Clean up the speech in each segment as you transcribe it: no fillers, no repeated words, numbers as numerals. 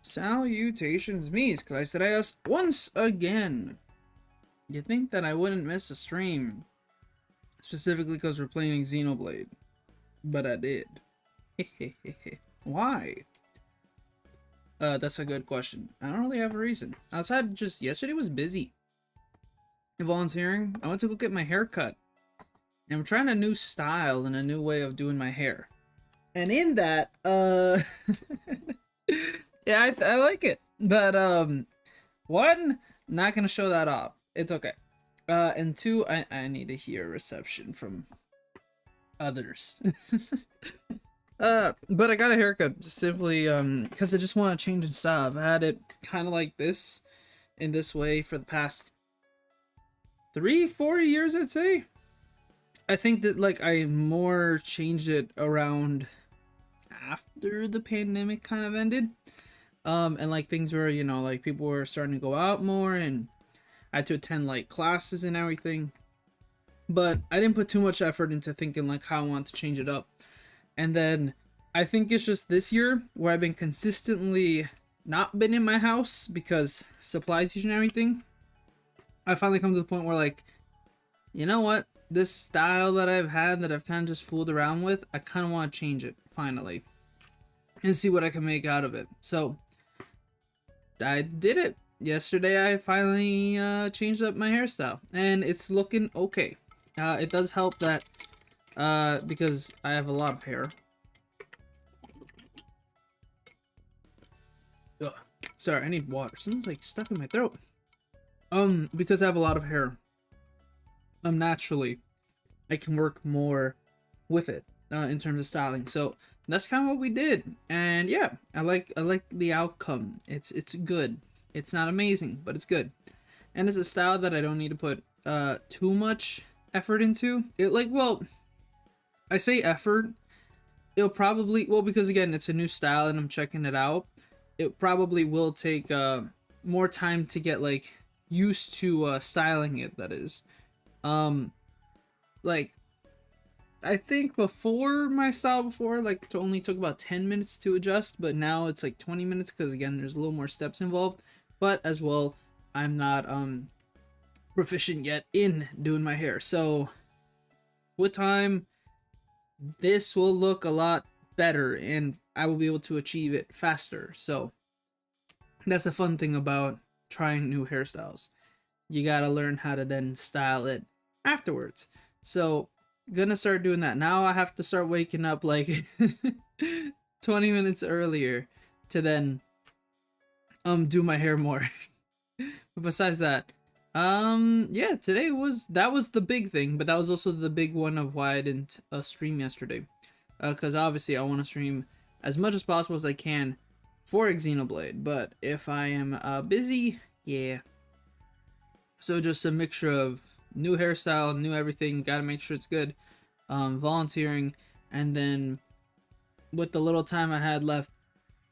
Salutations, me, ClaesAzure once again. You think that I wouldn't miss a stream, specifically because we're playing Xenoblade, but I did. Why? That's a good question. I don't really have a reason. Outside, just yesterday was busy. Volunteering, I went to go get my hair cut. And I'm trying a new style and a new way of doing my hair. And in that, yeah, I like it. But, one, not gonna show that off. It's okay. And two, I need to hear reception from others. But I got a haircut simply, because I just want to change in style. I've had it kind of like this, in this way for the past 3-4 years, I'd say. I think that, like, I more changed it around after the pandemic kind of ended. And like things were, you know, like people were starting to go out more and I had to attend like classes and everything. But I didn't put too much effort into thinking like how I want to change it up. And then I think it's just this year where I've been consistently not been in my house because supplies and everything. I finally come to the point where like, you know what? This style that I've had that I've kind of just fooled around with, I kind of want to change it finally and see what I can make out of it. So I did it. Yesterday I finally changed up my hairstyle and it's looking okay. It does help that because I have a lot of hair. Ugh. Sorry, I need water. Something's like stuck in my throat. Because I have a lot of hair. Naturally, I can work more with it in terms of styling. So that's kind of what we did, and yeah, I like the outcome. It's good. It's not amazing, but it's good, and it's a style that I don't need to put too much effort into. It like, well, I say effort. It'll probably, well, because again, it's a new style and I'm checking it out. It probably will take more time to get like used to styling it. That is, like I think before my style before, like, it only took about 10 minutes to adjust, but now it's like 20 minutes because again, there's a little more steps involved. But as well, I'm not proficient yet in doing my hair. So with time, this will look a lot better and I will be able to achieve it faster. So that's the fun thing about trying new hairstyles. You gotta learn how to then style it afterwards. So gonna start doing that. Now I have to start waking up like 20 minutes earlier to then do my hair more. But besides that, yeah, today was the big thing, but that was also the big one of why I didn't stream yesterday. Cuz obviously I want to stream as much as possible as I can for Xenoblade, but if I am busy, yeah. So just a mixture of new hairstyle, new everything, gotta make sure it's good. Volunteering, and then with the little time I had left,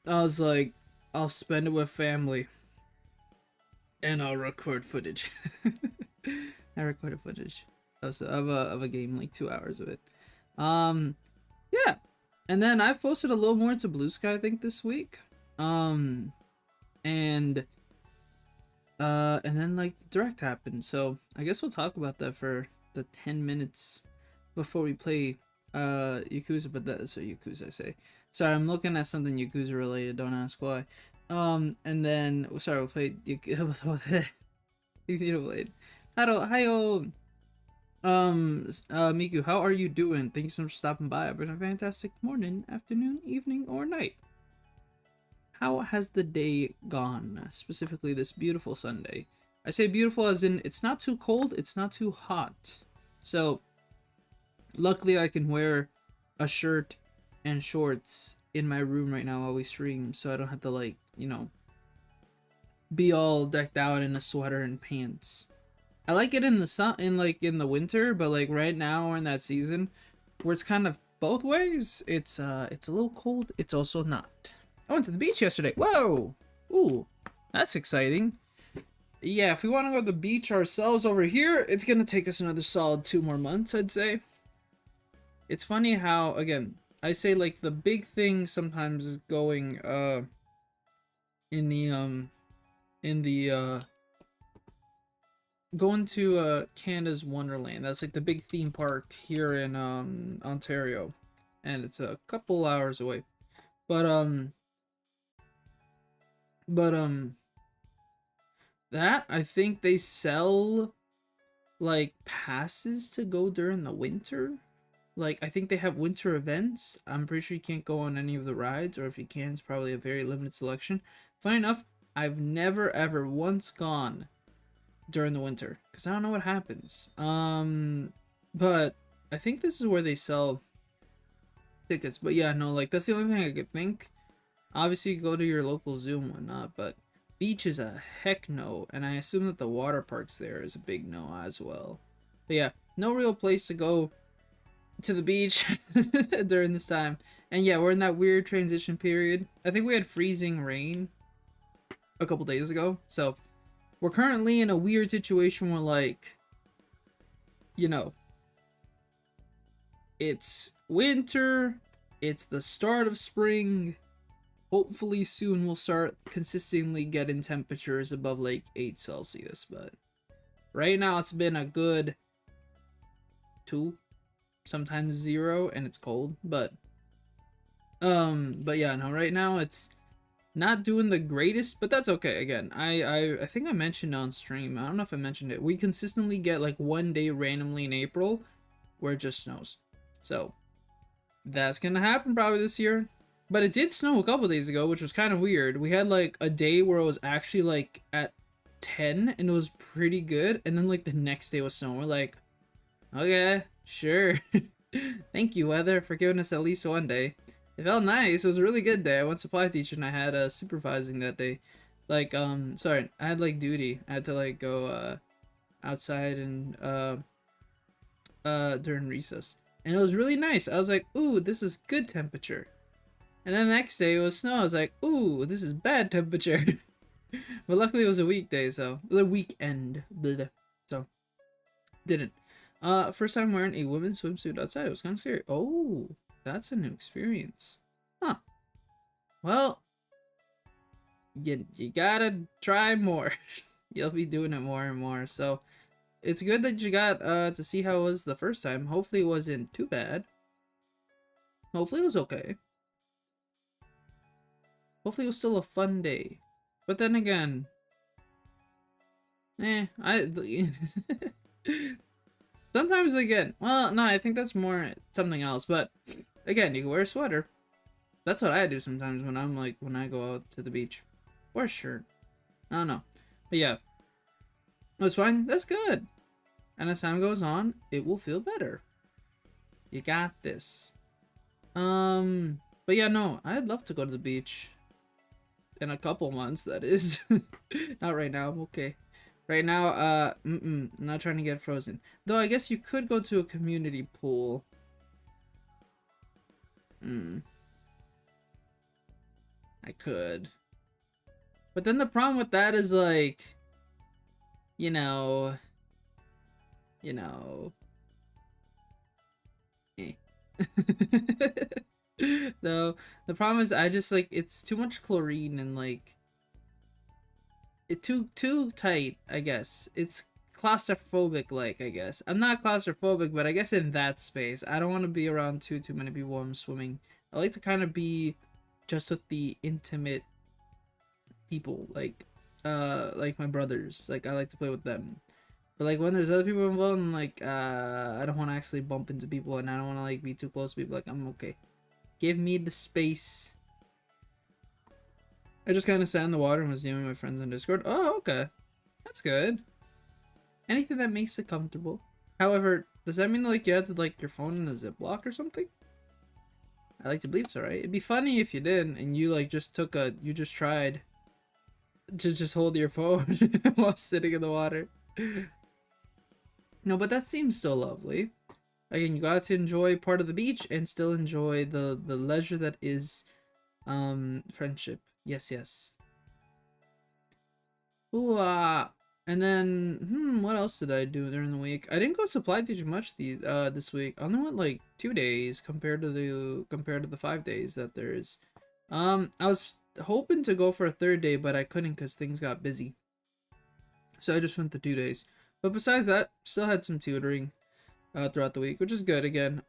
I was like, I'll spend it with family, and I'll record footage. I recorded footage of a game, like 2 hours of it. Yeah, and then I've posted a little more into Blue Sky, I think, this week. And then like direct happened, so I guess we'll talk about that for the 10 minutes before we play Yakuza. But that, so Yakuza, I say, sorry, I'm looking at something Yakuza related, don't ask why. And then sorry, we'll play Xenoblade. Hi, Miku, how are you doing? Thank you so much for stopping by. I've been a fantastic morning, afternoon, evening, or night. How has the day gone? Specifically this beautiful Sunday. I say beautiful as in it's not too cold, it's not too hot. So luckily I can wear a shirt and shorts in my room right now while we stream, so I don't have to, like, you know, be all decked out in a sweater and pants. I like it in the sun, in the winter, but like right now we're in that season where it's kind of both ways. It's a little cold, it's also not. I went to the beach yesterday. Whoa! Ooh, that's exciting. Yeah, if we want to go to the beach ourselves over here, it's gonna take us another solid 2 more months, I'd say. It's funny how, again, I say like the big thing sometimes is going in the going to Canada's Wonderland. That's like the big theme park here in Ontario, and it's a couple hours away. But but that I think they sell like passes to go during the winter. Like I think they have winter events. I'm pretty sure you can't go on any of the rides, or if you can, it's probably a very limited selection. Funny enough, I've never ever once gone during the winter because I don't know what happens. But I think this is where they sell tickets. But yeah, no, like that's the only thing I could think. Obviously, you go to your local zoo and whatnot, but beach is a heck no, and I assume that the water parks there is a big no as well. But yeah, no real place to go to the beach during this time. And yeah, we're in that weird transition period. I think we had freezing rain a couple days ago, so we're currently in a weird situation where, like, you know, it's winter, it's the start of spring. Hopefully soon we'll start consistently getting temperatures above like 8 Celsius, but right now it's been a good 2, sometimes 0, and it's cold, but yeah, no, right now it's not doing the greatest, but that's okay. Again, I think I mentioned on stream, I don't know if I mentioned it, we consistently get like one day randomly in April where it just snows. So that's gonna happen probably this year. But it did snow a couple days ago, which was kind of weird. We had like a day where it was actually like at 10 and it was pretty good, and then like the next day was snow. We're like, okay, sure. Thank you, weather, for giving us at least one day. It felt nice. It was a really good day. I went supply teacher and I had supervising that day. Like, sorry, I had like duty. I had to like go outside and during recess. And it was really nice. I was like, ooh, this is good temperature. And then the next day it was snow. I was like, ooh, this is bad temperature. But luckily it was a weekday, so the weekend. Blah. So didn't. First time wearing a women's swimsuit outside. It was kind of scary. Oh, that's a new experience. Huh. Well, you gotta try more. You'll be doing it more and more. So it's good that you got to see how it was the first time. Hopefully it wasn't too bad. Hopefully it was okay. Hopefully it was still a fun day. But then again, sometimes again, well, no, I think that's more something else. But again, you can wear a sweater. That's what I do sometimes when I'm like, when I go out to the beach. Or a shirt. I don't know. But yeah, that's fine. That's good. And as time goes on, it will feel better. You got this. But yeah, no, I'd love to go to the beach. In a couple months, that is. Not right now, I'm okay. Right now, I'm not trying to get frozen. Though I guess you could go to a community pool. I could. But then the problem with that is like, you know. No, the problem is I just like it's too much chlorine and like it too tight, I guess. It's claustrophobic, like, I guess. I'm not claustrophobic, but I guess in that space, I don't want to be around too many people when I'm swimming. I like to kind of be just with the intimate people, like my brothers. Like I like to play with them. But like when there's other people involved, I'm like, I don't want to actually bump into people, and I don't want to like be too close to people. Like I'm okay. Give me the space. I just kind of sat in the water and was DMing my friends on Discord. Oh, okay. That's good. Anything that makes it comfortable. However, does that mean like you had to like your phone in a Ziploc or something? I like to believe so, right? It'd be funny if you did and you like just you just tried to just hold your phone while sitting in the water. No, but that seems still lovely. Again, you got to enjoy part of the beach and still enjoy the leisure that is friendship. Yes. Ooh, and then what else did I do during the week? I didn't go supply teaching much this week. I only went like 2 days compared to the 5 days that there is. I hoping to go for a third day, but I couldn't because things got busy. So I just went the 2 days. But besides that, still had some tutoring throughout the week, which is good. Again,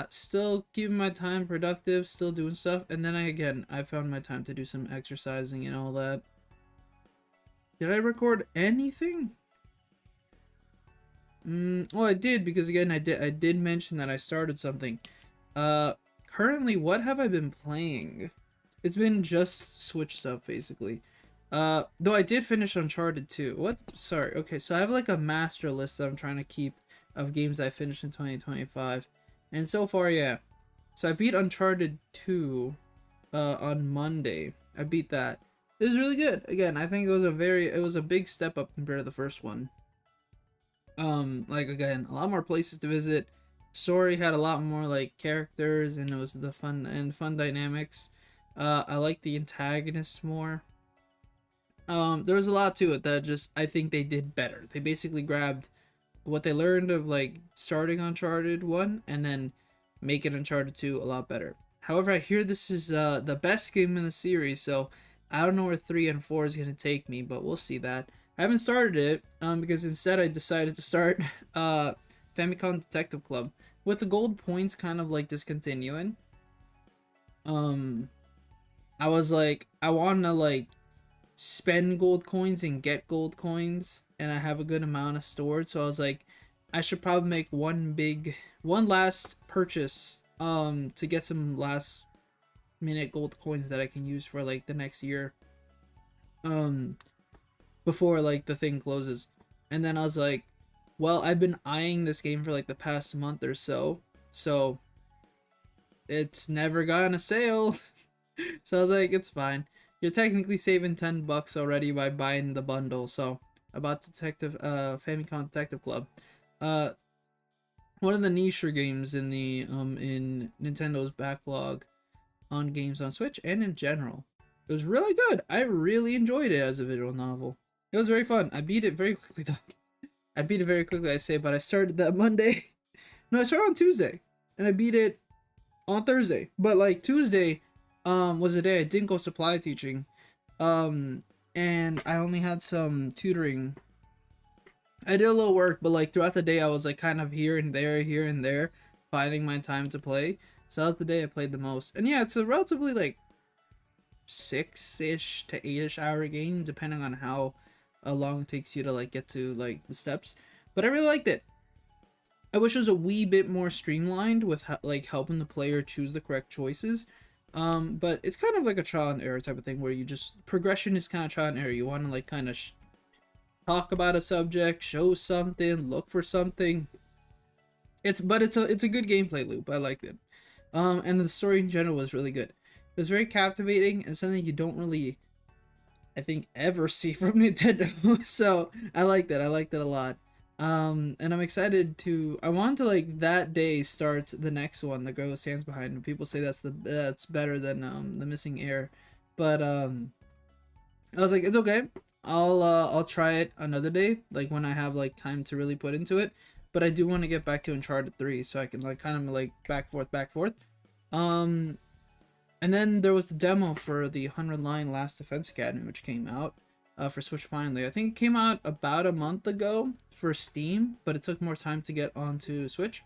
still keeping my time productive, still doing stuff. And then I found my time to do some exercising and all that. Did I record anything? Well, I did, because again, I did mention that I started something. Currently, what have I been playing? It's been just Switch stuff, basically. Though I did finish Uncharted 2. What? Sorry. Okay, so I have like a master list that I'm trying to keep of games I finished in 2025. And so far, yeah. So I beat Uncharted 2 on Monday. I beat that. It was really good. Again, I think it was a big step up compared to the first one. Like, again, a lot more places to visit. Story had a lot more like characters, and it was the fun dynamics. I like the antagonist more. There was a lot to it that just I think they did better. They basically grabbed what they learned of like starting Uncharted 1 and then make it Uncharted 2 a lot better. However, I hear this is the best game in the series, so I don't know where 3 and 4 is going to take me, but we'll see that. I haven't started it because instead I decided to start Famicom Detective Club with the gold points kind of like discontinuing. I was like, I want to like spend gold coins and get gold coins, and I have a good amount of stored, so I was like, I should probably make one last purchase to get some last minute gold coins that I can use for like the next year before like the thing closes. And then I was like, well, I've been eyeing this game for like the past month or so it's never gotten a sale. So I was like, it's fine. You're technically saving $10 already by buying the bundle. So about Famicom Detective Club, one of the niche games in the in Nintendo's backlog on games on Switch and in general. It was really good. I really enjoyed it as a visual novel. It was very fun. I beat it very quickly though. I beat it very quickly, I say, but I started that Monday. No, I started on Tuesday, and I beat it on Thursday. But like Tuesday, was a day I didn't go supply teaching, and I only had some tutoring. I did a little work, but like throughout the day, I was like kind of here and there, finding my time to play. So that was the day I played the most. And yeah, it's a relatively like 6-ish to 8-ish hour game, depending on how long it takes you to like get to like the steps. But I really liked it. I wish it was a wee bit more streamlined with like helping the player choose the correct choices. But it's kind of like a trial and error type of thing where you just progression is kind of trial and error. You want to like kind of talk about a subject, show something, look for something. It's a good gameplay loop. I liked it. And the story in general was really good. It was very captivating and something you don't really, I think, ever see from Nintendo. So I liked it. I liked it a lot. And I'm excited to. I want to like that day start the next one, The Girl Who Stands Behind. And people say that's better than The Missing Heir, but I was like, it's okay. I'll try it another day, like when I have like time to really put into it. But I do want to get back to Uncharted 3 so I can like kind of like back forth. And then there was the demo for the 100 Line Last Defense Academy, which came out for Switch finally. I think it came out about a month ago for Steam, but it took more time to get onto Switch.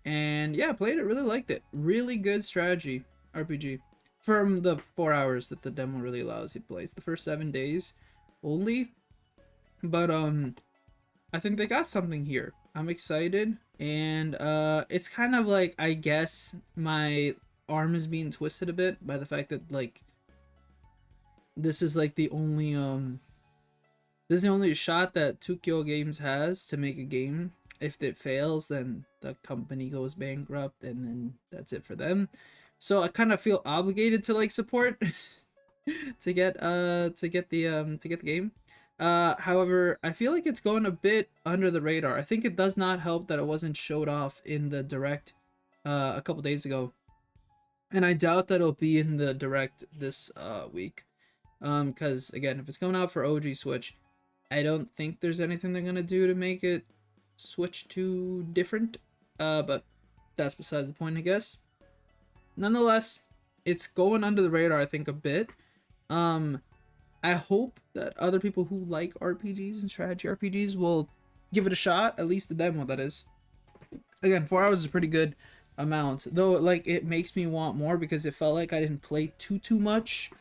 And yeah, played it, really liked it. Really good strategy RPG from the 4 hours that the demo really allows you to play. It's the first 7 days only, but I think they got something here. I'm excited, and it's kind of like, I guess my arm is being twisted a bit by the fact that like this is like the only shot that Tokyo Games has to make a game. If it fails, then the company goes bankrupt, and then that's it for them. So I kind of feel obligated to like support to get the game. However, I feel like it's going a bit under the radar. I think it does not help that it wasn't showed off in the direct a couple days ago, and I doubt that it'll be in the direct this week. Because again, if it's coming out for OG Switch, I don't think there's anything they're gonna do to make it Switch to different. But that's besides the point, I guess. Nonetheless, it's going under the radar, I think, a bit. I hope that other people who like RPGs and strategy RPGs will give it a shot, at least the demo, that is. Again, 4 hours is a pretty good amount, though. Like, it makes me want more because it felt like I didn't play too much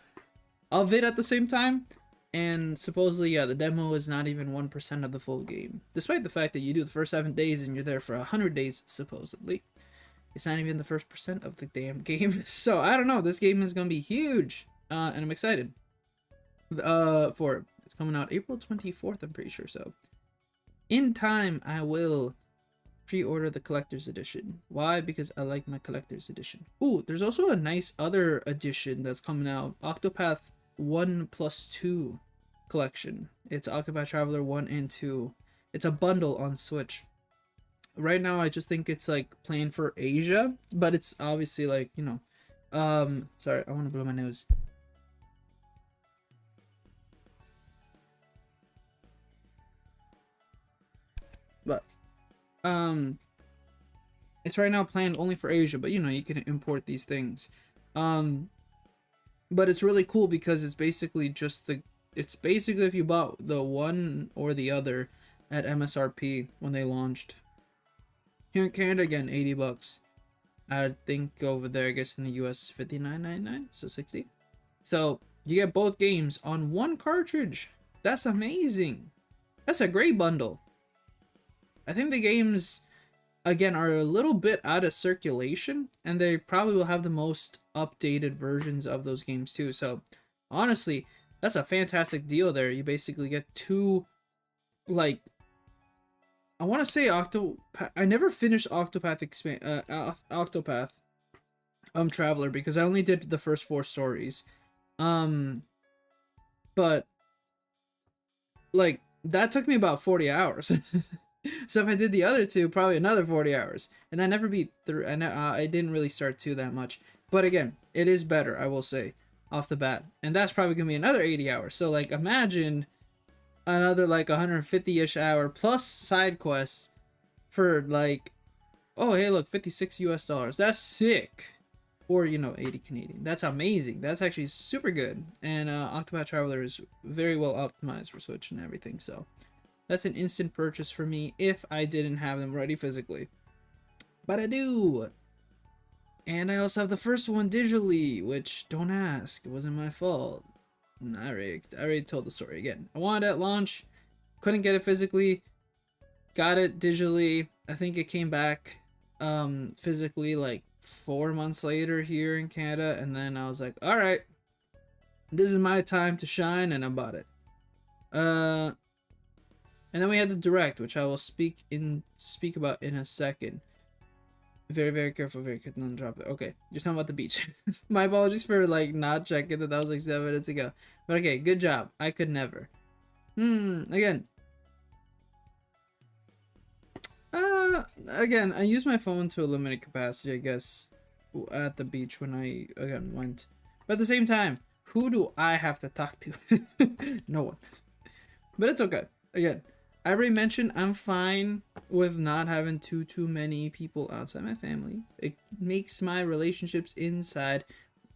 of it at the same time. And supposedly, yeah, the demo is not even 1% of the full game, despite the fact that you do the first 7 days and you're there for 100 days, supposedly. It's not even the first percent of the damn game. So I don't know, this game is gonna be huge, and I'm excited for it. It's coming out April 24th, I'm pretty sure. So in time, I will pre-order the collector's edition. Why? Because I like my collector's edition. Ooh, there's also a nice other edition that's coming out, Octopath 1+2 collection. It's Octopath Traveler 1 and 2. It's a bundle on Switch. Right now I just think it's like playing for Asia, but it's obviously like, you know, sorry, I want to blow my nose. But it's right now planned only for Asia, but you know, you can import these things. But it's really cool because it's basically just it's basically if you bought the one or the other at MSRP when they launched. Here in Canada, again, 80 bucks. I think over there, I guess in the US, $59.99, so 60. So you get both games on one cartridge. That's amazing. That's a great bundle. I think the games, again, are a little bit out of circulation, and they probably will have the most updated versions of those games too. So honestly, that's a fantastic deal there. You basically get two, like, I want to say Octopath. I never finished Octopath Octopath Traveler because I only did the first 4 stories. But like that took me about 40 hours. So if I did the other 2, probably another 40 hours. And I never beat through. And I didn't really start 2 that much. But again, it is better, I will say, off the bat. And that's probably gonna be another 80 hours. So like imagine another like 150-ish hour plus side quests for like, oh hey look, 56 US dollars. That's sick. Or, you know, 80 Canadian. That's amazing. That's actually super good. And Octopath Traveler is very well optimized for Switch and everything. So that's an instant purchase for me if I didn't have them ready physically. But I do. And I also have the first one digitally, which don't ask, it wasn't my fault. I already told the story again. I wanted it at launch, couldn't get it physically, got it digitally. I think it came back physically like 4 months later here in Canada, and then I was like, all right, this is my time to shine, and I bought it. And then we had the direct, which I will speak about in a second. Very, very careful, very careful, don't drop it. Okay, you're talking about the beach. My apologies for like not checking that was like 7 minutes ago. But okay, good job. I could never. Again, I used my phone to a limited capacity, I guess, at the beach when I, again, went. But at the same time, who do I have to talk to? No one. But it's okay. Again, I already mentioned I'm fine with not having too many people outside my family. It makes my relationships inside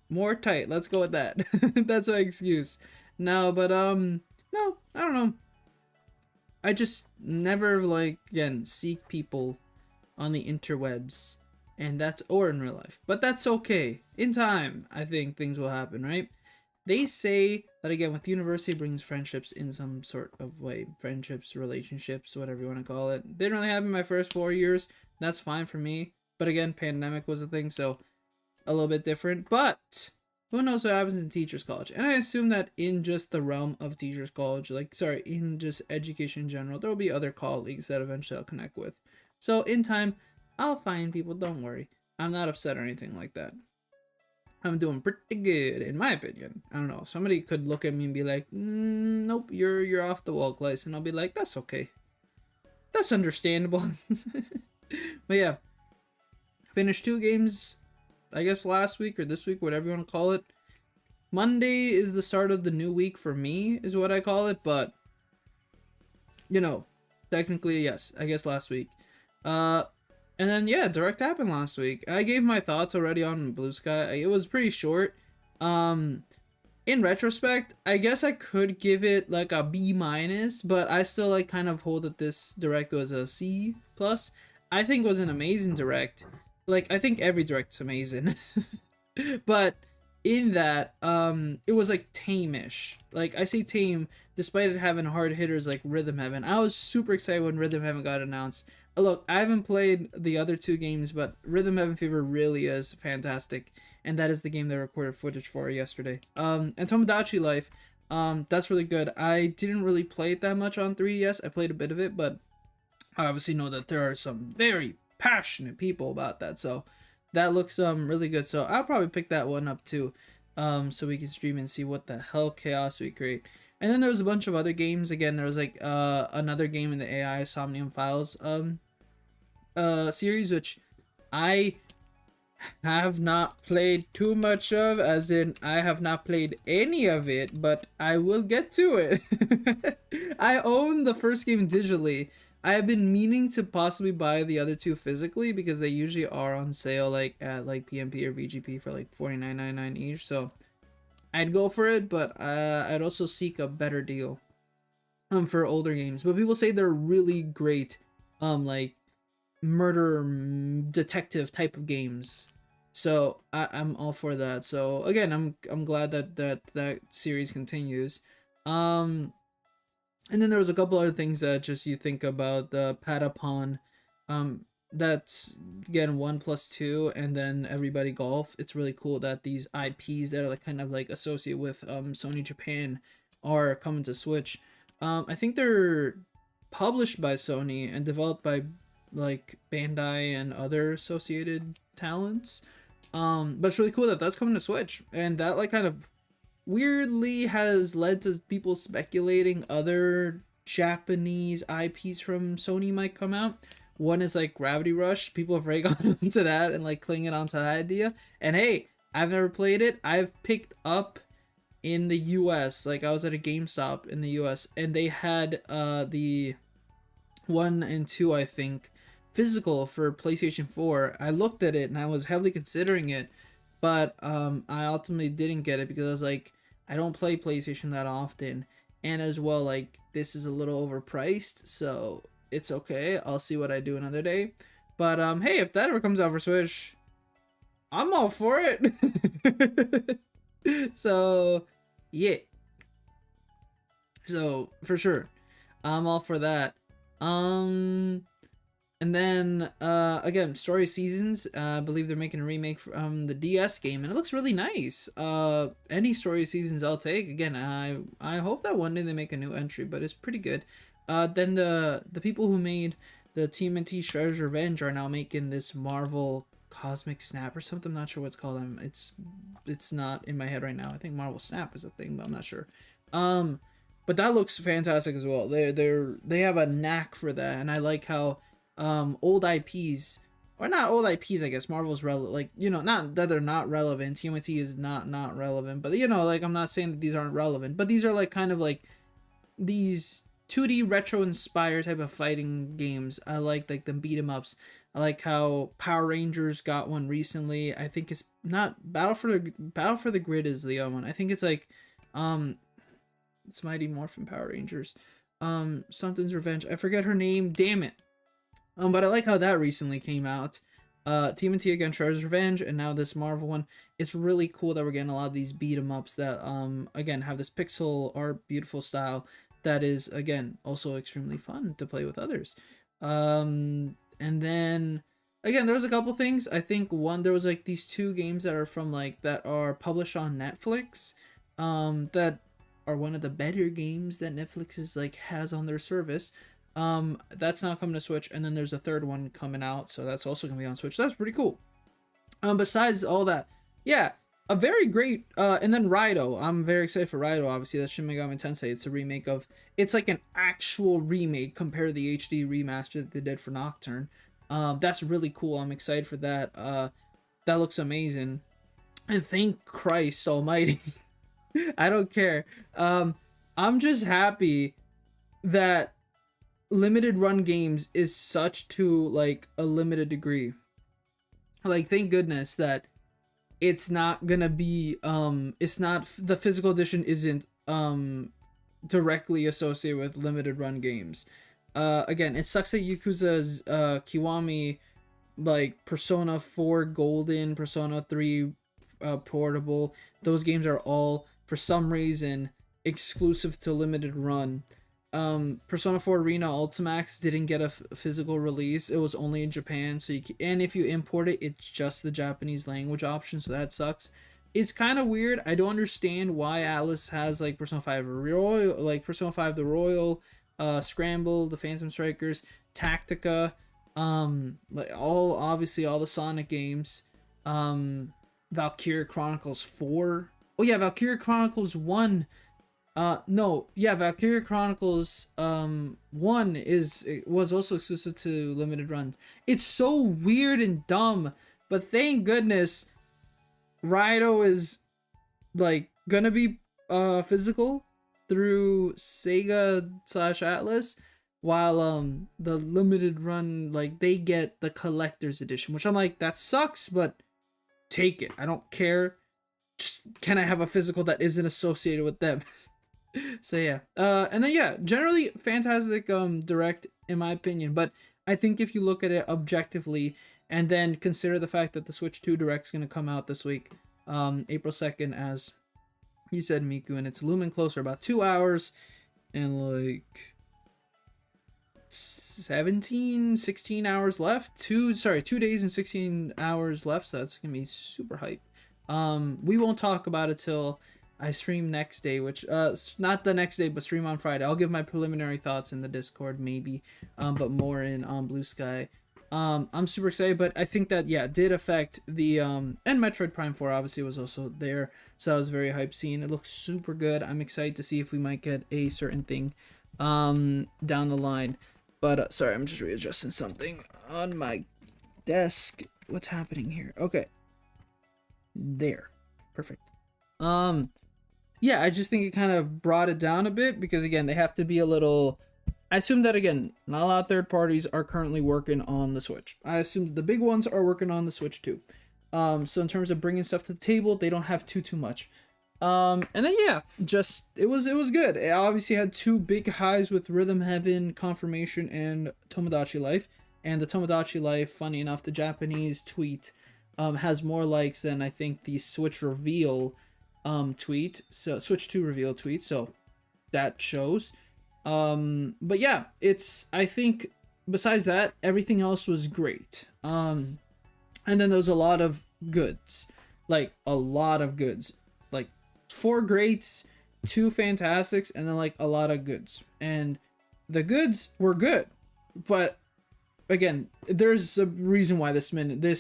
more tight. Let's go with that. That's my excuse. No, but no, I don't know. I just never, like, again, seek people on the interwebs, and that's, or in real life. But that's okay. In time, I think things will happen, right? They say that, again, with university brings friendships in some sort of way. Friendships, relationships, whatever you want to call it. Didn't really happen my first 4 years. That's fine for me. But again, pandemic was a thing, so a little bit different. But who knows what happens in teachers college? And I assume that in just the realm of teachers college, in just education in general, there will be other colleagues that eventually I'll connect with. So in time, I'll find people. Don't worry. I'm not upset or anything like that. I'm doing pretty good, in my opinion. I don't know. Somebody could look at me and be like, nope, you're off the wall, Claes. And I'll be like, that's okay. That's understandable. But yeah. Finished 2 games, I guess last week or this week, whatever you want to call it. Monday is the start of the new week for me, is what I call it. But, you know, technically, yes, I guess last week. And then, yeah, direct happened last week. I gave my thoughts already on Blue Sky. It was pretty short. in retrospect, I guess I could give it like a B minus, but I still like kind of hold that this direct was a C plus. I think it was an amazing direct. Like I think every direct's amazing. But in that, it was like tame-ish. Like I say tame, despite it having hard hitters like Rhythm Heaven. I was super excited when Rhythm Heaven got announced. Look, I haven't played the other two games, but Rhythm Heaven Fever really is fantastic, and that is the game they recorded footage for yesterday. And Tomodachi Life, that's really good. I didn't really play it that much on 3DS. I played a bit of it, but I obviously know that there are some very passionate people about that, so that looks really good. So I'll probably pick that one up too, so we can stream and see what the hell chaos we create. And then there was a bunch of other games. Again, there was like another game in the AI Somnium Files series, which I have not played too much of, as in I have not played any of it, but I will get to it. I own the first game digitally. I have been meaning to possibly buy the other two physically because they usually are on sale like at like PMP or VGP for like $49.99 each. So I'd go for it, but I'd also seek a better deal for older games. But people say they're really great like murder detective type of games. So I'm all for that. So again, I'm glad that series continues. And then there was a couple other things that just you think about the Patapon, that's again 1+2, and then Everybody Golf. It's really cool that these IPs that are like kind of like associated with Sony Japan are coming to Switch. I think they're published by Sony and developed by like Bandai and other associated talents. But it's really cool that that's coming to Switch, and that like kind of weirdly has led to people speculating other Japanese IPs from Sony might come out. One is like Gravity Rush. People have already gone into that and like clinging onto that idea. And hey, I've never played it. I've picked up in the US, like I was at a GameStop in the US, and they had the 1 and 2, I think, physical for PlayStation 4. I looked at it and I was heavily considering it, but I ultimately didn't get it because I was like, I don't play PlayStation that often, and as well, like, this is a little overpriced, so it's okay. I'll see what I do another day. But hey, if that ever comes out for Switch, I'm all for it. So yeah, so for sure, I'm all for that. And then, again, Story Seasons, I believe they're making a remake from the DS game, and it looks really nice. Any Story Seasons I'll take. Again, I hope that one day they make a new entry, but it's pretty good. Then the people who made the TMNT Shredder's Revenge are now making this Marvel Cosmic Snap or something. I'm not sure what's called. It's not in my head right now. I think Marvel Snap is a thing, but I'm not sure. But that looks fantastic as well. They have a knack for that, and I like how old IPs, or not old IPs, I guess Marvel's relevant, like, you know, not that they're not relevant. TMNT is not relevant, but you know, like, I'm not saying that these aren't relevant, but these are like kind of like these 2D retro inspired type of fighting games. I like the beat 'em ups. I like how Power Rangers got one recently. I think it's not Battle for the Grid is the other one. I think it's like it's Mighty Morphin Power Rangers. Something's Revenge. I forget her name. Damn it. But I like how that recently came out. TMNT again, Shredder's Revenge, and now this Marvel one. It's really cool that we're getting a lot of these beat 'em ups that again have this pixel art beautiful style that is again also extremely fun to play with others. And then again, there was a couple things. I think one, there was like these two games that are from like that are published on Netflix, that are one of the better games that Netflix is like has on their service. That's not coming to Switch, and then there's a third one coming out, so that's also gonna be on Switch. That's pretty cool. Besides all that, yeah, a very great, and then Raido. I'm very excited for Raido, obviously. That's Shin Megami Tensei. It's a remake of, it's like an actual remake compared to the HD remaster that they did for Nocturne. That's really cool. I'm excited for that. That looks amazing. And thank Christ almighty. I don't care. I'm just happy that limited run games is such to like a limited degree. Like, thank goodness that it's not gonna be it's not, the physical edition isn't directly associated with limited run games. Again, it sucks that Yakuza's Kiwami, like Persona 4 Golden, Persona 3 Portable, those games are all for some reason exclusive to limited run. Persona 4 Arena Ultimax didn't get a physical release. It was only in Japan, so and if you import it, it's just the Japanese language option, so that sucks. It's kind of weird. I don't understand why Atlas has like Persona 5 Royal, like Persona 5 the Royal, Scramble, the Phantom Strikers, Tactica, like obviously all the Sonic games, Valkyria Chronicles 4. Oh yeah, Valkyria Chronicles 1. No, yeah, Valkyria Chronicles 1 was also exclusive to limited runs. It's so weird and dumb, but thank goodness Raito is like gonna be physical through Sega/Atlas, while the limited run, like, they get the collector's edition, which I'm like, that sucks, but take it. I don't care. Just, can I have a physical that isn't associated with them? So yeah, and then yeah, generally fantastic direct in my opinion, but I think if you look at it objectively and then consider the fact that the Switch 2 Direct's gonna come out this week, April 2nd, as you said, Miku, and it's looming closer, about 2 hours and like 16 hours left. 2 days and 16 hours left, so that's gonna be super hype. We won't talk about it till I stream next day, which not the next day, but stream on Friday. I'll give my preliminary thoughts in the Discord maybe, but more in Blue Sky. I'm super excited, but I think that, yeah, it did affect the and Metroid Prime 4 obviously was also there, so I was very hyped seeing it. Looks super good. I'm excited to see if we might get a certain thing down the line. But sorry, I'm just readjusting something on my desk. What's happening here? Okay, there, perfect. Yeah, I just think it kind of brought it down a bit because, again, they have to be a little... I assume that, again, not a lot of third parties are currently working on the Switch. I assume that the big ones are working on the Switch too. So in terms of bringing stuff to the table, they don't have too much. And then yeah, just it was good. It obviously had 2 big highs with Rhythm Heaven, Confirmation, and Tomodachi Life. And the Tomodachi Life, funny enough, the Japanese tweet has more likes than I think the Switch reveal tweet, so Switch 2 reveal tweet, so that shows. But yeah, it's, I think besides that, everything else was great. And then there was a lot of goods, like a lot of goods, like 4 greats, 2 fantastics, and then like a lot of goods. And the goods were good, but again, there's a reason why this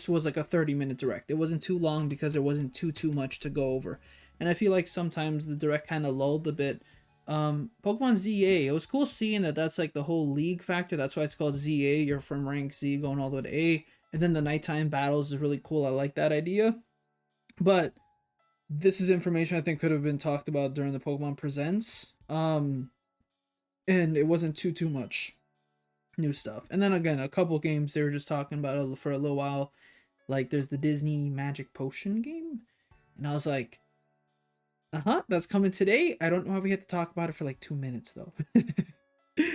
was like a 30-minute direct. It wasn't too long because there wasn't too much to go over. And I feel like sometimes the direct kind of lulled a bit. Pokemon ZA, it was cool seeing that that's like the whole league factor. That's why it's called ZA. You're from rank Z going all the way to A. And then the nighttime battles is really cool. I like that idea. But this is information I think could have been talked about during the Pokemon Presents. And it wasn't too much new stuff. And then again, a couple games they were just talking about for a little while. Like there's the Disney Magic Potion game. And I was like, that's coming today. I don't know how we had to talk about it for like 2 minutes though.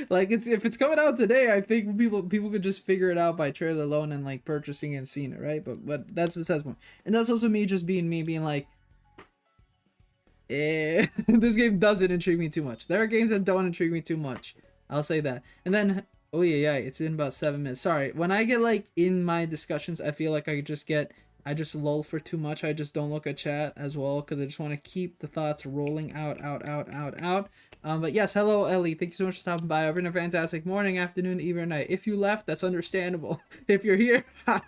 Like if it's coming out today, I think people could just figure it out by trailer alone and like purchasing and seeing it, right? But that's besides point. And that's also me just being like, this game doesn't intrigue me too much. There are games that don't intrigue me too much. I'll say that. And then oh yeah, it's been about 7 minutes. Sorry, when I get like in my discussions, I feel like I just lull for too much. I just don't look at chat as well because I just want to keep the thoughts rolling out. But yes, hello Ellie. Thank you so much for stopping by. I've been a fantastic morning, afternoon, evening, or night. If you left, that's understandable. If you're here, hi.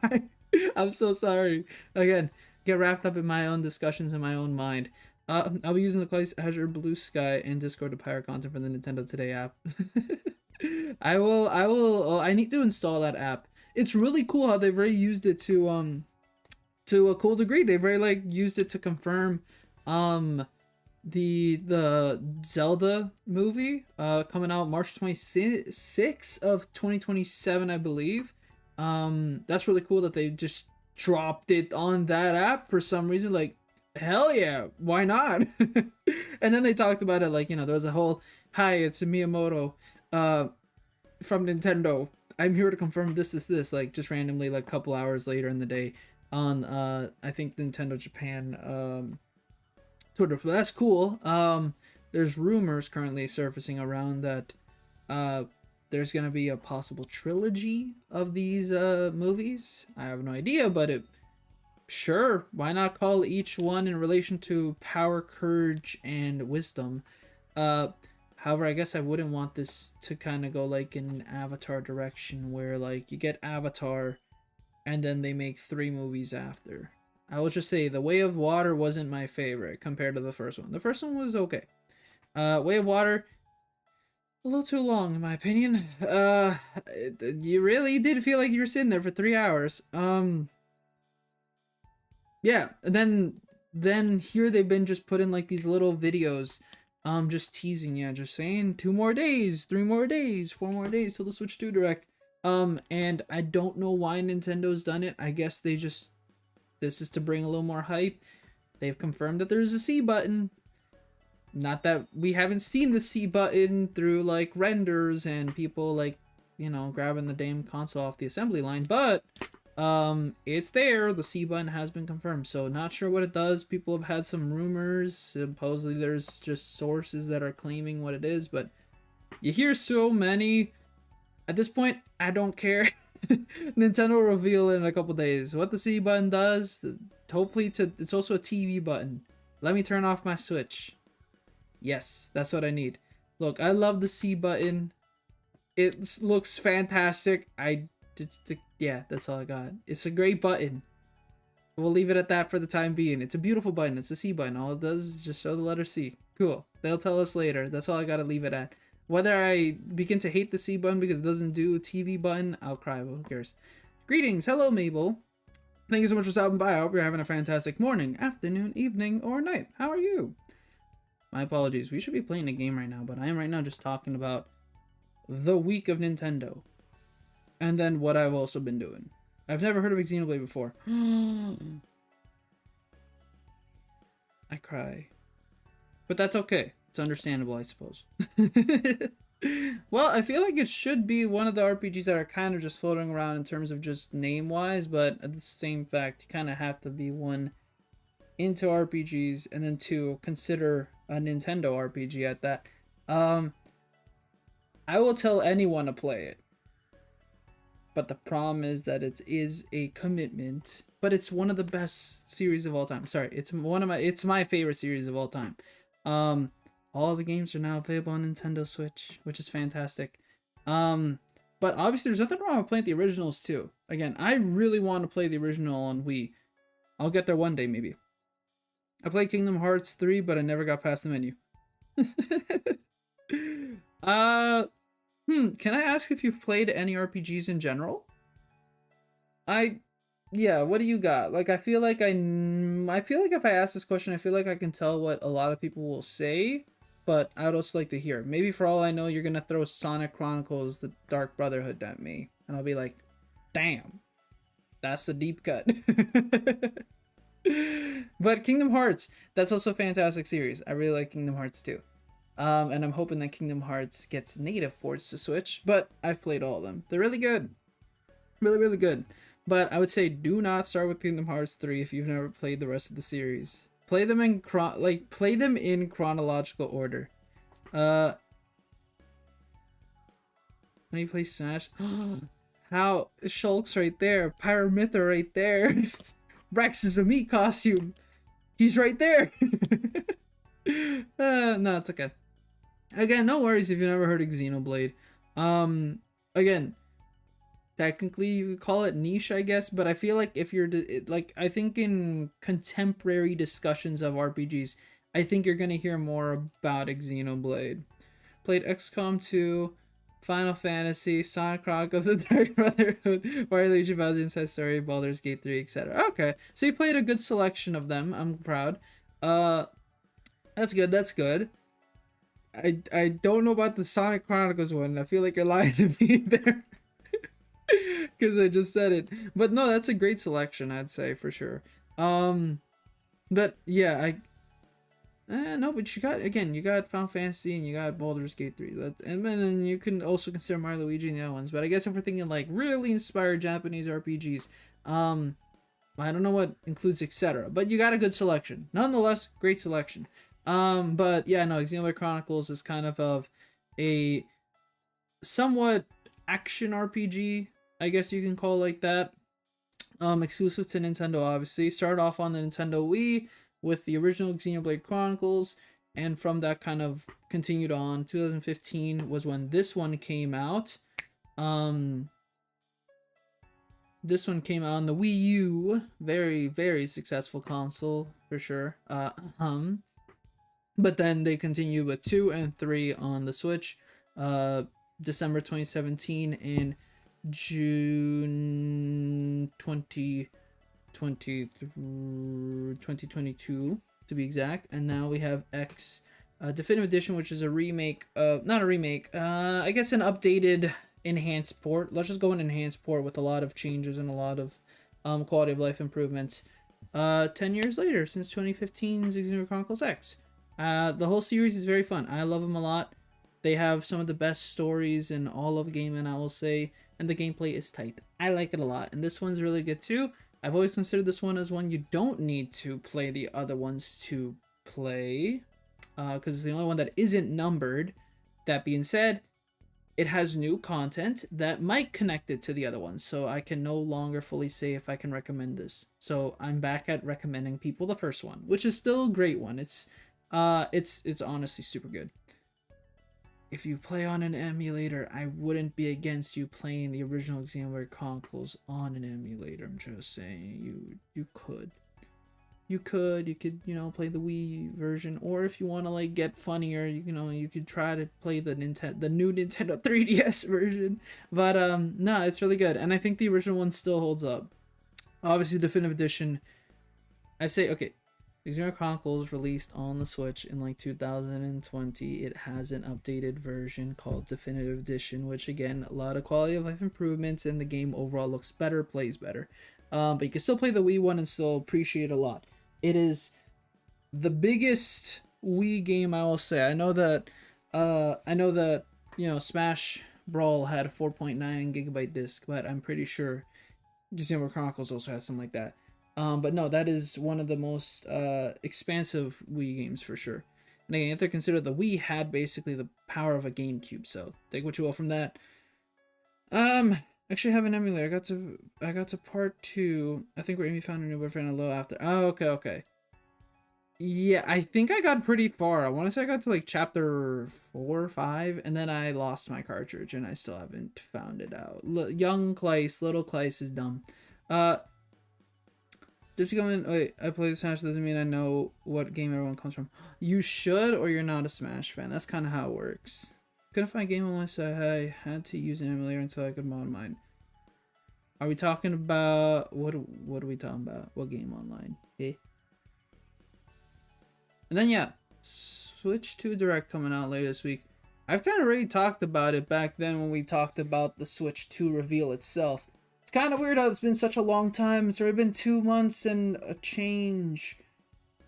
I'm so sorry. Again, get wrapped up in my own discussions in my own mind. I'll be using the ClaesAzure, Blue Sky, and Discord to pirate content for the Nintendo Today app. I will. I need to install that app. It's really cool how they've already used it to a cool degree. They've already like used it to confirm the Zelda movie coming out March 26th of 2027, I believe. That's really cool that they just dropped it on that app for some reason. Like, hell yeah, why not? And then they talked about it like, you know, there was a whole, hi, it's Miyamoto from Nintendo. I'm here to confirm this, like just randomly like a couple hours later in the day on I think Nintendo Japan Twitter. But that's cool. There's rumors currently surfacing around that there's gonna be a possible trilogy of these movies. I have no idea, but sure, why not call each one in relation to power, courage, and wisdom? However, I guess I wouldn't want this to kind of go like in Avatar direction, where like you get Avatar, and then they make 3 movies after. I will just say The Way of Water wasn't my favorite compared to the first one. The first one was okay. Way of Water, a little too long in my opinion. You really did feel like you were sitting there for 3 hours. Yeah, and then here they've been just putting like these little videos, just teasing you, just saying 2 more days, 3 more days, 4 more days till the Switch 2 Direct. And I don't know why Nintendo's done it. I guess they just, this is to bring a little more hype. They've confirmed that there's a C button. Not that we haven't seen the C button through like renders and people like, you know, grabbing the damn console off the assembly line, but it's there. The C button has been confirmed, so not sure what it does. People have had some rumors. Supposedly there's just sources that are claiming what it is, but you hear so many. At this point, I don't care. Nintendo will reveal in a couple days what the C button does. Hopefully it's also a TV button. Let me turn off my Switch. Yes, that's what I need. Look, I love the C button. It looks fantastic. Yeah, that's all I got. It's a great button. We'll leave it at that for the time being. It's a beautiful button. It's a C button. All it does is just show the letter C. Cool. They'll tell us later. That's all I gotta leave it at. Whether I begin to hate the C button because it doesn't do a TV button, I'll cry. Well, who cares? Greetings. Hello, Mabel. Thank you so much for stopping by. I hope you're having a fantastic morning, afternoon, evening, or night. How are you? My apologies. We should be playing a game right now, but I am right now just talking about the week of Nintendo. And then what I've also been doing. I've never heard of XENOBLADE before. I cry. But that's okay. It's understandable, I suppose. Well, I feel like it should be one of the RPGs that are kind of just floating around in terms of just name-wise, but at the same fact, you kind of have to be one into RPGs, and then 2, consider a Nintendo RPG at that. I will tell anyone to play it. But the problem is that it is a commitment. But it's one of the best series of all time. Sorry, it's my favorite series of all time. All the games are now available on Nintendo Switch, which is fantastic. But obviously there's nothing wrong with playing the originals too. Again, I really want to play the original on Wii. I'll get there one day maybe. I played Kingdom Hearts 3, but I never got past the menu. Can I ask if you've played any RPGs in general? Yeah, what do you got? Like, I feel like if I ask this question, I feel like I can tell what a lot of people will say, but I'd also like to hear. Maybe for all I know, you're gonna throw Sonic Chronicles: The Dark Brotherhood at me, and I'll be like, damn, that's a deep cut. But Kingdom Hearts, that's also a fantastic series. I really like Kingdom Hearts too. And I'm hoping that Kingdom Hearts gets native ports to Switch, but I've played all of them. They're really good. Really, really good. But I would say do not start with Kingdom Hearts 3 if you've never played the rest of the series. Play them in chronological order. When you play Smash, how Shulk's right there, Pyramithra right there. Rex is a meat costume. He's right there. No, it's okay. Again, no worries if you never heard of Xenoblade. Again, technically you could call it niche, I guess, but I feel like if you're like, I think in contemporary discussions of RPGs, I think you're gonna hear more about Xenoblade. Played XCOM 2, Final Fantasy, Sonic Chronicles: The Dark Brotherhood, Wario Luigi Bowser Inside Story, Baldur's Gate 3, etc. Okay, so you played a good selection of them. I'm proud. That's good. That's good. I don't know about the Sonic Chronicles one. I feel like you're lying to me there. because I just said it. But no, that's a great selection, I'd say for sure. But yeah, no, but you got, again, you got Final Fantasy and you got Baldur's Gate 3. And then you can also consider Mario, Luigi, and the other ones. But I guess if we're thinking like really inspired Japanese RPGs, I don't know what includes etc. But you got a good selection. Nonetheless, great selection. But yeah, no, XENOBLADE Chronicles is kind of a somewhat action RPG, I guess you can call it like that. Exclusive to Nintendo, obviously. Started off on the Nintendo Wii with the original XENOBLADE Chronicles, and from that kind of continued on. 2015 was when this one came out. This one came out on the Wii U. Very, very successful console, for sure. But then they continued with 2 and 3 on the Switch. December 2017 and June 2022 to be exact. And now we have X Definitive Edition, which is a remake of, not a remake, I guess an updated enhanced port. Let's just go an enhanced port with a lot of changes and a lot of quality of life improvements. 10 years later, since 2015's XENOBLADE Chronicles X. The whole series is very fun. I love them a lot. They have some of the best stories in all of gaming, I will say, and the gameplay is tight. I like it a lot, and this one's really good too. I've always considered this one as one you don't need to play the other ones to play, because it's the only one that isn't numbered. That being said, it has new content that might connect it to the other ones, so I can no longer fully say if I can recommend this. So I'm back at recommending people the first one, which is still a great one. It's honestly super good. If you play on an emulator, I wouldn't be against you playing the original XENOBLADE Chronicles on an emulator. I'm just saying, you could, you could, play the Wii version, or if you want to like get funnier, you could try to play the new Nintendo 3DS version. But no, it's really good, and I think the original one still holds up. Obviously, Definitive Edition. I say okay. XENOBLADE Chronicles released on the Switch in like 2020. It has an updated version called Definitive Edition, which again, a lot of quality of life improvements, and the game overall looks better, plays better. But you can still play the Wii one and still appreciate it a lot. It is the biggest Wii game, I will say. I know that Smash Brawl had a 4.9 gigabyte disc, but I'm pretty sure XENOBLADE Chronicles also has something like that. But no, that is one of the most expansive Wii games for sure. And again, you have to consider the Wii had basically the power of a GameCube, so take what you will from that. Actually, I have an emulator. I got to part 2. I think where Amy found a new boyfriend a little after. Oh, okay. Yeah, I think I got pretty far. I want to say I got to like chapter 4 or 5, and then I lost my cartridge, and I still haven't found it out. Young Claes, little Claes is dumb. Just because I play Smash doesn't mean I know what game everyone comes from. You should, or you're not a Smash fan. That's kind of how it works. Couldn't find game online, so I had to use an emulator until I could mod mine. Are we talking about what are we talking about? What game online? Okay. And then yeah, Switch 2 Direct coming out later this week. I've kind of already talked about it back then when we talked about the Switch 2 reveal itself. It's kind of weird how it's been such a long time. It's already been 2 months and a change.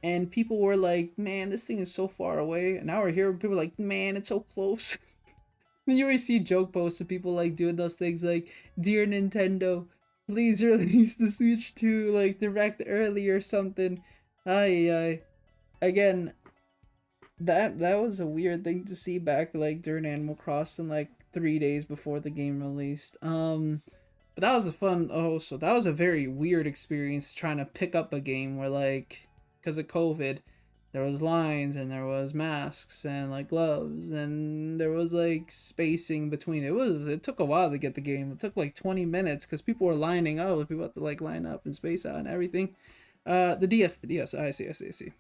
And people were like, man, this thing is so far away. And now we're here, people are like, man, it's so close. And you always see joke posts of people like doing those things like, dear Nintendo, please release the Switch 2 like Direct early or something. Again, that was a weird thing to see back like during Animal Crossing, like 3 days before the game released. But that was a fun, so that was a very weird experience trying to pick up a game where like, because of COVID, there was lines and there was masks and like gloves and there was like spacing between. It took a while to get the game. It took like 20 minutes because people were lining up. People had to like line up and space out and everything. The DS, I see.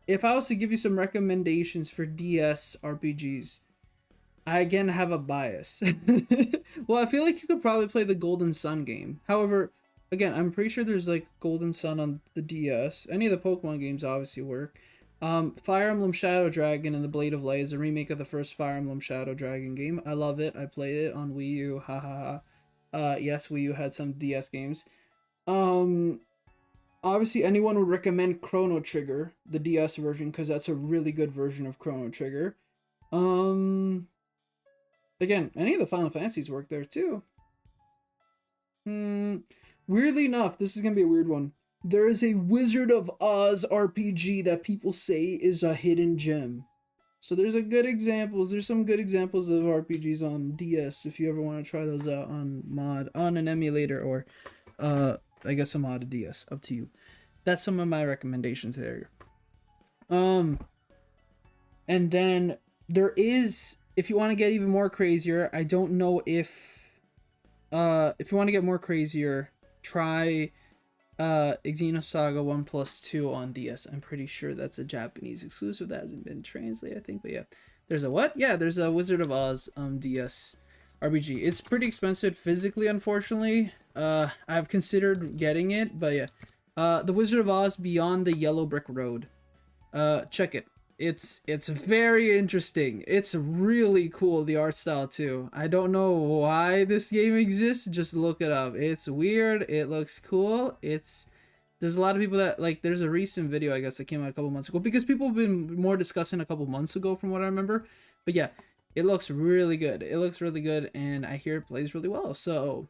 If I was to give you some recommendations for DS RPGs, I again have a bias. Well, I feel like you could probably play the Golden Sun game. However, again, I'm pretty sure there's like Golden Sun on the DS. Any of the Pokemon games obviously work. Fire Emblem Shadow Dragon and the Blade of Light is a remake of the first Fire Emblem Shadow Dragon game. I love it. I played it on Wii U. Ha ha ha. Yes, Wii U had some DS games. Um, Obviously anyone would recommend Chrono Trigger, the DS version, because that's a really good version of Chrono Trigger. Again, any of the Final Fantasies work there too. Weirdly enough, this is gonna be a weird one. There is a Wizard of Oz RPG that people say is a hidden gem. So there's some good examples of RPGs on DS if you ever want to try those out on an emulator, or I guess a modded DS, up to you. That's some of my recommendations there. And then there is, if you want to get even more crazier, I don't know if you want to get more crazier, try Xenosaga 1+2 on DS. I'm pretty sure that's a Japanese exclusive that hasn't been translated, I think, but yeah. There's a what? Yeah, there's a Wizard of Oz DS RPG. It's pretty expensive physically, unfortunately. I've considered getting it, but yeah. The Wizard of Oz Beyond the Yellow Brick Road. Check it. It's very interesting. It's really cool, the art style too. I don't know why this game exists, just look it up. It's weird, it looks cool. There's a lot of people that, like, there's a recent video I guess that came out a couple months ago, because people have been more discussing a couple months ago from what I remember. But yeah, it looks really good. It looks really good, and I hear it plays really well. So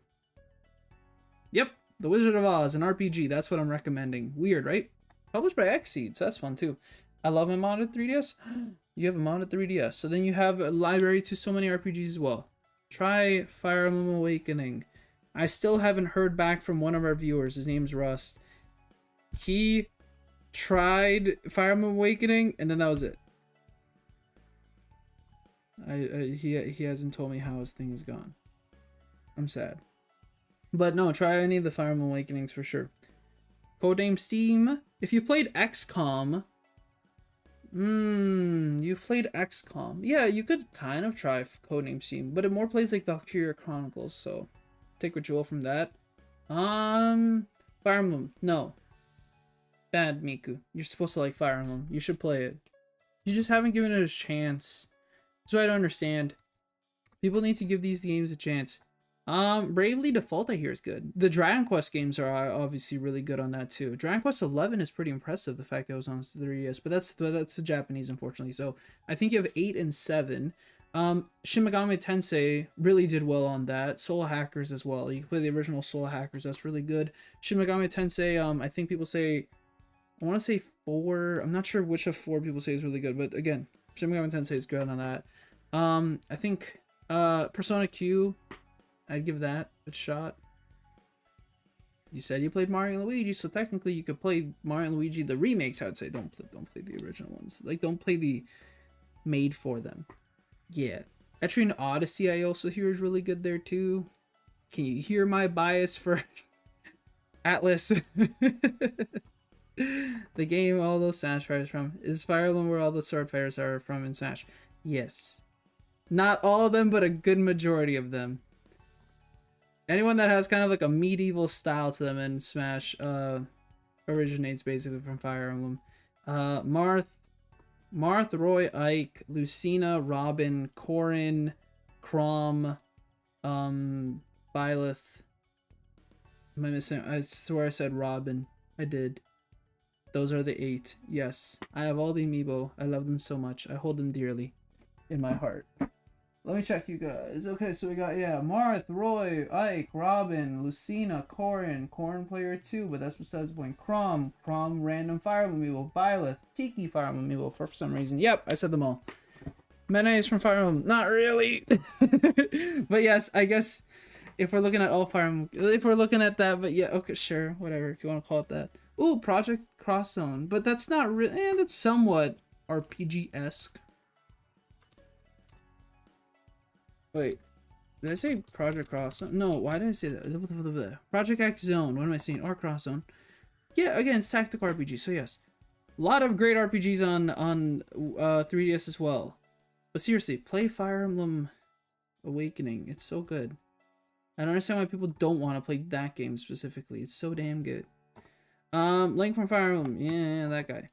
yep, The Wizard of Oz, an RPG, that's what I'm recommending. Weird, right? Published by Xseed, that's fun too. I love a modded 3DS. You have a modded 3DS. So then you have a library to so many RPGs as well. Try Fire Emblem Awakening. I still haven't heard back from one of our viewers. His name's Rust. He tried Fire Emblem Awakening, and then that was it. He hasn't told me how his thing is gone. I'm sad. But no, try any of the Fire Emblem Awakenings for sure. Codename Steam. If you played XCOM... you've played XCOM. Yeah, you could kind of try Codename Steam, but it more plays like Valkyria Chronicles, so take what you will from that. Fire Emblem. No. Bad, Miku. You're supposed to like Fire Emblem. You should play it. You just haven't given it a chance. That's what I don't understand. People need to give these games a chance. Bravely Default I hear is good. The Dragon Quest games are obviously really good on that too. Dragon Quest 11 is pretty impressive, the fact that it was on 3DS, but that's the Japanese, unfortunately. So I think you have 8 and 7. Shin Megami Tensei really did well on that. Soul Hackers as well. You can play the original Soul Hackers. That's really good. Shin Megami Tensei, I think people say, I want to say 4. I'm not sure which of 4 people say is really good, but again, Shin Megami Tensei is good on that. I think Persona Q, I'd give that a shot. You said you played Mario and Luigi, so technically you could play Mario and Luigi the remakes. I'd say don't play the original ones. Like, don't play the made for them. Yeah, Etrian Odyssey I also hear is really good there too. Can you hear my bias for Atlas? The game all those Smash fighters from is Fire Emblem, where all the sword fighters are from in Smash. Yes, not all of them, but a good majority of them. Anyone that has kind of like a medieval style to them in Smash originates basically from Fire Emblem. Marth, Roy, Ike, Lucina, Robin, Corrin, Chrom, Byleth. Am I missing? I swear I said Robin. I did. Those are the 8. Yes. I have all the amiibo. I love them so much. I hold them dearly in my heart. Let me check you guys. Okay, so we got, yeah, Marth, Roy, Ike, Robin, Lucina, Corrin player 2, but that's besides the point. Chrom, random Fire Emblem amiibo, Byleth, Tiki Fire Emblem amiibo for some reason. Yep, I said them all. Mena is from Fire Emblem. Not really. But yes, I guess if we're looking at all Fire Emblem, if we're looking at that, but yeah, okay, sure, whatever, if you want to call it that. Ooh, Project Cross Zone, but that's not really, that's somewhat RPG-esque. Wait, did I say Project Cross Zone? No, why did I say that? Project X Zone, what am I saying? Or Cross Zone. Yeah, again, it's tactical RPG, so yes. A lot of great RPGs on 3DS as well. But seriously, play Fire Emblem Awakening. It's so good. I don't understand why people don't want to play that game specifically. It's so damn good. Link from Fire Emblem. Yeah, that guy.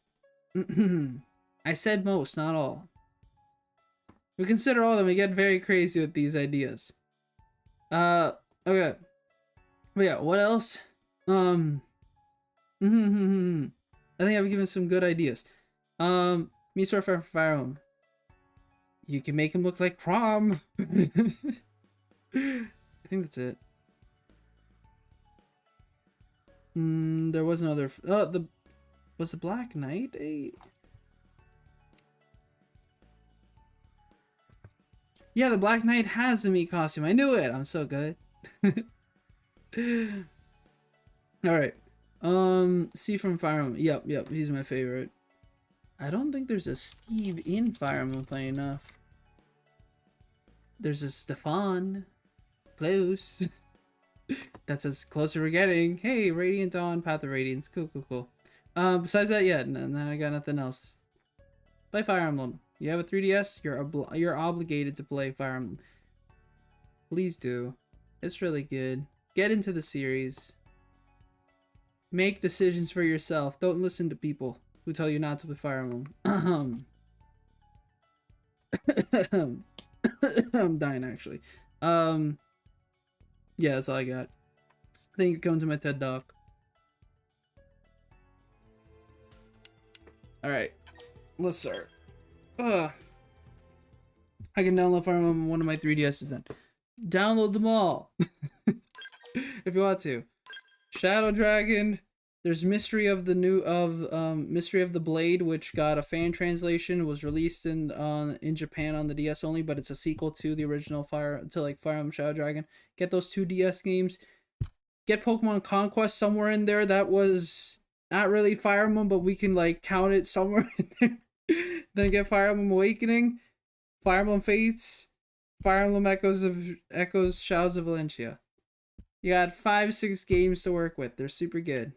I said most, not all. We consider all of them. We get very crazy with these ideas. Okay. But yeah, what else? I think I've given some good ideas. Me sort of Fire Emblem. You can make him look like Crom. I think that's it. There was another. Was the Black Knight a? Yeah, the Black Knight has a Mii costume. I knew it. I'm so good. Alright. C from Fire Emblem. Yep, he's my favorite. I don't think there's a Steve in Fire Emblem, funny enough. There's a Stefan. Close. That's as close as we're getting. Hey, Radiant Dawn, Path of Radiance. Cool. Besides that, yeah, no, I got nothing else. Play Fire Emblem. You have a 3DS, you're obligated to play Fire Emblem. Please do. It's really good. Get into the series. Make decisions for yourself. Don't listen to people who tell you not to play Fire Emblem. I'm dying actually. Yeah, that's all I got. Thank you for coming to my TED Talk. Alright. Let's start. I can download Fire Emblem on one of my 3DSs then. Download them all. If you want to. Shadow Dragon. There's Mystery of the Mystery of the Blade, which got a fan translation. It was released in Japan on the DS only, but it's a sequel to the original Fire Emblem Shadow Dragon. Get those 2 DS games. Get Pokemon Conquest somewhere in there. That was not really Fire Emblem, but we can like count it somewhere in there. Then get Fire Emblem Awakening, Fire Emblem Fates, Fire Emblem Echoes Shadows of Valencia. You got 5-6 games to work with. They're super good.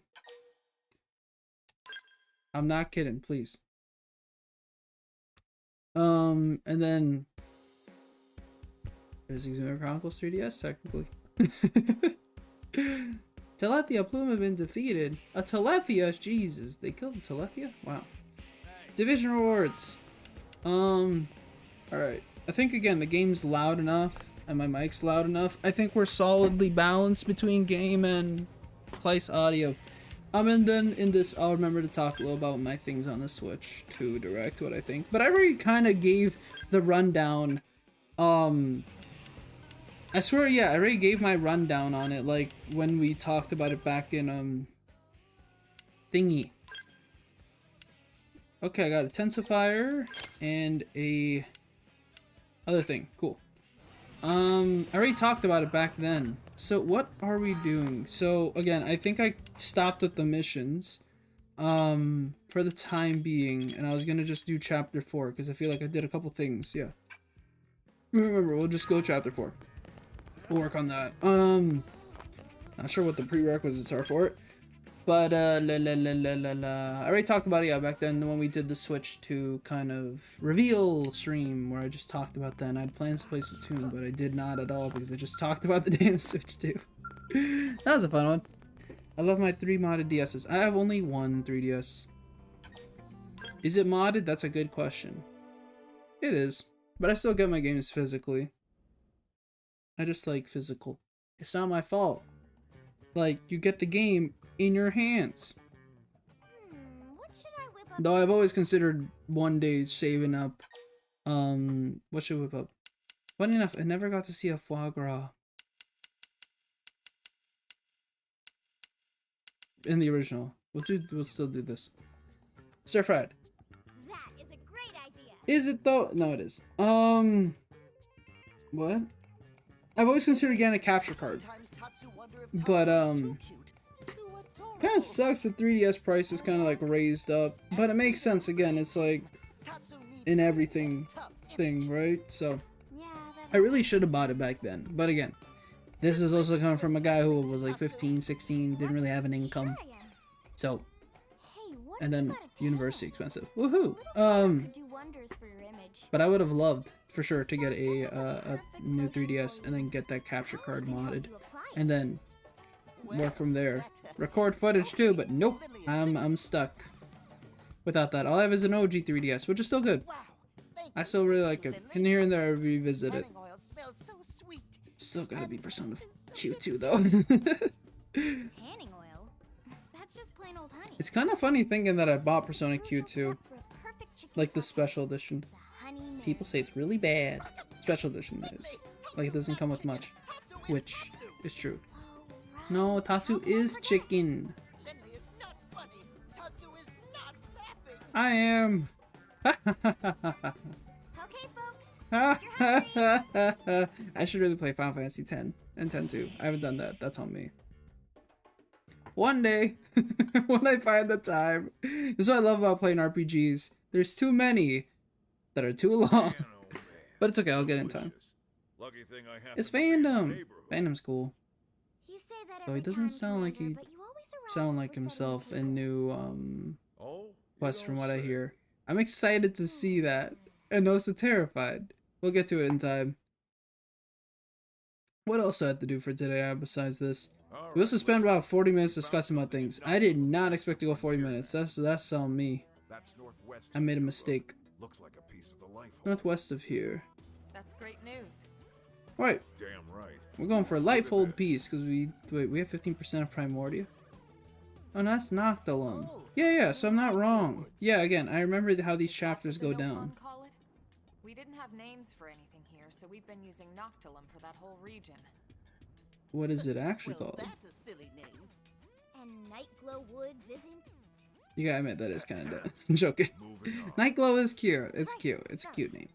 I'm not kidding, please. And then there's Xenoblade Chronicles 3DS technically. Telethia Plume have been defeated. A Telethia? Jesus, they killed a Telethia? Wow. Division rewards. Alright. I think again the game's loud enough and my mic's loud enough. I think we're solidly balanced between game and Claes audio. And then in this I'll remember to talk a little about my things on the Switch to direct what I think. But I already kinda gave the rundown. I swear, yeah, I already gave my rundown on it, like when we talked about it back in thingy. Okay, I got a tensifier and a other thing. Cool. I already talked about it back then. So what are we doing? So again, I think I stopped at the missions for the time being, and I was gonna just do chapter 4 because I feel like I did a couple things. Yeah. Remember, we'll just go chapter 4. We'll work on that. Not sure what the prerequisites are for it. But, I already talked about it, yeah, back then when we did the Switch to kind of reveal stream, where I just talked about that, and I had plans to play Splatoon, but I did not at all, because I just talked about the damn Switch 2. That was a fun one. I love my 3 modded DSs. I have only one 3DS. Is it modded? That's a good question. It is. But I still get my games physically. I just like physical. It's not my fault. Like, you get the game in your hands. What should I whip up? Though I've always considered one day saving up. What should I whip up? Funny enough, I never got to see a foie gras in the original. We'll still do this. Stir fried. That is a great idea. Is it though? No, it is. What? I've always considered getting a capture card, but kind of sucks the 3DS price is kind of like raised up, but it makes sense. Again, it's like in everything thing, right? So I really should have bought it back then, but again, this is also coming from a guy who was like 15, 16, didn't really have an income, so, and then university expensive. Woohoo! But I would have loved for sure to get a new 3DS and then get that capture card modded, and then work from there. Record footage too, but nope, I'm stuck. without that. All I have is an OG 3DS, which is still good. Wow. Thank I you, still really like it. Finley. And here and there I revisit it. Tanning oil smells so sweet. Still gotta be And Persona it's Q2 though. Tanning oil? That's just plain old honey. It's kind of funny thinking that I bought Persona Crucial Q2, step for a perfect chicken like the saute. special edition. The honey People say it's really bad. Special edition is. Like it doesn't come with much. Which is true. Oh, right. No, Tatsu is chicken. Finley is not funny. Tatsu is not happy. I am. Okay, folks. I should really play Final Fantasy X and X-2. I haven't done that. That's on me. One day, when I find the time. This is what I love about playing RPGs. There's too many that are too long. But it's okay, I'll get in time. Lucky thing I happen It's to be in the fandom. neighborhood. Fandom's cool. You say that Though he every doesn't time, sound like Commander, he but you always surround sound us like with setting himself the in table. new Oh, you Quest from don't what I say. hear. I'm excited to see that. And also terrified. We'll get to it in time. What else do I have to do for today besides this? All We also right, spent listen. about 40 minutes discussing about things. I did not expect to go 40 minutes. That's on me. That's northwest. I made a mistake. Looks like a piece of the life. Northwest of here. That's great news. Alright, Damn right. we're going for a Lightfold piece because we have 15% of Primordia. Oh, no, that's Noctilum. Yeah, so I'm not wrong. Yeah, again, I remember how these chapters go The down. Nopon call it? We didn't have names for anything here, so we've been using Noctilum for that whole region. What is it actually Well, called? that's a silly name. And Nightglow Woods isn't? You gotta admit that is kind of dumb. I'm joking. Moving on. Nightglow is cute. It's cute. It's a cute name.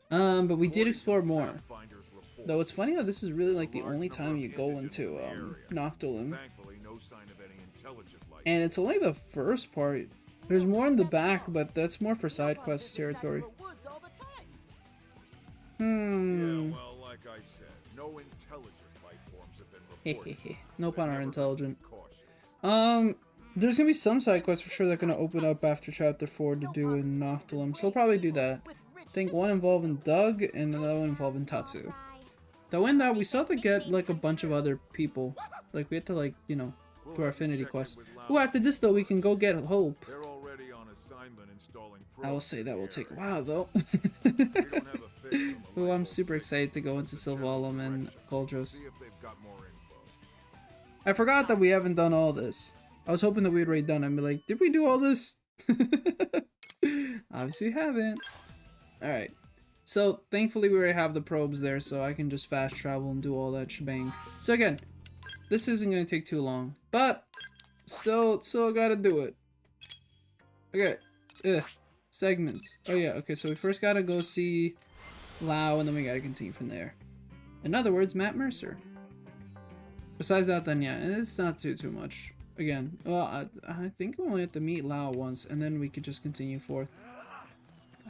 But we did explore more. Pathfinder's report. Though it's funny how this is really like the There's a large only number time of you go indigents into in the area. Noctilum. Thankfully, no sign of any intelligent life. And it's only the first part. There's more in the back, but that's more for side quest territory. Nightglow Woods all the time. Hmm. Yeah, well, like I said, no intelligent life forms have been reported. No pun are intelligent. Cautious. There's gonna be some side quests for sure that are gonna open up after chapter 4 to do in Noctilum, so we'll probably do that. I think one involving Doug and another one involving Tatsu. Though in that, we still have to get like a bunch of other people. Like we have to like, you know, do our affinity quest. Ooh, after this though, we can go get Hope. They're already on assignment installing I will say that will take a while though. We don't have a fix on the Ooh, I'm Lightfold super signal. excited to go into It's a Sylvalum and direction. Goldros. See if they've got more info. I forgot that we haven't done all this. I was hoping that we'd already done it and be like, did we do all this? Obviously we haven't. Alright. So, thankfully we already have the probes there, so I can just fast travel and do all that shebang. So again, this isn't going to take too long. But, still gotta do it. Okay. Ugh. Segments. Oh yeah, okay, so we first gotta go see Lau, and then we gotta continue from there. In other words, Matt Mercer. Besides that, then yeah, it's not too much. Again, well, I think we only have to meet Lau once, and then we could just continue forth.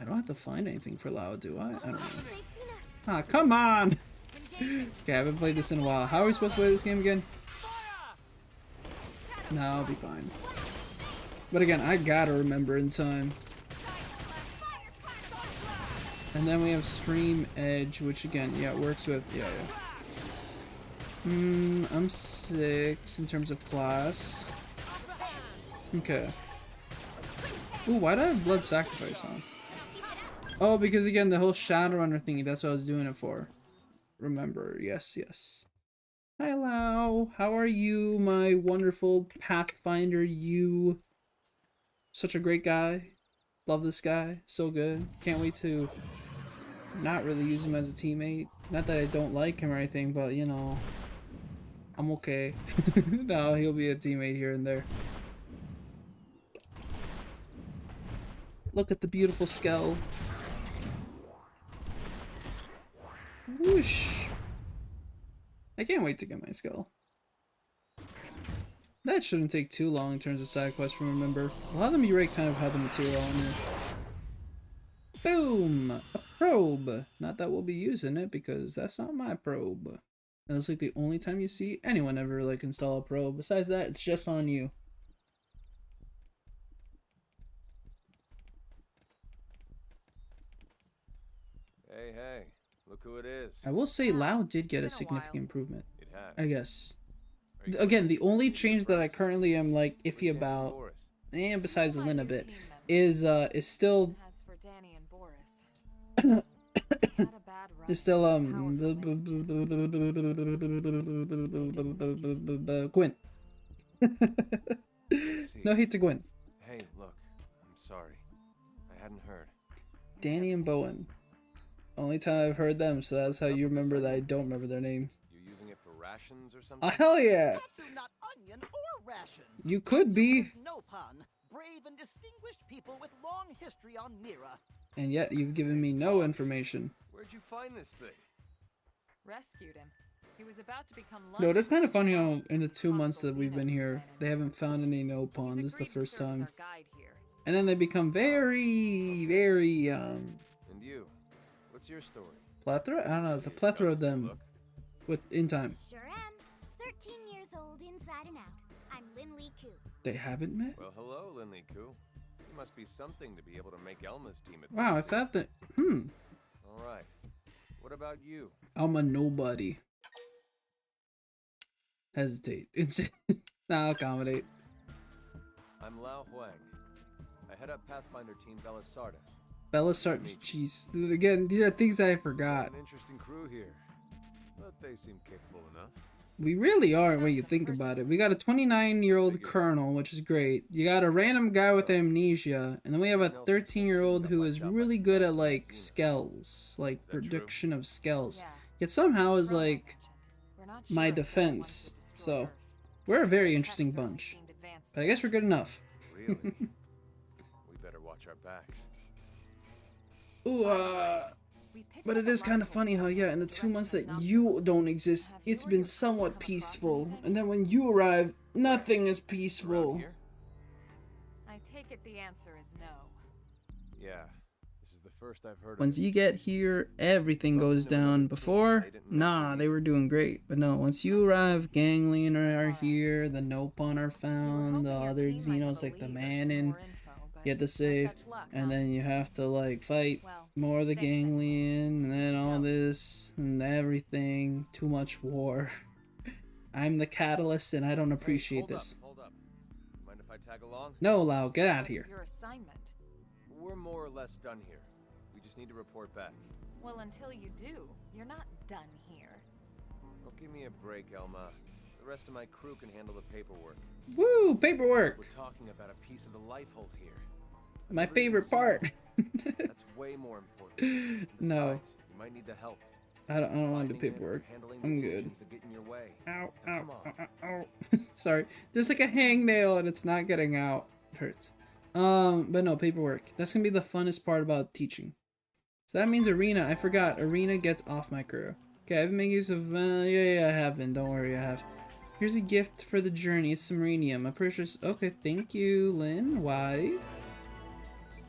I don't have to find anything for Lau, do I? I don't know. They've seen us. Ah, come on! Okay, I haven't played this in a while. How are we supposed to play this game again? No, I'll be fine. But again, I gotta remember in time. And then we have Stream Edge, which again, yeah, works with, yeah. I'm 6 in terms of class. Okay. Ooh, why do I have Blood Sacrifice on? Oh, because again, the whole Shadowrunner thingy, that's what I was doing it for. Remember, yes. Hi, Lau. How are you, my wonderful Pathfinder? You. Such a great guy. Love this guy. So good. Can't wait to not really use him as a teammate. Not that I don't like him or anything, but you know, I'm okay. No, he'll be a teammate here and there. Look at the beautiful skull. Whoosh. I can't wait to get my skull. That shouldn't take too long in terms of side quests from Remember. A lot of them you rate kind of have the material on you. Boom! A probe! Not that we'll be using it because that's not my probe. And that's like the only time you see anyone ever like install a probe. Besides that, it's just on you. Hey, look who it is. I will say Lao did get a Been a significant while. improvement. It has. I guess. Are you Again, the going only to change that I currently am like What do iffy you have about for us? and besides Seems Lynn a like your bit, team member. is still As for Danny and Boris, they had a bad run. is still Gwen. I see. No hate to Gwen. Hey, look. I'm sorry. I hadn't heard. Danny and Bowen. Only time I've heard them, so that's how you remember that I don't remember their names. You using it for rations or something? Oh hell yeah! Tatsu not onion or ration. You could be, Tatsu is Nopon, brave and distinguished people with long history on Mira. and yet you've given me no information. Where'd you find this thing? Rescued him. He was about to become No, that's kind of funny how lunch in the 2 months Hostile that we've been Xenos we here, ran they into. haven't found any no He's pawn. This is the agreed to first serve as time. our guide here. And then they become very, very, And you? What's your story? plethora? I don't know, it's a You plethora about of to them look? with in time. Sure am. 13 years old inside and out. I'm Lin Lee Koo. They haven't met? Well, hello, Linley Koo. You must be something to be able to make Elma's team at Wow, I thought that, All right. What about you? I'm a nobody. Hesitate. It's, nah, I'll accommodate. I'm Lao Huang. I head up Pathfinder Team Belisarda. Belisar, jeez, again, these are things I forgot. An interesting crew here, but they seem capable enough. We really are when you think about it. We got a 29-year-old colonel, which is great. You got a random guy with amnesia, and then we have a 13-year-old who is really good at like skills, like prediction of skills. Yeah. Yet somehow is Promo like mentioned. We're not my sure if they defense. wanted to destroy So Earth. we're a very The interesting tech certainly bunch. seemed advanced. But I guess we're good enough. Really? We better watch our backs. Ooh, We picked but up it a is kind of rifle funny how, somewhere yeah, in the in 2 months that direction of you don't exist, Have it's you or been your somewhat come across peaceful. anything? And then when you arrive, nothing is Around peaceful. here? I take it the answer is no. Yeah. This is the first I've heard Once of it. you get here, everything goes down. Before, nah, they were doing great. But no, once you arrive, Ganglion are here, the Nopon are We were found, the hoping your other team might have Xenos a like the lead or some Manin, more info, but you have to no save, such luck, and huh? then you have to like fight Well, more of the thanks anyway. Ganglion, and then should all go. this, and everything. Too much war. I'm the catalyst, and I don't Hey, appreciate hold this. Up, hold up. Mind if I tag along? No, Lau, get out of But here. Your assignment. We're more or less done here. We just need to report back. Well, until you do, you're not done here. Well, give me a break, Elma. The rest of my crew can handle the paperwork. Woo, paperwork! We're talking about a piece of the life hold here. My Never even favorite seen part. it. That's way more important. And No. besides, you might need the help. I don't want to do Finding it or paperwork. handling the I'm good. illusions that get in your way. Ow, Now, ow, come on. ow, ow, ow. Sorry. There's like a hangnail and it's not getting out. It hurts. But no, paperwork. That's gonna be the funnest part about teaching. So that means Arena. I forgot. Arena gets off my crew. Okay, I've been making use of, yeah, I have been. Don't worry, I have. Here's a gift for the journey. It's some rhenium. A precious, okay, thank you, Lynn. Why?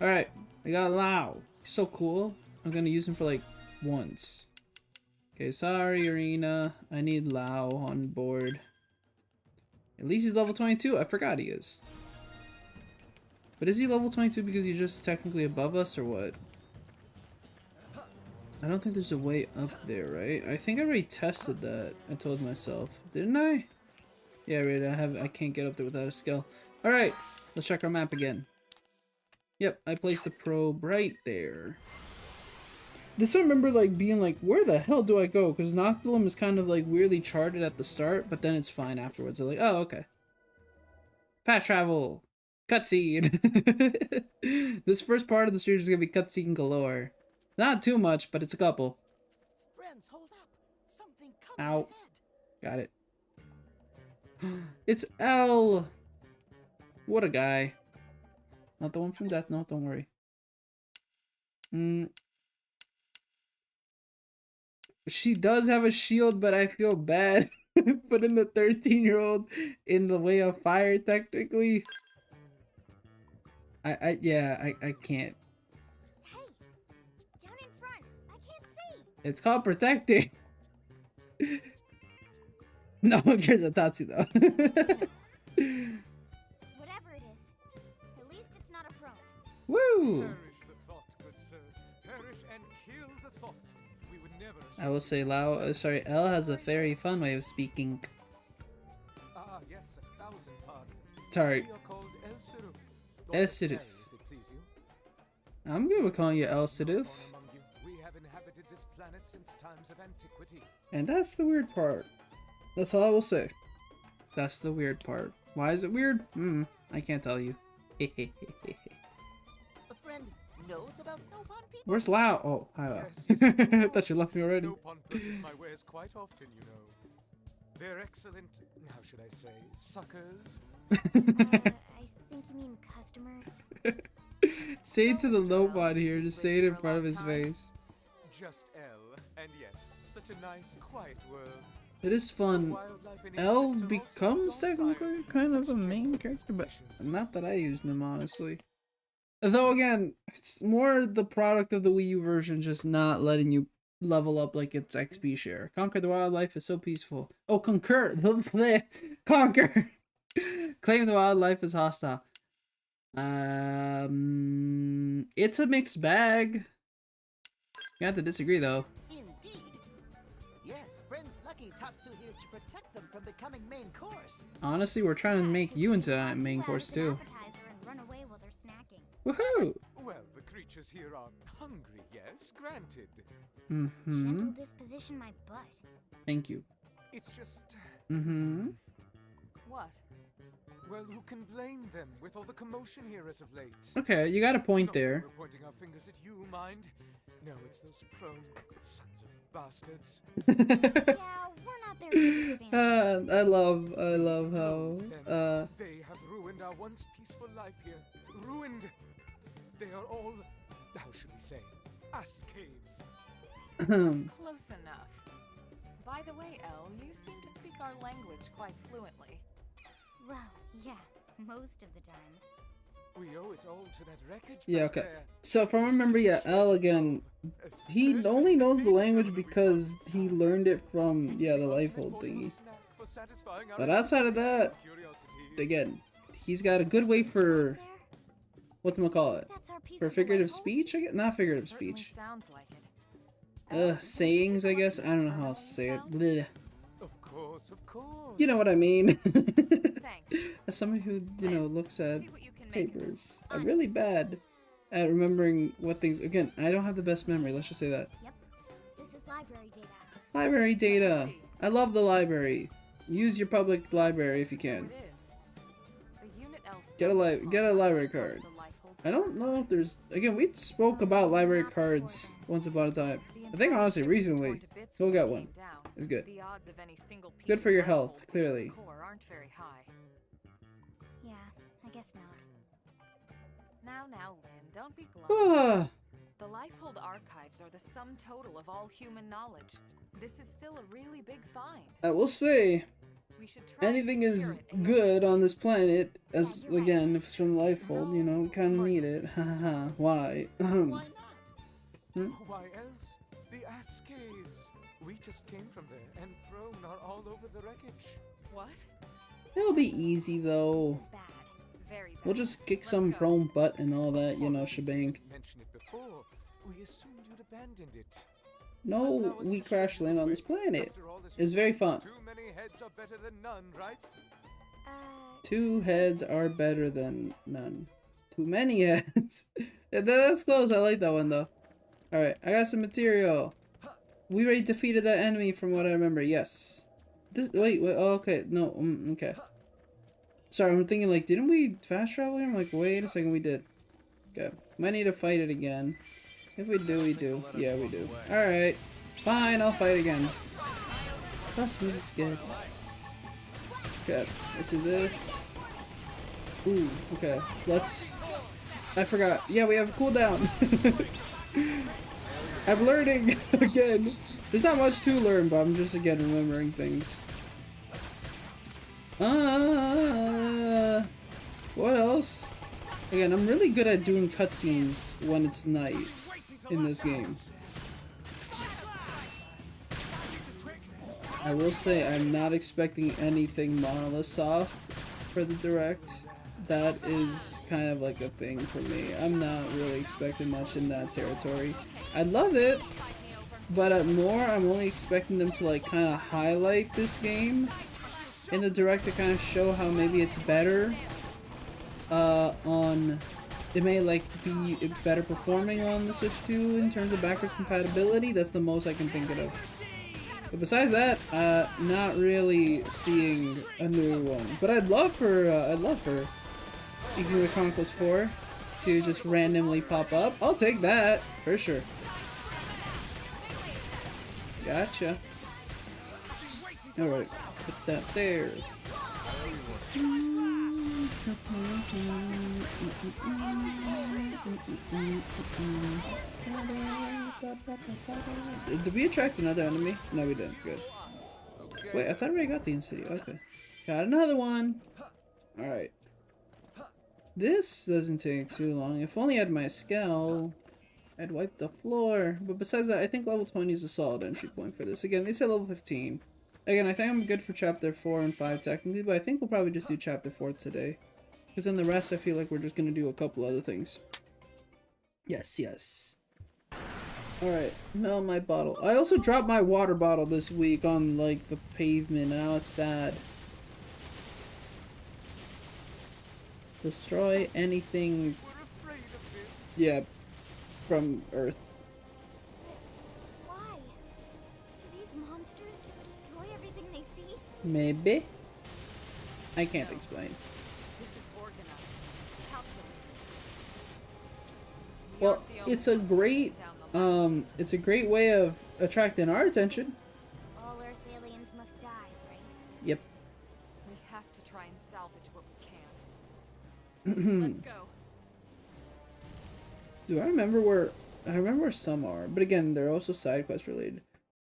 Alright, I got Lau. He's so cool. I'm gonna use him for like once. Okay, sorry, Arena. I need Lau on board. At least he's level 22. I forgot he is. But is he level 22 because he's just technically above us or what? I don't think there's a way up there, right? I think I already tested that. I told myself. Didn't I? Yeah, right. I can't get up there without a skill. Alright, let's check our map again. Yep, I placed the probe right there. This I remember like being like, where the hell do I go? Because Noctilum is kind of like weirdly charted at the start, but then it's fine afterwards. I'm like, oh, okay. Fast travel. Cutscene. This first part of the series is gonna be cutscene galore. Not too much, but it's a couple. Friends, hold up. Something coming Ow. ahead. Got it. It's L. What a guy. Not the one from Death Note, don't worry. She does have a shield, but I feel bad putting the 13-year-old in the way of fire, technically. I can't. Hey, down in front. I can't see. It's called protecting. No one cares about Tatsu, though. Whatever it is, at least it's not a prone. Woo! Perish the thought, good sirs. Perish and kill the thought. We would never. I will say L has a very fun way of speaking. Yes, 1,000 pardons. Sorry. We are called El Sirup. Esidif. If it please you. I'm good with calling you Born Elsidif. among you, we have inhabited this planet since times of antiquity. And that's the weird part. That's all I will say. That's the weird part. Why is it weird? I can't tell you. A friend knows about Nopon people? Where's Lau? Oh, hi Lau. Yes, yes, of Thought course. you left me already. Nopon purchase my wares quite often, you know. They're excellent, how should I say, suckers. I think you mean customers. Say it to the Mr. Lobot L, here. you've Just lived say it in for a front of long his time. face. Just L, and yes, such a nice, quiet world. It is fun. Wildlife and L insects are becomes also technically docile, kind of such a main gentle character, but dispositions. not that I use them honestly. Though again, it's more the product of the Wii U version, just not letting you level up like it's XP share. Conquer the wildlife is so peaceful. Oh, concur! Conquer! Claim the wildlife is hostile. It's a mixed bag. You have to disagree though. Indeed. Yes, friends Lucky Tatsu here to protect them from becoming main course. Honestly, we're trying to make you into that Pass main them out course as an too. appetizer and run away while they're snacking. Woohoo! Well, the creatures here are hungry, yes, granted. Gentle disposition my butt. Thank you. It's just, What? well, who can blame them with all the commotion here as of late? Okay, you got a point Not that there. we're pointing our fingers at you, mind. No, it's those prone sons of bastards. Yeah, we're not their biggest fans. I love how Loathe them. They have ruined our once peaceful life here. Ruined. They are all, how should we say, ass caves. Close enough. By the way, Elle, you seem to speak our language quite fluently. Well, yeah, most of the time. We owe it all to that wreckage. Yeah, back okay. there. So if I remember, yeah, L again, he Especially only knows the these language gentlemen we because found he inside. learned it from, It yeah, is the the life ultimate hold portable thingy. snack for satisfying our But outside of insatiable that, curiosity. again, he's got a good way for, There, whatchamacallit, that's our piece for of the figurative life hold? speech, I guess? Not figurative Certainly speech. sounds like it. Sayings, I guess? I don't know how else to say it. Bleh. Of course, of course. You know what I mean. Thanks. As somebody who, looks at See what you can make of it. papers, I'm really bad at remembering what things, again, I don't have the best memory, let's just say that. Yep. This is library data. Library data. I love the library. Use your public library if you So can. it is. The unit L Get a stuck get a on us library above card. the life holds I don't know if there's, again, we spoke about library cards once upon a time. The I think entire honestly ship was recently. torn to bits Go when get it one. came down. It's good. The odds of any single piece Good for of your life health, hold clearly. in the core aren't very high. Yeah, I guess not. Now, Lynn, don't be glum. Ah, The Lifehold archives are the sum total of all human knowledge. This is still a really big find. I will say, We should try and anything secure is it ASAP. good on this planet, as, Yeah, you're right. again, if it's from the life hold, we kind of need it. Haha, why? Why not? Why else? The ass caves. We just came from there, and prone are all over the wreckage. What? It'll be easy, though. This is bad. Very bad. We'll just kick Let's some go. prone butt and all that, Apologies, shebang. we didn't mention it before. We assumed you'd abandoned it. No, Allow us we to crash show you land the on way. this planet. After all this It's very fun. Too many heads are better than none, right? Two heads are better than none. Too many heads. Yeah, that's close. I like that one though. Alright, I got some material. We already defeated that enemy from what I remember. Yes. This. Wait. Oh, okay. No. Okay. Sorry, I'm thinking like, didn't we fast travel here? I'm like, wait a second, we did. Okay. Might need to fight it again. If we do, we do. Yeah, we do. Alright. Fine, I'll fight again. Plus, music's good. Okay, let's do this. Ooh, okay. Let's... I forgot. Yeah, we have a cooldown. I'm learning again. There's not much to learn, but I'm just, again, remembering things. What else? Again, I'm really good at doing cutscenes when it's night in this game. I will say I'm not expecting anything Monolith soft for the direct. That is kind of like a thing for me. I'm not really expecting much in that territory. I love it, but I'm only expecting them to like kind of highlight this game in the direct to kind of show how maybe it's better. on it may like be better performing on the Switch 2 in terms of backwards compatibility. That's the most I can think of. But besides that, not really seeing a new one. But I'd love for XENOBLADE Chronicles 4 to just randomly pop up. I'll take that for sure. Gotcha. Alright, put that there. Did we attract another enemy? No, we didn't. Good. Wait, I thought I already got the Insidia. Okay. Got another one. Alright. This doesn't take too long. If only I had my Scowl, I'd wipe the floor. But besides that, I think level 20 is a solid entry point for this. Again, they said level 15. Again, I think I'm good for chapter 4 and 5 technically, but I think we'll probably just do chapter 4 today. Because then the rest, I feel like we're just going to do a couple other things. Yes, yes. Alright, now my bottle. I also dropped my water bottle this week on, like, the pavement, and I was sad. Destroy anything, yeah, from Earth. Why? Do these monsters just destroy everything they see? Maybe. I can't explain. This is organized, calculated. Well, it's a great way of attracting our attention. All Earth aliens must die, right? Yep. We have to try and salvage what we can. Let's go. Do I remember where? I remember where some are, but again, they're also side quest related.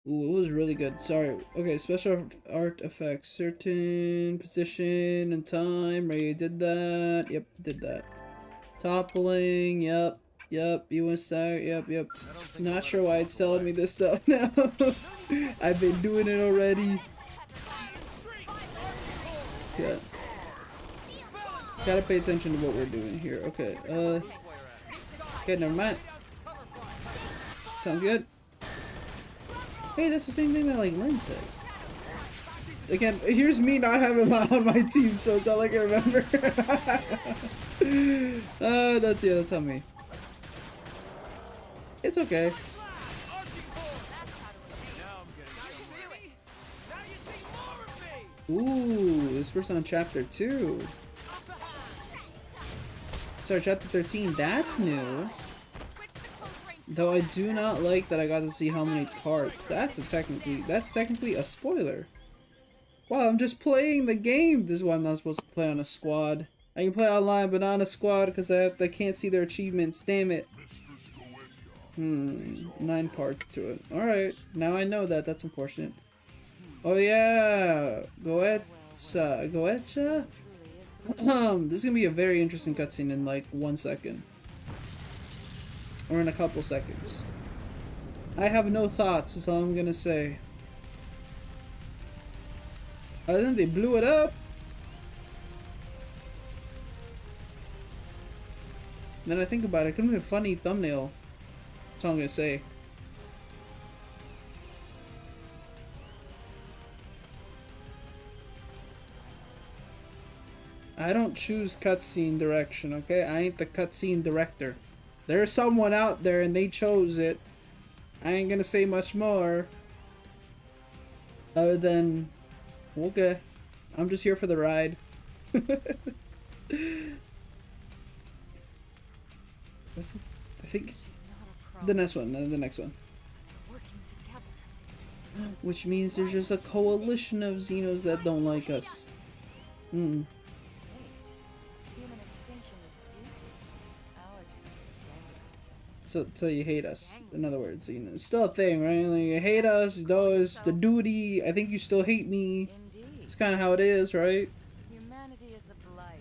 Ooh, it was really good. Sorry. Okay, special art effects. Certain position and time. Ray did that. Yep, did that. Toppling. Yep. Yep. You want to start? Yep. Yep. Not sure why it's telling me this stuff now. I've been doing it already. Yeah. Gotta pay attention to what we're doing here. Okay. Okay, never mind. Sounds good. Hey, that's the same thing that, like, Lynn says. Again, here's me not having on my team, so it's not like I remember. That's on me. It's okay. Ooh, this person on chapter 2. Sorry, chapter 13. That's new. Though I do not like that I got to see how many parts. That's technically a spoiler. Wow, I'm just playing the game. This is why I'm not supposed to play on a squad. I can play online, but not on a squad because I can't see their achievements. Damn it. 9 parts to it. Alright, now I know that. That's unfortunate. Oh yeah, Goetza. This is gonna be a very interesting cutscene in like 1 second. Or in a couple seconds. I have no thoughts, is all I'm gonna say. Other than they blew it up. Then I think about it, it could be a funny thumbnail. That's all I'm gonna say. I don't choose cutscene direction, okay? I ain't the cutscene director. There's someone out there and they chose it. I ain't gonna say much more. Other than, okay, I'm just here for the ride. I think the next one, the next one. Working together. Which means there's just a coalition of Xenos that don't like us. Human extinction is duty. Our duty is So you hate us, in other words, you know, it's still a thing, right? Like, you hate us, those, the duty, I think you still hate me. Indeed. It's kind of how it is, right? Humanity is a blight,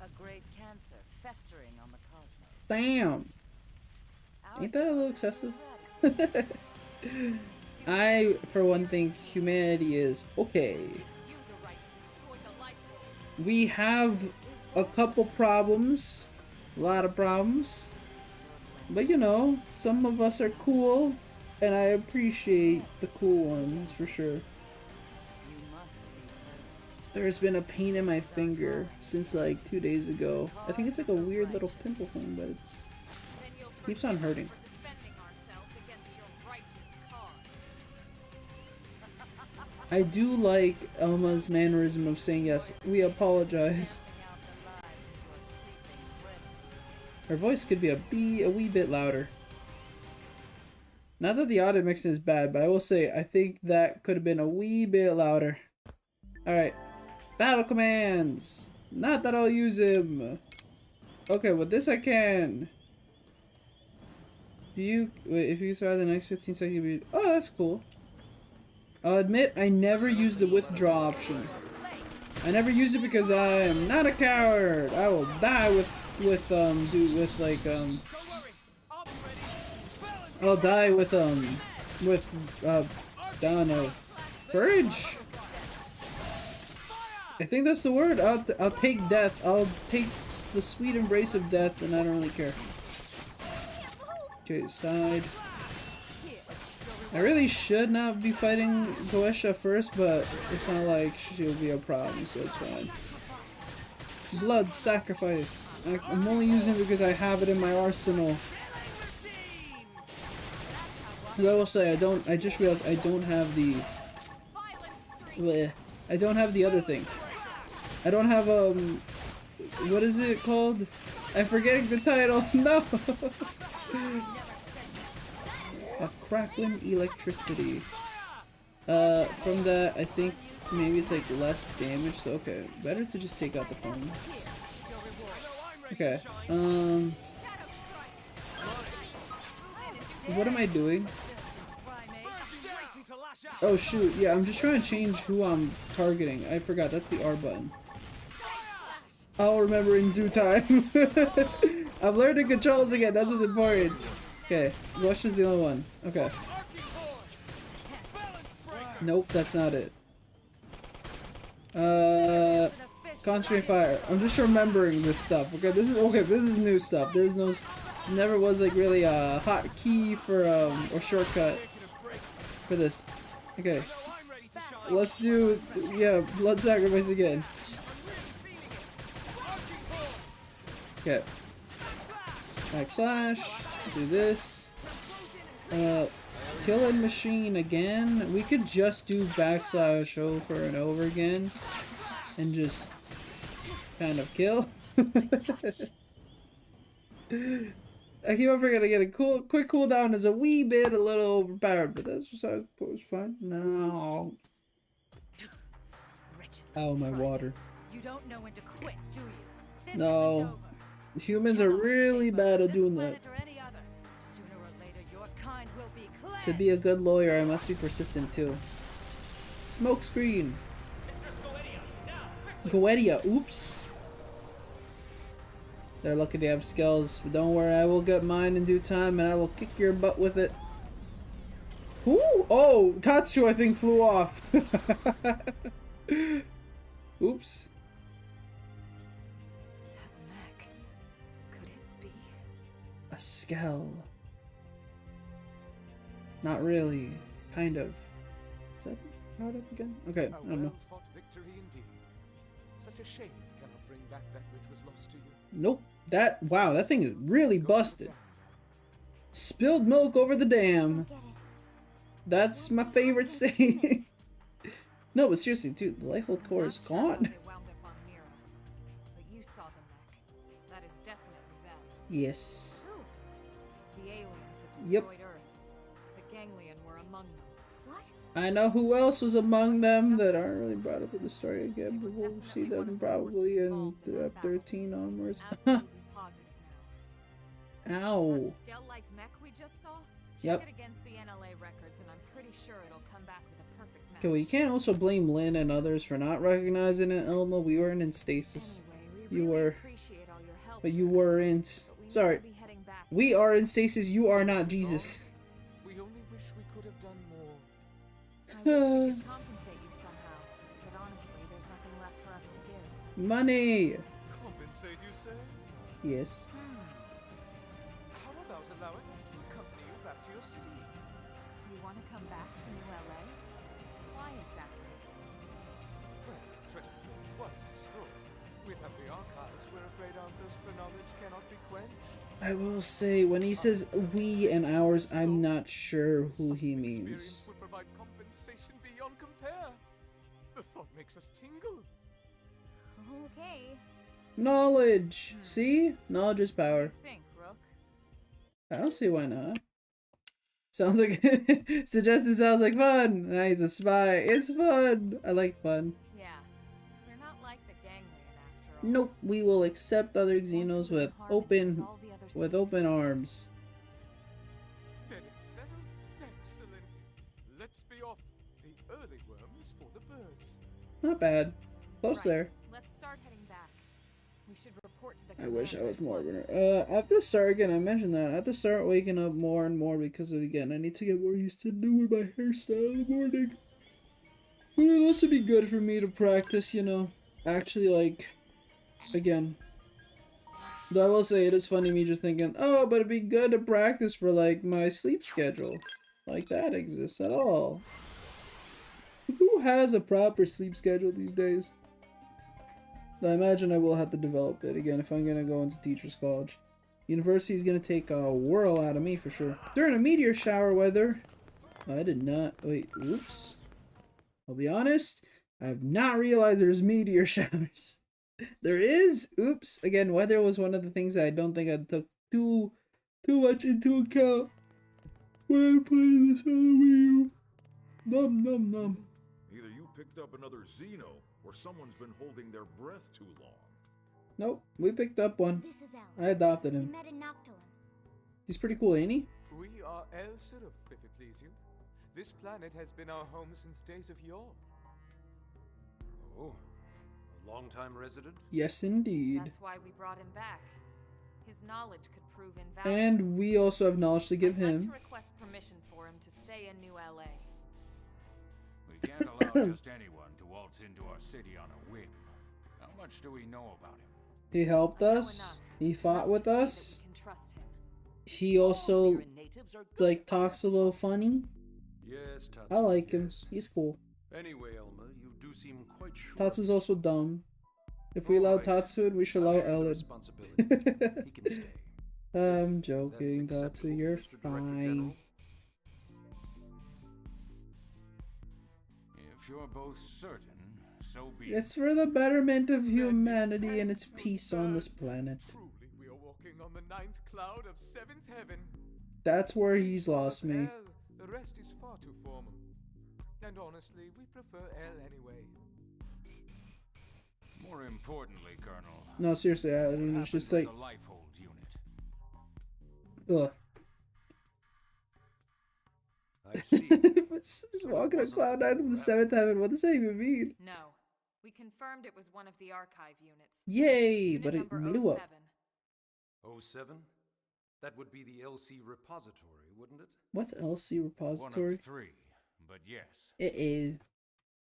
a great cancer festering on the cosmos. Damn. Our Ain't that a little job is to excessive? eradicate I, for one, think humanity is okay. you the right to destroy the life force. We have a couple problems, a lot of problems, but you know, some of us are cool, and I appreciate the cool ones for sure. You must be purged. There's been a pain in my finger since like 2 days ago. I think it's like a weird little pimple thing, but it's keeps on hurting. I do like Elma's mannerism of saying yes, we apologize. Her voice could be a wee bit louder. Not that the audio mixing is bad, but I will say I think that could have been a wee bit louder. Alright. Battle commands! Not that I'll use him! Okay, with this I can. If you survive the next 15 seconds, oh, that's cool. I'll admit I never used the withdraw option. I never used it because I am not a coward. I will die I'll die with I don't know, courage. I think that's the word. I'll take death. I'll take the sweet embrace of death, and I don't really care. Okay, side. I really should not be fighting Goesha first, but it's not like she'll be a problem, so it's fine. Blood sacrifice. I'm only using it because I have it in my arsenal. I will say I just realized I don't have the I don't have the other thing. I don't have what is it called? I'm forgetting the title. No. A crackling electricity. From that I think maybe it's like less damage, so okay. Better to just take out the phones. Okay. What am I doing? Oh shoot, yeah, I'm just trying to change who I'm targeting. I forgot, that's the R button. I'll remember in due time. I'm learning controls again, that's what's important. Okay, Rush is the only one. Okay. Nope, that's not it. Concentrate fire. I'm just remembering this stuff. Okay, this is new stuff. There's no, never was like really a hotkey for or shortcut for this. Okay, let's do blood sacrifice again. Okay, backslash. Do this. Killing machine again. We could just do backslash over and over again and just kind of kill. I keep on forgetting to get a quick cooldown is a wee bit a little overpowered, but that's just how it was fine. No. Oh, my water. You don't know when to quit, do you? This no. Humans are really bad at doing that. Sooner or later, your kind will be cleansed. To be a good lawyer, I must be persistent too. Smoke screen. Goetia, oops. They're lucky to have skills, but don't worry, I will get mine in due time and I will kick your butt with it. Who? Oh, Tatsu I think flew off. Oops. That mech, could it be? A skell. Not really. Kind of. Is that powered up again? Okay, I don't know. Well-fought victory indeed. Such a shame it cannot bring back that which was lost to you. Nope. Wow, that thing is really busted. Spilled milk over the dam. That's my favorite saying. No, but seriously, dude, the Lifeboat core is gone. Yes. The aliens that destroyed Earth. The Ganglion were among them. What? I know who else was among them that aren't really brought up in the story again, but we'll see them probably in 13 onwards. Absolutely positive now. Ow. That skell-like mech we just saw? Yep. Check it against the NLA records, and I'm pretty sure it'll come back with a perfect match. Okay, well, you can't also blame Lynn and others for not recognizing it, Elma. We weren't in stasis. Anyway, You really were. appreciate all your help But you here, weren't. but we Sorry. will be heading back. We are in stasis. You are not Jesus. We only wish we could have done more. I wish we could compensate you somehow, but honestly, there's nothing left for us to give. Money. Compensate, you say? Yes. How about allowing us to accompany you back to your city? You want to come back to New LA? Why exactly? Well, treasure trove was destroyed. Without the archives, we're afraid our thirst for knowledge cannot be quenched. I will say, when he says we and ours, I'm not sure who he means. Experience would provide compensation beyond compare. The thought makes us tingle. Okay. Knowledge! See? Knowledge is power. Think, Rook. I don't see why not. Sounds like suggested sounds like fun. Nah, he's a spy. It's fun. I like fun. Yeah, we're not like the gangland after all. Nope. We will accept other Xenos with open arms. Then it's settled. Excellent. Let's be off. The early worms for the birds. Not bad. Close Right. there. Let's start heading back. We should report to the I wish I commander was at more of once. an I have to start again. I mentioned that. I have to start waking up more and more because of, again, I need to get more used to doing my hairstyle in the morning. But it'll also be good for me to practice, you know, actually, like, again. Though I will say it is funny me just thinking, oh, but it'd be good to practice for, like, my sleep schedule. Like, that exists at all. Who has a proper sleep schedule these days? I imagine I will have to develop it again if I'm gonna go into teacher's college. University is gonna take a whirl out of me for sure. During a meteor shower weather. I did not. Wait, oops. I'll be honest. I have not realized there's meteor showers. There is. Oops. Again, weather was one of the things that I don't think I took too much into account when I played this on the Wii U. Nom nom nom. Either you picked up another Xeno, or someone's been holding their breath too long. Nope, we picked up one. This is El. I adopted We him. met in Noctilum. He's pretty cool, ain't he? We are El Sirif, if it please you. This planet has been our home since days of yore. Oh, a long-time resident? Yes, indeed. That's why we brought him back. His knowledge could prove invaluable. And we also have knowledge to give I'd like him. to request permission for him to stay in New LA. We can't allow just anyone to waltz into our city on a whim. How much do we know about him? He helped I know us. enough. He fought Enough with to say that us. we can trust him. He also Mirren natives are good. like talks a little funny. Yes, Tatsu. I like him. yes. He's cool. Anyway, Elma, you do seem quite sure. Tatsu's also dumb. If we allow Alright. Tatsu, we should allow I'll share the Ellen. responsibility. He can stay. I'm If joking, that's Tatsu. acceptable, You're Mr. Director fine. General. If you're both certain, so be it. It's for the betterment of humanity and its peace on this planet. Truly, we are walking on the ninth cloud of seventh heaven. That's where he's lost me. El, the rest is far too formal. And honestly, we prefer El anyway. More importantly, Colonel, No, seriously, what it's happened just with like, the Lifehold ugh. unit? I see. Just walking on cloud nine in the seventh heaven. What does that even mean? No. We confirmed it was one of the archive units. Yay! Unit But it number blew up. 07. 07? That would be the LC repository, wouldn't it? What's LC One repository? of three, but yes, It is.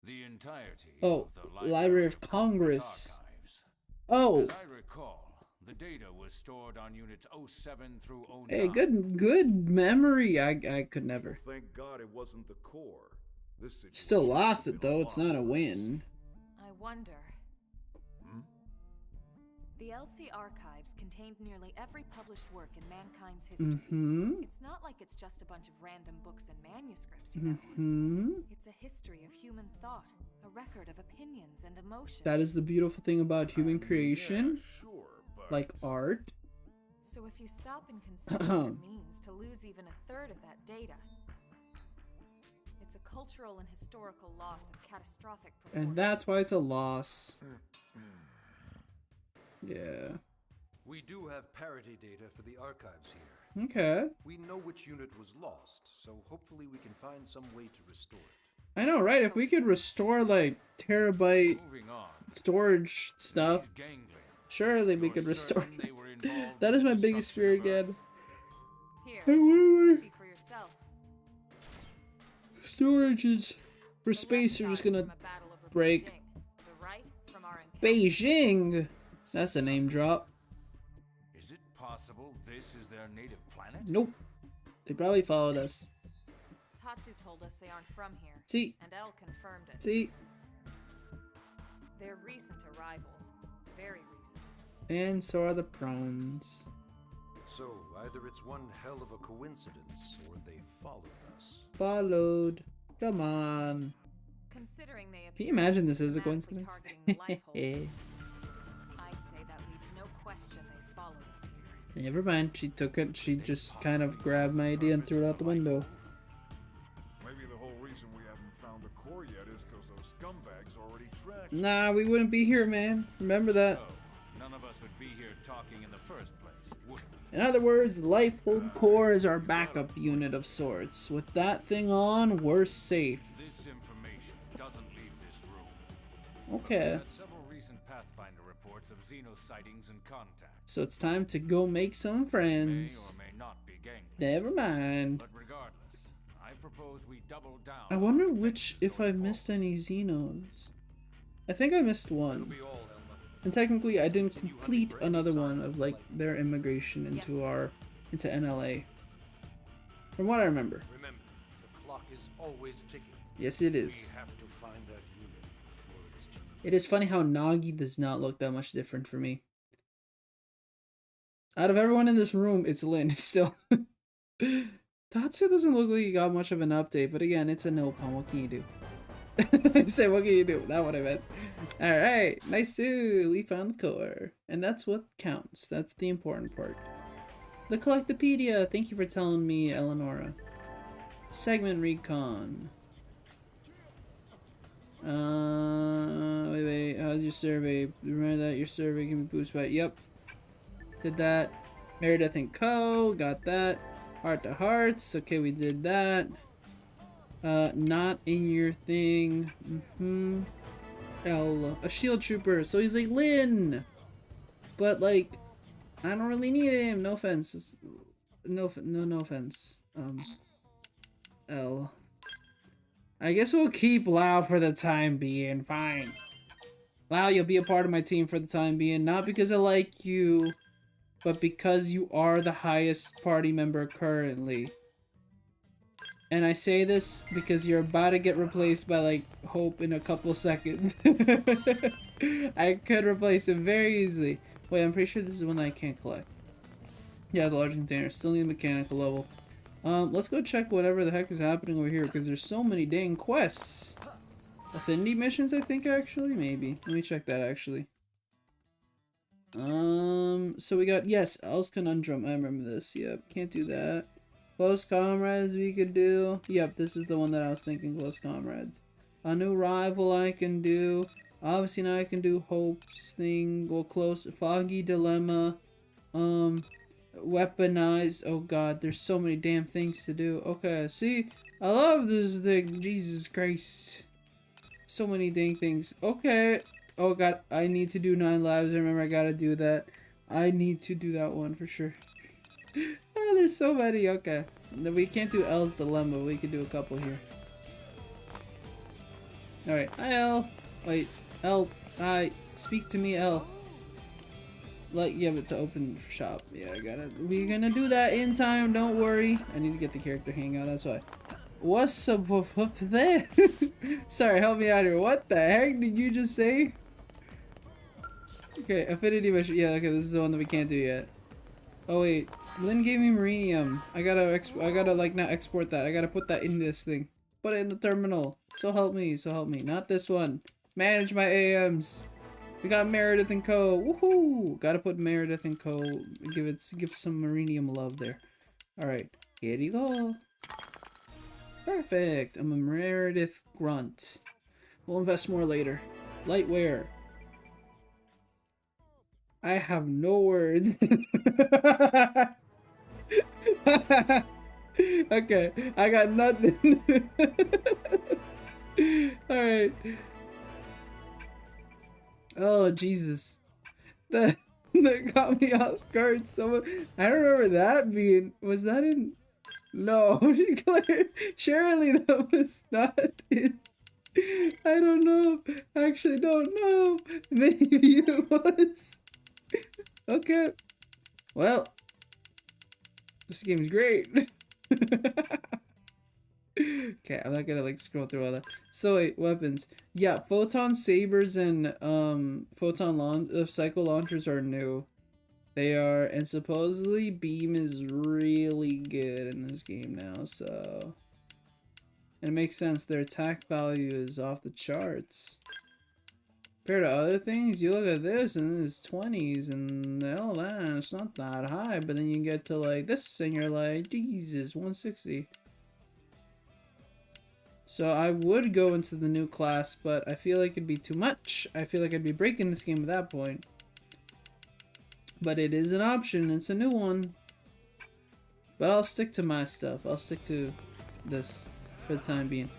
the entirety Oh, of the Library of Congress. archives. Oh, As I recall, the data was stored on units 07 through 09. hey, good memory. I could never. Thank God it wasn't the core. This situation Still lost would've it been though. It's lot not a worse. win. I wonder. Hmm? The LC archives contained nearly every published work in mankind's history. Mm-hmm. It's not like it's just a bunch of random books and manuscripts, you know. Mm-hmm. It's a history of human thought, a record of opinions and emotions. That is the beautiful thing about human creation, Yeah, sure, but like art. So if you stop and consider what it means to lose even a third of that data, it's a cultural and historical loss of catastrophic proportions. And that's why it's a loss. Yeah. We do have parity data for the archives here. Okay. We know which unit was lost, so hopefully we can find some way to restore it. I know, right? If we could restore like terabyte Moving on. storage stuff, These ganglia, surely we you're could restore. certain they were involved That in is the my biggest fear destruction of again. Here, Hey, wait. see for yourself. Storages for The space left are just side's gonna from a battle over break. Beijing, the right from our encounter. Beijing. That's a name drop. Is it possible this is their native planet? Nope. They probably followed us. Tatsu told us they aren't from here. See, And El confirmed it. see. They're recent arrivals. Very recent. And so are the prawns. So, either it's one hell of a coincidence, or they followed us. Followed. Come on. Considering they Can you imagine this is a systematically coincidence? targeting the life hold, I'd say that leaves no question they followed us here. Never mind. She took it. She just kind of grabbed my idea and threw it out the window. Maybe the whole reason we haven't found the core yet is because those scumbags already trashed. Nah, we wouldn't be here, man. Remember that. So, none of us would be here talking in the first place, would we? In other words, the Lifehold Core is our backup unit of sorts. With that thing on, we're safe. This information doesn't leave this room. Okay. We had several recent Pathfinder reports of Xeno sightings and contact. So it's time to go make some friends. May or may not be gang. Never mind. But regardless, I propose we double down. I wonder which, if I missed any Xenos. I think I missed one. And technically I didn't complete another one of like their immigration into into NLA. From what I remember. Remember, the clock is always ticking. Yes, it is. We have to find that unit before it's too late. It is funny how Nagi does not look that much different for me. Out of everyone in this room, it's Lynn still. Tatsu doesn't look like he got much of an update, but again, it's a Nopon. What can you do? I said, what can you do? That's what I meant. Alright, nice too. We found the core. And that's what counts. That's the important part. The Collectopedia. Thank you for telling me, Eleonora. Segment recon. Wait. How's your survey? Remember that your survey can be boosted by. Yep. Did that. Meredith and Co. Got that. Heart to Hearts. Okay, we did that. Not in your thing. L. A shield trooper. So he's like Lynn. But like, I don't really need him. No offense. No offense. L. I guess we'll keep Lau for the time being. Fine. Lau, you'll be a part of my team for the time being. Not because I like you, but because you are the highest party member currently. And I say this because you're about to get replaced by, like, Hope in a couple seconds. I could replace him very easily. Wait, I'm pretty sure this is one that I can't collect. Yeah, the large container. Still need mechanical level. Let's go check whatever the heck is happening over here, because there's so many dang quests. Affinity missions, I think, actually? Maybe. Let me check that, actually. So we got, yes, El's Conundrum. I remember this. Yep, can't do that. Close Comrades we could do. Yep, this is the one that I was thinking, Close Comrades. A new rival I can do. Obviously now I can do Hope's thing. Go close. Foggy Dilemma. Weaponized. Oh god, there's so many damn things to do. Okay, see? I love this thing. Jesus Christ. So many dang things. Okay. Oh god, I need to do 9 lives. I remember I gotta do that. I need to do that one for sure. Oh, there's so many. Okay. We can't do L's Dilemma. We can do a couple here. Alright. Hi, L. Wait. L. Hi. Speak to me, L. Like, yeah, but to open shop. Yeah, I gotta. We're gonna do that in time. Don't worry. I need to get the character hangout. That's why. What's up there? Sorry, help me out here. What the heck did you just say? Okay, affinity mission. Yeah, okay, this is the one that we can't do yet. Oh wait, Lynn gave me Marinium. I gotta like not export that. I gotta put that in this thing. Put it in the terminal. So help me, Not this one. Manage my AMs. We got Meredith and Co. Woohoo! Gotta put Meredith and Co. Give some Marinium love there. Alright, here you go. Perfect. I'm a Meredith grunt. We'll invest more later. Lightware. I have no words. Okay, I got nothing. Alright. Oh, Jesus. That got me off guard. I don't remember that being. Was that in. No, surely that was not in. I don't know. I actually don't know. Maybe it was. Okay. Well, this game is great. Okay, I'm not gonna like scroll through all that. So wait, weapons. Yeah, photon sabers and psycho launchers are new. They are, and supposedly beam is really good in this game now, so and it makes sense. Their attack value is off the charts. Compared to other things, you look at this and it's 20s and all that, it's not that high, but then you get to like this and you're like, Jesus, 160. So I would go into the new class, but I feel like it'd be too much. I feel like I'd be breaking this game at that point. But it is an option, it's a new one. But I'll stick to my stuff. I'll stick to this for the time being.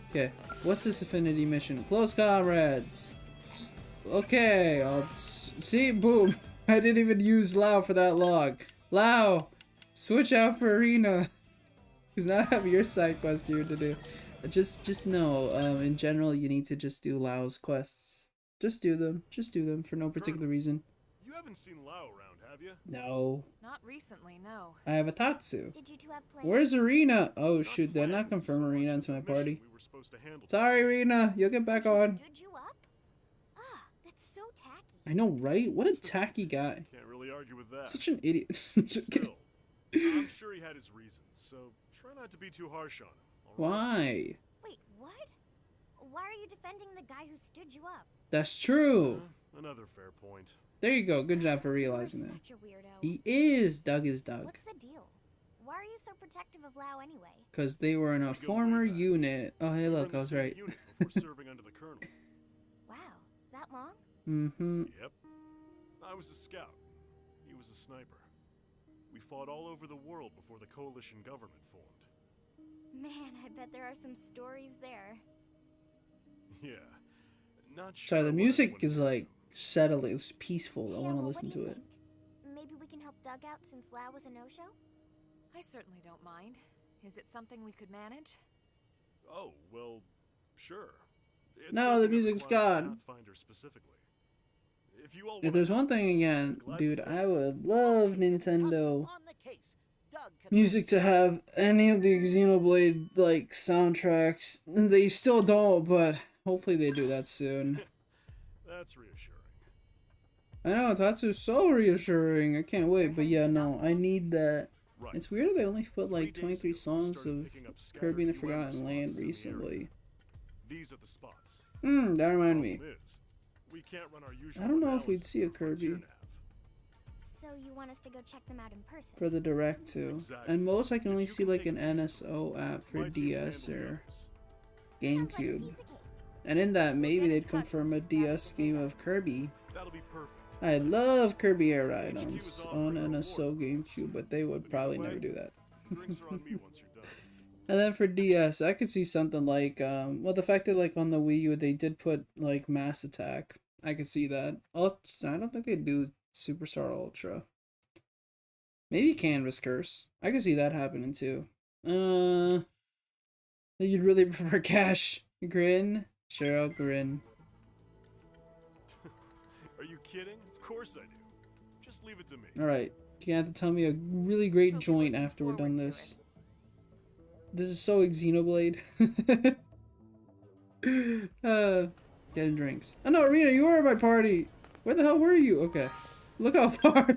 Okay, what's this affinity mission? Close comrades! Okay, I'll see, boom. I didn't even use Lao for that log. Lao, switch out for Arena. Because now I have your side quest here to do. Just know, in general, you need to just do Lao's quests. Just do them for no particular reason. You haven't seen Lao around, have you? No. Not recently, no. I have a Tatsu. Did you two have plans? Where's Arena? Oh shoot, did I not confirm Arena into my party? Sorry, Arena, you'll get back on. Stood you up? Ah, that's so tacky. I know, right? What a tacky guy. Can't really argue with that. Such an idiot. Still, I'm sure he had his reasons, so try not to be too harsh on him. Why? Wait, what? Why are you defending the guy who stood you up? That's true. Another fair point. There you go. Good job for realizing that. Such a weirdo. He is. Doug is Doug. What's the deal? Why are you so protective of Lao anyway? Because they were in a former unit. Oh, hey, look, I was right. Serving under the colonel. Wow, that long? Mm-hmm. Yep. I was a scout. He was a sniper. We fought all over the world before the coalition government formed. Man, I bet there are some stories there. Yeah. Not sure. Sorry, the music is like settling. It's peaceful. I want to listen to it. Maybe we can help Doug out since Lao was a no-show? I certainly don't mind. Is it something we could manage? Oh, well, sure. It's no, the music's gone. If there's one thing again, dude, I would love Nintendo music to have any of the Xenoblade like soundtracks. They still don't, but hopefully they do that soon. That's reassuring. I know, Tatsu's so reassuring. I can't wait, but yeah, no, I need that. Right. It's weird that they only put like 23 songs of Kirby in the Forgotten Land recently. These are the spots. That reminded me. We can't run our usual I don't know if we'd see a Kirby. So you want us to go check them out in person? For the direct too. Exactly. And most I can only see like an NSO app for DS or GameCube. Like and in that maybe they'd confirm a DS game of Kirby. That'll be perfect. I love Kirby Air Ride on NSO GameCube, but they would probably never do that. And then for DS, I could see something like, well, the fact that like on the Wii U they did put like Mass Attack. I could see that. I don't think they'd do Superstar Ultra. Maybe Canvas Curse. I could see that happening too. You'd really prefer Cash Grin? Sure, I'll grin. Are you kidding? Of course I do. Just leave it to me. Alright, you have to tell me a really great joint after we're done this. This is so Xenoblade. Getting drinks. Oh no, Arena, you were at my party. Where the hell were you? Okay. Look how far.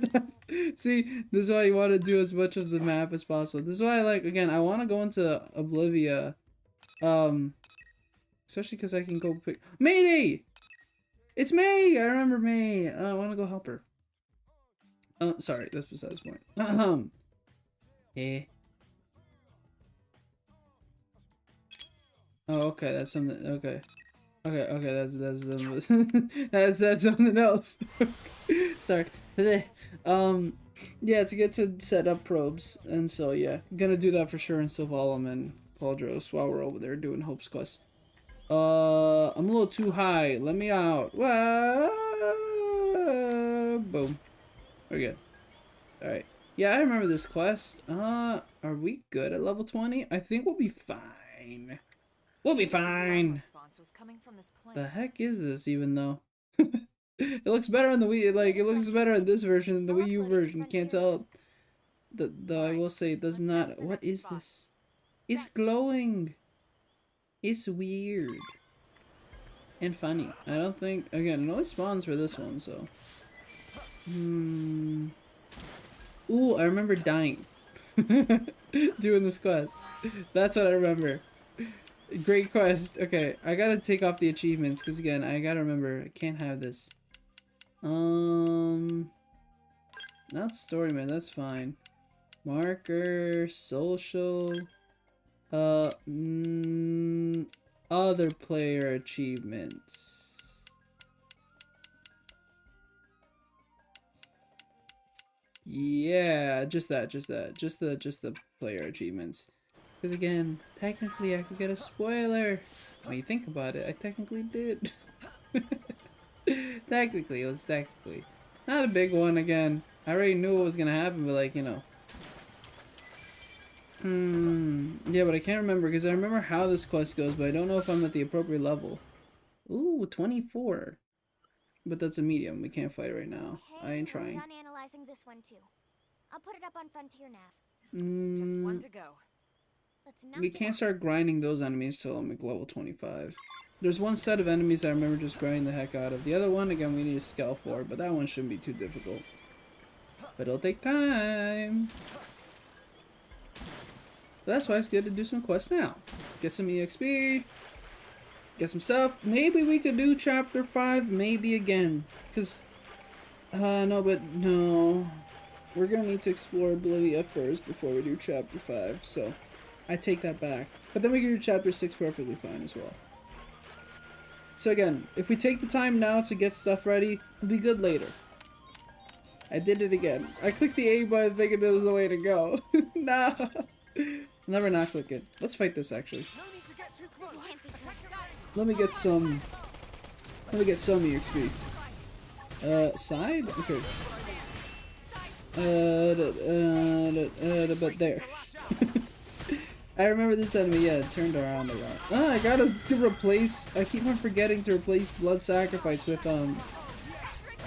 See, this is why you want to do as much of the map as possible. This is why I like, again, I want to go into Oblivia. Especially because I can go pick... Mayday! It's May! I remember May. I want to go help her. Sorry, that's besides the point. Oh, okay, that's something. Okay, that's something else. Sorry. Yeah, to get to set up probes, and so yeah, I'm gonna do that for sure in Sylvalum and Cauldros while we're over there doing Hope's Quest. I'm a little too high. Let me out. Boom. We're good. All right. Yeah, I remember this quest. Are we good at level 20? I think we'll be fine. We'll be fine. The heck is this even though? It looks better on the Wii, like it looks better in this version than the Wii U version. You can't tell. Though I will say it does not. What is this? It's glowing. It's weird. And funny. I don't think... Again, it only spawns for this one, so... Ooh, I remember dying. Doing this quest. That's what I remember. Great quest. Okay, I gotta take off the achievements, because again, I gotta remember, I can't have this. Not story mode, that's fine. Marker, social... other player achievements. Yeah, just the player achievements. Because again, technically I could get a spoiler. When you think about it, I technically did. Technically, it was technically. Not a big one again. I already knew what was gonna happen, but like, you know. Yeah, but I can't remember because I remember how this quest goes, but I don't know if I'm at the appropriate level. Ooh, 24. But that's a medium. We can't fight right now. Okay, I ain't we're trying. done analyzing this one too. I'll put it up on Frontier Nav. Just one to go. Let's knock We it can't out. start grinding those enemies till I'm at level 25. There's one set of enemies I remember just grinding the heck out of. The other one, again, we need a scale for, but that one shouldn't be too difficult. But it'll take time. That's why it's good to do some quests now. Get some EXP. Get some stuff. Maybe we could do chapter 5, maybe again. Because, no, we're gonna need to explore Oblivia first before we do chapter 5, so I take that back. But then we can do chapter 6 perfectly fine as well. So again, if we take the time now to get stuff ready, it'll be good later. I did it again. I clicked the A button thinking this was the way to go. Nah. Never not click it. Let's fight this actually. Let me get some EXP. Side? Okay. But there. I remember this enemy, yeah, it turned around a lot. Ah, I gotta replace, I keep on forgetting to replace Blood Sacrifice with,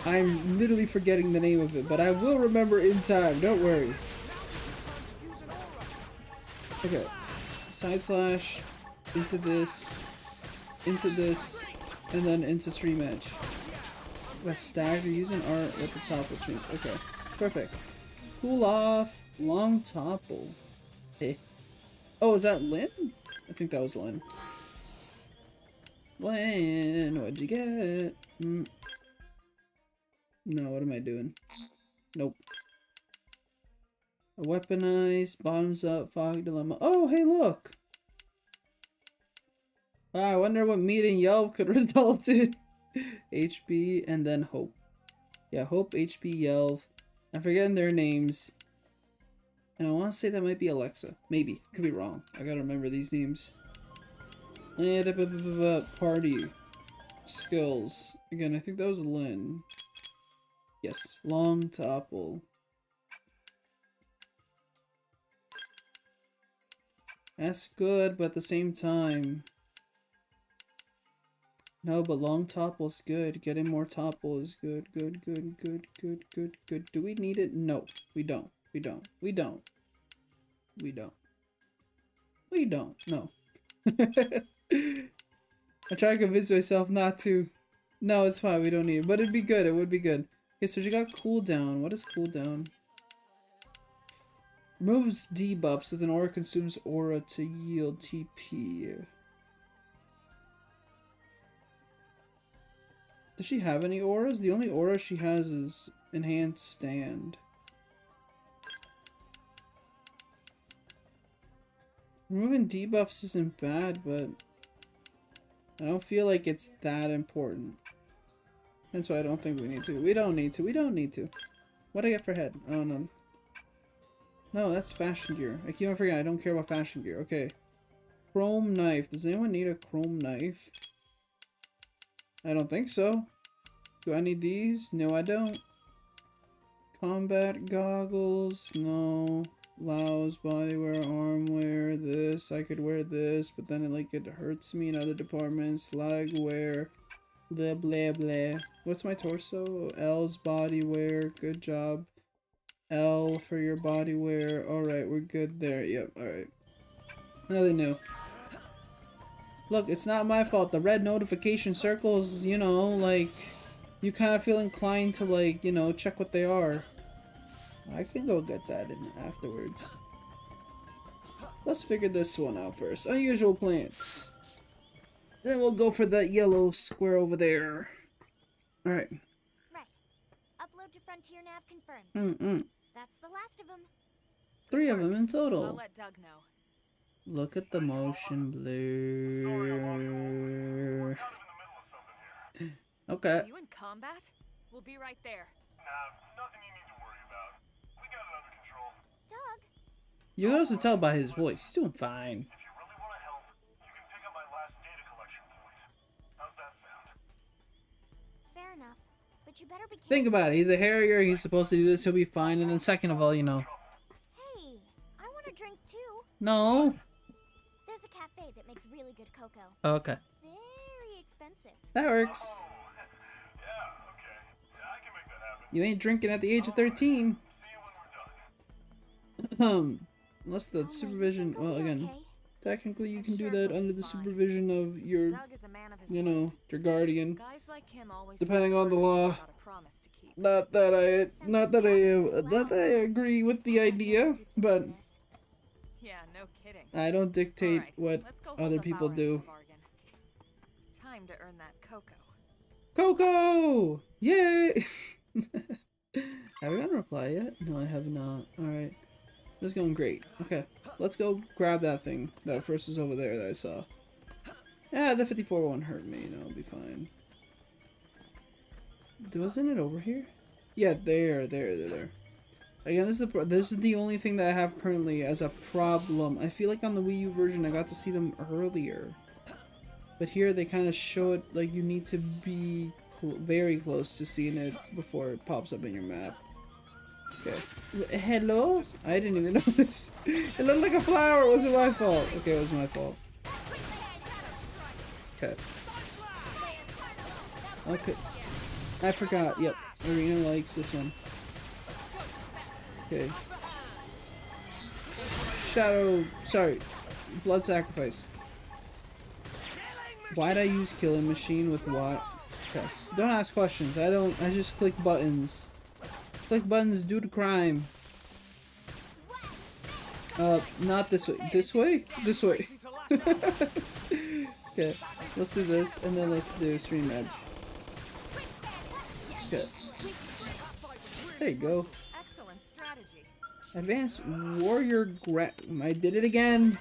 I'm literally forgetting the name of it, but I will remember in time, don't worry. Okay. Side slash, into this, and then into stream edge. A stagger using art at the top will change. Okay, perfect. Cool off, long topple. Hey. Oh, is that Lynn? I think that was Lynn. Lynn, what'd you get? No, what am I doing? Nope. A weaponized, bottoms up, fog dilemma. Oh, hey, look! I wonder what meat and Yelp could result in. HP and then Hope. Yeah, Hope, HP, Yelp. I'm forgetting their names. And I want to say that might be Alexa. Maybe. Could be wrong. I gotta remember these names. Party. Skills. Again, I think that was Lynn. Yes. Long topple. That's good, but at the same time... No, but long topple's good. Getting more topple is good. Good. Do we need it? No, we don't. We don't. No. I try to convince myself not to. No, it's fine. We don't need it. But it'd be good. It would be good. Okay, so you got cooldown. What is cooldown? Removes debuffs with an aura consumes aura to yield TP. Does she have any auras? The only aura she has is Enhanced Stand. Removing debuffs isn't bad, but I don't feel like it's that important. That's why I don't think we need to. We don't need to. What'd I get for head? Oh, no. No, that's fashion gear. I keep on forgetting. I don't care about fashion gear. Okay. Chrome knife. Does anyone need a chrome knife? I don't think so. Do I need these? No, I don't. Combat goggles? No. Blouse, bodywear, armwear, this. I could wear this, but then it hurts me in other departments. Leg wear. Blah, blah, blah. What's my torso? L's bodywear. Good job. L for your bodywear. Alright, we're good there. Yep, alright. Nothing new. Look, it's not my fault. The red notification circles, you know, like, you kind of feel inclined to, like, you know, check what they are. I can go get that in afterwards. Let's figure this one out first. Unusual plants. Then we'll go for that yellow square over there. Alright. Right. Upload to Frontier Nav confirmed. That's the last of them. 3 of them in I'll total. let Doug know. Look at the motion blur. Okay. Are you in combat? We'll be right there. Nothing you need to worry about. We got it under control. Doug, You can also tell by his voice. He's doing fine. If you really want to help, you can pick up my last data collection point. How's that sound? fair enough. But you better be careful. Think about it. He's a Harrier. He's supposed to do this. He'll be fine. And then second of all, you know. Hey, I want a drink too. No. There's a cafe that makes really good cocoa. Okay. Very expensive. That works. Yeah, okay. Yeah, I can make that happen. You ain't drinking at the age of 13. See you when we're done. Unless the supervision. Think we'll Well, be again, okay? technically you I'm can do sure that he'll under be the fine. supervision of your, Doug is a man of his you word. know, your guardian. Guys like him always Depending on the law. got a promise to keep. Not that I agree with the idea, but Yeah, no kidding. I don't dictate Alright, what let's go hold other up people our end do. of the bargain. Time to earn that cocoa. Coco! Yay! Have I gotten a reply yet? No, I have not. Alright. This is going great. Okay. Let's go grab that thing. That first was over there that I saw. Yeah, the 54 won't hurt me. No, it'll be fine. Wasn't it over here? Yeah, there. Again, this is the only thing that I have currently as a problem. I feel like on the Wii U version I got to see them earlier. But here they kind of show it like you need to be very close to seeing it before it pops up in your map. Okay. Hello? I didn't even notice. It looked like a flower. Was it my fault? Okay, it was my fault. Okay. Okay. I forgot. Yep. Arena likes this one. Okay. Shadow. Sorry. Blood sacrifice. Why'd I use killing machine with what? Okay. Don't ask questions. I just click buttons. Click buttons due to crime. Not this way. This way? This way. Okay. Let's do this, and then let's do stream edge. Okay. There you go. Excellent strategy. Advanced Warrior I did it again.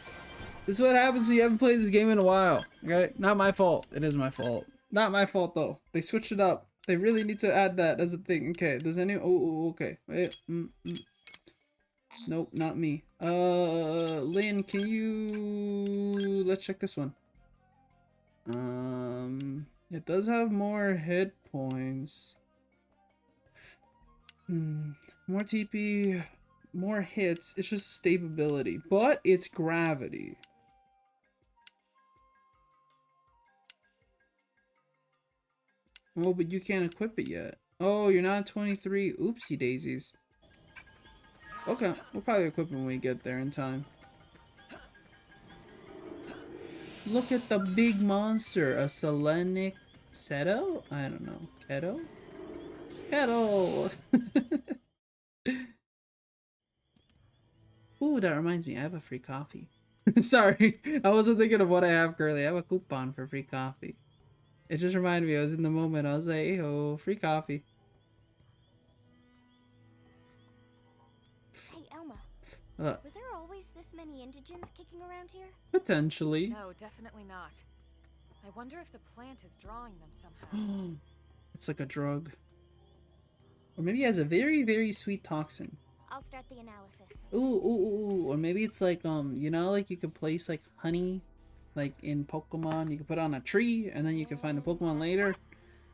This is what happens when you haven't played this game in a while. Okay? Not my fault. It is my fault. Not my fault though. They switched it up. They really need to add that as a thing. Okay. Does any okay. Wait. Nope, not me. Lynn, can you let's check this one. It does have more hit points. More TP, more hits. It's just stability, but it's gravity. Oh, but you can't equip it yet. Oh, you're not 23. Oopsie daisies. Okay, we'll probably equip it when we get there in time. Look at the big monster. A Selenic Seto? I don't know. Keto? Kettle! Ooh, that reminds me. I have a free coffee. Sorry, I wasn't thinking of what I have currently. I have a coupon for free coffee. It just reminded me. I was in the moment. I was like, hey ho, free coffee. Hey, Elma. Were there always this many indigents kicking around here? Potentially. No, definitely not. I wonder if the plant is drawing them somehow. It's like a drug. Or maybe it has a very, very sweet toxin. I'll start the analysis. Ooh. Or maybe it's like, you know, like you could place like honey, like in Pokemon. You can put it on a tree and then you can find a Pokemon later.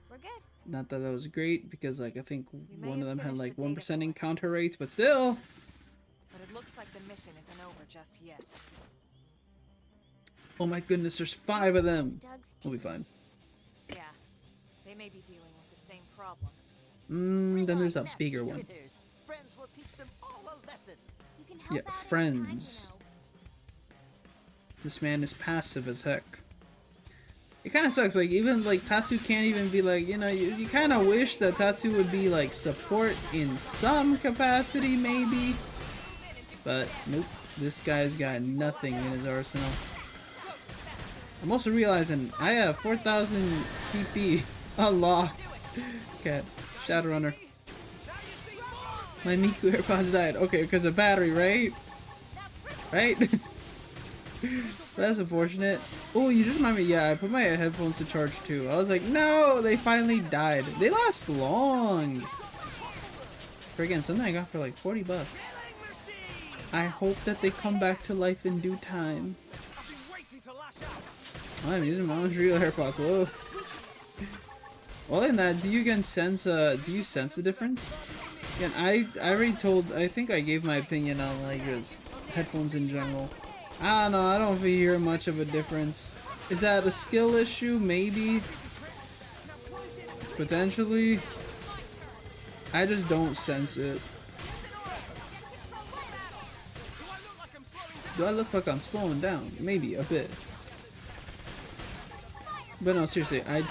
We're good. Not that that was great because like I think may one of have them had finished like the data 1% encounter rates, but still. But it looks like the mission isn't over just yet. Oh my goodness, there's 5 of them. Doug's We'll be fine. Yeah, they may be dealing with the same problem. Then there's a bigger one. Critters. Friends will teach them all a lesson. You can help Yeah, out friends. This man is passive as heck. It kind of sucks, like, even, like, Tatsu can't even be, like, you know, you kind of wish that Tatsu would be, like, support in some capacity, maybe. But, nope. This guy's got nothing in his arsenal. I'm also realizing I have 4,000 TP unlocked. Okay, Shadowrunner. My Miku AirPods died. Okay, because of battery, right? Right? That's unfortunate. Oh, you just remind me. Yeah, I put my headphones to charge too. I was like, no, they finally died. They last long. For again, something I got for like 40 bucks. I hope that they come back to life in due time. Oh, I'm using my own real AirPods. Whoa. Well, in that, do you again sense? Do you sense the difference? Again, I already told. I think I gave my opinion on like just headphones in general. I don't know, I don't hear much of a difference. Is that a skill issue? Maybe. Potentially. I just don't sense it. Do I look like I'm slowing down? Maybe a bit. But no, seriously, I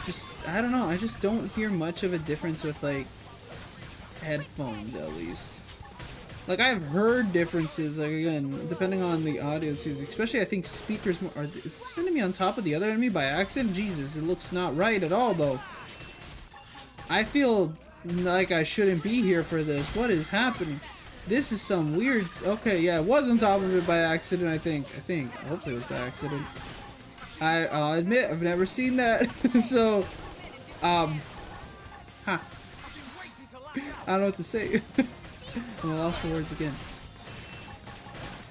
don't know, I just don't hear much of a difference with like headphones at least. Like, I've heard differences, like, again, depending on the audio used, especially I think speakers more. Is this enemy on top of the other enemy by accident? Jesus, it looks not right at all, though. I feel like I shouldn't be here for this. What is happening? This is some weird. Okay, yeah, it was on top of it by accident, I think. Hopefully it was by accident. I'll admit, I've never seen that. So, huh. I don't know what to say. I'm lost for words again.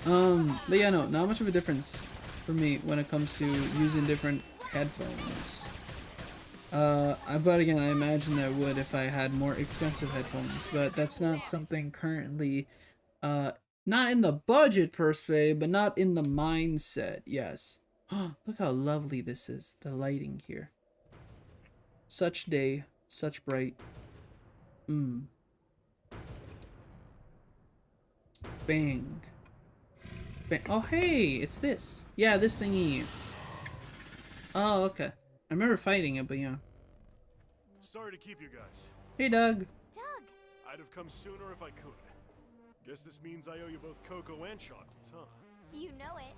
But yeah, no, not much of a difference for me when it comes to using different headphones. But again, I imagine that would if I had more expensive headphones, but that's not something currently, not in the budget per se, but not in the mindset, yes. Look how lovely this is, the lighting here. Such day, such bright. Bang. Bang. Oh, hey, it's this. Yeah, this thingy. Oh, okay. I remember fighting it, but yeah. Sorry to keep you guys. Hey, Doug. Doug! I'd have come sooner if I could. Guess this means I owe you both cocoa and chocolates, huh? You know it.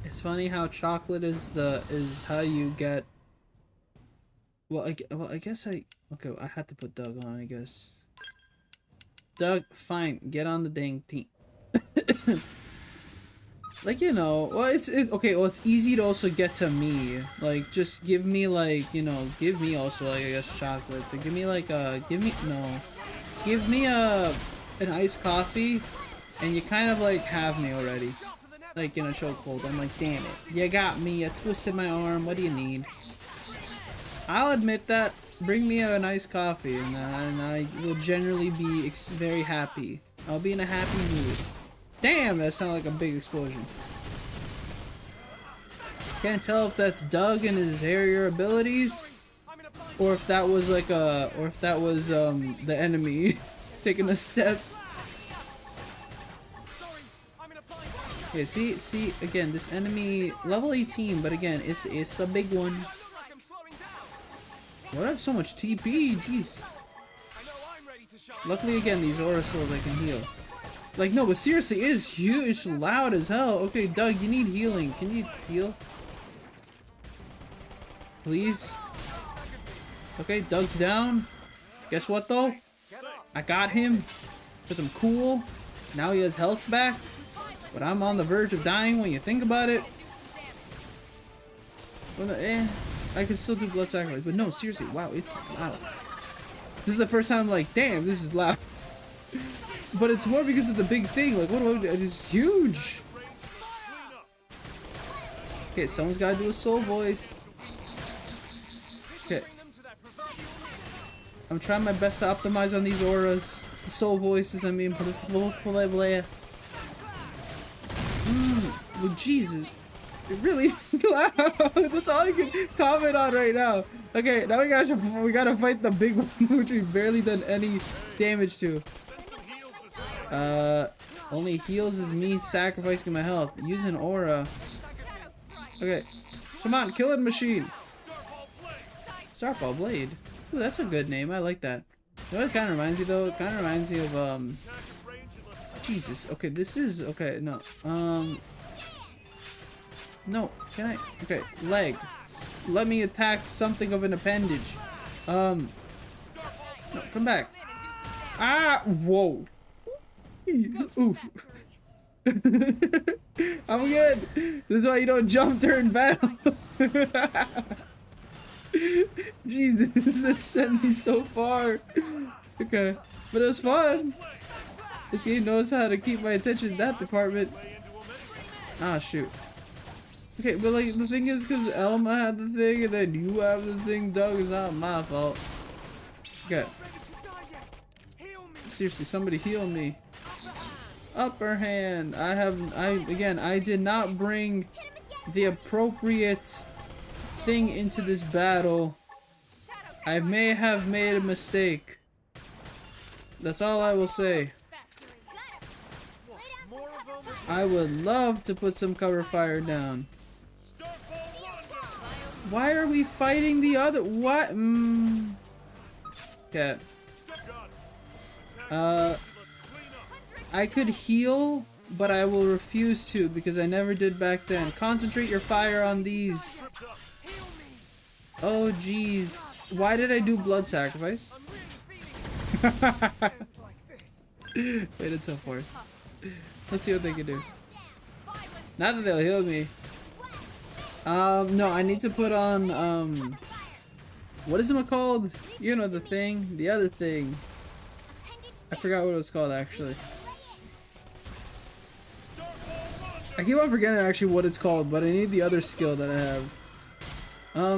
It's funny how chocolate is how you get. Well, I guess okay. I had to put Doug on, I guess. Doug, fine, get on the dang team. Like, you know, well, it's okay. Well, it's easy to also get to me. Like, just give me like, you know, give me also like, I guess, chocolate. So give me like give me an iced coffee, and you kind of like have me already. Like in a chokehold. I'm like, damn it, you got me. You twisted my arm. What do you need? I'll admit that. Bring me a nice coffee, and I will generally be very happy. I'll be in a happy mood. Damn, that sounded like a big explosion. Can't tell if that's Doug and his hairier abilities, or if that was like the enemy taking a step. Yeah, see, again, this enemy, level 18, but again, it's a big one. Why do I have so much TP? Jeez. Luckily, again, these aura souls I can heal. Like, no, but seriously, it is huge. It's loud as hell. Okay, Doug, you need healing. Can you heal? Please? Okay, Doug's down. Guess what, though? I got him. Because I'm cool. Now he has health back. But I'm on the verge of dying when you think about it. Well, I can still do blood sacrifice, but no, seriously, wow, it's loud. This is the first time I'm like, damn, this is loud. But it's more because of the big thing, like, what do I do? It's huge. Okay, someone's gotta do a soul voice. Okay. I'm trying my best to optimize on these auras. The soul voices, I mean, well, Jesus. It really is loud. That's all I can comment on right now. Okay, now we gotta fight the big one, which we've barely done any damage to. Only heals is me sacrificing my health. Use an aura. Okay. Come on, kill it, machine. Starfall Blade. Ooh, that's a good name. I like that. You know what it kind of reminds me though? It kind of reminds me of Jesus. Okay, this is okay. No. No. Can I? Okay, leg. Let me attack something of an appendage. No, come back. Ah! Whoa. Oof. I'm good. This is why you don't jump during battle. Jesus, that sent me so far. Okay, but it was fun. This game knows how to keep my attention in that department. Ah, shoot. Okay, but like the thing is, because Elma had the thing and then you have the thing, Doug, is not my fault. Okay. Seriously, somebody heal me. Upper hand. I did not bring the appropriate thing into this battle. I may have made a mistake. That's all I will say. I would love to put some cover fire down. Why are we fighting the other? What? Okay. I could heal, but I will refuse to because I never did back then. Concentrate your fire on these. Oh jeez. Why did I do blood sacrifice? Wait until force. Let's see what they can do. Not that they'll heal me. No, I need to put on, what is it called? You know the thing, the other thing. I forgot what it was called actually. I keep on forgetting actually what it's called, but I need the other skill that I have.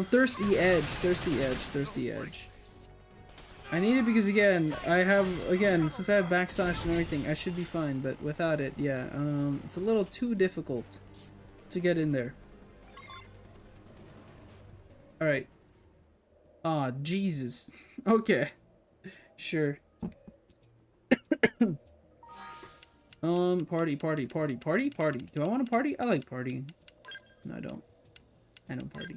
Thirsty Edge, Thirsty Edge, Thirsty Edge. I need it because again, since I have backslash and everything, I should be fine, but without it, yeah, it's a little too difficult to get in there. Alright. Aw, Jesus. Okay. Sure. Party. Do I want to party? I like partying. No, I don't. I don't party.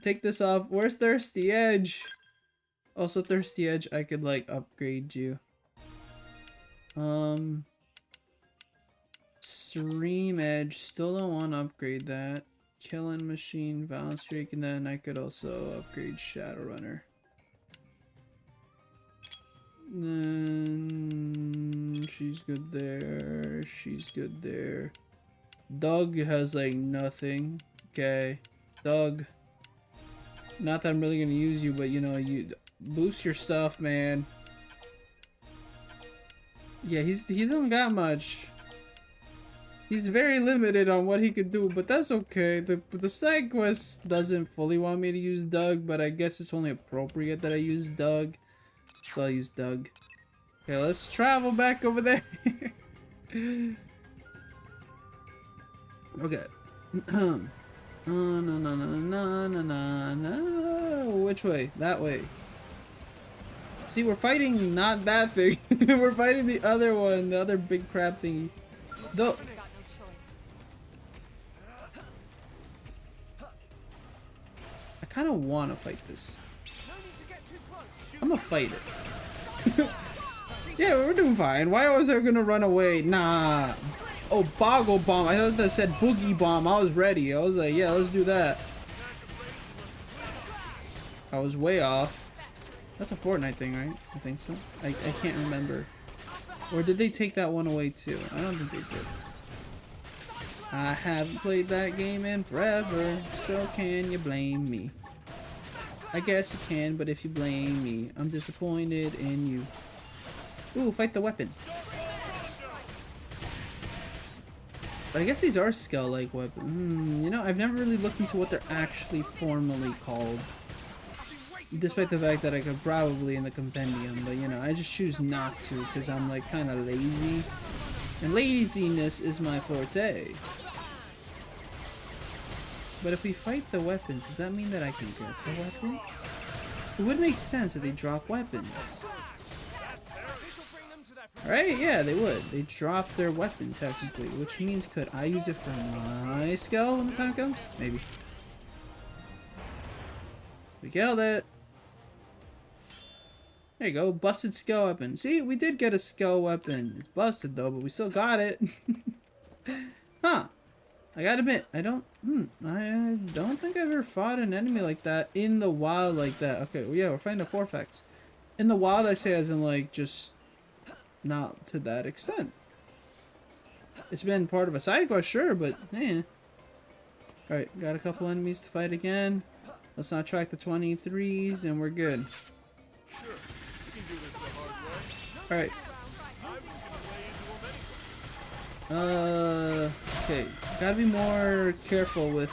Take this off. Where's Thirsty Edge? Also, Thirsty Edge, I could like upgrade you. Stream Edge, still don't want to upgrade that. Killing Machine, Violence Streak, and then I could also upgrade Shadowrunner. Then she's good there. She's good there. Doug has like nothing. Okay, Doug. Not that I'm really gonna use you, but you know, you boost your stuff, man. Yeah, he don't got much. He's very limited on what he could do, but that's okay. The side quest doesn't fully want me to use Doug, but I guess it's only appropriate that I use Doug. So I'll use Doug. Okay, let's travel back over there. Okay. No. Which way? That way. See, we're fighting not that thing. We're fighting the other one, the other big crab thingy. Though. I kind of want to fight this. I'm gonna fight it. Yeah, we're doing fine. Why was I gonna run away? Nah. Oh, Boggle Bomb. I thought that said Boogie Bomb. I was ready. I was like, yeah, let's do that. I was way off. That's a Fortnite thing, right? I think so. I can't remember. Or did they take that one away too? I don't think they did. I haven't played that game in forever, so can you blame me? I guess you can, but if you blame me, I'm disappointed in you. Ooh, fight the weapon. But I guess these are skull-like weapons. You know, I've never really looked into what they're actually formally called. Despite the fact that I could probably in the compendium, but you know, I just choose not to because I'm like kind of lazy. And laziness is my forte. But if we fight the weapons, does that mean that I can get the weapons? It would make sense if they drop weapons. Right? Yeah, they would. They drop their weapon technically, which means could I use it for my skill when the time comes? Maybe. We killed it. There you go, busted skill weapon. See, we did get a skill weapon. It's busted though, but we still got it. Huh. I gotta admit, I don't think I've ever fought an enemy like that in the wild like that. Okay, well, yeah, we're fighting a Corphex. In the wild, I say as in like just not to that extent. It's been part of a side quest, sure, but eh. Alright, got a couple enemies to fight again. Let's not track the 23s and we're good. Alright. Okay. Gotta be more careful with,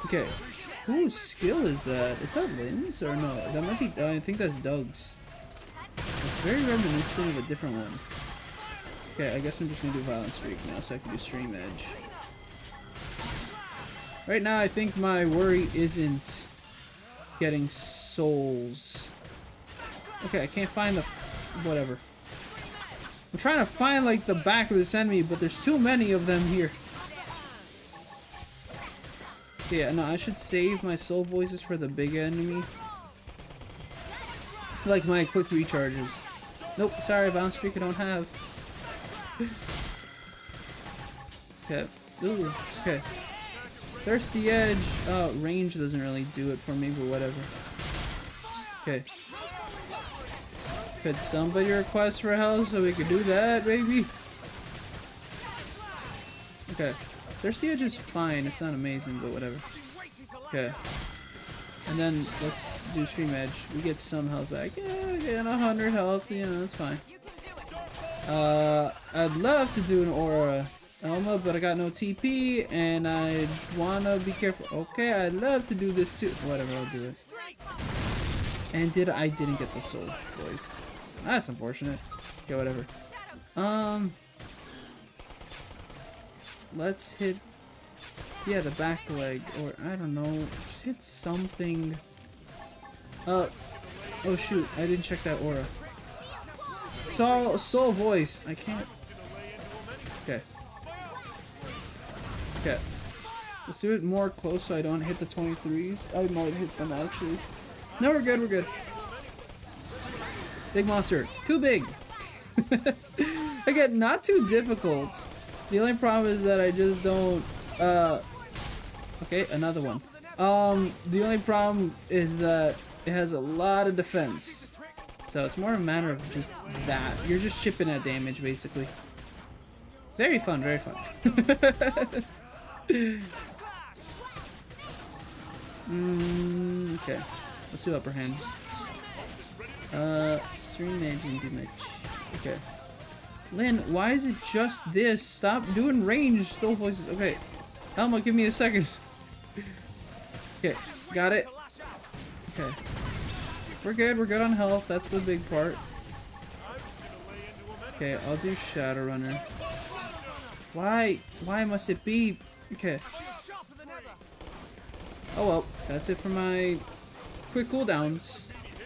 okay. Whose skill is that? Is that Lynn's or no? That might be, I think that's Doug's. It's very reminiscent of a different one. Okay, I guess I'm just gonna do Violent Streak now so I can do Stream Edge. Right now, I think my worry isn't getting souls. Okay, I can't find the... whatever. I'm trying to find, like, the back of this enemy, but there's too many of them here. Yeah, no, I should save my soul voices for the big enemy. Like my quick recharges. Nope, sorry, Violent Streak I don't have. Okay. Ooh, okay. Thirsty Edge. Range doesn't really do it for me, but whatever. Okay. Could somebody request for help so we could do that, baby? Okay. Thirsty Edge is fine. It's not amazing, but whatever. Okay. And then let's do Stream Edge. We get some health back. Yeah, getting 100 health. You know, it's fine. I'd love to do an Aura Elma, but I got no TP, and I wanna be careful. Okay, I'd love to do this too. Whatever, I'll do it. And I didn't get the soul voice. That's unfortunate. Okay, whatever. Let's hit, yeah, the back leg, or I don't know, just hit something. Oh shoot, I didn't check that aura. Soul voice, I can't. Okay. Okay. Let's do it more close so I don't hit the 23s. I might hit them actually. No, we're good, we're good. Big monster. Too big. Again, not too difficult. The only problem is that I just don't, okay, another one. The only problem is that it has a lot of defense. So it's more a matter of just that. You're just chipping at damage, basically. Very fun, very fun. Okay. Let's do upper hand. Stream Edge and do much. Okay. Lynn, why is it just this? Stop doing range soul voices. Okay. Elma, give me a second. Okay, got it. Okay. We're good on health. That's the big part. Okay, I'll do Shadowrunner. Why must it be? Okay. Oh well, that's it for my quick cooldowns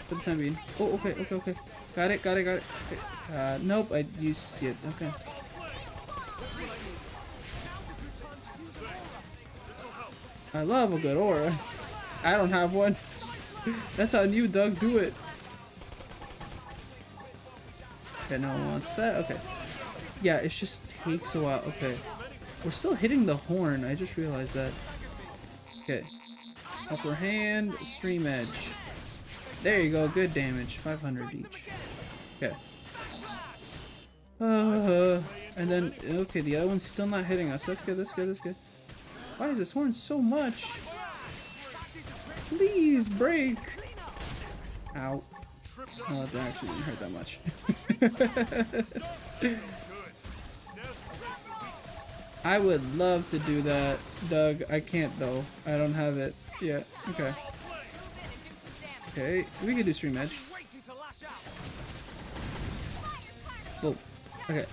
for the time being. Oh, okay. Got it. Okay. Nope, I used it. Okay. I love a good aura. I don't have one. That's how you, Doug, do it. Okay, no one wants that. Okay. Yeah, it just takes a while. Okay. We're still hitting the horn. I just realized that. Okay. Upper hand, Stream Edge. There you go. Good damage. 500 each. Okay. And then, okay, the other one's still not hitting us. That's good. Why is this horn so much? Please break. Ow. Oh, that actually didn't hurt that much. I would love to do that, Doug. I can't though. I don't have it yet. Okay. Okay, we can do Stream Edge. Whoa. Okay.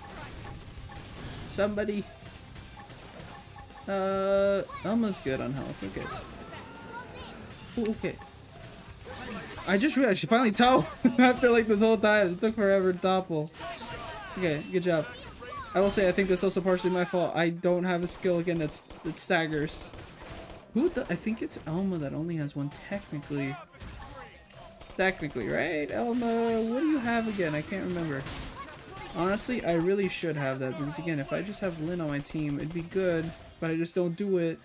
Somebody. Elma's good on health. Okay. Ooh, okay. I just realized she finally toppled. I feel like this whole time it took forever to topple. Okay, good job. I will say I think that's also partially my fault. I don't have a skill again that staggers. I think it's Elma that only has one technically. Technically, right? Elma, what do you have again? I can't remember. Honestly, I really should have that because again, if I just have Lynn on my team, it'd be good, but I just don't do it.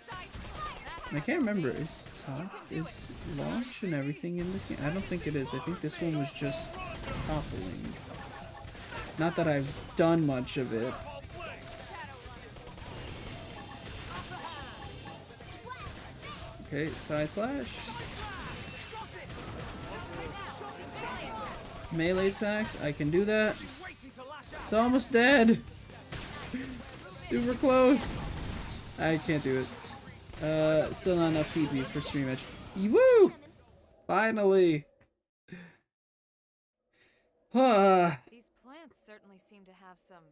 And I can't remember. Is launch and everything in this game? I don't think it is. I think this one was just toppling. Not that I've done much of it. Okay, side slash. Melee attacks, I can do that. It's almost dead. Super close. I can't do it. Still not enough TP for stream edge. Woo! Finally. These plants certainly seem to have some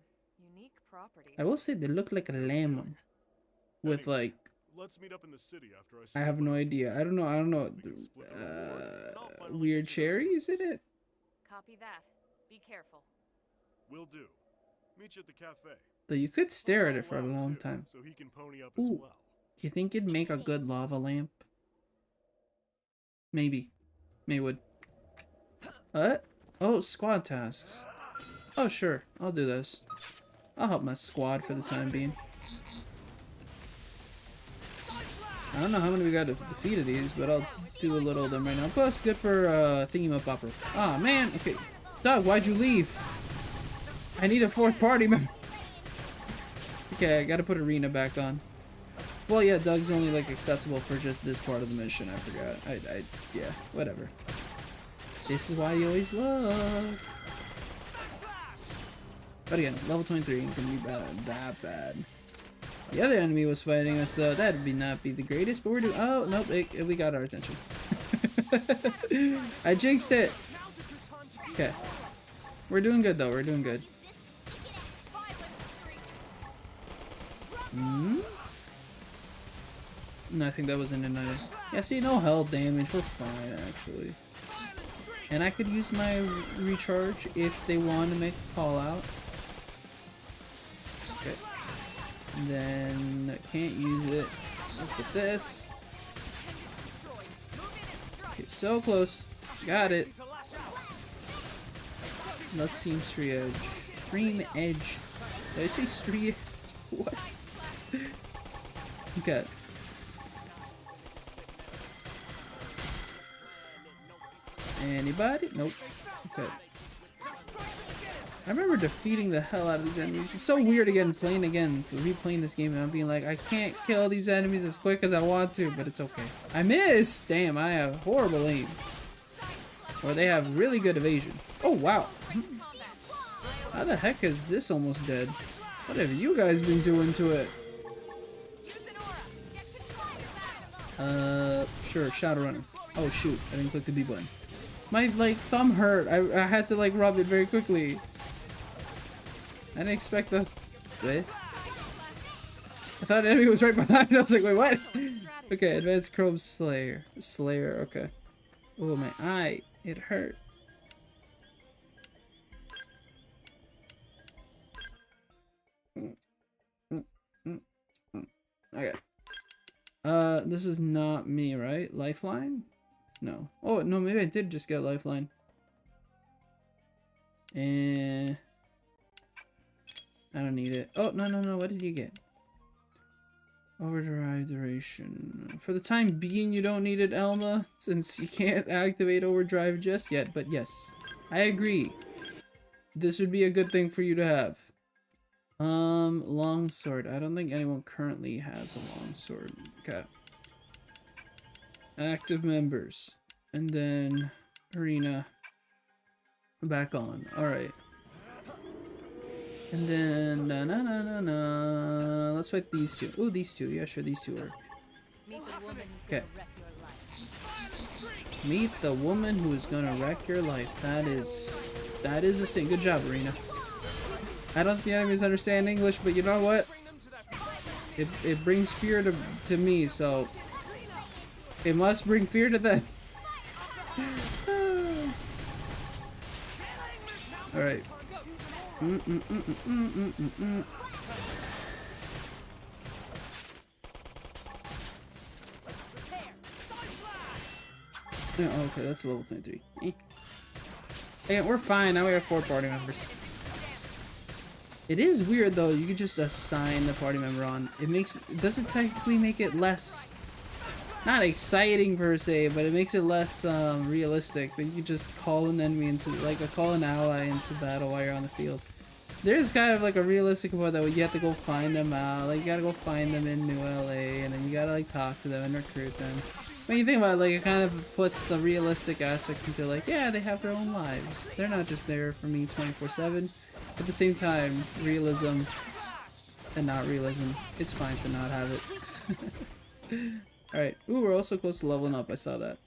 unique properties. I will say they look like a lemon with like. Let's meet up in the city after I have no idea. I don't know. Weird cherries in it. Copy that. Be careful. Will do. Meet you at the cafe. Though you could stare at it for a long time. So he can pony up as Ooh. well. Do you think it'd make a good lava lamp? Maybe. Maywould. What? Oh, squad tasks. Oh, sure. I'll do this. I'll help my squad for the time being. I don't know how many we got to defeat of these, but I'll do a little of them right now. Plus, good for thingy-ma-popper. Ah, oh, man. Okay. Doug, why'd you leave? I need a fourth party member. Okay, I gotta put Arena back on. Well, yeah, Doug's only, like, accessible for just this part of the mission. I forgot. Yeah, whatever. This is why you always look. But again, level 23 ain't gonna be that bad. The other enemy was fighting us, though. That'd not be the greatest, but we're doing. Oh, nope, we got our attention. I jinxed it. Okay. We're doing good, though. We're doing good. No, I think that was in another. Yeah, see, no health damage. We're fine, actually. And I could use my recharge if they want to make a call out. Okay. And then I can't use it. Let's put this. Okay, so close. Got it. Let's see Stream Edge. Stream Edge. Did I say Stream? What? Okay. Anybody? Nope. Okay. I remember defeating the hell out of these enemies. It's so weird replaying this game and I'm being like, I can't kill these enemies as quick as I want to, but it's okay. I missed! Damn, I have horrible aim. Or they have really good evasion. Oh, wow. How the heck is this almost dead? What have you guys been doing to it? Sure, Shadowrunner. Oh shoot, I didn't click the B button. My, like, thumb hurt. I had to, like, rub it very quickly. I didn't expect us. Wait. I thought the enemy was right behind. I was like, wait, what? Okay, Advanced Chrome Slayer. Okay. Oh, my eye. It hurt. Okay. This is not me, right? Lifeline? No. Oh, no, maybe I did just get Lifeline. And I don't need it. Oh, no. What did you get? Overdrive duration. For the time being, you don't need it, Elma, since you can't activate overdrive just yet. But yes, I agree. This would be a good thing for you to have. Longsword. I don't think anyone currently has a longsword. Okay. Active members. And then Arena. Back on. Alright. And then let's fight these two. Oh, these two. Yeah, sure, these two are. Okay. Meet the woman who is gonna wreck your life. That is a thing. Good job, Arena. I don't think the enemies understand English, but you know what? It brings fear to me, so it must bring fear to them. Alright. Oh, okay, that's level 23. Yeah, we're fine. Now we have 4 party members. It is weird though, you could just assign the party member on. It doesn't technically make it less, not exciting per se, but it makes it less realistic. That you could just call an enemy into, like, call an ally into battle while you're on the field. There's kind of like a realistic part that you have to go find them out. Like, you gotta go find them in New LA, and then you gotta like talk to them and recruit them. When you think about it, like, it kind of puts the realistic aspect into, like, yeah, they have their own lives. They're not just there for me 24/7. At the same time, realism and not realism. It's fine to not have it. Alright. Ooh, we're also close to leveling up. I saw that.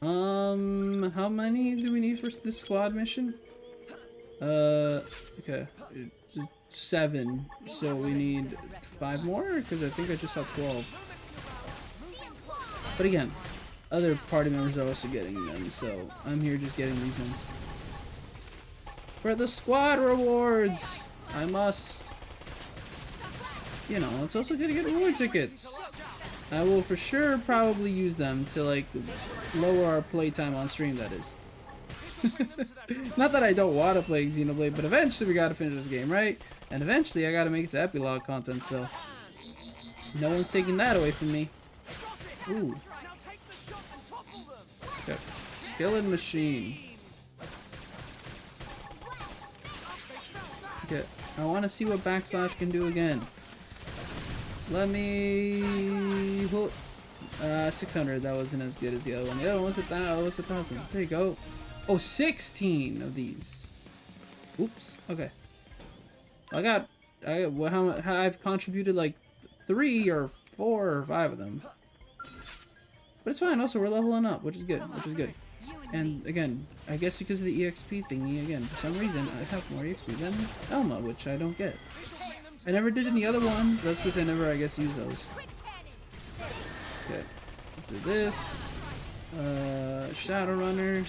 How many do we need for this squad mission? Okay. 7. So we need 5 more? Because I think I just saw 12. But again, other party members are also getting them, so I'm here just getting these ones. For the squad rewards! I must. You know, it's also good to get reward tickets. I will for sure probably use them to, like, lower our playtime on stream, that is. Not that I don't want to play Xenoblade, but eventually we gotta finish this game, right? And eventually I gotta make it to epilogue content, so no one's taking that away from me. Ooh. Okay. Killing machine. Okay. I want to see what backslash can do again. Let me... 600. That wasn't as good as the other one. The other one was 1,000. There you go. Oh, 16 of these. Oops. Okay. I've contributed like 3 or 4 or 5 of them. But it's fine. Also, we're leveling up, which is good. And again, I guess because of the EXP thingy, again, for some reason, I have more EXP than Elma, which I don't get. I never did in the other one. That's because I never, I guess, use those. Okay. Do this. Shadowrunner.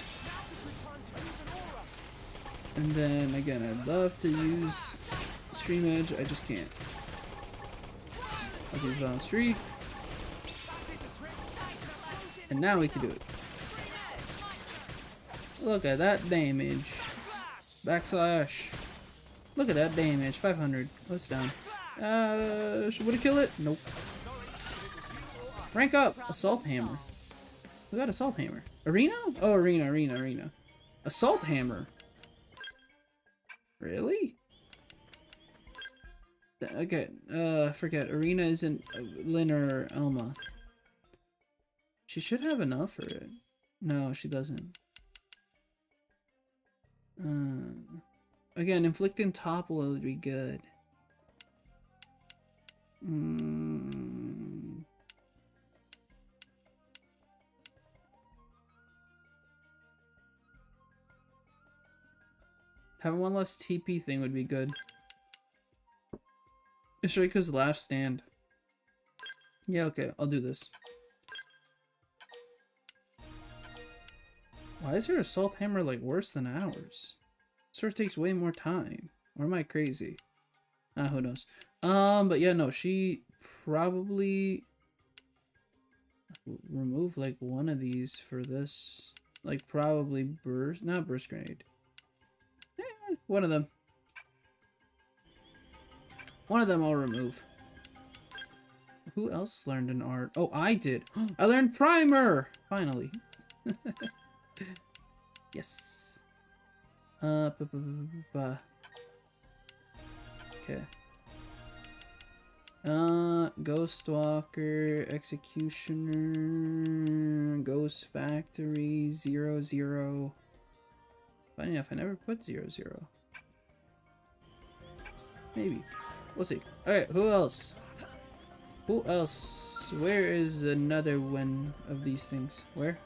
And then, again, I'd love to use Stream Edge. I just can't. I'll use Balance Streak. And now we can do it. Look at that damage. Backslash. Look at that damage. 500. What's down? Would it kill it? Nope. Rank up. Assault Hammer. We got Assault Hammer. Arena? Oh, Arena. Assault Hammer. Really? Okay. Forget. Arena isn't Lynn or Elma. She should have enough for it. No, she doesn't. Again, inflicting topple would be good. Having one less TP thing would be good. It's right because last stand. Yeah, okay, I'll do this. Why is her assault hammer like worse than ours? Sort of takes way more time. Or am I crazy? Who knows? But yeah, no, she probably remove like one of these for this. Like probably burst, not burst grenade. One of them. One of them I'll remove. Who else learned an art? Oh, I did. I learned primer! Finally. Yes. Okay. Ghostwalker, Executioner, Ghost Factory, 0-0. Funny enough, I never put 0-0. Maybe. We'll see. Alright, who else? Who else? Where is another one of these things? Where?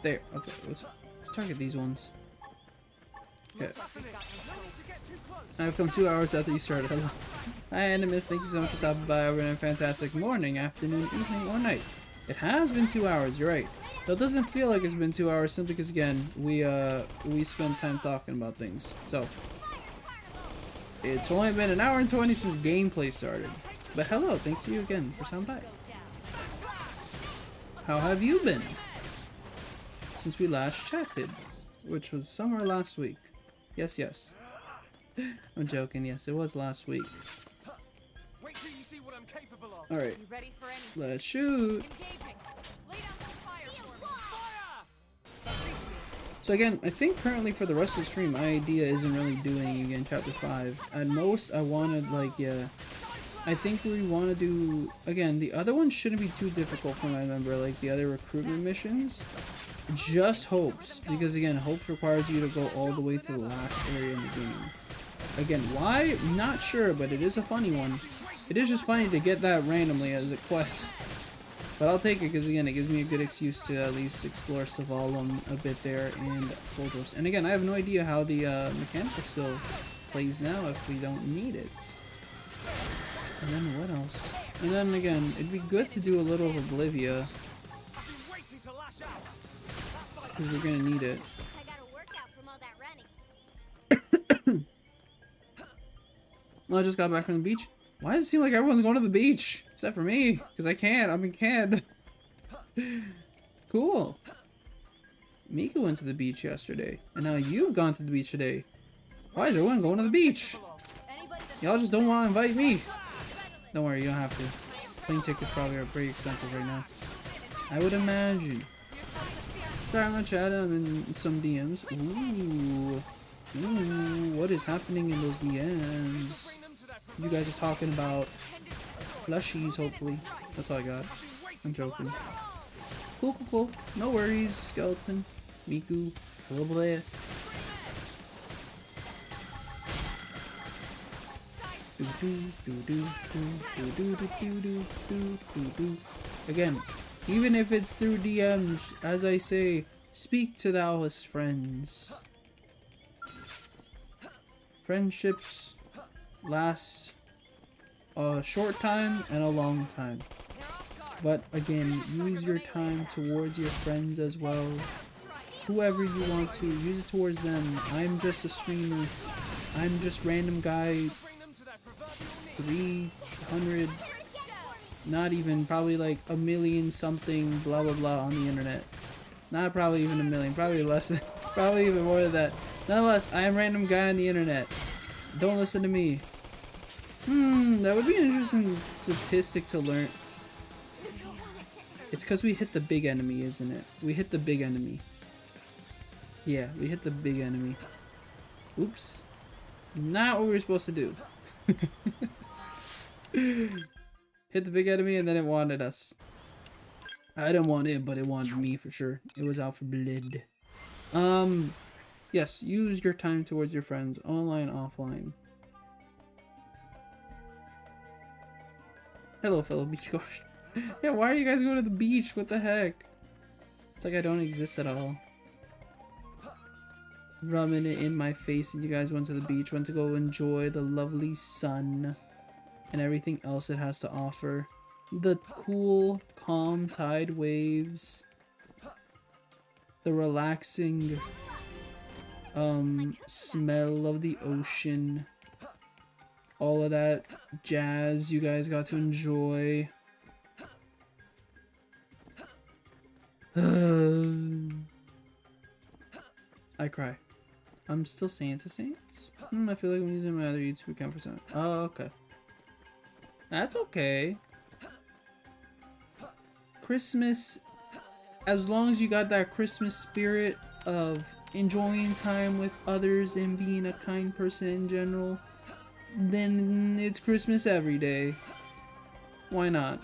There. Okay, let's target these ones. Okay. I've come 2 hours after you started. Hello. Hi, Animus. Thank you so much for stopping by over in a fantastic morning, afternoon, evening, or night. It has been 2 hours, you're right. Though it doesn't feel like it's been 2 hours simply because, again, we spent time talking about things. So, it's only been 1 hour and 20 since gameplay started. But hello, thank you again for stopping by. How have you been? Since we last chatted, which was somewhere last week. Yes, yes. I'm joking, yes, it was last week. Wait till you see what I'm capable of. Alright, You ready for anything? let's shoot. Engaging. Lay down some fire for me. So again, I think currently for the rest of the stream, my idea isn't really doing, again, Chapter 5. At most, I wanted, like, yeah... I think we want to do... Again, the other one shouldn't be too difficult from what I remember, like the other recruitment missions. Just Hopes, because again, Hopes requires you to go all the way to the last area in the game. Again, why? Not sure, but it is a funny one. It is just funny to get that randomly as a quest. But I'll take it because, again, it gives me a good excuse to at least explore Savalum a bit there and Foldros. And again, I have no idea how the mechanical skill plays now if we don't need it. And then what else? And then again, it'd be good to do a little of Oblivia. Because we're gonna need it. I got a workout from all that running. Well, I just got back from the beach. Why does it seem like everyone's going to the beach? Except for me. Because I can't. I'm in CAD. Cool. Mika went to the beach yesterday. And now you've gone to the beach today. Why is everyone going to the beach? Y'all just don't want to invite me. Don't worry, you don't have to. Plane tickets probably are pretty expensive right now. I would imagine. Sorry, I'm not chatting. I'm in some DMs. Ooh. Ooh, what is happening in those DMs? You guys are talking about plushies, hopefully. That's all I got. I'm joking. Cool, cool, cool. No worries, Skeleton. Miku. Over there. Again, even if it's through DMs, as I say, speak to thou as friends. Friendships last a short time and a long time. But again, use your time towards your friends as well. Whoever you want to, use it towards them. I'm just a streamer. I'm just random guy. 300, not even, probably like a million something blah blah blah on the internet. Not probably even a million, probably less than, probably even more than that. Nonetheless, I am a random guy on the internet. Don't listen to me. That would be an interesting statistic to learn. It's because we hit the big enemy, isn't it? We hit the big enemy. Yeah, we hit the big enemy. Oops. Not what we were supposed to do. Hit the big enemy and then it wanted us. I didn't want it, but it wanted me for sure. It was out for blood. Yes, use your time towards your friends, online, offline. Hello, fellow beachgoers. Yeah, why are you guys going to the beach? What the heck? It's like I don't exist at all. Rubbing it in my face that you guys went to the beach, went to go enjoy the lovely sun and everything else it has to offer. The cool, calm tide waves. The relaxing smell of the ocean. All of that jazz you guys got to enjoy. I cry. I'm still Santa Saints? I feel like I'm using my other YouTube account for Santa. Oh, okay. That's okay. Christmas, as long as you got that Christmas spirit of enjoying time with others and being a kind person in general, then it's Christmas every day. Why not?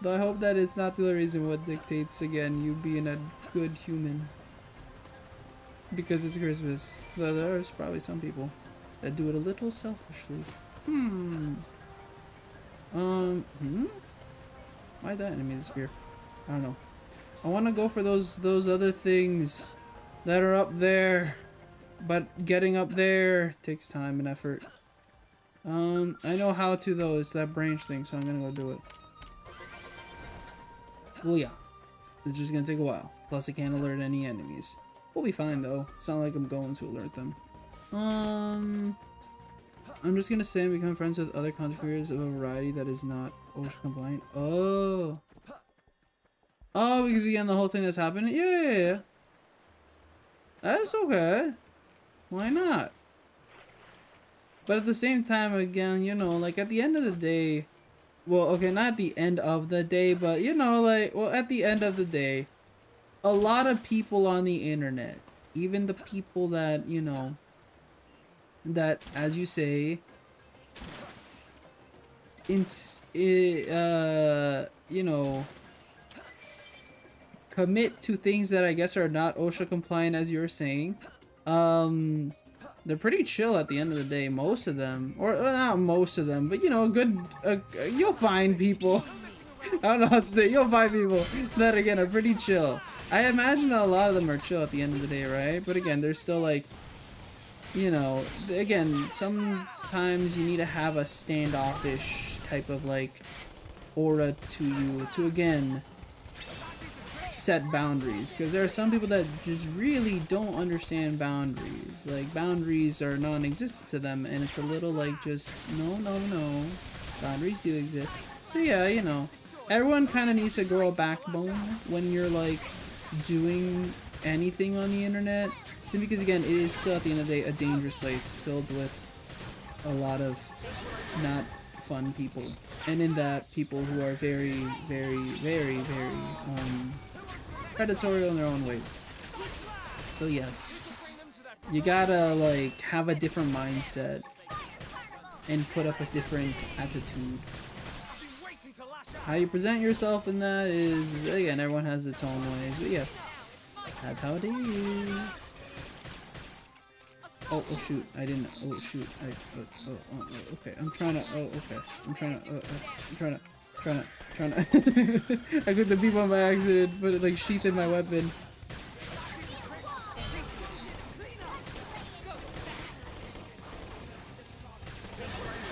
Though I hope that it's not the reason what dictates, again, you being a good human. Because it's Christmas. Though there's probably some people that do it a little selfishly. Why that enemy disappear? I don't know. I want to go for those other things that are up there. But getting up there takes time and effort. I know how to though. It's that branch thing, so I'm gonna go do it. Well, yeah. It's just gonna take a while. Plus, I can't alert any enemies. We'll be fine, though. It's not like I'm going to alert them. I'm just gonna say I'm becoming friends with other content creators of a variety that is not OSHA compliant. Oh. Oh, because again, the whole thing that's happening? Yeah. That's okay. Why not? But at the same time, again, you know, like at the end of the day, well, okay, not at the end of the day, but you know, like, well, at the end of the day, a lot of people on the internet, even the people that, you know, that, as you say, you know, commit to things that I guess are not OSHA compliant, as you're saying, they're pretty chill at the end of the day, most of them, or not most of them, but you know, you'll find people, I don't know how to say, you'll find people that again are pretty chill. I imagine a lot of them are chill at the end of the day, right? But again, they're still like, you know, again, sometimes you need to have a standoffish type of like aura to you to again set boundaries, because there are some people that just really don't understand boundaries. Like, boundaries are non-existent to them, and it's a little like just no, boundaries do exist. So yeah, you know, everyone kind of needs to grow a backbone when you're like doing anything on the internet, simply because again, it is still at the end of the day a dangerous place filled with a lot of not fun people, and in that, people who are very predatory in their own ways. So yes, you gotta like have a different mindset and put up a different attitude. How you present yourself in that is, again, everyone has its own ways, but yeah, that's how it is. Oh shoot, I didn't, oh shoot, okay, I'm trying to, I couldn't beat one by accident, but it like sheathed my weapon.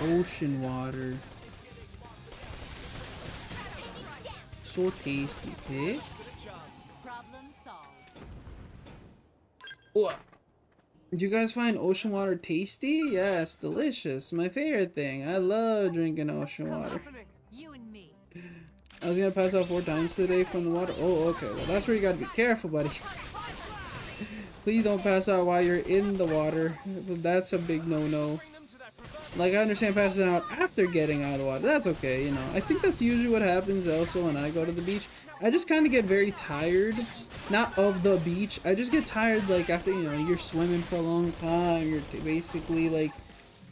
Ocean water. So tasty, okay? Problem solved. Oh. Do you guys find ocean water tasty? Yes, delicious. My favorite thing. I love drinking ocean water. You and me. I was gonna pass out 4 times today from the water. Oh, okay. Well, that's where you gotta be careful, buddy. Please don't pass out while you're in the water. That's a big no-no. Like, I understand passing out after getting out of the water. That's okay, you know. I think that's usually what happens also when I go to the beach. I just kind of get very tired. Not of the beach. I just get tired, like, after, you know, you're swimming for a long time. You're basically, like,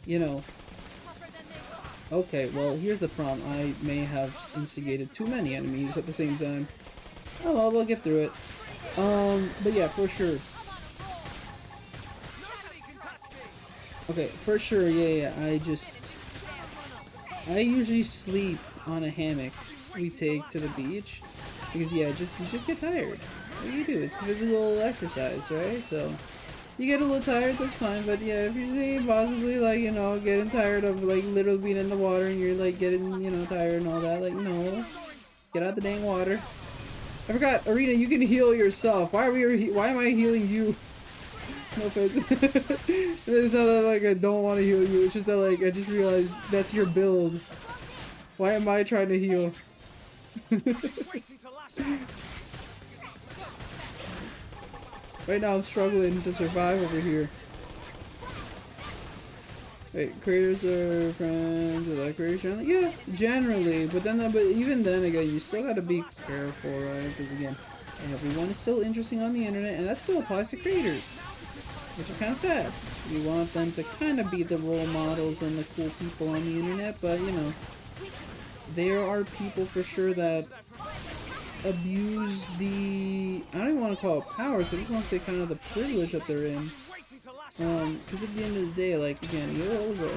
you know. Okay, well, here's the problem. I may have instigated too many enemies at the same time. Oh, well, we'll get through it. But yeah, for sure. Okay, for sure, yeah, I usually sleep on a hammock we take to the beach, because yeah, you just get tired. What do you do? It's physical exercise, right? So, you get a little tired, that's fine, but yeah, if you're saying possibly, like, you know, getting tired of, like, literally being in the water and you're, like, getting, you know, tired and all that, like, no. Get out the dang water. I forgot, Arena, you can heal yourself. Why am I healing you? No offense. It's not that like I don't want to heal you, it's just that like I just realized that's your build. Why am I trying to heal? Right now I'm struggling to survive over here. Wait, creators are friends with other creators generally? Yeah, generally, but even then again, you still gotta be careful, right? Because again, everyone is still interesting on the internet, and that still applies to creators. Which is kind of sad. We want them to kind of be the role models and the cool people on the internet, but you know, there are people for sure that abuse the, I don't even want to call it powers, I just want to say kind of the privilege that they're in. Because at the end of the day, like, again,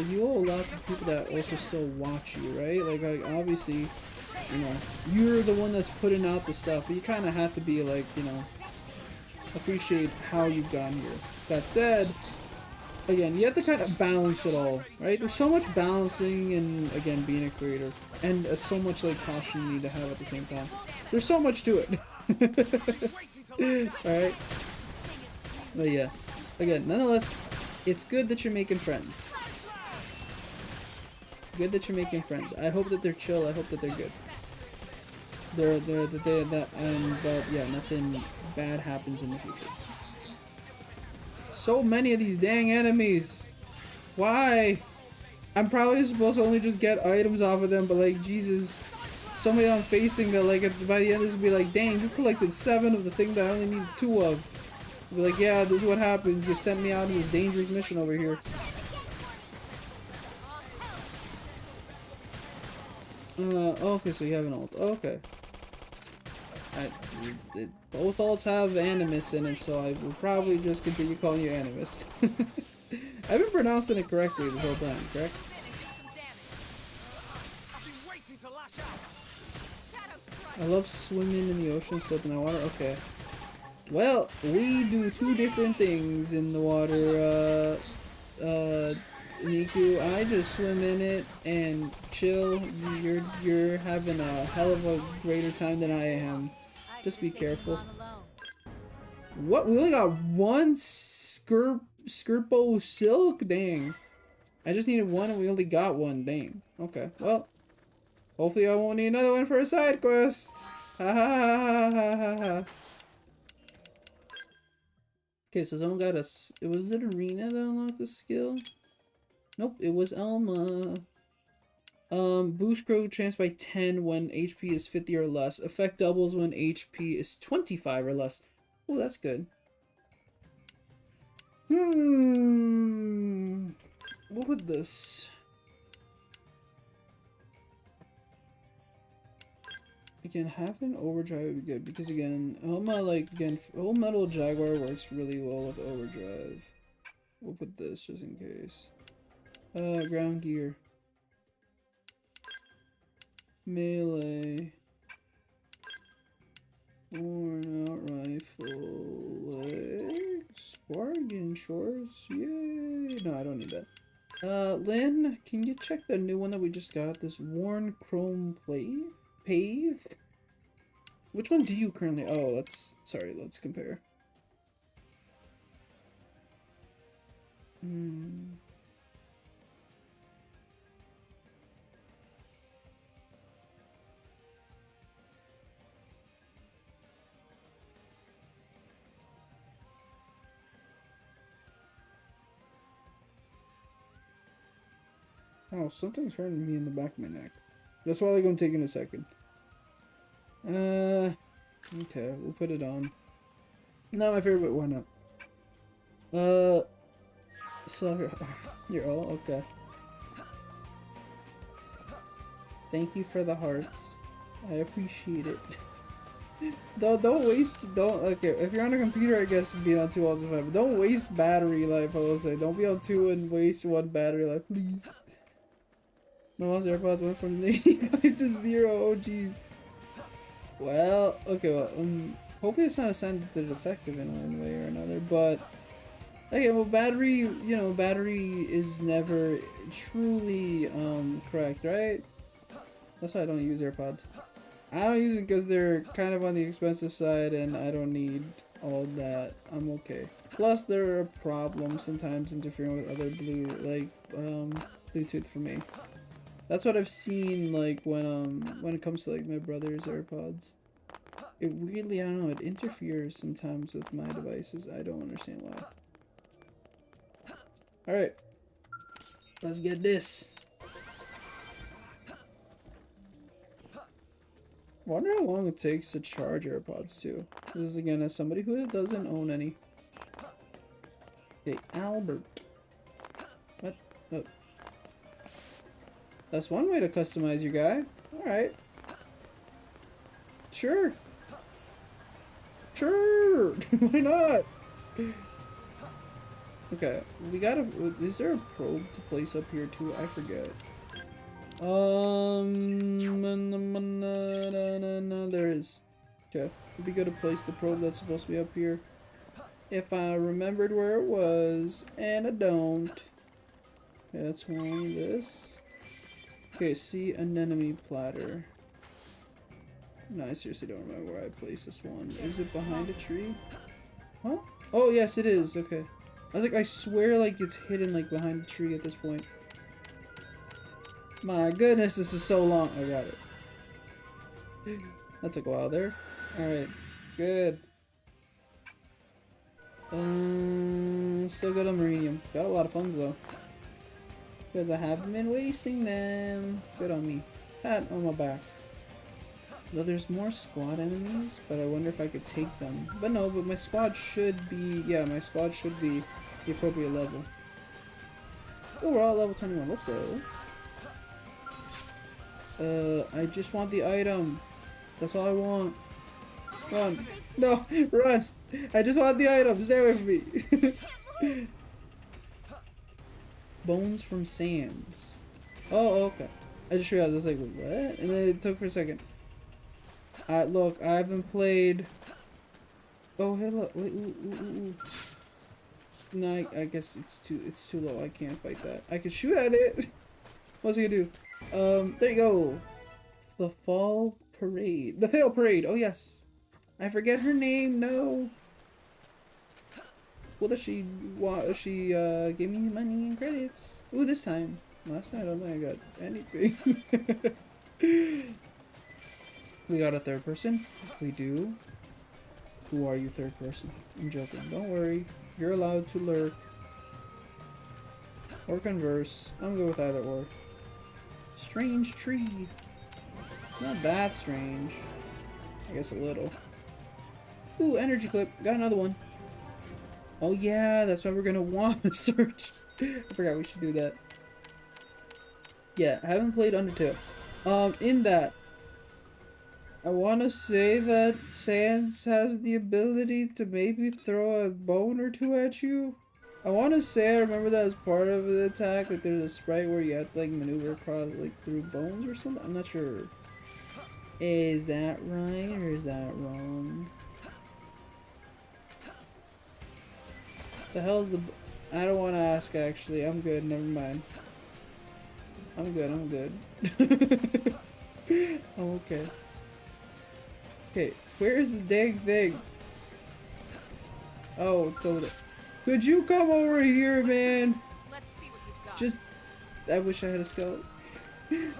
you owe lots of people that also still watch you, right? Like obviously, you know, you're the one that's putting out the stuff, but you kind of have to be like, you know, appreciate how you've gotten here. That said, again, you have to kind of balance it all, right? There's so much balancing and, again, being a creator. And so much, like, caution you need to have at the same time. There's so much to it. Alright? But yeah. Again, nonetheless, it's good that you're making friends. Good that you're making friends. I hope that they're chill. I hope that they're good. But yeah, nothing bad happens in the future. So many of these dang enemies. Why? I'm probably supposed to only just get items off of them, but like, Jesus. So many I'm facing that like, by the end this will be like, dang, you collected 7 of the thing that I only need 2 of. I'll be like, yeah, this is what happens. You sent me out on this dangerous mission over here. Okay, so you have an ult. Okay. Both ults have Animus in it, so I will probably just continue calling you Animus. I've been pronouncing it correctly this whole time, correct? I love swimming in the ocean, stuff in the water. Okay. Well, we do 2 different things in the water, Niku. I just swim in it and chill. You're having a hell of a greater time than I am. Just be careful. What? We only got 1 Skirpo Silk? Dang. I just needed 1 and we only got 1. Dang. Okay. Well, hopefully I won't need another one for a side quest. Ha ha ha ha ha ha. Okay, so someone got was it Arena that unlocked the skill? Nope, it was Elma. Boost grow chance by 10 when HP is 50 or less. Effect doubles when HP is 25 or less. Oh, that's good. What would this? Again, having overdrive would be good because again, Whole Metal Jaguar works really well with overdrive. We'll put this just in case. Ground gear. Melee. Worn out rifle. Legs. Bargain shorts. Yay! No, I don't need that. Lynn, can you check the new one that we just got? This worn chrome pave? Which one do you currently? Oh, let's compare. Oh, something's hurting me in the back of my neck. That's why I'm taking a second. Okay, we'll put it on. Not my favorite, but why not? So you're all okay. Thank you for the hearts. I appreciate it. Don't waste. Okay. If you're on a computer, I guess be on 2 also fine. But don't waste battery life. I will say. Don't be on 2 and waste 1 battery life, please. My mom's AirPods went from 85 to 0. Oh jeez. Well, okay. Well, hopefully it's not a sign that they're defective in one way or another. But okay. Well, battery. Battery is never truly correct, right? That's why I don't use AirPods. I don't use it because they're kind of on the expensive side and I don't need all that. I'm okay. Plus, there are problems sometimes interfering with other Bluetooth for me. That's what I've seen like when it comes to like my brother's AirPods. It weirdly, I don't know, it interferes sometimes with my devices. I don't understand why. Alright. Let's get this. Wonder how long it takes to charge AirPods too. This is again as somebody who doesn't own any. Okay, Albert. What? Oh. That's one way to customize your guy. Alright. Sure. Sure! Why not? Okay, we gotta. Is there a probe to place up here too? I forget. There is. Okay, it'd be good to place the probe that's supposed to be up here. if I remembered where it was, and I don't. Okay, that's one. This. Okay, see anemone platter. No, I seriously don't remember where I placed this one. Is it behind a tree? Huh? Oh, yes, it is. Okay. I was like, I swear, like, it's hidden, like, behind a tree at this point. My goodness, this is so long. I got it. That took a while there. Alright. Good. Still got a Marinium. Got a lot of funds, though. Because I haven't been wasting them. Good on me. Pat on my back. Though there's more squad enemies, but I wonder if I could take them. But no, but my squad should be... Yeah, my squad should be the appropriate level. Oh, we're all level 21. Let's go. I just want the item. That's all I want. Run. No, run. I just want the item. Stay away from me. Bones from Sands. Oh, okay. I just realized I was like, what? And then it took for a second. Look, I haven't played. Oh, hey, look. Wait, ooh. No, I guess it's too low. I can't fight that. I could shoot at it. What's he gonna do? There you go. The Fall Parade. The Fall Parade. Oh, yes. I forget her name. No. What does she want? She gave me money and credits. Ooh, this time. Last night I don't think I got anything. We got a third person. We do. Who are you, third person? I'm joking. Don't worry. You're allowed to lurk. Or converse. I'm good with either or. Strange tree. It's not that strange. I guess a little. Ooh, energy clip. Got another one. Oh yeah, that's why we're gonna want to search. I forgot we should do that. Yeah, I haven't played Undertale. In that, I want to say that Sans has the ability to maybe throw a bone or two at you. I want to say I remember that as part of the attack, like there's a sprite where you have to like maneuver across like through bones or something. I'm not sure. Is that right or is that wrong? The hell's the... I don't want to ask actually. I'm good. Never mind. I'm good. I'm good. I'm okay. Okay, where is this dang thing? Oh, it's over there. Could you come over here, man? Let's see what you've got. Just... I wish I had a skull.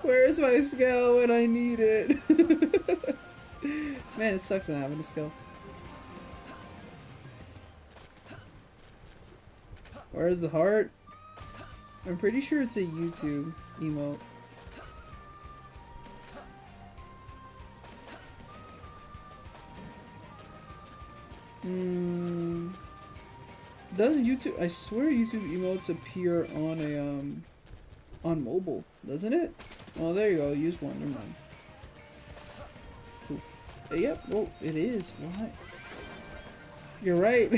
Where is my skull when I need it? Man, it sucks not having a skull. Where's the heart? I'm pretty sure it's a YouTube emote. Does YouTube... I swear YouTube emotes appear on a on mobile, doesn't it? Oh, there you go. Use one. Never mind. Cool. Yep. Oh, it is. Why? You're right.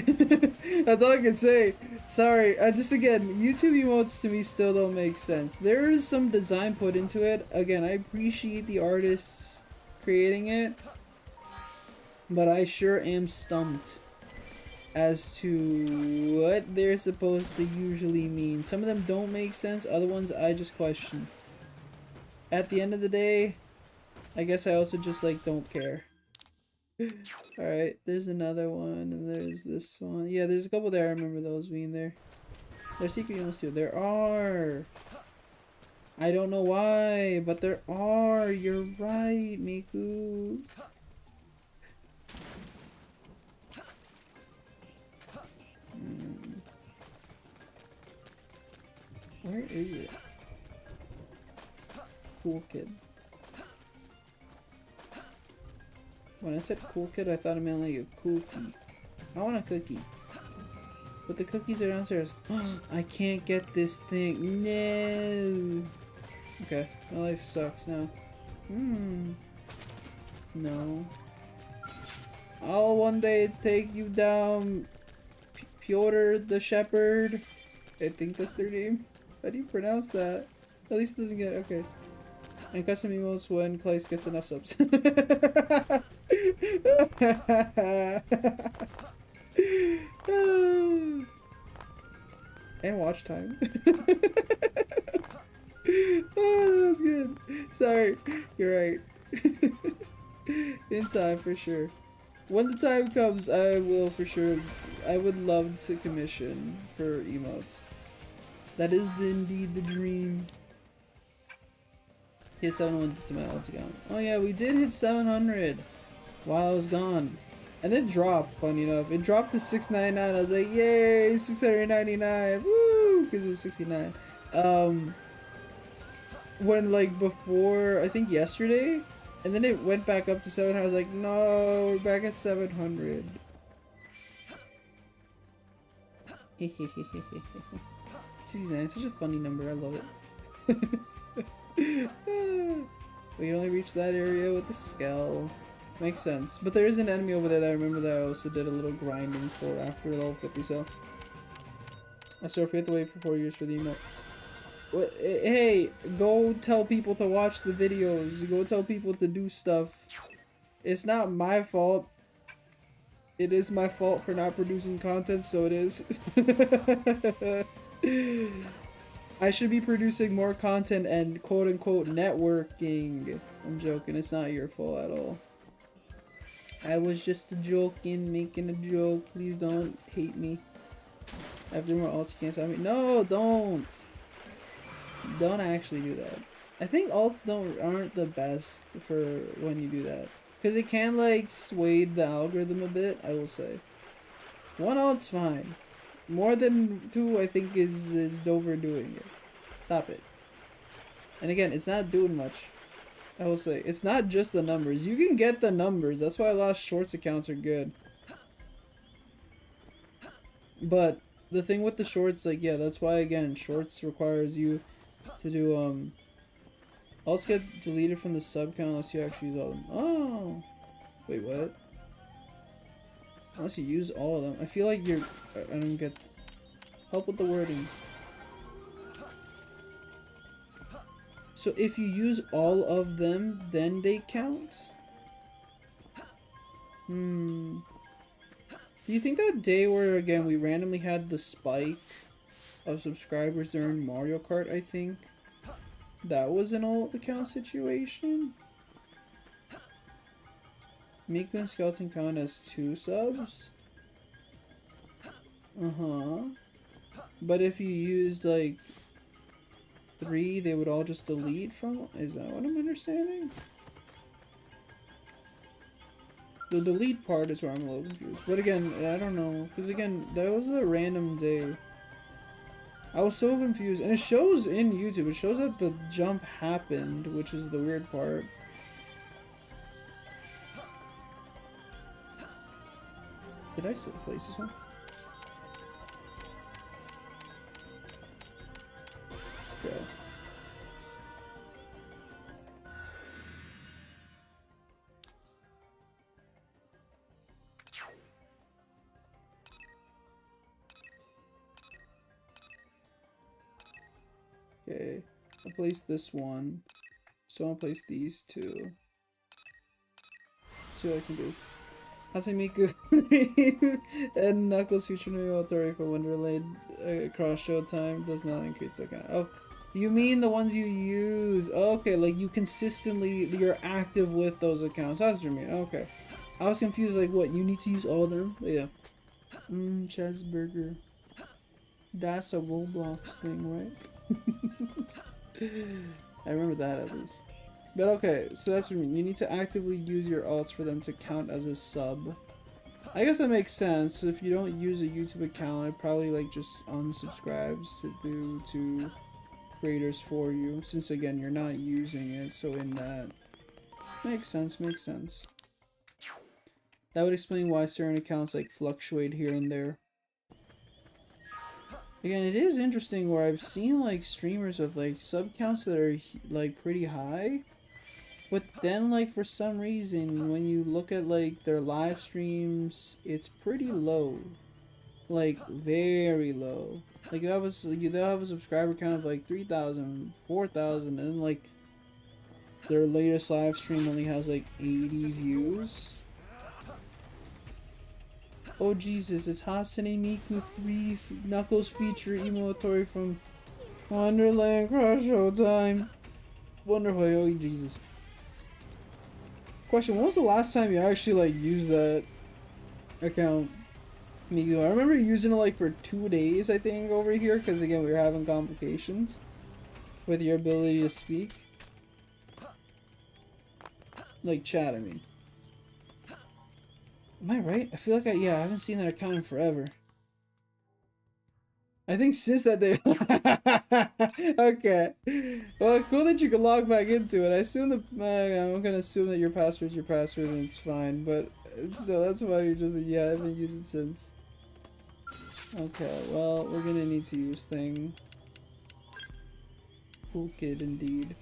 That's all I can say. Sorry. Just again, YouTube emotes to me still don't make sense. There is some design put into it. Again, I appreciate the artists creating it, but I sure am stumped as to what they're supposed to usually mean. Some of them don't make sense, other ones I just question. At the end of the day, I guess I also just like don't care. Alright, there's another one, and there's this one. Yeah, there's a couple there, I remember those being there. There's secret units too. There are! I don't know why, but there are! You're right, Miku! Where is it? Cool kid. When I said cool kid, I thought it meant like a cookie. I want a cookie. But the cookies are downstairs. I can't get this thing. No! Okay, my life sucks now. No. I'll one day take you down, Piotr the Shepherd. I think that's their name. How do you pronounce that? At least it doesn't get... okay. And custom emotes when Claes gets enough subs. And watch time. Oh, that was good. Sorry, you're right. In time for sure. When the time comes, I will for sure. I would love to commission for emotes. That is indeed the dream. Hit 700 to my alt account. Oh yeah, we did hit 700 while I was gone. And it dropped, funny enough. It dropped to 699. I was like, yay, 699. Woo! Because it was 69. When, like, before, I think yesterday, and then it went back up to 700. I was like, no, we're back at 700. 69 is such a funny number. I love it. We can only reach that area with the skull. Makes sense. But there is an enemy over there that I remember that I also did a little grinding for after level 50, so. I swear if we have to wait for 4 years for the emote. Hey, go tell people to watch the videos. Go tell people to do stuff. It's not my fault. It is my fault for not producing content, so it is. I should be producing more content and quote-unquote networking. I'm joking. It's not your fault at all. I was just joking, making a joke. Please don't hate me. After more alts, you can't stop me. No, don't. Don't actually do that. I think alts aren't the best for when you do that. Because it can like sway the algorithm a bit, I will say. One alt's fine. More than two, I think is overdoing it. Stop it. And again, it's not doing much. I will say, it's not just the numbers. You can get the numbers. That's why a lot of shorts accounts are good. But the thing with the shorts, like, yeah, that's why, again, shorts requires you to do, alts get deleted from the sub count unless you actually use all of them. Oh! Wait, what? Unless you use all of them. I feel like you're... I don't get... Help with the wording. So if you use all of them, then they count? Do you think that day where, again, we randomly had the spike of subscribers during Mario Kart, I think? That was an alt account situation? Miku and Skeleton count as 2 subs? But if you used, like, 3, they would all just delete from... Is that what I'm understanding? The delete part is where I'm a little confused. But again, I don't know. Because again, that was a random day. I was so confused. And it shows in YouTube. It shows that the jump happened, which is the weird part. Did I still place this one? Go. Okay, I'll place this one. So I'll place these 2. See what I can do. Hasemiku and Knuckles feature new authority for Wonderland across showtime does not increase the count. Oh, you mean the ones you use? Okay, like you consistently, you're active with those accounts. That's what you mean. Okay. I was confused, like what, you need to use all of them? But yeah. Cheeseburger. That's a Roblox thing, right? I remember that at least. But okay, so that's what I mean. You need to actively use your alts for them to count as a sub. I guess that makes sense. So if you don't use a YouTube account, it probably like just unsubscribes to creators for you. Since again, you're not using it, so in that makes sense. That would explain why certain accounts like fluctuate here and there. Again, it is interesting where I've seen like streamers with like sub counts that are like pretty high. But then, like, for some reason, when you look at, like, their live streams, it's pretty low. Like, very low. Like, they'll have a subscriber count of, like, 3,000, 4,000, and then, like, their latest live stream only has, like, 80 views. Oh Jesus, it's Hatsune Miku 3 Knuckles feature emotori from Wonderland Cross Showtime. Wonderful, oh Jesus. Question, when was the last time you actually like used that account, Miku? I remember using it like for 2 days, I think, over here, because again we were having complications with your ability to speak. Like chat, I mean. Am I right? I feel like I haven't seen that account in forever. I think since that day. Okay. Well, cool that you can log back into it. I assume I'm gonna assume that your password's your password and it's fine, but still, that's why you're just, I haven't used it since. Okay, well, we're gonna need to use thing. Cool kid indeed.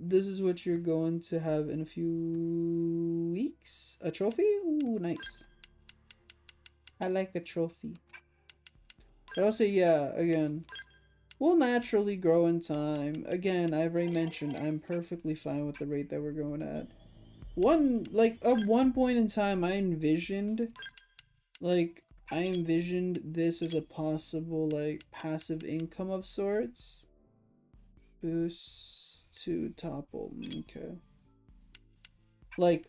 This is what you're going to have in a few weeks. A trophy? Ooh, nice. I like a trophy. But also, yeah, again, we'll naturally grow in time. Again, I've already mentioned, I'm perfectly fine with the rate that we're going at. At one point in time, I envisioned this as a possible, like, passive income of sorts. Boost to topple, okay. Like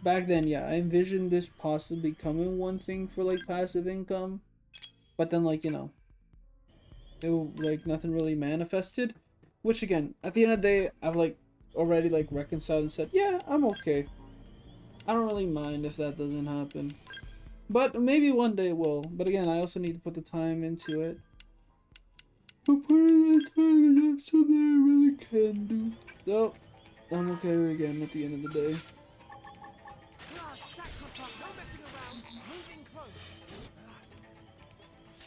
back then, yeah, I envisioned this possibly becoming one thing for like passive income, but then like, you know, nothing really manifested, which again, at the end of the day, I've like already like reconciled and said, yeah, I'm okay. I don't really mind if that doesn't happen, but maybe one day it will. But again, I also need to put the time into it. But putting the time is something I really can do. So, I'm okay with it again at the end of the day.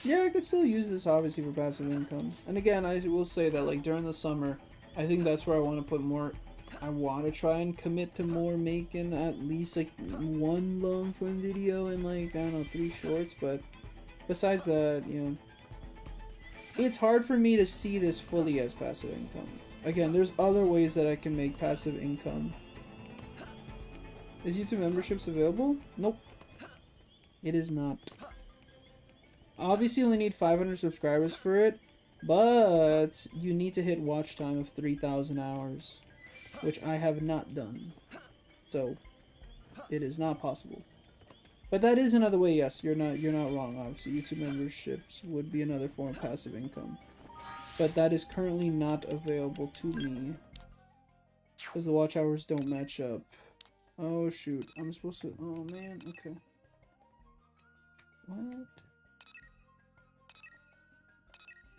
Yeah, I could still use this obviously for passive income. And again, I will say that like during the summer, I think that's where I want to put more. I want to try and commit to more making at least like one long form video and like, I don't know, 3 shorts. But besides that, you know, it's hard for me to see this fully as passive income. Again, there's other ways that I can make passive income. Is YouTube memberships available? Nope. It is not. Obviously, you only need 500 subscribers for it, but you need to hit watch time of 3,000 hours, which I have not done. So, it is not possible. But that is another way, yes, you're not wrong, obviously. YouTube memberships would be another form of passive income. But that is currently not available to me. Because the watch hours don't match up. Oh shoot, I'm supposed to, oh man, okay. What?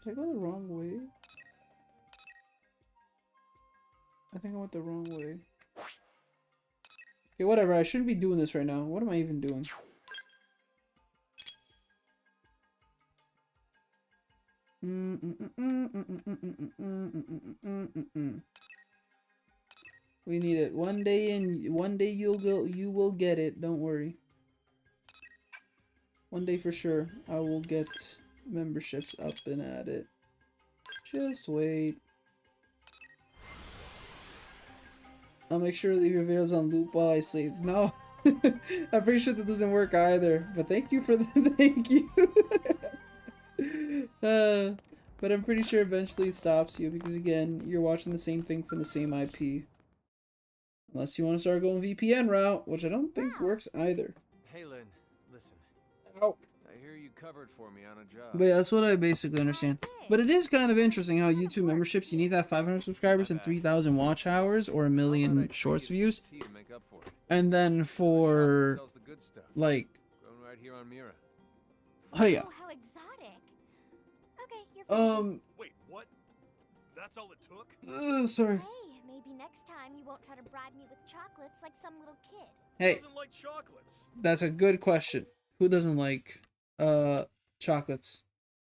Did I go the wrong way? I think I went the wrong way. Okay, whatever, I shouldn't be doing this right now. What am I even doing? We need it. One day you will get it, don't worry. One day for sure, I will get memberships up and at it. Just wait. I'll make sure to leave your videos on loop while I sleep. No, I'm pretty sure that doesn't work either. But thank you for the thank you. But I'm pretty sure eventually it stops you because again, you're watching the same thing from the same IP. Unless you want to start going VPN route, which I don't think works either. Hey Lynn, listen. Ow. I hear you covered for me on a job. But yeah, that's what I basically understand. But it is kind of interesting how YouTube memberships, you need that 500 subscribers and 3,000 watch hours or 1 million shorts views. And then for like, right here on Mira. oh yeah. Oh, how exotic. Okay, you're Wait, what? That's all it took? Sorry. Hey, maybe next time you won't try to bribe me with chocolates like some little kid. Hey, Doesn't like chocolates. that's a good question. Who doesn't like chocolates?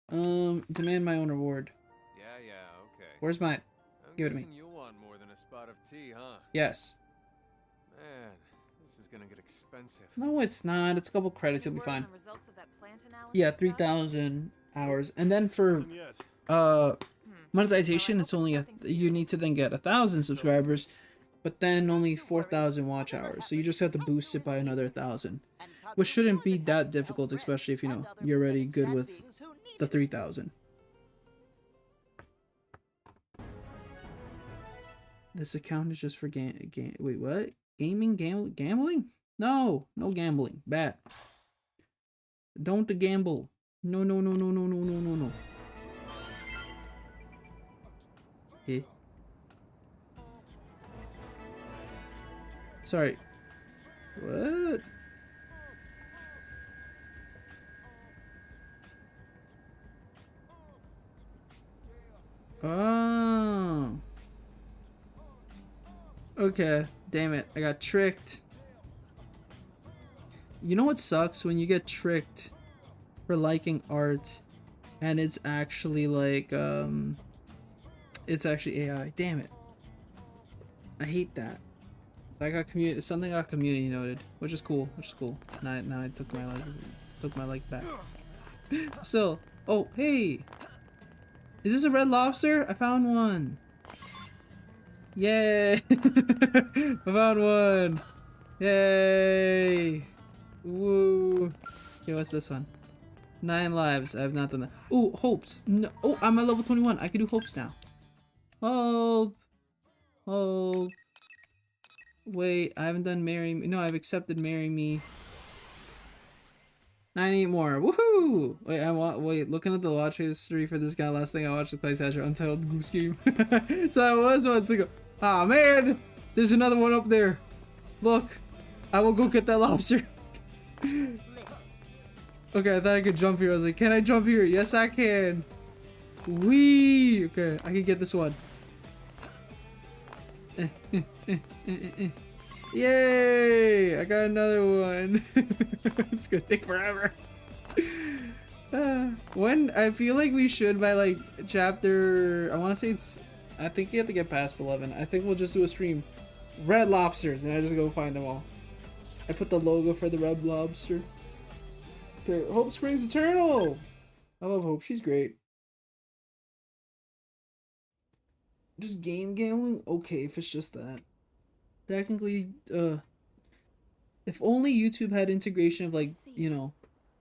Demand my own reward. Yeah, okay. Where's mine? I'm Give it to me. guessing you want more than a spot of tea, huh? Yes. Man, this is gonna get expensive. No, it's not. It's a couple credits. You'll be Word on fine. the results of that plant analysis Yeah, stuff? 3,000 hours, and then for Nothing yet. monetization, it's only you need to then get 1,000 subscribers, but then only 4,000 watch hours. So you just have to boost it by another 1,000. which shouldn't be that difficult, especially if you know you're already good with the 3000. This account is just for wait, what? Gaming, gambling? No, no gambling. Bad. Don't gamble. No, no, no, no, no, no, no, no, no. Hey. Sorry. What? Oh. Okay. Damn it. I got tricked. You know what sucks? When you get tricked for liking art and it's actually like, it's actually AI. Damn it. I hate that. That got something got community noted, which is cool, Now I took my like back. So, oh hey, is this a red lobster? I found one. Yay! I found one. Yay! Woo! Okay, what's this one? 9 lives. I have not done that. Ooh, hopes. No. Oh, I'm at level 21. I can do hopes now. Hope. Hope. Wait, I haven't done marry me. No, I've accepted marry me. 98 more. Woohoo! Wait, looking at the watch history for this guy, last thing I watched the ClaesAzure Untitled Goose Game. So that was once ago. Ah man! There's another one up there. Look. I will go get that lobster. Okay, I thought I could jump here. I was like, can I jump here? Yes, I can. Whee! Okay, I can get this one. Yay! I got another one. It's gonna take forever. When I feel like we should by like chapter, I want to say I think you have to get past 11. I think we'll just do a stream. Red lobsters, and I just go find them all. I put the logo for the red lobster. Okay, Hope Springs Eternal. I love Hope. She's great. Just gambling? Okay, if it's just that. Technically, if only YouTube had integration of like, you know,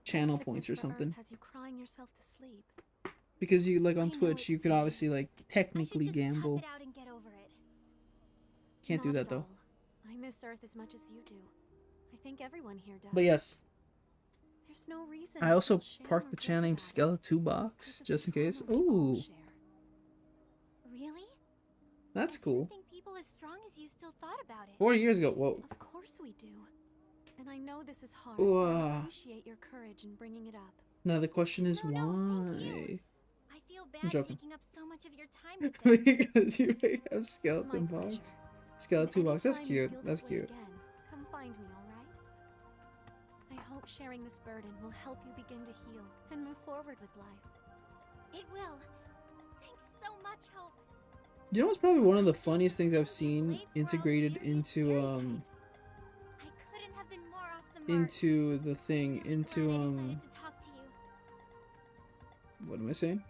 channel points or something. Has you crying yourself to sleep. Because you like on Twitch, you could obviously like technically gamble. Can't do that though. I miss Earth as much as you do. I think everyone here does. But yes. There's no reason I also parked the channel named Skeleton Box just in case. Ooh. Really? That's cool. I think people as strong as you still thought about it. 4 years ago. Whoa. Of course we do. And I know this is hard, Ooh, so I appreciate your courage in bringing it up. Now the question is why? I feel bad I'm joking. taking up so much of your time with this. Because you already have Skeleton Box. Skeleton Box. That's cute. That's cute. Come find me, all right? I hope sharing this burden will help you begin to heal and move forward with life. It will. Thanks so much, Hope. You know what's probably one of the funniest things I've seen integrated into the thing, what am I saying?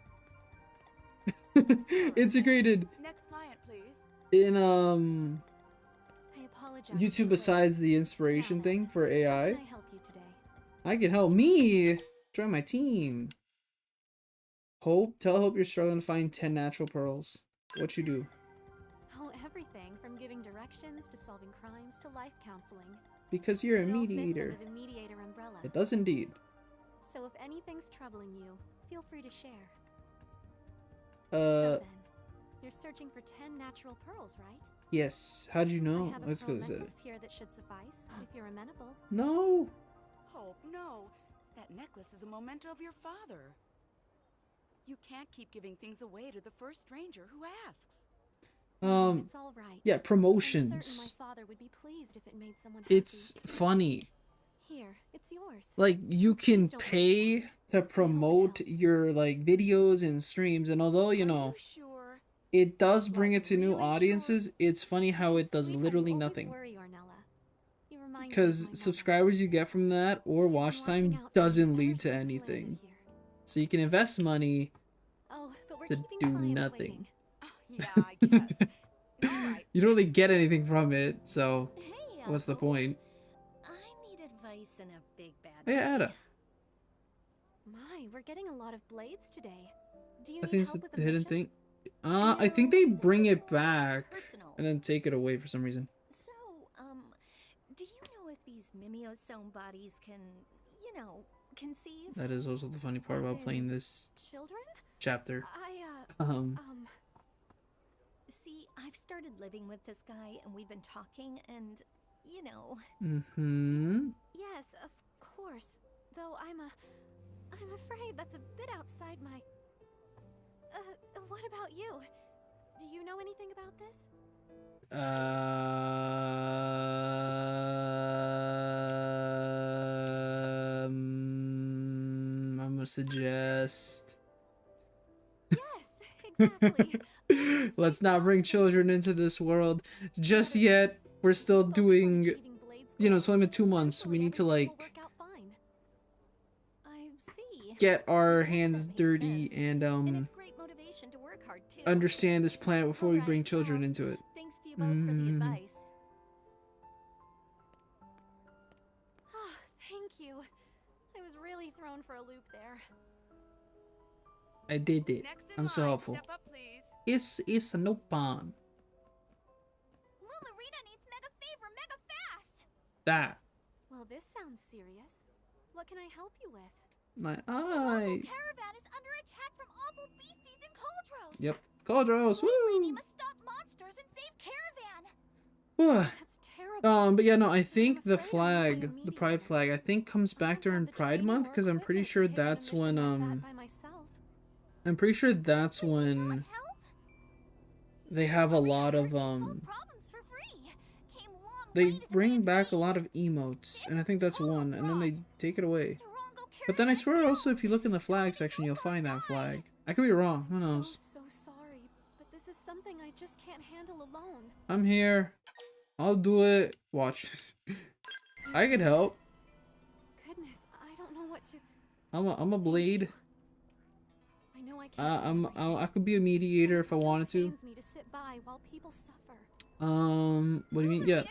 Integrated Next client, please. in I apologize. YouTube besides the inspiration thing for AI. How can I help you today? I can help me join my team. Tell Hope you're struggling to find 10 natural pearls. What you do? Oh, everything from giving directions to solving crimes to life counseling. Because you're a It all fits mediator. under the mediator umbrella. It does indeed. So if anything's troubling you, feel free to share. Uh, So then, you're searching for 10 natural pearls, right? yes. How do you know? I have a Let's pearl go to necklace here that should suffice, if you're amenable. No. Hope, no. That necklace is a memento of your father. You can't keep giving things away to the first stranger who asks. It's all right. Yeah, I'm promotions. certain my father would be pleased if it made someone happy. It's funny. Here, it's yours. Like you can Please don't pay to promote your like videos and streams, and although you know Sure. it does bring it to new audiences, it's funny how it does literally nothing. Worry, Ornella. You remind me of Because my mother. subscribers you get from that or watch Watching time out for doesn't me ever lead to since we landed anything. here. So you can invest money Oh, but we're to keeping do clients nothing. waiting. Yeah, I guess. All right. You don't really get anything from it, so Hey, what's the Uncle. point? I need advice wasn't a big bad Oh, yeah, Ada. My, we're getting a lot of blades today. Do you I need think it's help with the the hidden mission? thing. I think they bring it back personal. and then take it away for some reason. So, do you know if these mimeosome bodies can, you know, conceive? That is also the funny part As about in playing this children? chapter. I See, I've started living with this guy and we've been talking and, you know. Yes, of course. Though I'm afraid that's a bit outside my... what about you? Do you know anything about this? I'm gonna suggest... Yes, exactly. Let's not bring children into this world just yet. We're still doing, you know, it's only been 2 months. We need to like I see. get our hands dirty and it's great motivation to work hard too. understand this planet before we bring children into it. Thanks to you both for the advice. Oh, thank you. I was really thrown for a loop there. I did it. I'm so helpful. Step up, please. It's a no pond. Lulurita needs mega favor mega fast. That. Well, this sounds serious. What can I help you with? My The eye. caravan is under attack from awful beasties in Cauldros. Yep. Cauldros. We Woo. must stop monsters and save caravan. Whew. That's terrible. But yeah, no, I think the flag, the Pride flag, I think comes back during Pride Month because I'm pretty sure that's when I'm pretty sure that's when they have a lot of they bring back a lot of emotes, and I think that's one, and then they take it away. But then I swear also if you look in the flag section you'll find that flag. I could be wrong, who knows. So sorry, but this is something I just can't handle alone. I'm here. I'll do it. Watch. I could help. Goodness, I don't know what to... I'm a blade. I know I can't I could be a mediator if I wanted to. pains me to sit by while people suffer. What do you mean? Yeah.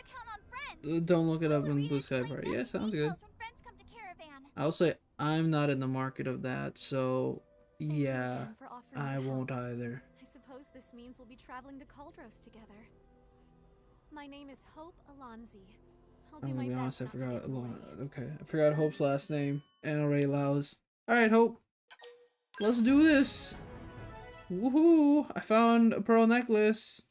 Don't look it up on Blue Sky Party. Yeah, sounds good. I'll say I'm not in the market of that, so yeah, I won't either. I suppose this means we'll be traveling to Cauldros together. My name is Hope Alonzi. I'll do I'm my gonna be best honest, I not to forgot. get in the way. Okay, I forgot Hope's last name. And already allows. Alright, Hope. Let's do this. Woohoo! I found a pearl necklace.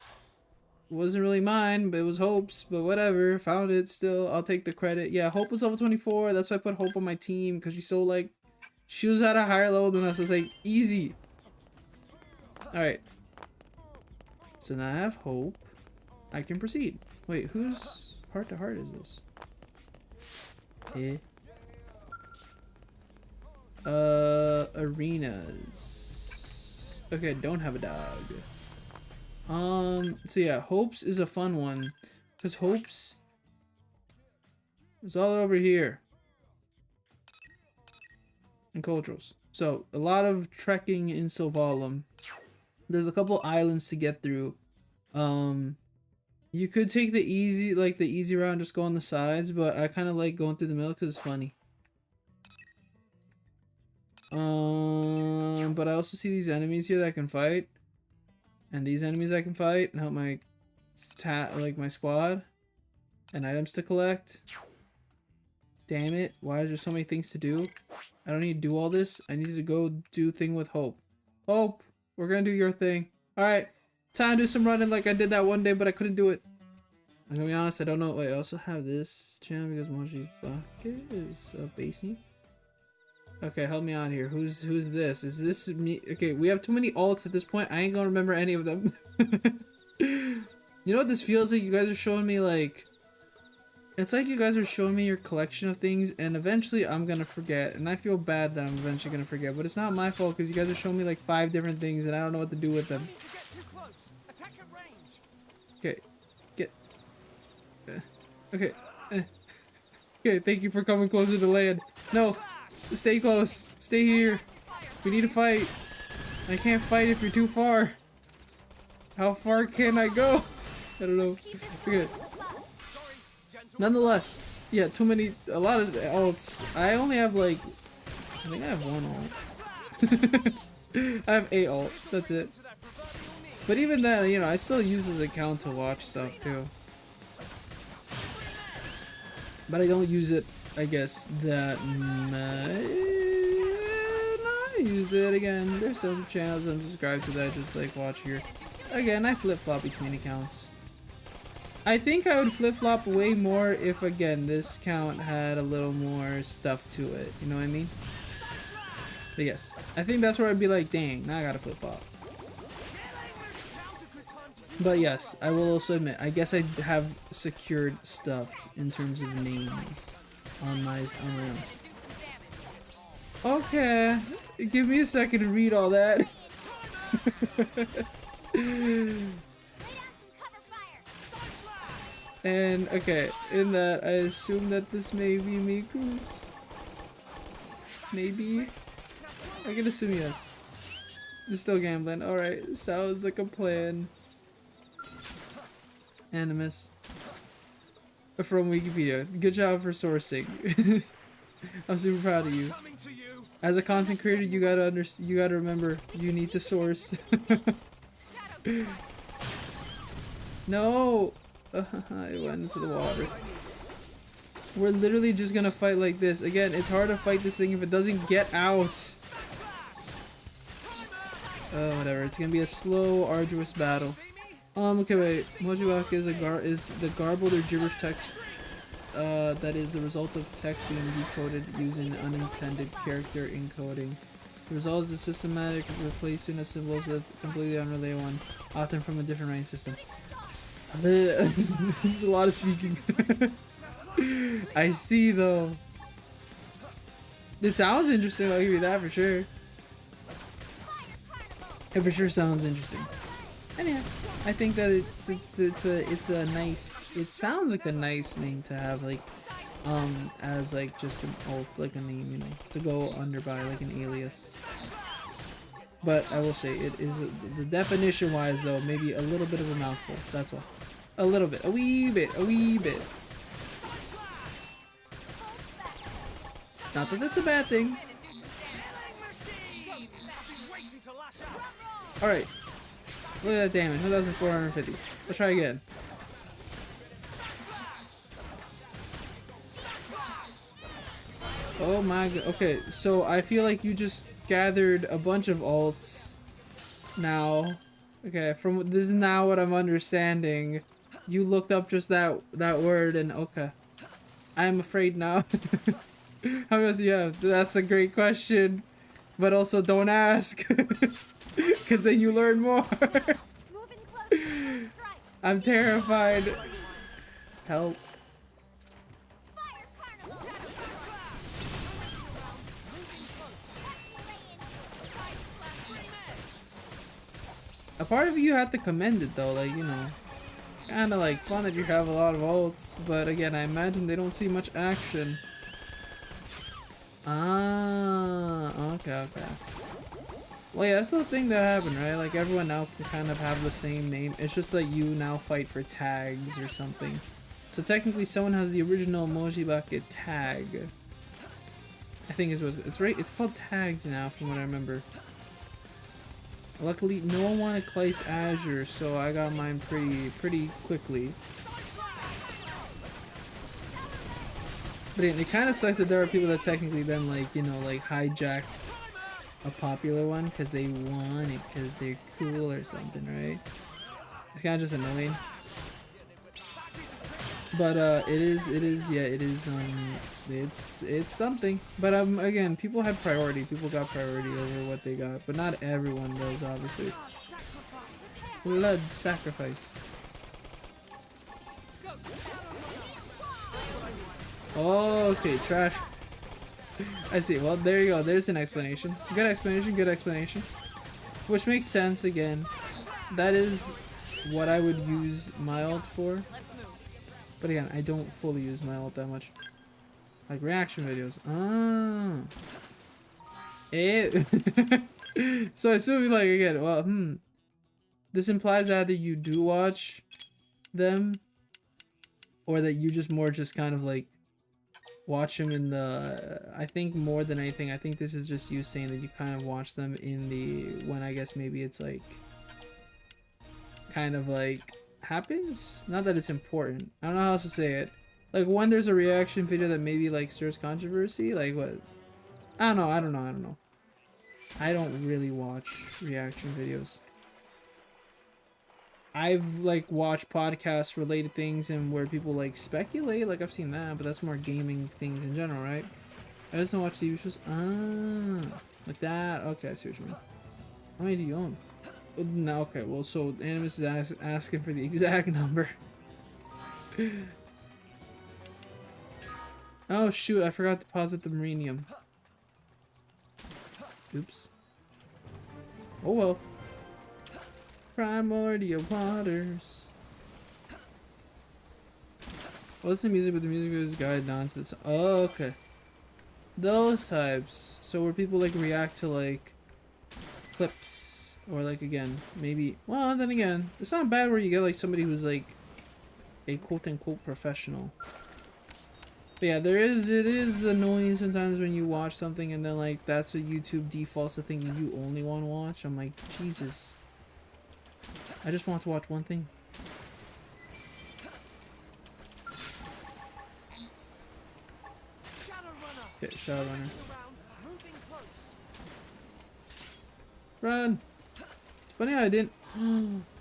It wasn't really mine, but it was Hope's. But whatever, found it still. I'll take the credit. Yeah, Hope was level 24. That's why I put Hope on my team because she's so like, she was at a higher level than us. It's like easy. All right. So now I have Hope. I can proceed. Wait, whose heart to heart is this? Arenas. Okay, don't have a dog. So yeah, Hope's is a fun one. Because Hope's is all over here. In Cauldros. So, a lot of trekking in Sylvalum. There's a couple islands to get through. You could take the easy route and just go on the sides, but I kind of like going through the middle because it's funny. But I also see these enemies here that I can fight. And these enemies I can fight and help my my squad. And items to collect. Damn it, why is there so many things to do? I don't need to do all this. I need to go do thing with Hope. Hope, we're gonna do your thing. Alright, time to do some running like I did that one day, but I couldn't do it. I'm gonna be honest, I don't know. Wait, I also have this channel because Moji Bucket is basing. Okay, help me out here. Who's this? Is this me? Okay, we have too many alts at this point. I ain't gonna remember any of them. You know what this feels like? You guys are showing me like... It's like you guys are showing me your collection of things and eventually I'm gonna forget. And I feel bad that I'm eventually gonna forget. But it's not my fault because you guys are showing me like 5 different things and I don't know what to do with them. Okay. Get... Okay. Okay, thank you for coming closer to land. No! Stay close. Stay here. We need to fight. I can't fight if you're too far. How far can I go? I don't know. Okay. Nonetheless, Yeah, a lot of alts. I only have like, I think I have one alt. I have a alt, that's it. But even then, you know, I still use this account to watch stuff too. But I don't use it, I guess, that much. I use it again. There's some channels I'm subscribed to that I just like watch here. Again, I flip-flop between accounts. I think I would flip-flop way more if, again, this account had a little more stuff to it. You know what I mean? But yes, I think that's where I'd be like, dang, now I gotta flip-flop. But yes, I will also admit, I guess I have secured stuff in terms of names on my own. Okay, give me a second to read all that. And okay, in that I assume that this may be Miku's. Maybe? I can assume yes. You're still gambling. Alright, sounds like a plan. Animus. From Wikipedia. Good job for sourcing. I'm super proud of you. As a content creator, you gotta remember, you need to source. No! I went into the water. We're literally just gonna fight like this. Again, it's hard to fight this thing if it doesn't get out. Whatever. It's gonna be a slow, arduous battle. Okay, wait. Mojibak is the garbled or gibberish text that is the result of text being decoded using unintended character encoding. The result is a systematic replacement of symbols with completely unrelated one, often from a different writing system. There's a lot of speaking. I see though. It sounds interesting, I'll give you that for sure. It for sure sounds interesting. Anyhow, I think that it's a nice, it sounds like a nice name to have, like as like just an alt, like a name, you know, to go under by like an alias. But I will say it is the definition wise though, maybe a little bit of a mouthful. That's all. A little bit, a wee bit, a wee bit. Not that that's a bad thing. Alright. Look at that damage, 1,450. Let's try again. Oh my god. Okay, so I feel like you just gathered a bunch of alts now. Okay, from this is now what I'm understanding. You looked up just that word and okay. I'm afraid now. How many do you have? That's a great question. But also don't ask. Because then you learn more. I'm terrified. Help. A part of you have to commend it though, like, you know. Kinda like fun that you have a lot of ults, but again, I imagine they don't see much action. Ah, okay. Well, yeah, that's the thing that happened, right? Like, everyone now can kind of have the same name. It's just that you now fight for tags or something. So technically, someone has the original Mojibake tag. I think it's right. It's called tags now, from what I remember. Luckily, no one wanted ClaesAzure, so I got mine pretty quickly. But it kind of sucks that there are people that technically then, like, you know, like hijack a popular one because they want it because they're cool or something, right? It's kind of just annoying. But it's something. But again, people had priority. People got priority over what they got, but not everyone does, obviously. Blood sacrifice. Oh, okay, trash. I see. Well, there you go. There's an explanation. Good explanation. Good explanation. Which makes sense again. That is what I would use my ult for. But again, I don't fully use my ult that much. Like reaction videos. Ah. So I assume, like, again, well, this implies either you do watch them or that you just more just kind of like watch them in the, I think more than anything, I think this is just you saying that you kind of watch them in the, when I guess maybe it's like, kind of like, happens? Not that it's important. I don't know how else to say it. Like when there's a reaction video that maybe like stirs controversy, like what? I don't know. I don't really watch reaction videos. I've like watched podcasts related things and where people like speculate, like I've seen that, but that's more gaming things in general, right? I just don't watch TV shows. Like that. Okay, I see what you mean. How many do you own? No, okay, well, so Animus is asking for the exact number. Oh shoot, I forgot to deposit the Marinium. Oops. Oh well. Primordial waters. What's the music, but the music is guided down to this. Oh, okay. Those types. So where people like react to like clips or like again, maybe, well then again, it's not bad where you get like somebody who's like a quote unquote professional. But yeah, it is annoying sometimes when you watch something and then like that's what YouTube defaults the thing you only want to watch. I'm like, Jesus. I just want to watch one thing. Okay, Shadowrunner. Run! It's funny how I didn't.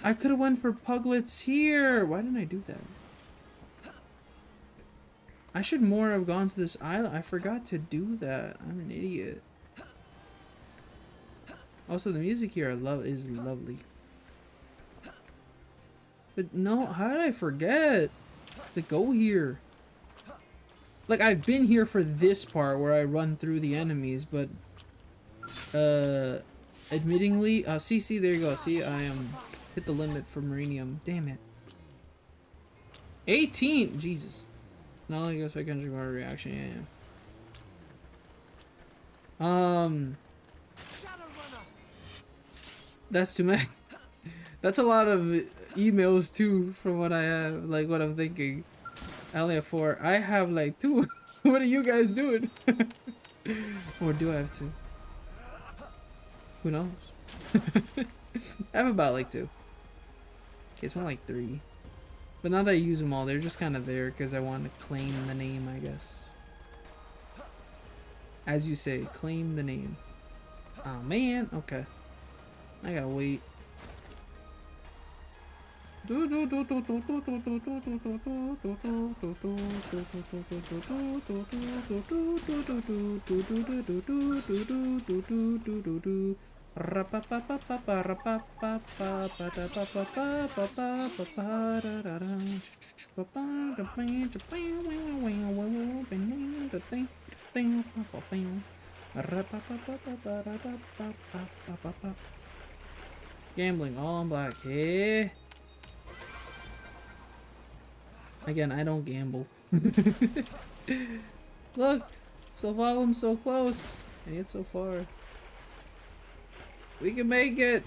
I could have went for Puglets here. Why didn't I do that? I should more have gone to this island. I forgot to do that. I'm an idiot. Also, the music here is lovely. But no, how did I forget to go here? Like, I've been here for this part where I run through the enemies, but admittingly, see, there you go. See, I hit the limit for Marinium. Damn it. 18! Jesus. Not only goes by country water reaction, yeah. That's too many. That's a lot of emails too, from what I have, like what I'm thinking. I only have 4. I have like 2. What are you guys doing? Or do I have 2? Who knows? I have about like 2. Okay, it's more like 3. But now that I use them all, they're just kind of there because I want to claim the name, I guess. As you say, claim the name. Oh man, okay. I gotta wait. Gambling, all on black. Hey. Again, I don't gamble. Look, Sylvalim's so close, and yet so far. We can make it.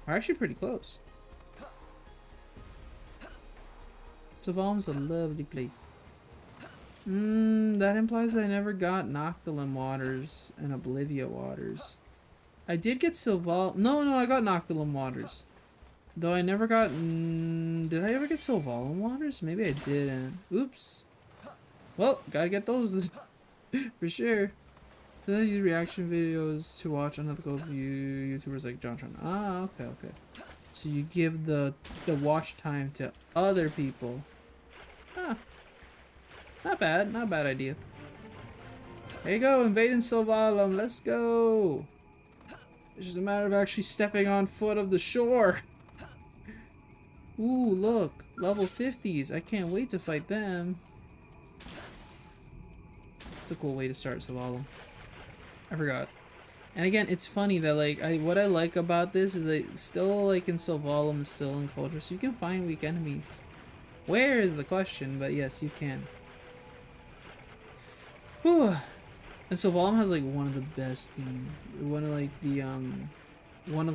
We're actually pretty close. Sylvalim's a lovely place. That implies I never got Noctilum Waters and Oblivia Waters. I did get Sylval. No, I got Noctilum Waters. Though I never got. Did I ever get Sylvalim Waters? Maybe I didn't. Oops. Well, gotta get those for sure. Then I use reaction videos to watch unethical YouTubers like John Tron. Ah, okay. So you give the watch time to other people. Huh. Not bad idea. There you go, invading Sylvalim. Let's go. It's just a matter of actually stepping on foot of the shore. Ooh, look, level 50s. I can't wait to fight them. It's a cool way to start Sylvalim. I forgot. And again, it's funny that like what I like about this is that still like in Sylvalim, still in culture, so you can find weak enemies. Where is the question? But yes, you can. Whew. And Sylvalim has like one of the best themes. One of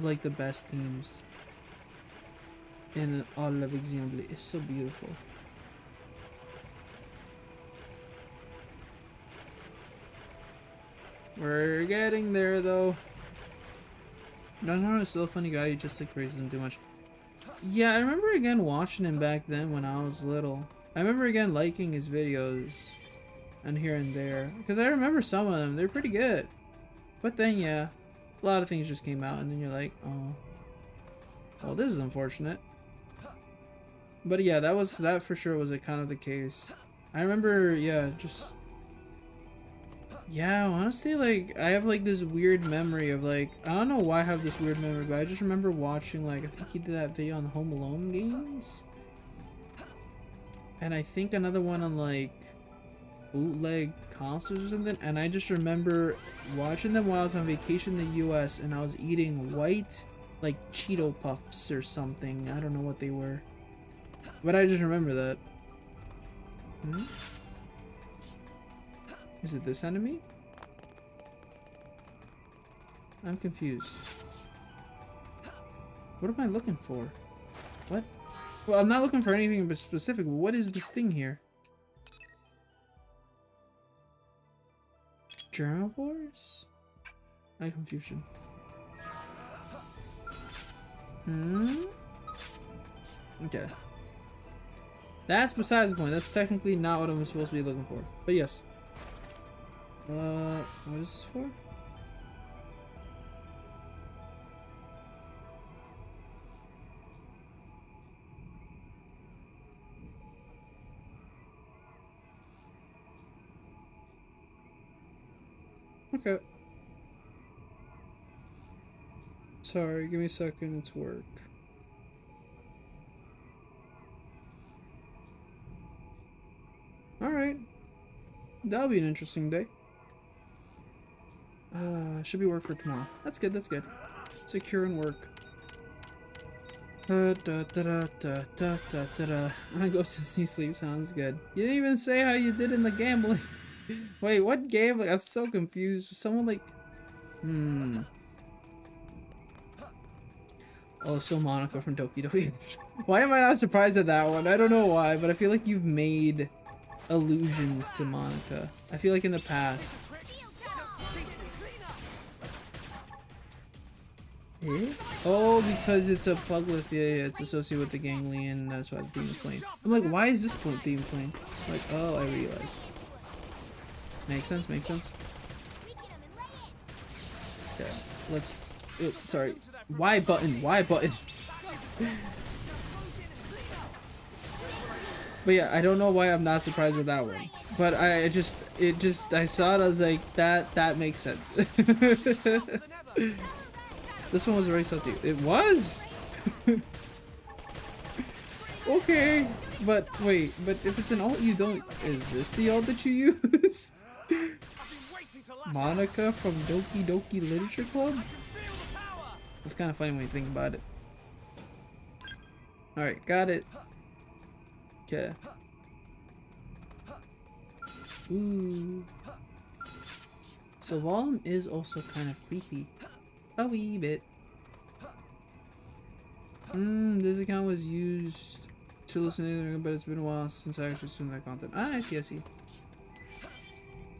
like the best themes in all of XENOBLADE. It's so beautiful. We're getting there though. No, he's still a funny guy. He just like raises him too much. Yeah, I remember again watching him back then when I was little. I remember again liking his videos and here and there because I remember some of them. They're pretty good. But then yeah, a lot of things just came out and then you're like, oh, well, this is unfortunate. But yeah, that for sure was like kind of the case. I remember, yeah, just. Yeah, honestly, like, I have, like, this weird memory of, like, I don't know why I have this weird memory, but I just remember watching, like, I think he did that video on the Home Alone games? And I think another one on, like, bootleg consoles or something, and I just remember watching them while I was on vacation in the US, and I was eating white, like, Cheeto Puffs or something. I don't know what they were. But I just remember that. Hmm? Is it this enemy? I'm confused. What am I looking for? What? Well, I'm not looking for anything specific, but what is this thing here? Germivores? My confusion. Hmm? Okay. That's besides the point. That's technically not what I'm supposed to be looking for. But yes. What is this for? Okay. Sorry, give me a second, it's work. Alright. That'll be an interesting day. Should be work for tomorrow. That's good, that's good. Secure and work. Ghost to see sleep sounds good. You didn't even say how you did in the gambling. Wait, what gambling? I'm so confused. Someone like... Oh, so Monica from Doki Doki. Why am I not surprised at that one? I don't know why, but I feel like you've made allusions to Monica. I feel like in the past. Eh? Oh, because it's a Puglith. Yeah, it's associated with the ganglion. That's why the theme is playing. I'm like, why is this theme playing? Like, oh, I realize. Makes sense, makes sense. Okay, let's... Oh, sorry. Y button, Y button. But yeah, I don't know why I'm not surprised with that one. But I saw it, I was like, that makes sense. This one was very salty. It was! Okay, but wait, but if it's an alt you don't... Is this the alt that you use? Monica from Doki Doki Literature Club? It's kind of funny when you think about it. Alright, got it. Okay. Ooh. So Volume is also kind of creepy. A wee bit. This account was used to listen, but it's been a while since I actually seen that content. Ah, I see, I see.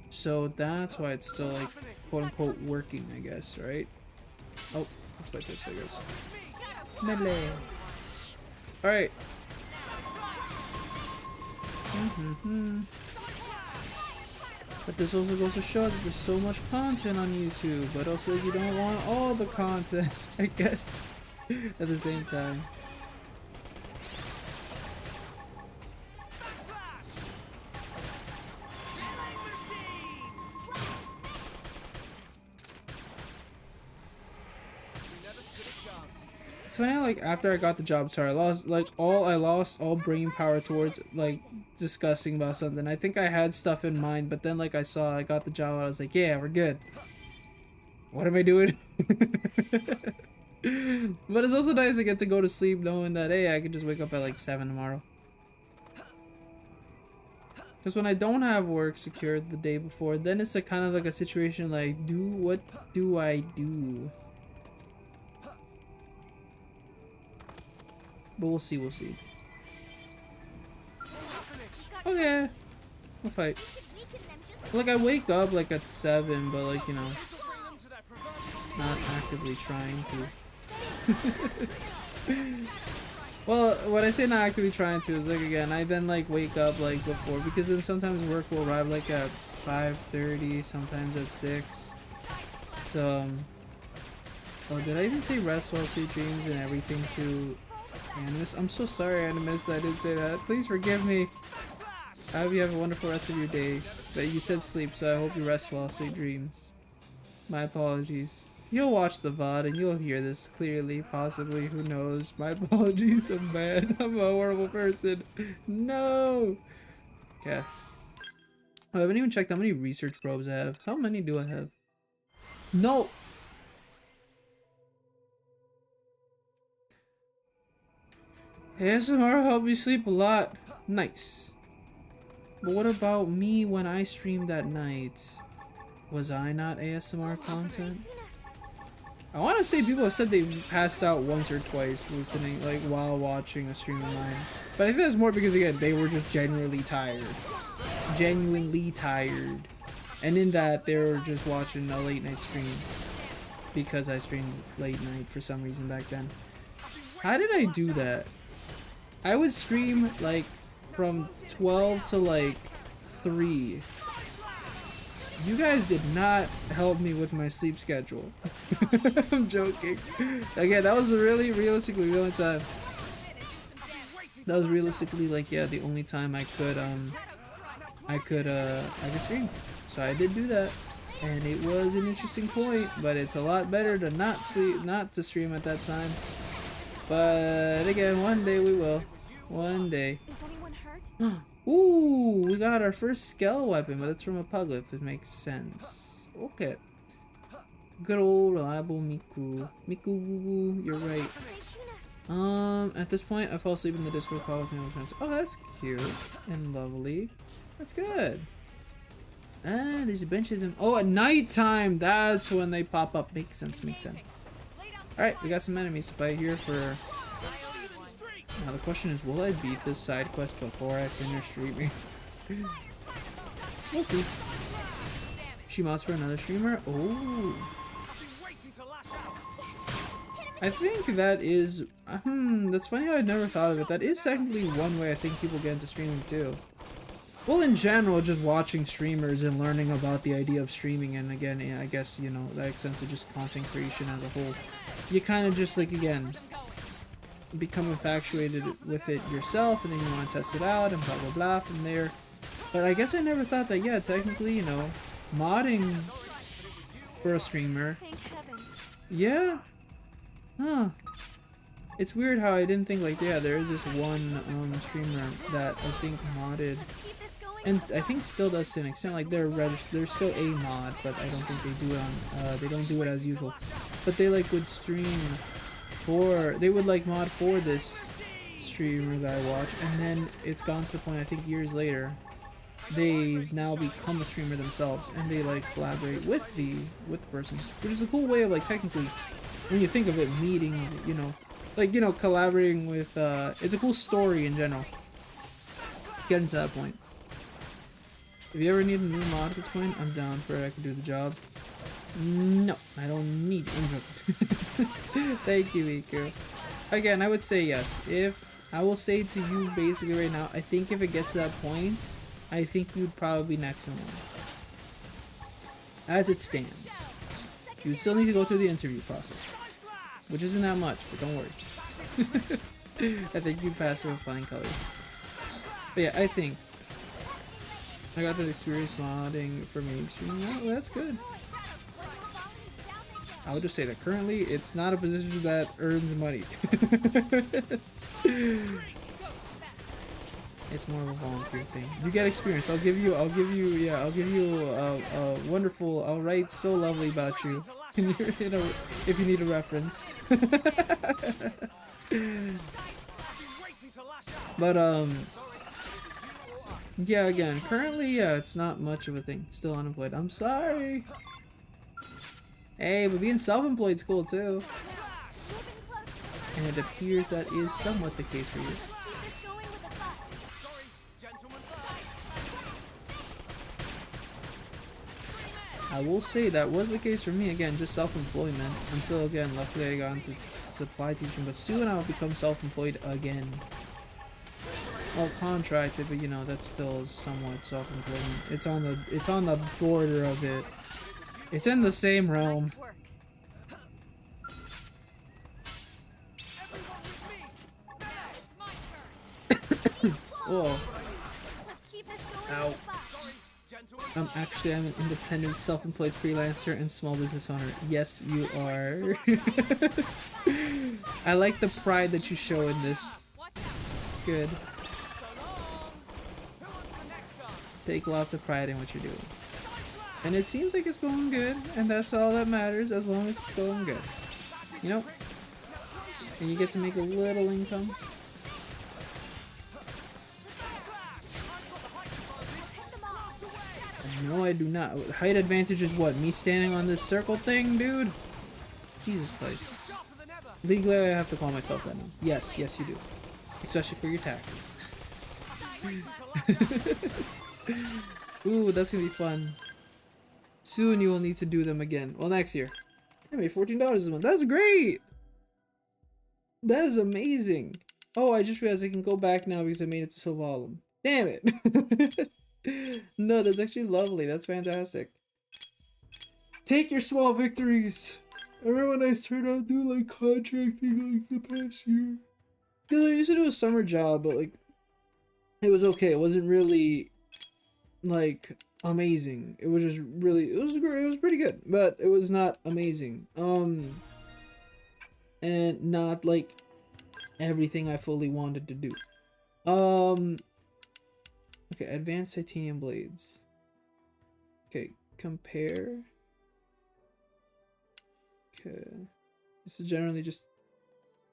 So that's why it's still like quote unquote working, I guess, right? Oh, let's fight this, I guess. Melee. Alright. But this also goes to show that there's so much content on YouTube, but also you don't want all the content, I guess, at the same time. It's funny how, like, after I got the job, sorry, I lost all brain power towards, like, discussing about something. I think I had stuff in mind, but then, like, I got the job, I was like, yeah, we're good. What am I doing? But it's also nice I get to go to sleep knowing that, hey, I can just wake up at, like, 7 tomorrow. Because when I don't have work secured the day before, then it's a kind of like a situation like, what do I do? But we'll see, we'll see. Okay. We'll fight. Like, I wake up like at 7, but like, you know, not actively trying to. Well, when I say not actively trying to is like, again, I then like wake up like before, because then sometimes work will arrive like at 5:30, sometimes at 6. So oh, did I even say rest while sweet dreams and everything to Animus? I'm so sorry, Animus, that I did say that. Please forgive me. I hope you have a wonderful rest of your day. But you said sleep, so I hope you rest well, sweet dreams. My apologies. You'll watch the VOD and you'll hear this clearly, possibly, who knows. My apologies, I'm bad. I'm a horrible person. No! Okay. Oh, I haven't even checked how many research probes I have. How many do I have? No! ASMR helped me sleep a lot. Nice. But what about me when I streamed that night? Was I not ASMR content? I want to say people have said they've passed out once or twice listening, like, while watching a stream of mine. But I think that's more because, again, they were just genuinely tired. Genuinely tired. And in that, they were just watching a late night stream. Because I streamed late night for some reason back then. How did I do that? I would stream, like, from 12 to, like, 3. You guys did not help me with my sleep schedule. I'm joking. Again, that was realistically the only time. That was realistically, like, yeah, the only time I could stream. So I did do that. And it was an interesting point, but it's a lot better to not to stream at that time. But again, one day we will. One day. Is anyone hurt? Ooh, we got our first skell weapon, but it's from a puglet. It makes sense. Okay. Good old reliable Miku. Miku, you're right. At this point, I fall asleep in the Discord call with no friends. Oh, that's cute and lovely. That's good. Ah, there's a bunch of them. Oh, at nighttime, that's when they pop up. Makes sense, makes sense. Alright, we got some enemies to fight here for... Now the question is, will I beat this side quest before I finish streaming? We'll see. She mods for another streamer? Oh. I think that is... that's funny how I'd never thought of it. That is technically one way I think people get into streaming too. Well, in general, just watching streamers and learning about the idea of streaming, and again, I guess, you know, that extends to just content creation as a whole. You kind of just, like, again, become infatuated with it yourself, and then you want to test it out, and blah blah blah from there. But I guess I never thought that, yeah, technically, you know, modding for a streamer. Yeah. Huh. It's weird how I didn't think, like, yeah, there is this one streamer that I think modded, and I think still does to an extent. Like, they're still a mod, but I don't think they do it on they don't do it as usual. But they, like, would stream for, they would, like, mod for this streamer that I watch, and then it's gone to the point, I think years later, they've now become a streamer themselves, and they, like, collaborate with the person, which is a cool way of, like, technically, when you think of it, meeting, you know, like, you know, collaborating with, it's a cool story in general. Getting to that point. If you ever need a new mod at this point, I'm down for it. I can do the job. No, I don't need input. Thank you, Iku. Again, I would say yes. If I will say to you basically right now, I think if it gets to that point, I think you'd probably be next in line. As it stands. You would still need to go through the interview process, which isn't that much, but don't worry. I think you pass it with flying colors. But yeah, I think I got that experience modding for mainstream. Oh, that's good. I would just say that currently it's not a position that earns money. It's more of a volunteer thing. You get experience. I'll give you a wonderful, I'll write so lovely about you. If you need a reference. But yeah, again, currently, yeah, it's not much of a thing. Still unemployed. I'm sorry. Hey, but being self-employed is cool too. And it appears that is somewhat the case for you. I will say that was the case for me, again, just self-employment, until again, luckily I got into supply teaching, but soon I'll become self-employed again. Well, contracted, but you know, that's still somewhat self-employment. It's on the border of it. It's in the same realm. Whoa. Ow. I'm an independent, self-employed freelancer and small business owner. Yes, you are. I like the pride that you show in this. Good. Take lots of pride in what you're doing. And it seems like it's going good, and that's all that matters, as long as it's going good. You know? And you get to make a little income. No, I do not. Height advantage is what? Me standing on this circle thing, dude? Jesus Christ. Legally, I have to call myself that now. Yes, yes you do. Especially for your taxes. Ooh, that's gonna be fun. Soon you will need to do them again. Well, next year. I made $14 this month. That's great! That is amazing. Oh, I just realized I can go back now because I made it to Silvalum. Damn it! No, that's actually lovely. That's fantastic. Take your small victories. I remember when I started out doing like contracting like the past year. Because I used to do a summer job, but like it was okay. It wasn't really like amazing. It was just really it was great. It was pretty good, but it was not amazing. And not like everything I fully wanted to do. Okay, advanced titanium blades. Okay, compare. Okay. This is generally just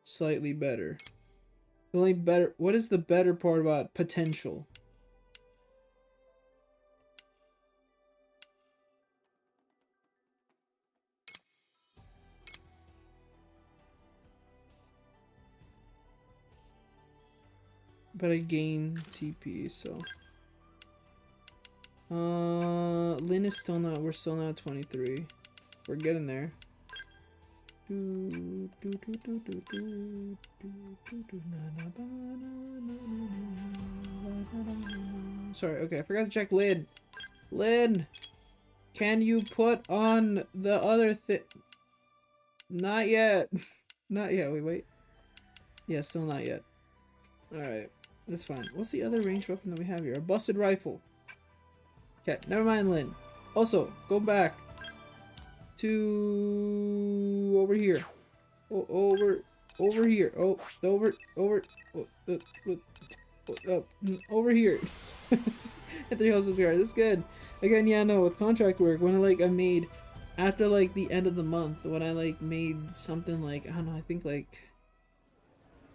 slightly better. The only better, what is the better part about potential? But I gain TP, so. Lynn is still not, we're still not 23. We're getting there. Sorry, okay, I forgot to check Lynn. Lynn! Can you put on the other thing? Not yet. Not yet, wait. Yeah, still not yet. Alright, that's fine. What's the other ranged weapon that we have here? A busted rifle. Okay, never mind, Lynn. Also, go back to over here. Over here. Over here. At the house of VR. This is good. Again, yeah, no, with contract work, when I made after like the end of the month, when I like made something like, I don't know, I think like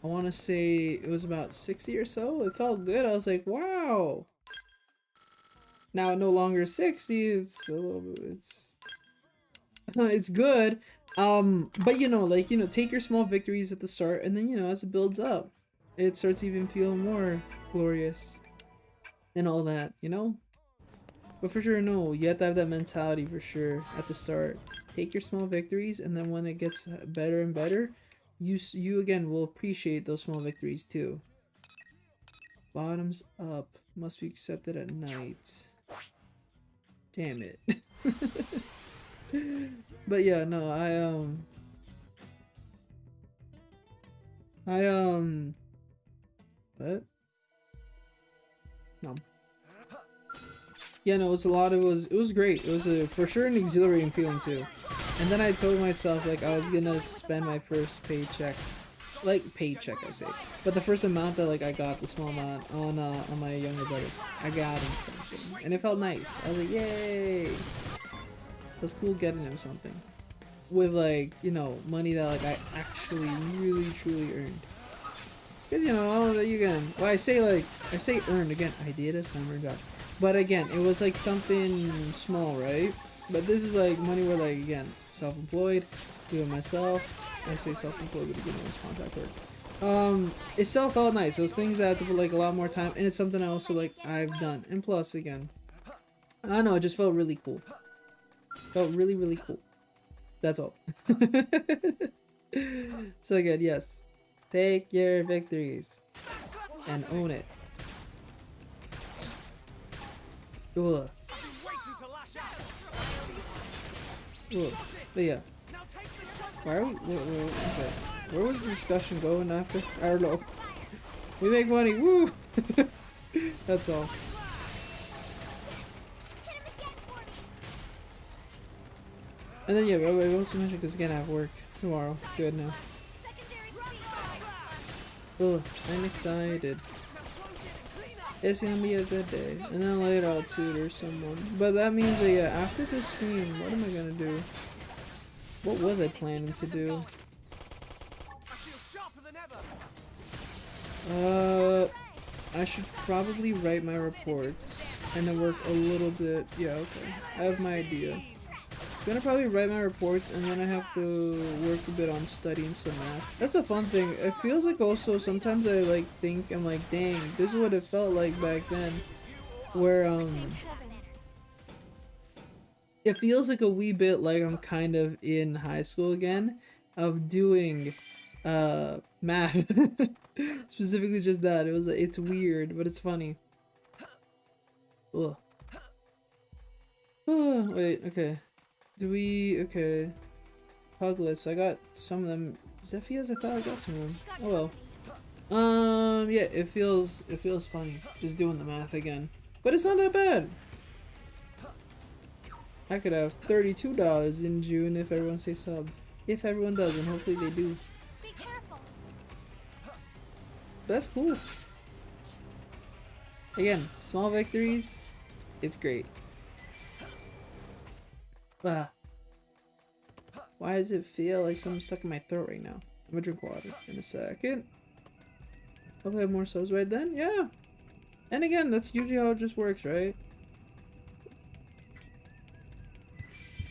I want to say it was about 60 or so. It felt good. I was like, wow. Now no longer 60. It's a little bit. It's good. But you know, like, you know, take your small victories at the start, and then, you know, as it builds up, it starts even feeling more glorious and all that, you know. But for sure, no, you have to have that mentality for sure at the start. Take your small victories, and then when it gets better and better, you again will appreciate those small victories too. Bottoms up must be accepted at night. Damn it. But yeah, no, what? No. Yeah, no, it was great. It was for sure an exhilarating feeling too. And then I told myself like I was gonna spend my first paycheck, like paycheck I say, but the first amount that like I got, the small amount on my younger brother. I got him something, and it felt nice. I was like, yay! It was cool getting him something with like, you know, money that like I actually really truly earned. Because, you know, all that you can. Well, I say earned again. I did a summer job, but again, it was like something small, right? But this is like money where like again, self-employed, do it myself. I say self-employed, but again, it was contract work. It still felt nice. It was things that I had to put like a lot more time, and it's something I also like I've done. And plus, again, I don't know, it just felt really cool. Felt really, really cool. That's all. So good, yes. Take your victories and own it. Ugh. Ugh. But yeah. Why are we? Okay. Where was the discussion going after? I don't know. We make money. Woo! That's all. And then yeah, I also mentioned because again I have work tomorrow. Good now. Ugh, I'm excited. It's gonna be a good day. And then later I'll tutor someone. But that means that yeah, after this stream, what am I gonna do? What was I planning to do? I should probably write my reports and then work a little bit. Yeah, okay. I have my idea. I'm gonna probably write my reports and then I have to work a bit on studying some math. That's the fun thing. It feels like also sometimes I like think I'm like, dang, this is what it felt like back then. Where it feels like a wee bit like I'm kind of in high school again of doing math. Specifically just that. It's weird, but it's funny. Ugh. Oh, wait, okay. Okay. Puglets, I got some of them. Zephyrs, I thought I got some of them. Oh well. Yeah, it feels funny. Just doing the math again. But it's not that bad. I could have $32 in June if everyone says sub. If everyone does, and hopefully they do. That's cool. Again, small victories, it's great. Ah. Why does it feel like something's stuck in my throat right now? I'm gonna drink water in a second. Hope I have more subs right then. Yeah. And again, that's usually how it just works, right?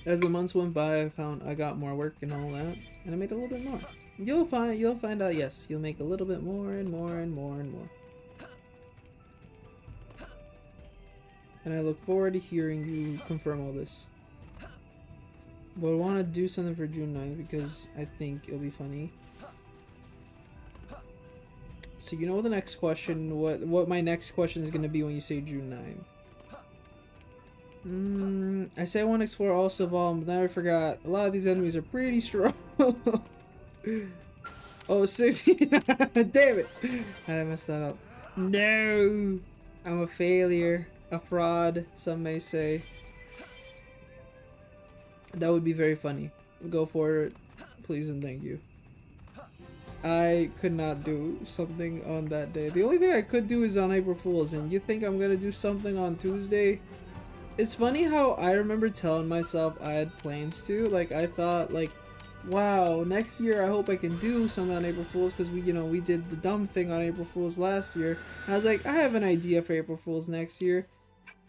As the months went by, I found I got more work and all that, and I made a little bit more. You'll find out, yes, you'll make a little bit more and more and more and more. And I look forward to hearing you confirm all this. But I want to do something for June 9th because I think it'll be funny. So you know the next question, what my next question is going to be when you say June 9. I say I want to explore all Saval, but now I forgot. A lot of these enemies are pretty strong. Oh, 16. Damn it. I messed that up. No. I'm a failure. A fraud, some may say. That would be very funny. Go for it. Please and thank you. I could not do something on that day. The only thing I could do is on April Fool's, and you think I'm gonna do something on Tuesday? It's funny how I remember telling myself I had plans to. Like, I thought, like, wow, next year I hope I can do something on April Fool's because we did the dumb thing on April Fool's last year. And I was like, I have an idea for April Fool's next year.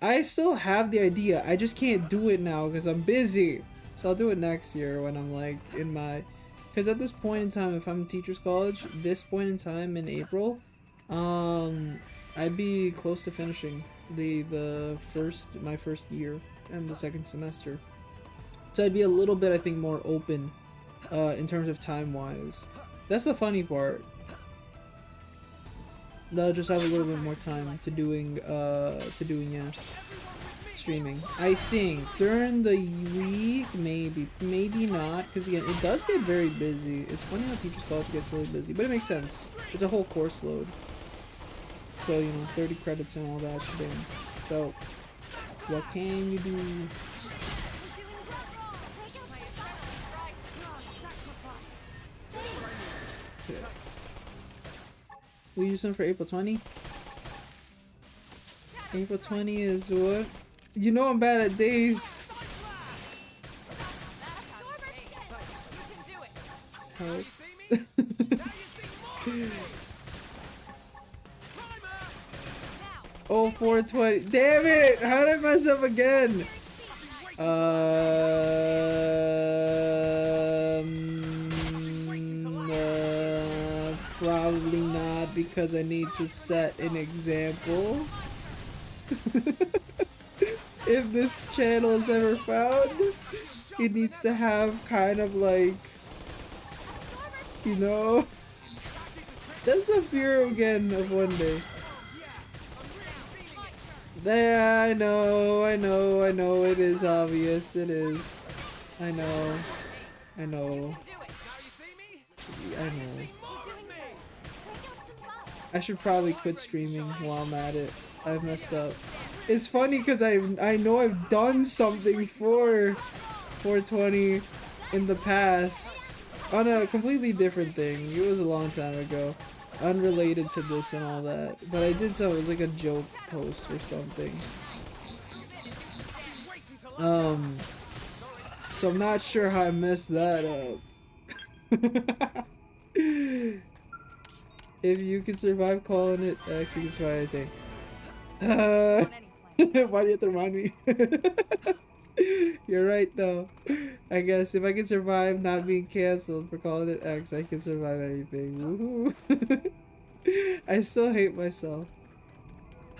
I still have the idea. I just can't do it now because I'm busy. So I'll do it next year when I'm like in my... Because at this point in time, if I'm in teacher's college, this point in time in April, I'd be close to finishing my first year and the second semester. So I'd be a little bit, I think, more open in terms of time-wise. That's the funny part. They'll just have a little bit more time to doing streaming. I think during the week, maybe not, because again, it does get very busy. It's funny how teachers college gets really busy, but it makes sense. It's a whole course load, so 30 credits and all that shit. So what can you do? Okay. We use them for April 20. April 20 is what? You know I'm bad at days. Help. Oh, 420. Damn it! How did I mess up again? Probably not, because I need to set an example. if this channel is ever found, it needs to have kind of like, you know, that's the fear again of one day. Yeah, I know, it is obvious, it is. I know. I know. I should probably quit streaming while I'm at it. I've messed up. It's funny because I know I've done something for 420 in the past on a completely different thing. It was a long time ago, unrelated to this and all that. But I did so. It was like a joke post or something. So I'm not sure how I messed that up. If you can survive calling it X, you can survive anything. Why do you have to remind me? You're right though. I guess if I can survive not being cancelled for calling it X, I can survive anything. Woohoo! I still hate myself.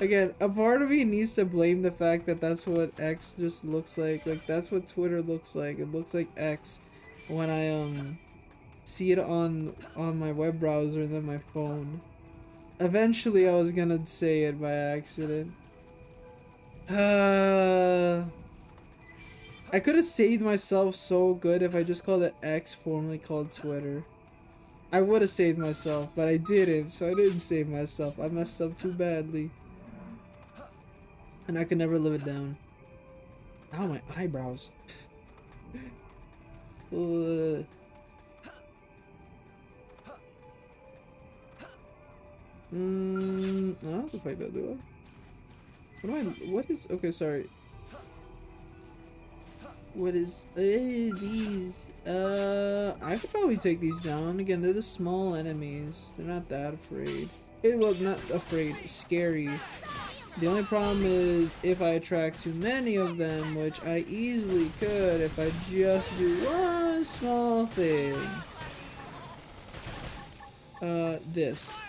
Again, a part of me needs to blame the fact that that's what X just looks like. Like, that's what Twitter looks like. It looks like X when I see it on my web browser and then my phone. Eventually I was gonna say it by accident. I could have saved myself so good if I just called it X, formerly called Twitter. I would have saved myself, but I didn't, so I didn't save myself. I messed up too badly. And I could never live it down. Ow, my eyebrows. I don't have to fight that, do I? What is, okay, sorry. What is, these, I could probably take these down. Again, they're the small enemies. They're not that afraid. Well, not afraid, scary. The only problem is if I attract too many of them, which I easily could if I just do one small thing. This.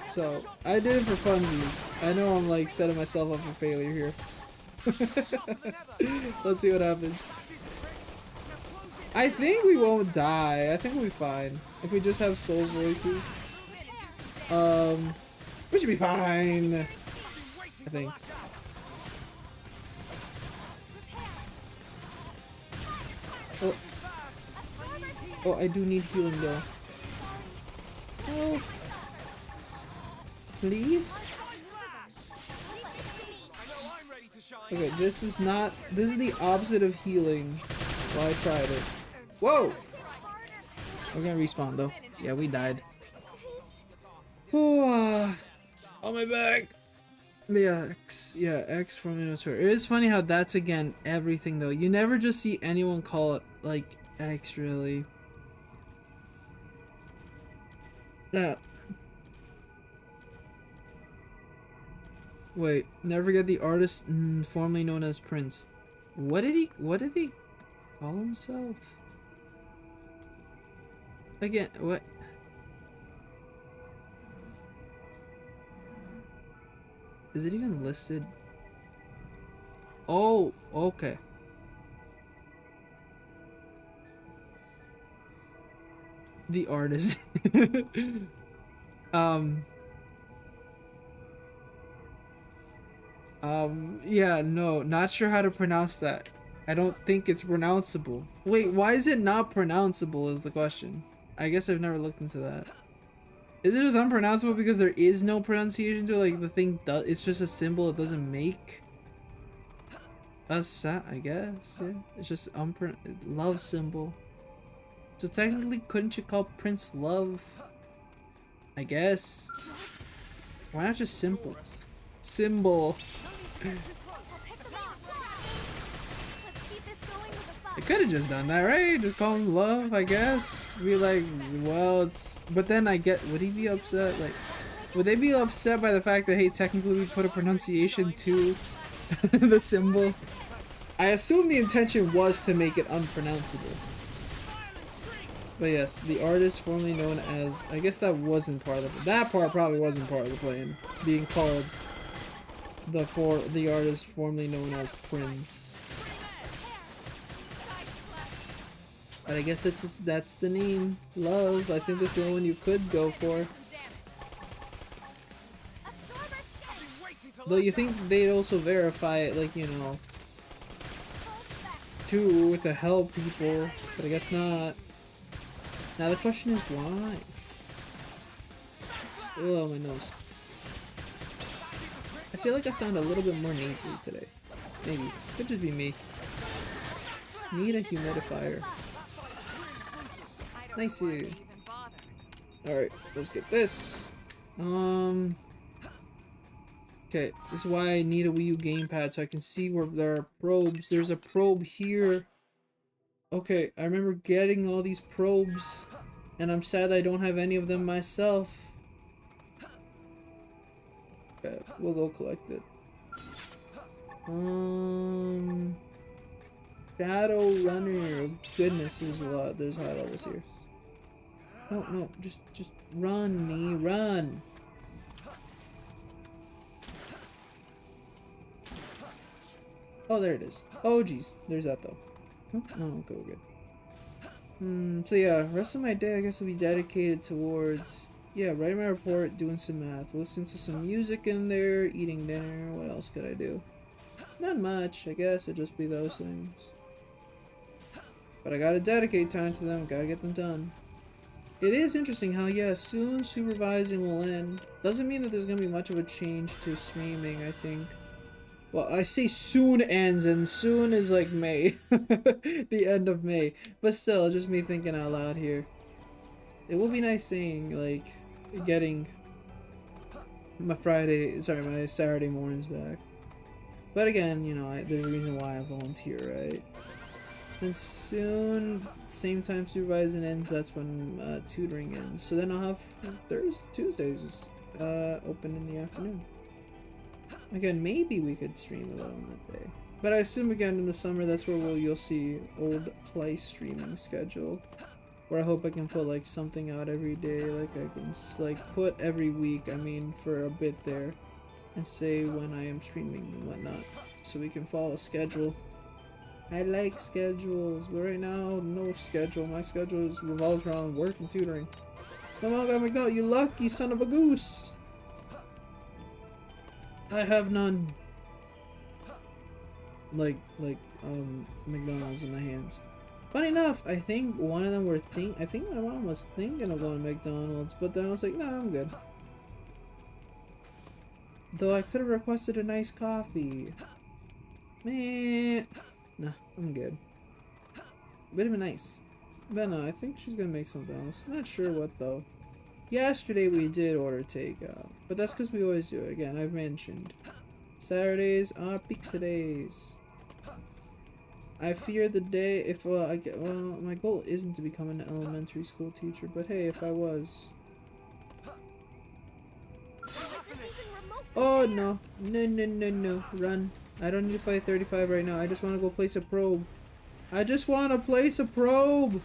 So, I did it for funsies. I know I'm like setting myself up for failure here. Let's see what happens. I think we won't die. I think we'll be fine. If we just have soul voices. We should be fine. I think. Oh. Oh, I do need healing though. Oh. Please? Okay, this is the opposite of healing. Well, I tried it. Whoa! We're gonna respawn though. Yeah, we died. Oh, on my back. Yeah, X from Innosphere. It is funny how that's again everything though. You never just see anyone call it like X really. Yeah. Wait, never forget the artist formerly known as Prince. What did he call himself? Again, what? Is it even listed? Oh, okay. The artist. Yeah, no, not sure how to pronounce that. I don't think it's pronounceable. Wait, why is it not pronounceable is the question. I guess I've never looked into that. Is it just unpronounceable because there is no pronunciation to like the thing does? It's just a symbol it doesn't make a sound, I guess. Yeah, it's just love symbol. So technically, couldn't you call Prince Love? I guess. Why not just simple? Symbol. I could have just done that, right? Just call him Love, I guess. Be like, well, it's. But then I get. Would he be upset? Like, would they be upset by the fact that, hey, technically we put a pronunciation to the symbol? I assume the intention was to make it unpronounceable. But yes, the artist formerly known as, I guess that wasn't part of it. That part probably wasn't part of the plan. Being called the artist formerly known as Prince. But I guess that's the name. Love. I think that's the only one you could go for. Though you think they'd also verify it, like, you know, too, to help people, but I guess not. Now the question is why? Oh, my nose. I feel like I sound a little bit more nasally today. Maybe. Could just be me. Need a humidifier. Nice. Alright, let's get this. Okay, this is why I need a Wii U gamepad, so I can see where there are probes. There's a probe here. Okay, I remember getting all these probes, and I'm sad I don't have any of them myself. Okay, we'll go collect it. Shadow Runner. Oh, goodness, there's a lot. There's high levels here. No, just run, me, run. Oh, there it is. Oh, geez. There's that, though. Oh, no, okay, we're good. So yeah, rest of my day, I guess, will be dedicated towards, yeah, writing my report, doing some math, listening to some music in there, eating dinner. What else could I do? Not much, I guess. It'd just be those things. But I gotta dedicate time to them. Gotta get them done. It is interesting how, yeah, soon supervising will end. Doesn't mean that there's gonna be much of a change to streaming, I think. Well, I say soon ends, and soon is like May. The end of May. But still, just me thinking out loud here. It will be nice seeing, like, getting my my Saturday mornings back. But again, you know, there's a reason why I volunteer, right? And soon, same time supervising ends, that's when tutoring ends. So then I'll have Tuesdays open in the afternoon. Again, maybe we could stream a little on that day. But I assume again in the summer that's where you'll see old play streaming schedule. Where I hope I can put like something out every day, like I can like put every week, I mean, for a bit there. And say when I am streaming and whatnot. So we can follow a schedule. I like schedules, but right now, no schedule. My schedule revolves around work and tutoring. Come on, McDonald, you lucky son of a goose! I have none. Like McDonald's in my hands. Funny enough, I think one of them I think my mom was thinking of going to McDonald's, but then I was like, nah, I'm good. Though I could have requested a nice coffee. Man, nah, I'm good. Would have been nice. But no, I think she's gonna make something else. Not sure what though. Yesterday we did order takeout, but that's because we always do it. Again, I've mentioned Saturdays are pizza days. I fear the day if my goal isn't to become an elementary school teacher, but hey, if I was. Oh no, no, run. I don't need to fight 35 right now. I just want to go place a probe. I just want to place a probe.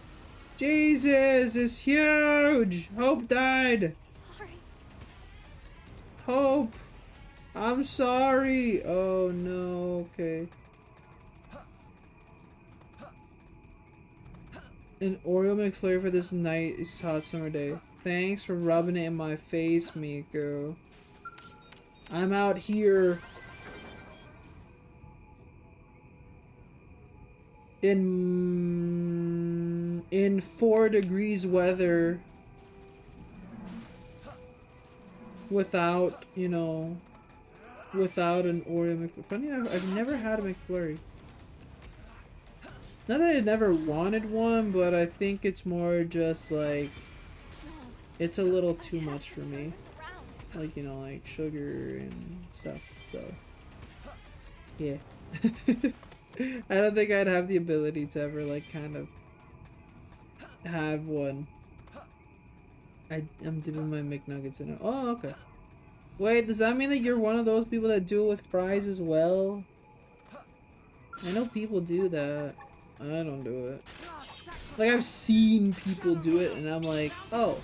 Jesus, it's huge. Hope died. Sorry. Hope. I'm sorry. Oh no, okay. An Oreo McFlurry for this nice hot summer day. Thanks for rubbing it in my face, Miko. I'm out here in 4 degrees weather without, you know, without an Oreo McFlurry. Funny enough, I've never had a McFlurry. Not that I never wanted one, but I think it's more just like it's a little too much for me. Like, you know, like sugar and stuff, so yeah. I don't think I'd have the ability to ever like kind of have one. I'm dipping my McNuggets in it. Oh, okay. Wait, does that mean that you're one of those people that do it with fries as well? I know people do that. I don't do it. Like, I've seen people do it, and I'm like, oh,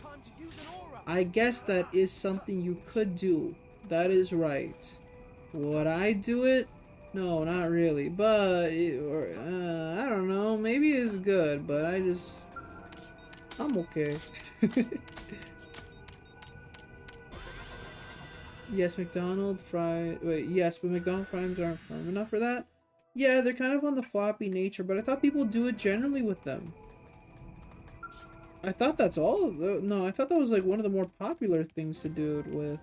I guess that is something you could do. That is right. Would I do it? No, not really. But, I don't know. Maybe it's good, but I'm okay. Yes, McDonald's fries. Wait, yes, but McDonald's fries aren't firm enough for that? Yeah, they're kind of on the floppy nature, but I thought people do it generally with them. I thought that's all. No, I thought that was like one of the more popular things to do it with.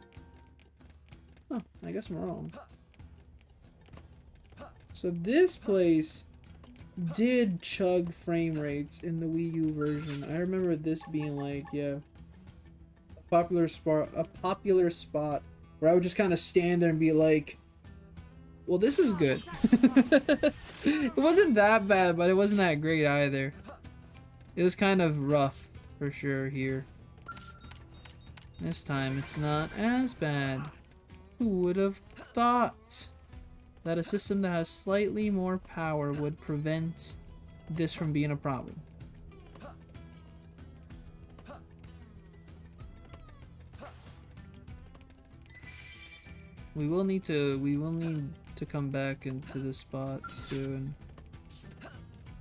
Huh, I guess I'm wrong. So this place did chug frame rates in the Wii U version. I remember this being like, yeah, a popular spot where I would just kind of stand there and be like, well, this is good. It wasn't that bad, but it wasn't that great either. It was kind of rough for sure here. This time it's not as bad. Who would have thought that a system that has slightly more power would prevent this from being a problem? We will need to come back into this spot soon.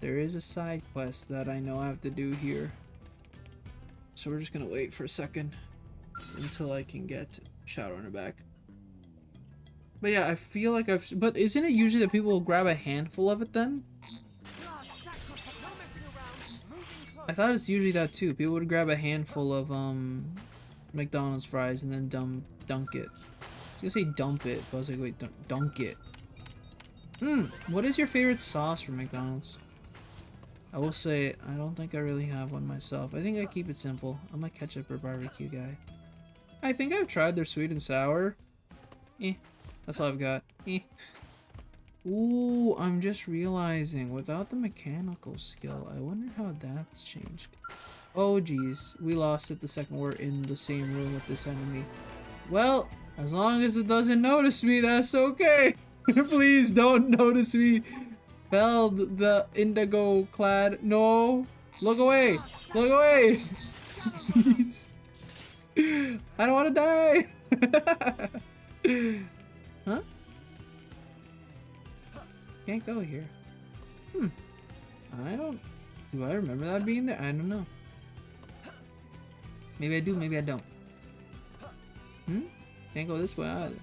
There is a side quest that I know I have to do here. So we're just gonna wait for a second until I can get Shadowrunner back. But yeah, I feel like but isn't it usually that people will grab a handful of it then? I thought it's usually that too. People would grab a handful of McDonald's fries and then dunk it. I was gonna say dump it, but I was like, wait, dunk it. What is your favorite sauce from McDonald's? I will say, I don't think I really have one myself. I think I keep it simple. I'm a ketchup or barbecue guy. I think I've tried their sweet and sour. That's all I've got. Ooh, I'm just realizing, without the mechanical skill, I wonder how that's changed. Oh geez, we lost it the second we're in the same room with this enemy. Well, as long as it doesn't notice me, that's okay. Please don't notice me. Felled the indigo clad. No. Look away. Look away. Please. I don't want to die. Huh? Can't go here. Do I remember that being there? I don't know. Maybe I do, maybe I don't. Can't go this way either.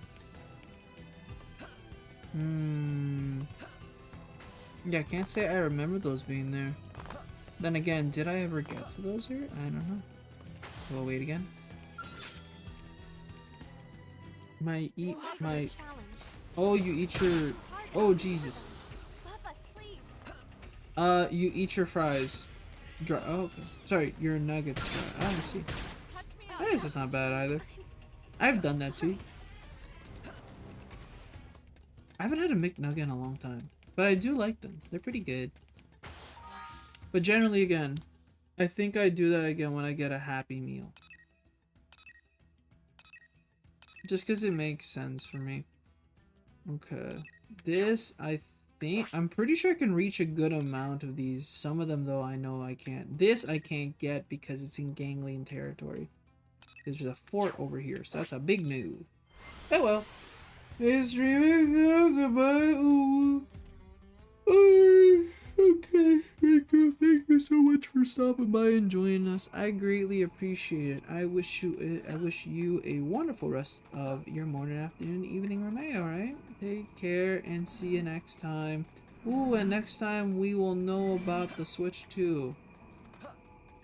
Yeah, I can't say I remember those being there. Then again, did I ever get to those here? I don't know. We'll wait again. Oh, you eat your... Oh, Jesus. You eat your fries. Dry. Oh, okay. Sorry, your nuggets dry. I don't see. I guess it's not bad either. I've done that too. I haven't had a McNugget in a long time, but I do like them. They're pretty good. But generally, again, I think I do that again when I get a Happy Meal. Just because it makes sense for me. Okay. This, I'm pretty sure I can reach a good amount of these. Some of them, though, I know I can't. This I can't get because it's in Ganglion territory. There's a fort over here, so that's a big no. Oh well. It's goodbye. Okay, Rico, thank you so much for stopping by and joining us. I greatly appreciate it. I wish you a wonderful rest of your morning, afternoon, evening, or night. All right, take care and see you next time. Ooh, and next time we will know about the Switch 2,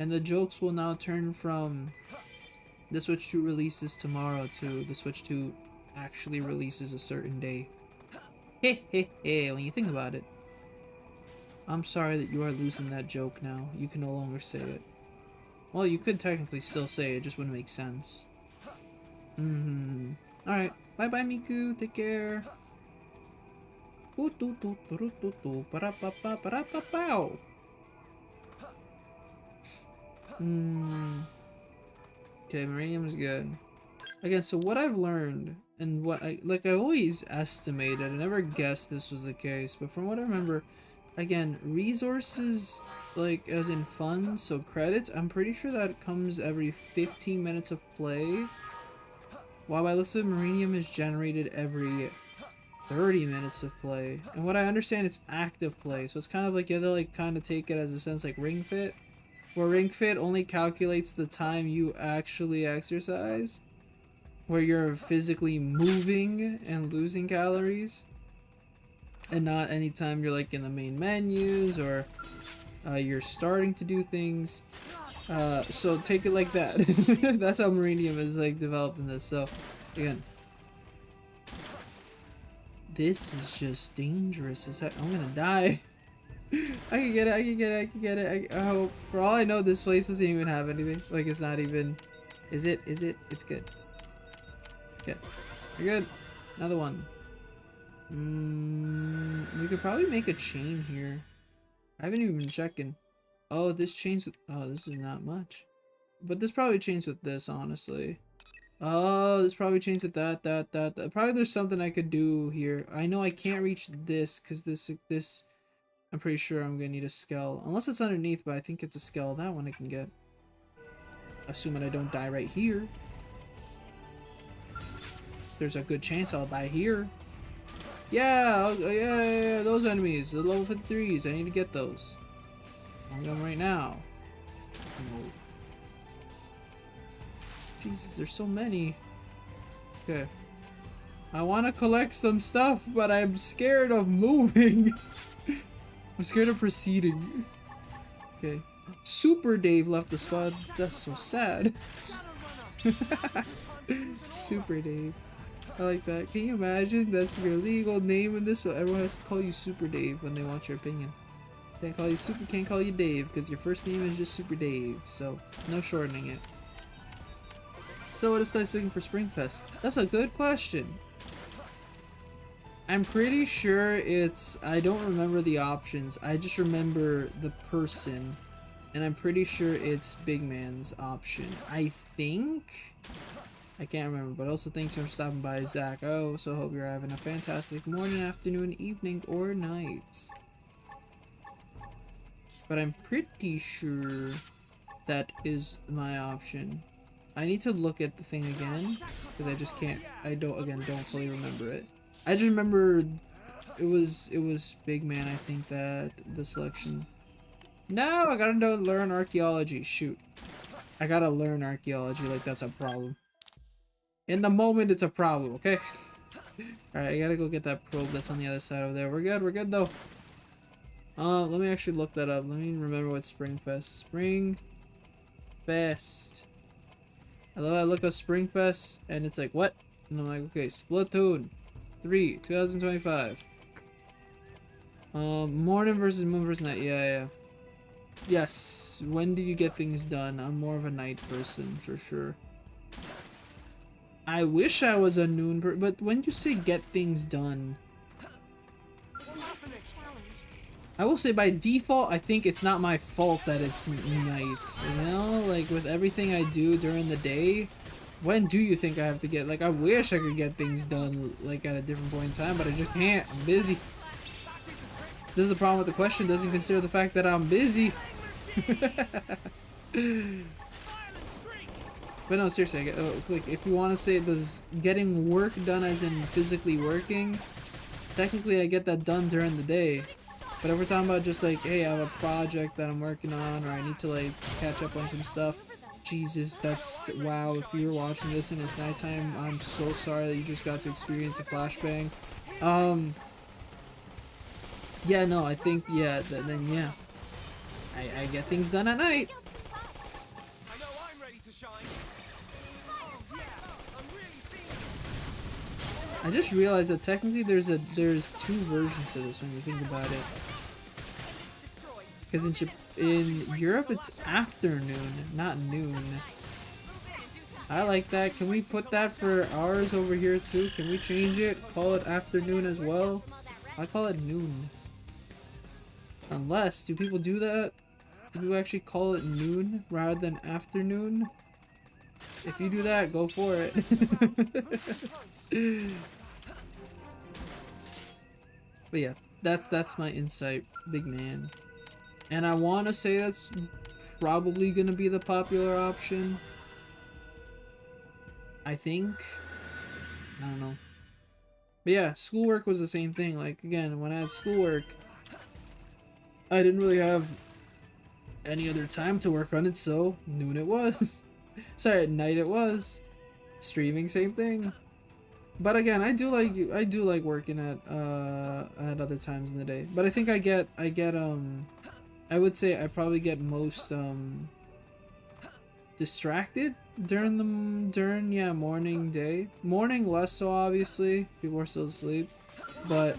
and the jokes will now turn from the Switch 2 releases tomorrow to the Switch 2 actually releases a certain day. Hey, when you think about it. I'm sorry that you are losing that joke now. You can no longer say it. Well, you could technically still say it, it just wouldn't make sense. Alright, bye-bye, Miku. Take care. Okay, Meridium is good. Again, so what I've learned, and what I always estimated, I never guessed this was the case, but from what I remember, again, resources, like as in funds, so credits, I'm pretty sure that comes every 15 minutes of play. While by looks of Meridium is generated every 30 minutes of play. And what I understand, it's active play, so it's kind of like you have to like kind of take it as a sense like Ring Fit, where Ring Fit only calculates the time you actually exercise, where you're physically moving and losing calories, and not anytime you're like in the main menus or you're starting to do things. So take it like that. That's how Meridium is like developed in this. So again, this is just dangerous as heck. I'm gonna die. I can get it, I can get it, I can get it. I hope. For all I know, this place doesn't even have anything. Like, it's not even... Is it? Is it? It's good. Okay. You're good. Another one. We could probably make a chain here. I haven't even been checking. Oh, this chains with... Oh, this is not much. But this probably chains with this, honestly. Oh, this probably chains with that. Probably there's something I could do here. I know I can't reach this, because this... I'm pretty sure I'm gonna need a skull. Unless it's underneath, but I think it's a skull. That one I can get. Assuming I don't die right here. There's a good chance I'll die here. Yeah, yeah, those enemies. The level 53s. I need to get those. I'm going right now. Oh. Jesus, there's so many. Okay. I want to collect some stuff, but I'm scared of moving. I'm scared of proceeding. Okay. Super Dave left the squad. That's so sad. Super Dave. I like that. Can you imagine? That's your legal name in this, so everyone has to call you Super Dave when they want your opinion. Can't call you Super, can't call you Dave, because your first name is just Super Dave, so no shortening it. So what is Claes picking for Springfest? That's a good question. I'm pretty sure it's... I don't remember the options, I just remember the person. And I'm pretty sure it's Big Man's option. I think... I can't remember, but also thanks for stopping by, Zach. I also hope you're having a fantastic morning, afternoon, evening, or night. But I'm pretty sure that is my option. I need to look at the thing again, because I just can't... I don't fully remember it. I just remember it was Big Man, I think, that the selection. No, I gotta learn archaeology. Shoot. I gotta learn archaeology like that's a problem. In the moment, it's a problem, okay? Alright, I gotta go get that probe that's on the other side over there. We're good though. Let me actually look that up. Let me remember what Springfest. Springfest. I look up Springfest, and it's like, what? And I'm like, okay, Splatoon 3, 2025. Morning versus moon versus night. Yeah. Yes. When do you get things done? I'm more of a night person, for sure. I wish I was a noon person, but when you say get things done... I will say by default, I think it's not my fault that it's night. You know? Like, with everything I do during the day, when do you think I have to get... Like, I wish I could get things done, like, at a different point in time, but I just can't. I'm busy. This is the problem with the question. It doesn't consider the fact that I'm busy. But no, seriously, like, if you want to say does getting work done as in physically working, technically I get that done during the day. But if we're talking about just like, hey, I have a project that I'm working on, or I need to like catch up on some stuff, Jesus, that's, wow, if you're watching this and it's nighttime, I'm so sorry that you just got to experience a flashbang. Yeah, no, I think, yeah, then yeah. I get things done at night. I just realized that technically there's two versions of this when you think about it. Because in Europe it's afternoon, not noon. I like that. Can we put that for ours over here too? Can we change it? Call it afternoon as well? I call it noon. Unless, do people do that? Do people actually call it noon rather than afternoon? If you do that, go for it. But yeah, That's my insight, big man. And I want to say that's probably gonna be the popular option. I think. I don't know. But yeah, schoolwork was the same thing. Like, again, when I had schoolwork, I didn't really have any other time to work on it, so noon it was. Sorry, at night it was. Streaming, same thing. But again, I do like working at other times in the day. But I think I would say I probably get most distracted during morning day. Morning less so, obviously. People are still asleep. But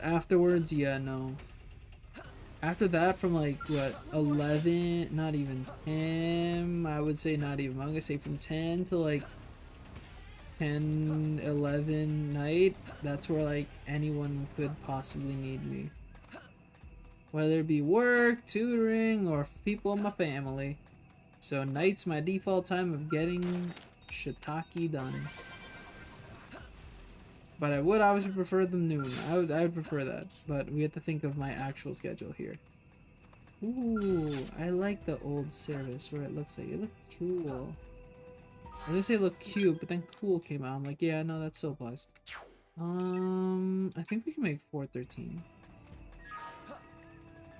afterwards, yeah, no. After that, from like what, 11, not even 10, I would say not even, I'm gonna say from 10 to like 10, 11 night, that's where like anyone could possibly need me. Whether it be work, tutoring, or people in my family. So night's my default time of getting shiitake done. But I would obviously prefer them noon. I would prefer that. But we have to think of my actual schedule here. Ooh, I like the old service where it looks like it looked cool. I didn't say it looked cute, but then cool came out. I'm like, yeah, no, that still applies. I think we can make 413.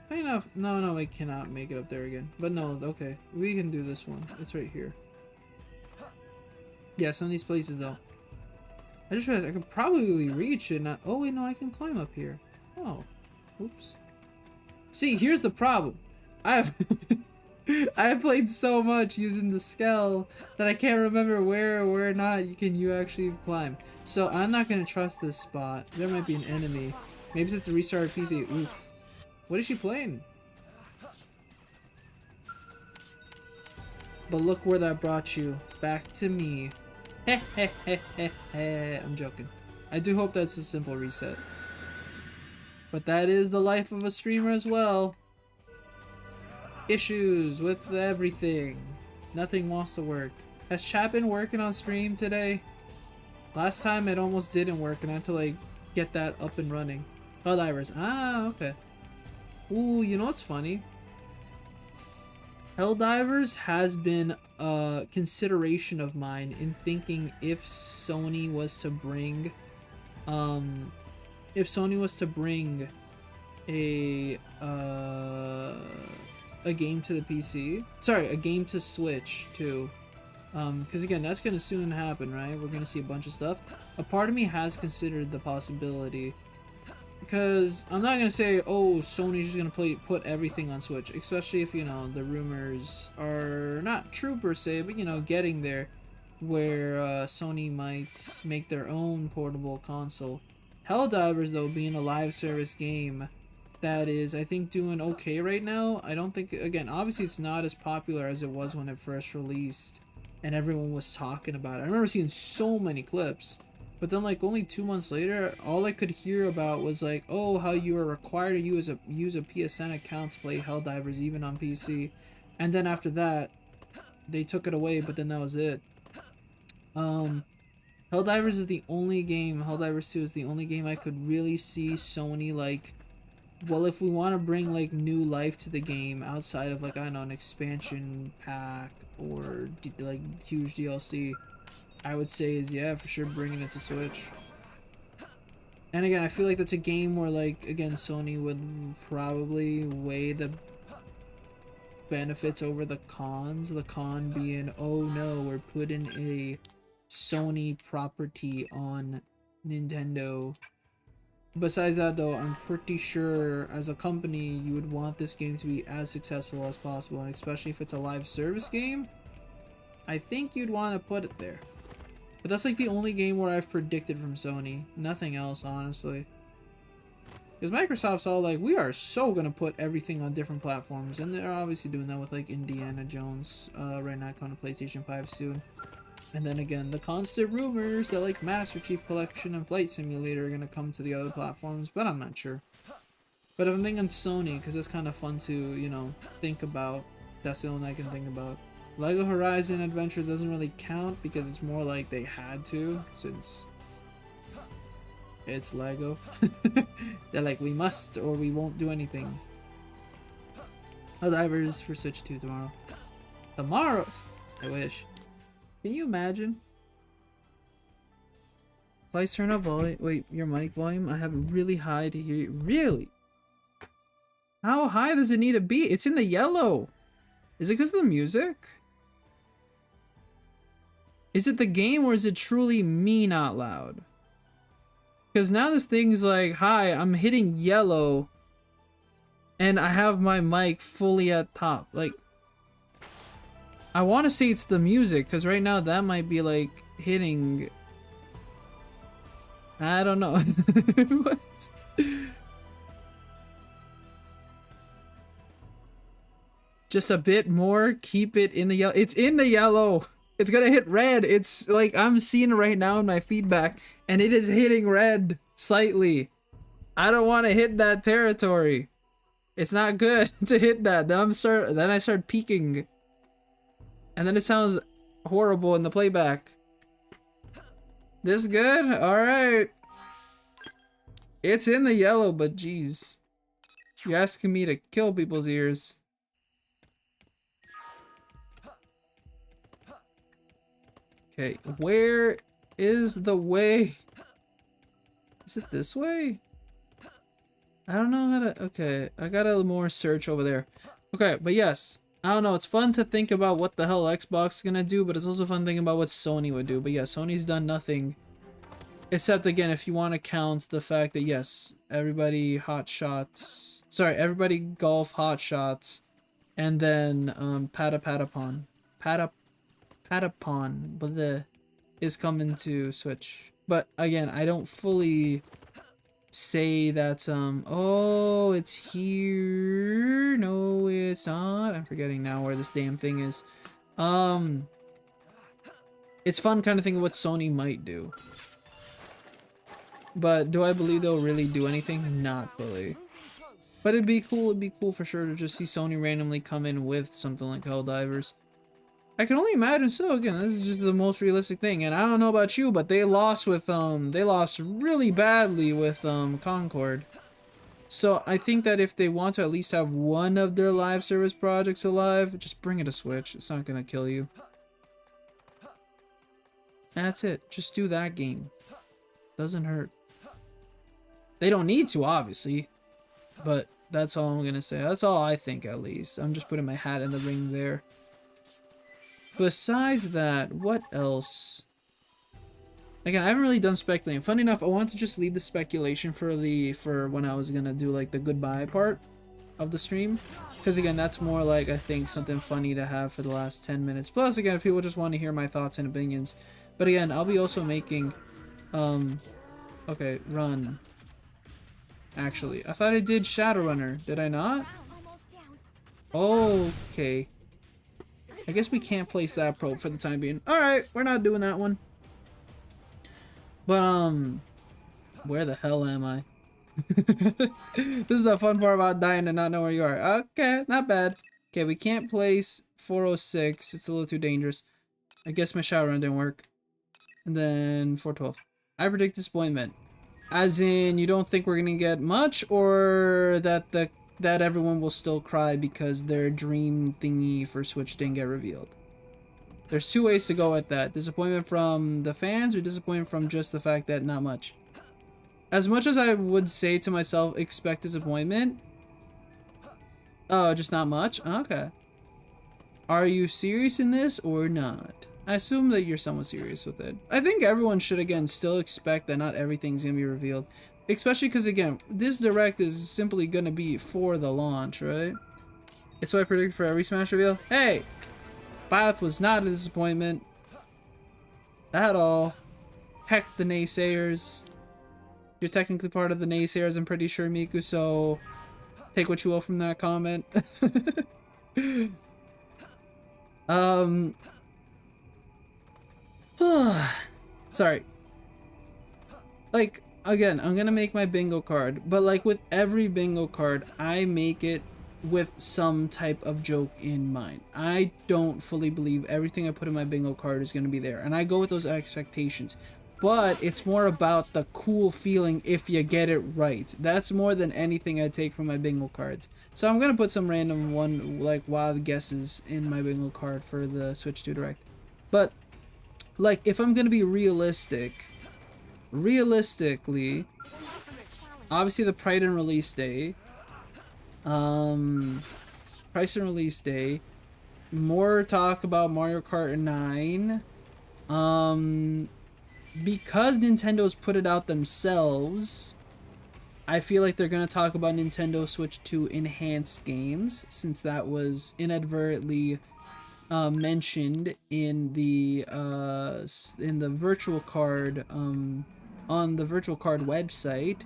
Funny enough, no, I cannot make it up there again. But no, okay, we can do this one. It's right here. Yeah, some of these places though. I just realized I could probably reach it. Not. Oh wait, no, I can climb up here. Oh, oops. See, here's the problem. I've played so much using the Skell that I can't remember where or where not you actually climb. So I'm not gonna trust this spot. There might be an enemy. Maybe it's at the restart PC. Oof. What is she playing? But look where that brought you. Back to me. I'm joking. I do hope that's a simple reset. But that is the life of a streamer as well. Issues with everything. Nothing wants to work. Has chat been working on stream today? Last time it almost didn't work and I had to like get that up and running. Helldivers. Ah, okay. Ooh, you know what's funny? Helldivers has been a consideration of mine in thinking if Sony was to bring a game to the PC. Sorry, a game to Switch too. Because again, that's gonna soon happen, right? We're gonna see a bunch of stuff. A part of me has considered the possibility. Because I'm not gonna say, oh, Sony's just gonna put everything on Switch, especially if, you know, the rumors are not true per se, but, you know, getting there, where Sony might make their own portable console. Helldivers, though, being a live service game that is, I think, doing okay right now. I don't think, again, obviously it's not as popular as it was when it first released, and everyone was talking about it. I remember seeing so many clips. But then, like, only 2 months later, all I could hear about was, like, oh, how you are required to use a PSN account to play Helldivers, even on PC. And then after that, they took it away, but then that was it. Helldivers is the only game, Helldivers 2 is the only game I could really see Sony, like, well, if we want to bring, like, new life to the game outside of, like, I don't know, an expansion pack or, like, huge DLC, I would say is, yeah, for sure bringing it to Switch. And again, I feel like that's a game where, like, again, Sony would probably weigh the benefits over the cons. The con being, oh no, we're putting a Sony property on Nintendo. Besides that, though, I'm pretty sure as a company you would want this game to be as successful as possible, and especially if it's a live service game, I think you'd want to put it there. But that's like the only game where I've predicted from Sony. Nothing else, honestly. Because Microsoft's all like, we are so gonna put everything on different platforms. And they're obviously doing that with like Indiana Jones right now coming to PlayStation 5 soon. And then again, the constant rumors that like Master Chief Collection and Flight Simulator are gonna come to the other platforms. But I'm not sure. But I'm thinking Sony, because it's kind of fun to, you know, think about. That's the only I can think about. LEGO Horizon Adventures doesn't really count because it's more like they had to, since It's Lego. They're like, we must or we won't do anything. Helldivers for Switch 2 tomorrow. Tomorrow? I wish. Can you imagine? Please turn up volume. Wait, your mic volume? I have it really high to hear you. Really? How high does it need to be? It's in the yellow. Is it because of the music? Is it the game or is it truly me not loud? Because now this thing's like, hi, I'm hitting yellow and I have my mic fully at top. Like, I want to say it's the music because right now that might be like hitting. I don't know. What? Just a bit more. Keep it in the yellow. It's in the yellow. It's gonna hit red. It's like I'm seeing it right now in my feedback, and it is hitting red slightly. I don't want to hit that territory. It's not good to hit that. Then I start peaking, and then it sounds horrible in the playback. This good? All right. It's in the yellow, but geez, you're asking me to kill people's ears. Okay, where is the way? Is it this way? I don't know how to... Okay, I got a more search over there. Okay, but yes. I don't know, it's fun to think about what the hell Xbox is gonna do, but it's also fun thinking about what Sony would do. But yeah, Sony's done nothing. Except, again, if you want to count the fact that, yes, everybody hot shots... Sorry, everybody golf hot shots. And then, Patapon, but the is coming to Switch. But again, I don't fully say that oh, it's here. No, it's not. I'm forgetting now where this damn thing is. It's fun kind of thinking what Sony might do. But do I believe they'll really do anything? Not fully. But it'd be cool for sure to just see Sony randomly come in with something like Helldivers. I can only imagine so. Again, this is just the most realistic thing, and I don't know about you, but they lost with they lost really badly with Concord. So I think that if they want to at least have one of their live service projects alive, just bring it to Switch. It's not gonna kill you. That's it. Just do that game. Doesn't hurt. They don't need to, obviously, but that's all I'm gonna say. That's all I think, at least. I'm just putting my hat in the ring there. Besides that, what else? Again, I haven't really done speculating. Funny enough, I wanted to just leave the speculation for when I was gonna do like the goodbye part of the stream, because again, that's more like, I think, something funny to have for the last 10 minutes. Plus, again, if people just want to hear my thoughts and opinions. But again, I'll be also making okay, run. Actually, I thought I did Shadowrunner. Did I not? Okay. I guess we can't place that probe for the time being. Alright, we're not doing that one. But, where the hell am I? This is the fun part about dying and not know where you are. Okay, not bad. Okay, we can't place 406. It's a little too dangerous. I guess my shower run didn't work. And then 412. I predict disappointment. As in, you don't think we're gonna get much, or that everyone will still cry because their dream thingy for Switch didn't get revealed. There's two ways to go at that. Disappointment from the fans, or disappointment from just the fact that not much. As much as I would say to myself, expect disappointment. Oh, just not much? Okay. Are you serious in this or not? I assume that you're somewhat serious with it. I think everyone should, again, still expect that not everything's gonna be revealed. Especially because, again, this Direct is simply going to be for the launch, right? It's what I predict for every Smash reveal. Hey! Bioth was not a disappointment. At all. Heck the naysayers. You're technically part of the naysayers, I'm pretty sure, Miku, so take what you will from that comment. Sorry. Like, again, I'm gonna make my bingo card, but like with every bingo card, I make it with some type of joke in mind. I don't fully believe everything I put in my bingo card is gonna be there, and I go with those expectations. but it's more about the cool feeling if you get it right. That's more than anything I take from my bingo cards. So I'm gonna put some random like wild guesses in my bingo card for the Switch 2 Direct. But like, if I'm gonna be realistically, obviously the price and release day, more talk about Mario Kart 9, because Nintendo's put it out themselves, I feel like they're gonna talk about Nintendo Switch 2 enhanced games, since that was inadvertently mentioned in the virtual card on the virtual card website,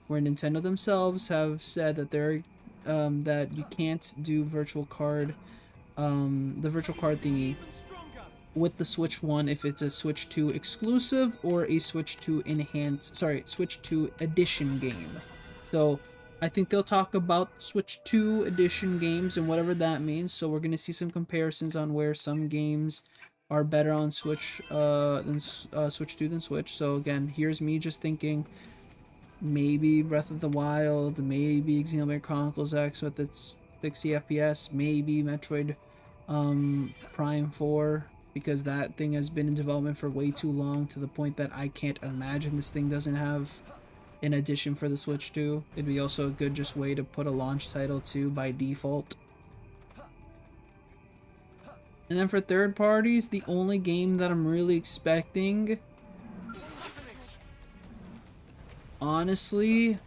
where Nintendo themselves have said that they're that you can't do virtual card the virtual card thingy with the Switch 1 if it's a Switch 2 exclusive or a Switch 2 Switch 2 edition game. So I think they'll talk about Switch 2 edition games and whatever that means. So we're going to see some comparisons on where some games are better on Switch than Switch 2 than Switch. So again, here's me just thinking maybe Breath of the Wild, maybe XENOBLADE Chronicles X with its 60 FPS, maybe Metroid Prime 4, because that thing has been in development for way too long, to the point that I can't imagine this thing doesn't have an edition for the Switch 2. It'd be also a good just way to put a launch title too by default. And then for third parties, the only game that I'm really expecting, honestly,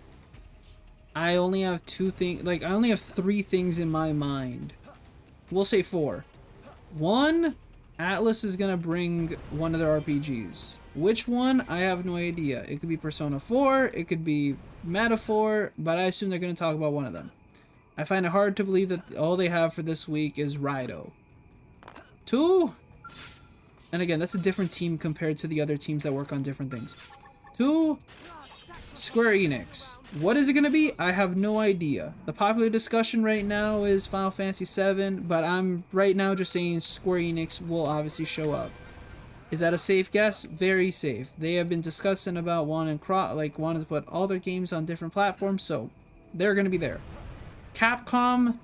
I only have I only have 3 things in my mind. We'll say 4. 1, Atlas is gonna bring one of their RPGs. Which one? I have no idea. It could be Persona 4, it could be Metaphor, but I assume they're gonna talk about one of them. I find it hard to believe that all they have for this week is Rido. 2, and again, that's a different team compared to the other teams that work on different things. 2, Square Enix. What is it gonna be? I have no idea. The popular discussion right now is Final Fantasy VII, but I'm right now just saying Square Enix will obviously show up. Is that a safe guess? Very safe. They have been discussing about wanting to put all their games on different platforms, so they're gonna be there. Capcom,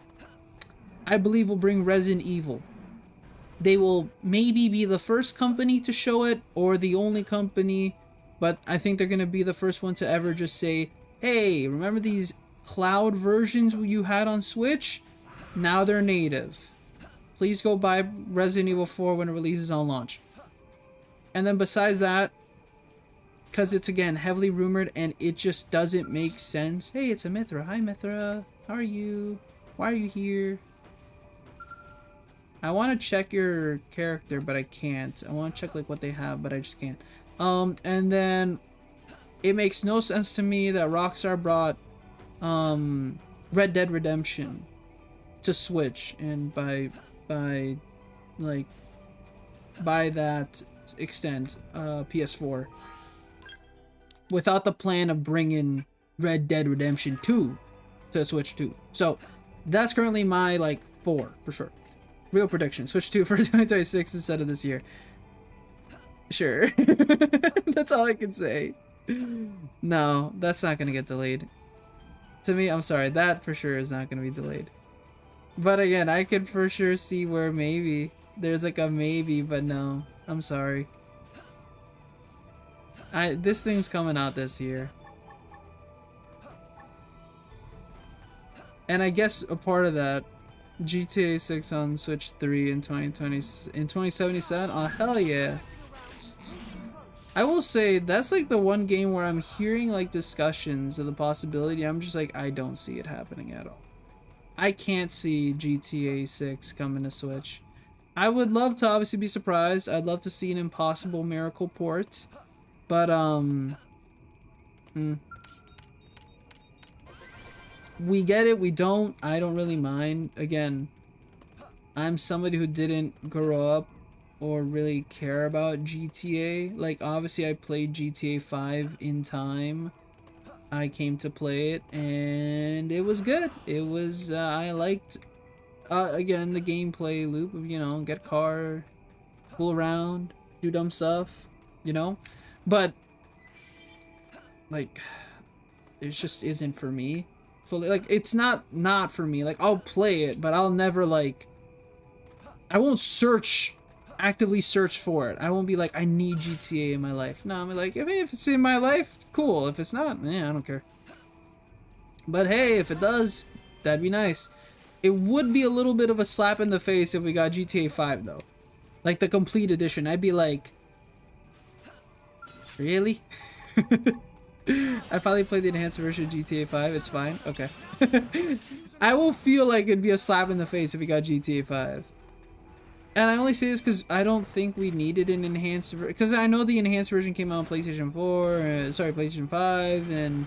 I believe, will bring Resident Evil. They will maybe be the first company to show it, or the only company, but I think they're going to be the first one to ever just say, hey, remember these cloud versions you had on Switch? Now they're native. Please go buy Resident Evil 4 when it releases on launch. And then besides that, because it's again heavily rumored and it just doesn't make sense. Hey, it's a Mithra. Hi Mithra. How are you? Why are you here? I want to check your character, but I can't. I want to check like what they have, but I just can't. And then it makes no sense to me that Rockstar brought Red Dead Redemption to Switch, and by that extent PS4, without the plan of bringing Red Dead Redemption 2 to Switch 2. So that's currently my 4 for sure. Real prediction, Switch 2 for 2026 instead of this year. Sure. That's all I can say. No, that's not gonna get delayed. To me, I'm sorry, that for sure is not gonna be delayed. But again, I could for sure see where maybe there's like a maybe, but no, I'm sorry. This thing's coming out this year. And I guess a part of that, GTA 6 on Switch 3 in 2077. Oh hell yeah. I will say that's like the one game where I'm hearing like discussions of the possibility. I'm just like, I don't see it happening at all. I can't see GTA 6 coming to Switch. I would love to obviously be surprised. I'd love to see an Impossible Miracle port, but we get it, we don't. I don't really mind. Again, I'm somebody who didn't grow up or really care about GTA. Like, obviously I played GTA 5 in time. I came to play it and it was good. It was, I liked, again, the gameplay loop of, you know, get a car, fool around, do dumb stuff, you know? but like it just isn't for me fully. Like it's not for me. Like I'll play it, but I'll never like, I won't actively search for it. I won't be like, I need GTA in my life. No, I'm like, if it's in my life, cool. If it's not, yeah, I don't care. But hey, if it does, that'd be nice. It would be a little bit of a slap in the face if we got GTA 5 though. Like the complete edition. I'd be like, really? I finally played the enhanced version of GTA 5. It's fine. Okay. I will feel like it'd be a slap in the face if we got GTA 5. And I only say this because I don't think we needed an enhanced version. Because I know the enhanced version came out on PlayStation 4, PlayStation 5, and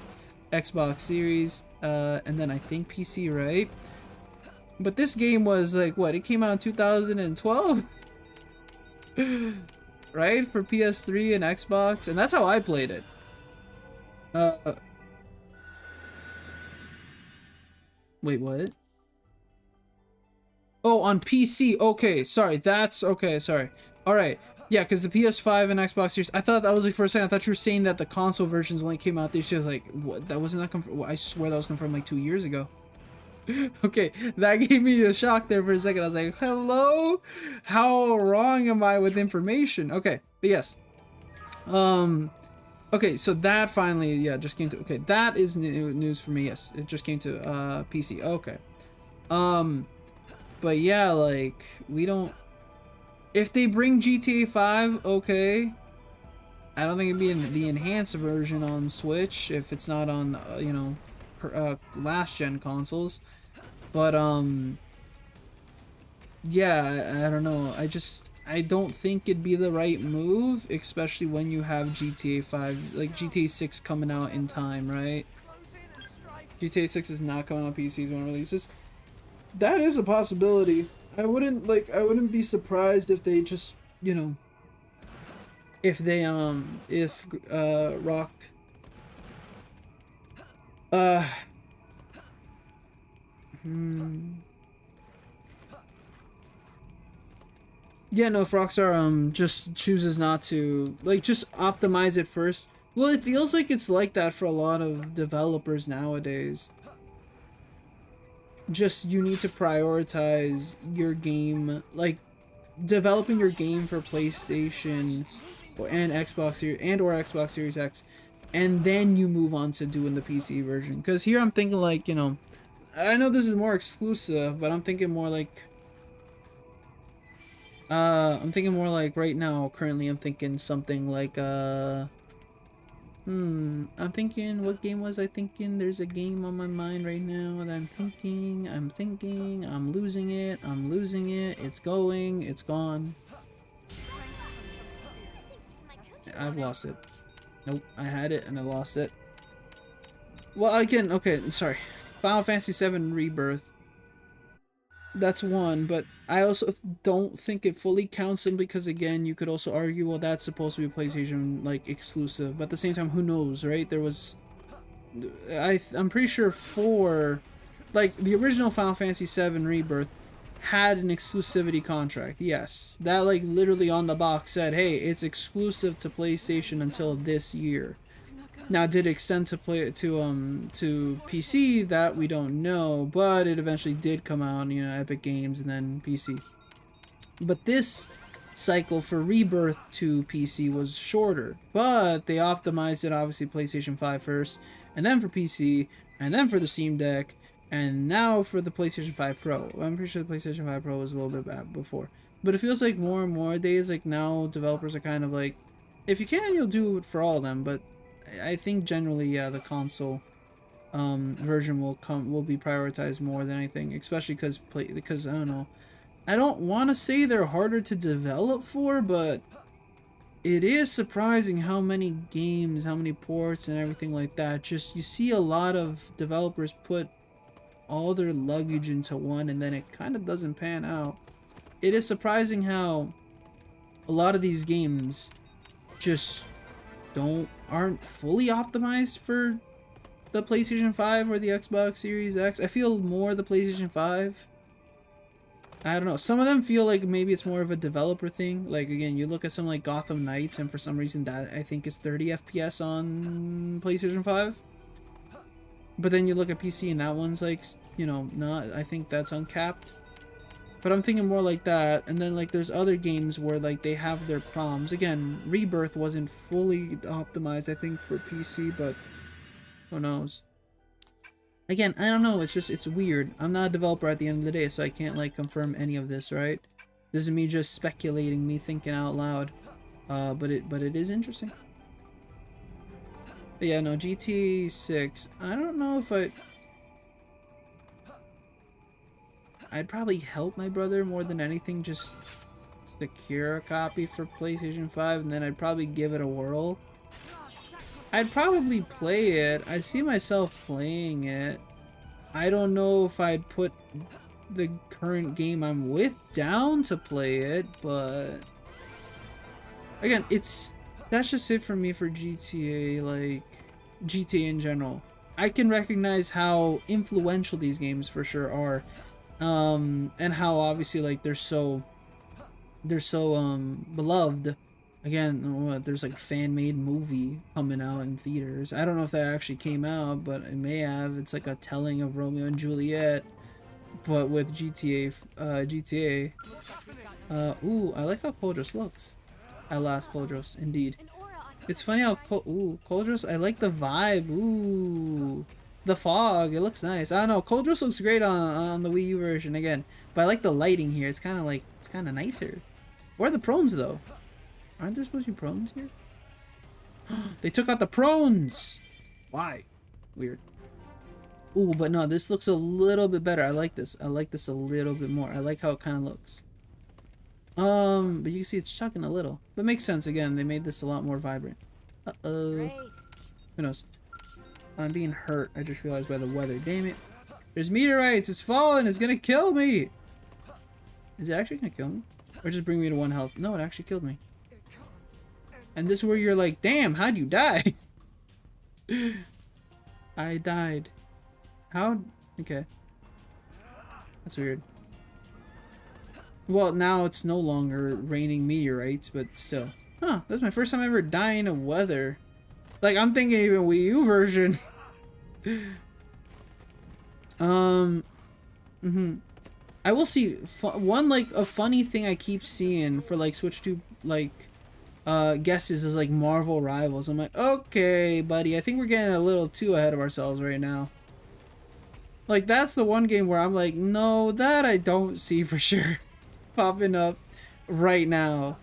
Xbox Series, and then I think PC, right? But this game was like, what? It came out in 2012? Right? For PS3 and Xbox, and that's how I played it. Wait, what? Oh, on PC. Okay, sorry. That's okay. Sorry. All right. Yeah, because the PS5 and Xbox Series. I thought that was like for a second. I thought you were saying that the console versions only came out this year. I was like, what? That wasn't that confirmed. I swear that was confirmed like 2 years ago. Okay, that gave me a shock there for a second. I was like, hello? How wrong am I with information? Okay, but yes. Okay, so that finally, yeah, just came to, okay, that is news for me, yes. It just came to, PC, okay. But yeah, like, we don't, if they bring GTA 5, okay. I don't think it'd be the enhanced version on Switch if it's not on, you know, last gen consoles. But, yeah, I don't know. I don't think it'd be the right move, especially when you have GTA 5, like GTA 6 coming out in time, right? GTA 6 is not coming on PCs when it releases. That is a possibility. I wouldn't be surprised if they just, you know, if they, if, Rock, yeah, no, if Rockstar, just chooses not to, like, just optimize it first. Well, it feels like it's like that for a lot of developers nowadays. Just, you need to prioritize your game, like, developing your game for PlayStation and Xbox Series, and or Xbox Series X, and then you move on to doing the PC version. Because here I'm thinking, like, you know, I know this is more exclusive, but I'm thinking more like, right now, currently I'm thinking something like, I'm thinking, what game was I thinking? There's a game on my mind right now that I'm thinking, I'm losing it, it's going, it's gone. I've lost it. Nope, I had it and I lost it. Well, again, okay, sorry. Final Fantasy VII Rebirth. That's one, but I also don't think it fully counts simply because, again, you could also argue, well, that's supposed to be PlayStation, like, exclusive. But at the same time, who knows, right? There was... I'm pretty sure 4... Like, the original Final Fantasy VII Rebirth had an exclusivity contract, yes. That, like, literally on the box said, hey, it's exclusive to PlayStation until this year. Now, did it extend to PC? That we don't know, but it eventually did come out, you know, Epic Games and then PC. But this cycle for Rebirth to PC was shorter, but they optimized it, obviously, PlayStation 5 first, and then for PC, and then for the Steam Deck, and now for the PlayStation 5 Pro. I'm pretty sure the PlayStation 5 Pro was a little bit bad before. But it feels like more and more days, like now, developers are kind of like, if you can, you'll do it for all of them, but I think generally, yeah, the console version will be prioritized more than anything, especially because I don't know. I don't want to say they're harder to develop for, but it is surprising how many games, how many ports and everything like that. Just, you see a lot of developers put all their luggage into one and then it kind of doesn't pan out. It is surprising how a lot of these games just aren't fully optimized for the PlayStation 5 or the Xbox Series X. I feel more the PlayStation 5. I don't know. Some of them feel like maybe it's more of a developer thing. Like, again, you look at something like Gotham Knights, and for some reason that I think is 30 FPS on PlayStation 5. But then you look at PC and that one's like, you know, not, I think that's uncapped. But I'm thinking more like that. And then like there's other games where like they have their problems. Again, Rebirth wasn't fully optimized, I think, for PC, but who knows. Again, I don't know, it's just, it's weird. I'm not a developer at the end of the day, so I can't like confirm any of this, right? This is me just speculating, me thinking out loud. But it is interesting. But yeah, no, GTA 6, I don't know if I'd probably help my brother more than anything, just secure a copy for PlayStation 5, and then I'd probably give it a whirl. I'd probably play it. I see myself playing it. I don't know if I'd put the current game I'm with down to play it, but again, that's just it for me for GTA, like GTA in general. I can recognize how influential these games for sure are, and how obviously like they're so beloved. Again, there's like a fan-made movie coming out in theaters. I don't know if that actually came out, but it may have. It's like a telling of Romeo and Juliet, but with GTA. Ooh, I like how Koldros looks. At last, Koldros, indeed. It's funny how Koldros, I like the vibe. Ooh, the fog, it looks nice. I don't know, Koldros looks great on the Wii U version again, but I like the lighting here. It's kind of nicer. Where are the prones though? Aren't there supposed to be prones here? They took out the prones! Why? Weird. Ooh, but no, this looks a little bit better. I like this. I like this a little bit more. I like how it kind of looks. But you can see it's chugging a little. But makes sense, again. They made this a lot more vibrant. Uh-oh. Who knows? I'm being hurt. I just realized by the weather. Damn it. There's meteorites! It's falling! It's gonna kill me! Is it actually gonna kill me? Or just bring me to 1 health? No, it actually killed me. And this is where you're like, damn, how'd you die? I died. How? Okay. That's weird. Well, now it's no longer raining meteorites, but still. Huh, that's my first time ever dying of weather. Like, I'm thinking even Wii U version. I will see, one, like, a funny thing I keep seeing for, like, Switch 2, like, guesses is like Marvel Rivals. I'm like, okay, buddy, I think we're getting a little too ahead of ourselves right now. Like, that's the one game where I'm like, no, that I don't see for sure popping up right now.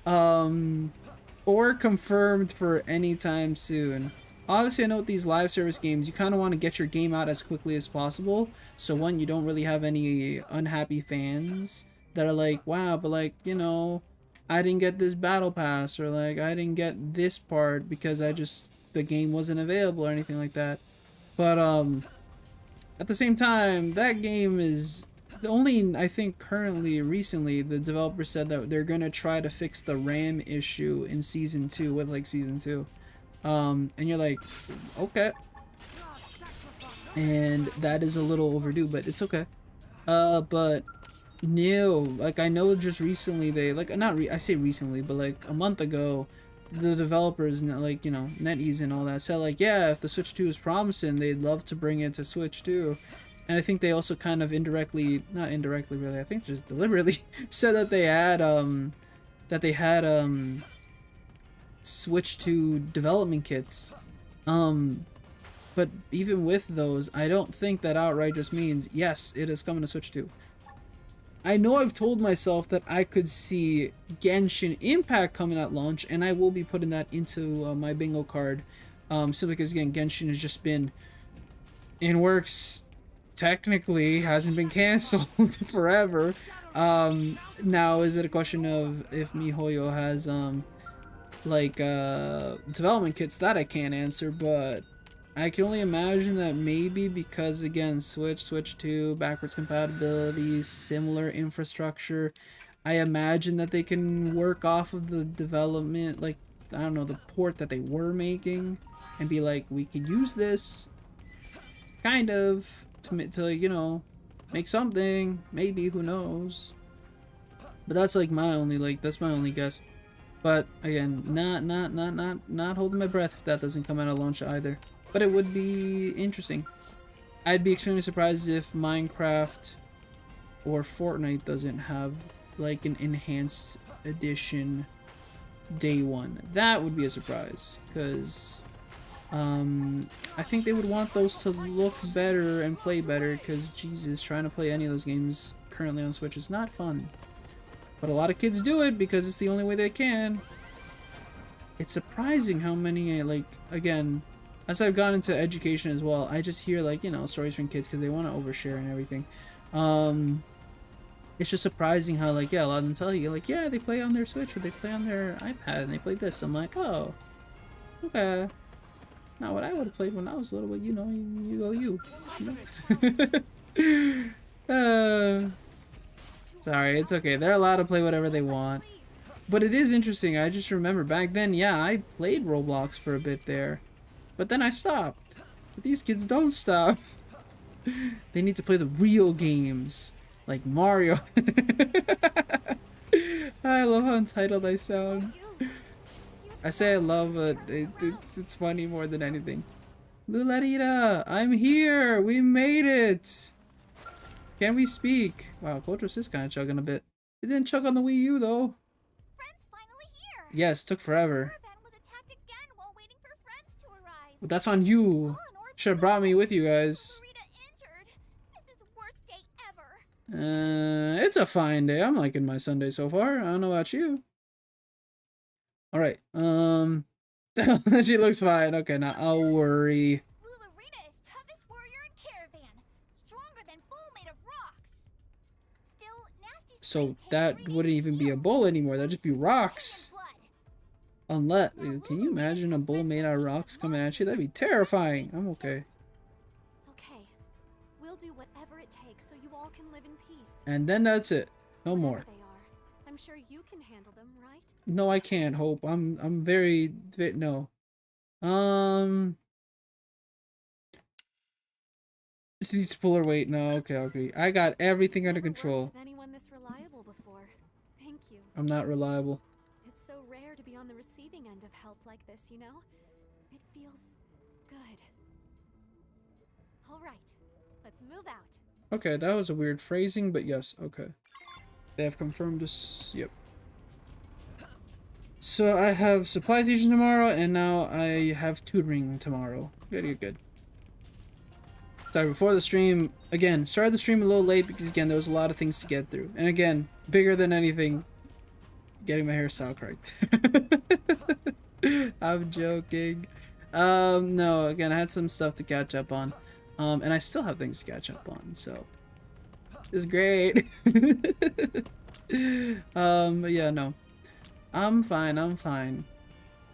Or confirmed for anytime soon. Obviously, I know with these live service games, you kind of want to get your game out as quickly as possible. So one, you don't really have any unhappy fans that are like, wow, but like, you know, I didn't get this battle pass, or like I didn't get this part because the game wasn't available or anything like that. But at the same time, that game is the only, I think recently the developer said that they're gonna try to fix the RAM issue in season 2 with like season 2. And you're like, okay. And that is a little overdue, but it's okay. But no, like I know just recently they, like, I say recently, but like a month ago, the developers, like, you know, NetEase and all that said like, yeah, if the Switch 2 is promising, they'd love to bring it to Switch 2. And I think they also kind of indirectly, not indirectly really, I think just deliberately said that they had Switch 2 development kits. But even with those, I don't think that outright just means, yes, it is coming to Switch 2. I know I've told myself that I could see Genshin Impact coming at launch, and I will be putting that into my bingo card. Simply because, again, Genshin has just been in works, technically, hasn't been canceled forever. Now, is it a question of if MiHoYo has, development kits? That I can't answer, but I can only imagine that maybe because, again, Switch 2, backwards compatibility, similar infrastructure, I imagine that they can work off of the development, like, I don't know, the port that they were making, and be like, we could use this, kind of, to you know, make something. Maybe, who knows? But that's like my only, like, that's my only guess. But again, not holding my breath if that doesn't come out of launch either. But it would be interesting. I'd be extremely surprised if Minecraft or Fortnite doesn't have like an enhanced edition day one. That would be a surprise, because I think they would want those to look better and play better, because Jesus, trying to play any of those games currently on Switch is not fun. But a lot of kids do it because it's the only way they can. It's surprising how many, like, again, as I've gone into education as well, I just hear, like, you know, stories from kids because they want to overshare and everything. It's just surprising how, like, yeah, a lot of them tell you, like, yeah, they play on their Switch or they play on their iPad and they play this. I'm like, oh, okay. Not what I would have played when I was little, but, you know, you know. Sorry, it's okay. They're allowed to play whatever they want. But it is interesting. I just remember back then, yeah, I played Roblox for a bit there. But then I stopped. But these kids don't stop. They need to play the real games. Like Mario. I love how entitled I sound. I say I love it. It's funny more than anything. Lularita, I'm here! We made it! Can we speak? Wow, Kotros is kind of chugging a bit. It didn't chug on the Wii U though. Friends finally here. Yes, took forever. Caravan was attacked again while waiting for friends to arrive. But that's on you. Should have brought me with you guys. This is the worst day ever. It's a fine day. I'm liking my Sunday so far. I don't know about you. All right. She looks fine. Okay, now I'll worry. So that wouldn't even be a bull anymore. That'd just be rocks. Unless, can you imagine a bull made out of rocks coming at you? That'd be terrifying. I'm okay. Okay, we'll do whatever it takes so you all can live in peace. And then that's it. No more. They are. I'm sure you can handle them, right? No, I can't. Hope. I'm very no. She's pull her weight. No, okay. I got everything under control. Anyone this reliable before? Thank you. I'm not reliable. It's so rare to be on the receiving end of help like this, you know? It feels good. All right, let's move out. Okay, that was a weird phrasing, but yes, okay. They have confirmed this. Yep. So I have supply station tomorrow, and now I have tutoring tomorrow. Good. Sorry, before the stream, again, started the stream a little late because, again, there was a lot of things to get through. And again, bigger than anything, getting my hairstyle correct. I'm joking. No, again, I had some stuff to catch up on. And I still have things to catch up on, so it's great. But yeah, no. I'm fine.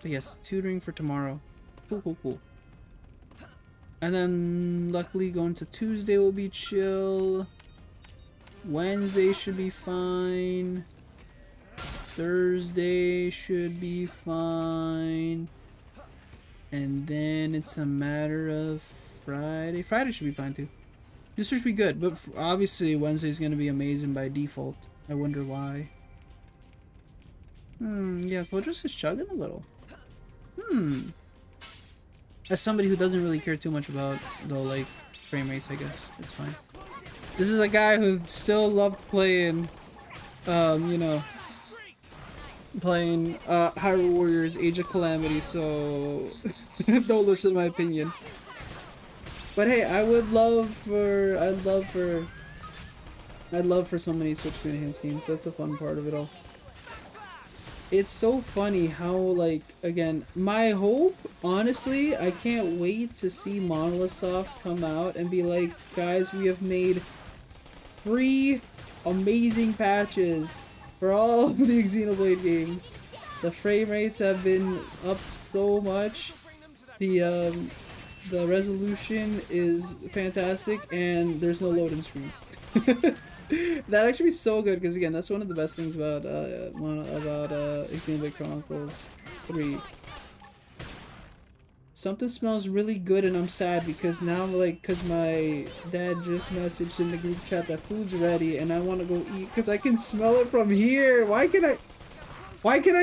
But yes, tutoring for tomorrow. Cool. And then, luckily, going to Tuesday will be chill. Wednesday should be fine. Thursday should be fine. And then it's a matter of Friday. Friday should be fine too. This should be good, but obviously Wednesday's going to be amazing by default. I wonder why. Yeah, Fortress is chugging a little. As somebody who doesn't really care too much about the, like, frame rates, I guess it's fine. This is a guy who still loved playing, you know, playing Hyrule Warriors Age of Calamity, so don't listen to my opinion. But hey, I'd love for so many Switch to enhance games. That's the fun part of it all. It's so funny how, like, again, my hope, honestly, I can't wait to see Monolith Soft come out and be like, guys, we have made 3 amazing patches for all of the Xenoblade games. The frame rates have been up so much. The resolution is fantastic, and there's no loading screens. That'd actually be so good, because again, that's one of the best things about XENOBLADE Chronicles 3. Something smells really good and I'm sad because now, like, because my dad just messaged in the group chat that food's ready and I want to go eat because I can smell it from here. Why can I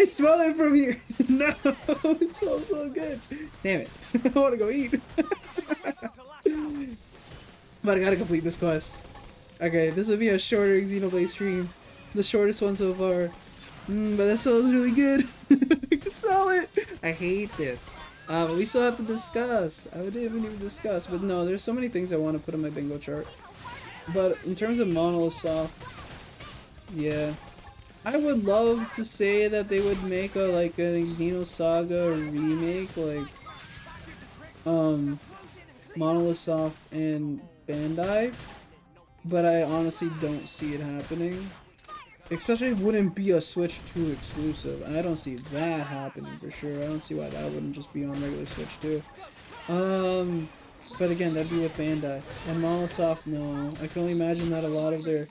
smell it from here? No, it smells so good. Damn it. I want to go eat. But I gotta complete this quest. Okay, this will be a shorter Xenoblade stream. The shortest one so far. But that smells really good. I can smell it. I hate this. But we still have to discuss. I didn't even discuss. But no, there's so many things I want to put on my bingo chart. But in terms of Monolith Soft, yeah. I would love to say that they would make a like a Xenosaga remake, like Monolith Soft and Bandai. But I honestly don't see it happening. Especially it wouldn't be a Switch 2 exclusive. I don't see that happening for sure. I don't see why that wouldn't just be on regular Switch 2. But again, that'd be with Bandai. And Monolith Soft, no. I can only imagine that a lot of their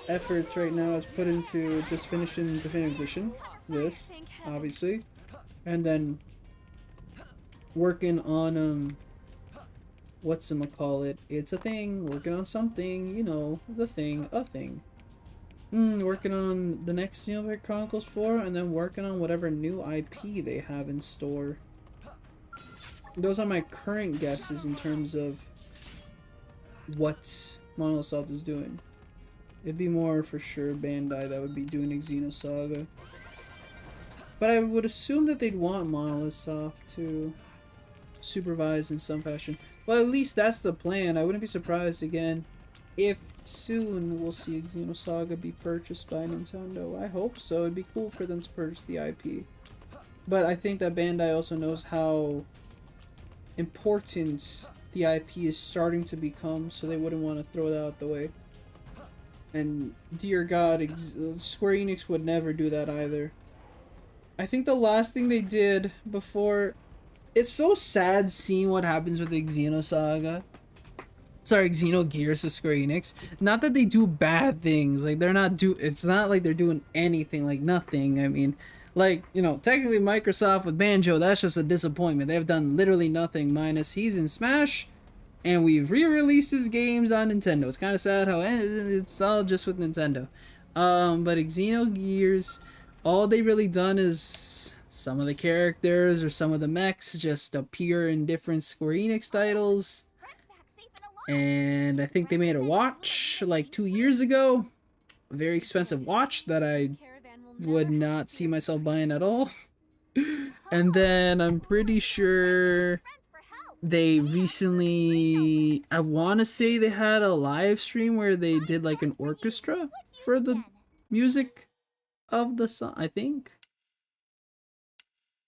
efforts right now is put into just finishing Definitive Edition. This, obviously. And then working on, whatchamacallit. It's a thing. Working on something, you know, the thing, a thing. Working on the next Xenoblade Chronicles 4, and then working on whatever new IP they have in store. Those are my current guesses in terms of what Monolith Soft is doing. It'd be more for sure Bandai that would be doing a Xenosaga. But I would assume that they'd want Monolith Soft to supervise in some fashion. Well, at least that's the plan. I wouldn't be surprised again if soon we'll see Xenosaga be purchased by Nintendo. I hope so. It'd be cool for them to purchase the IP. But I think that Bandai also knows how important the IP is starting to become, so they wouldn't want to throw that out the way. And dear God, Square Enix would never do that either. I think the last thing they did before... It's so sad seeing what happens with the Xenosaga. Sorry, Xenogears to Square Enix. Not that they do bad things. Like, they're not it's not like they're doing anything, like nothing. I mean, like, you know, technically Microsoft with Banjo, that's just a disappointment. They've done literally nothing minus he's in Smash, and we've re-released his games on Nintendo. It's kind of sad how it's all just with Nintendo. But Xenogears, all they really done is some of the characters or some of the mechs just appear in different Square Enix titles. And I think they made a watch like 2 years ago. A very expensive watch that I would not see myself buying at all. And then I'm pretty sure they recently, I want to say they had a live stream where they did like an orchestra for the music of the song, I think.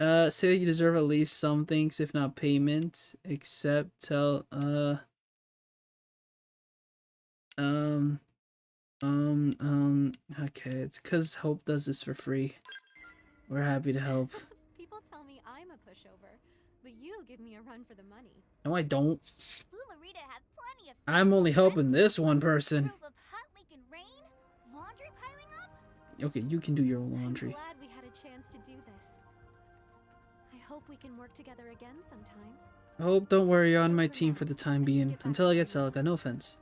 Say that you deserve at least some things, if not payment, except tell, okay, it's cause Hope does this for free. We're happy to help. People tell me I'm a pushover, but you give me a run for the money. No, I don't. I'm only helping this one person. Okay, you can do your own laundry. I'm glad we had a chance to do this. I hope we can work together again sometime. Hope, don't worry, you're on my team for the time being. Until I get Celica, no offense.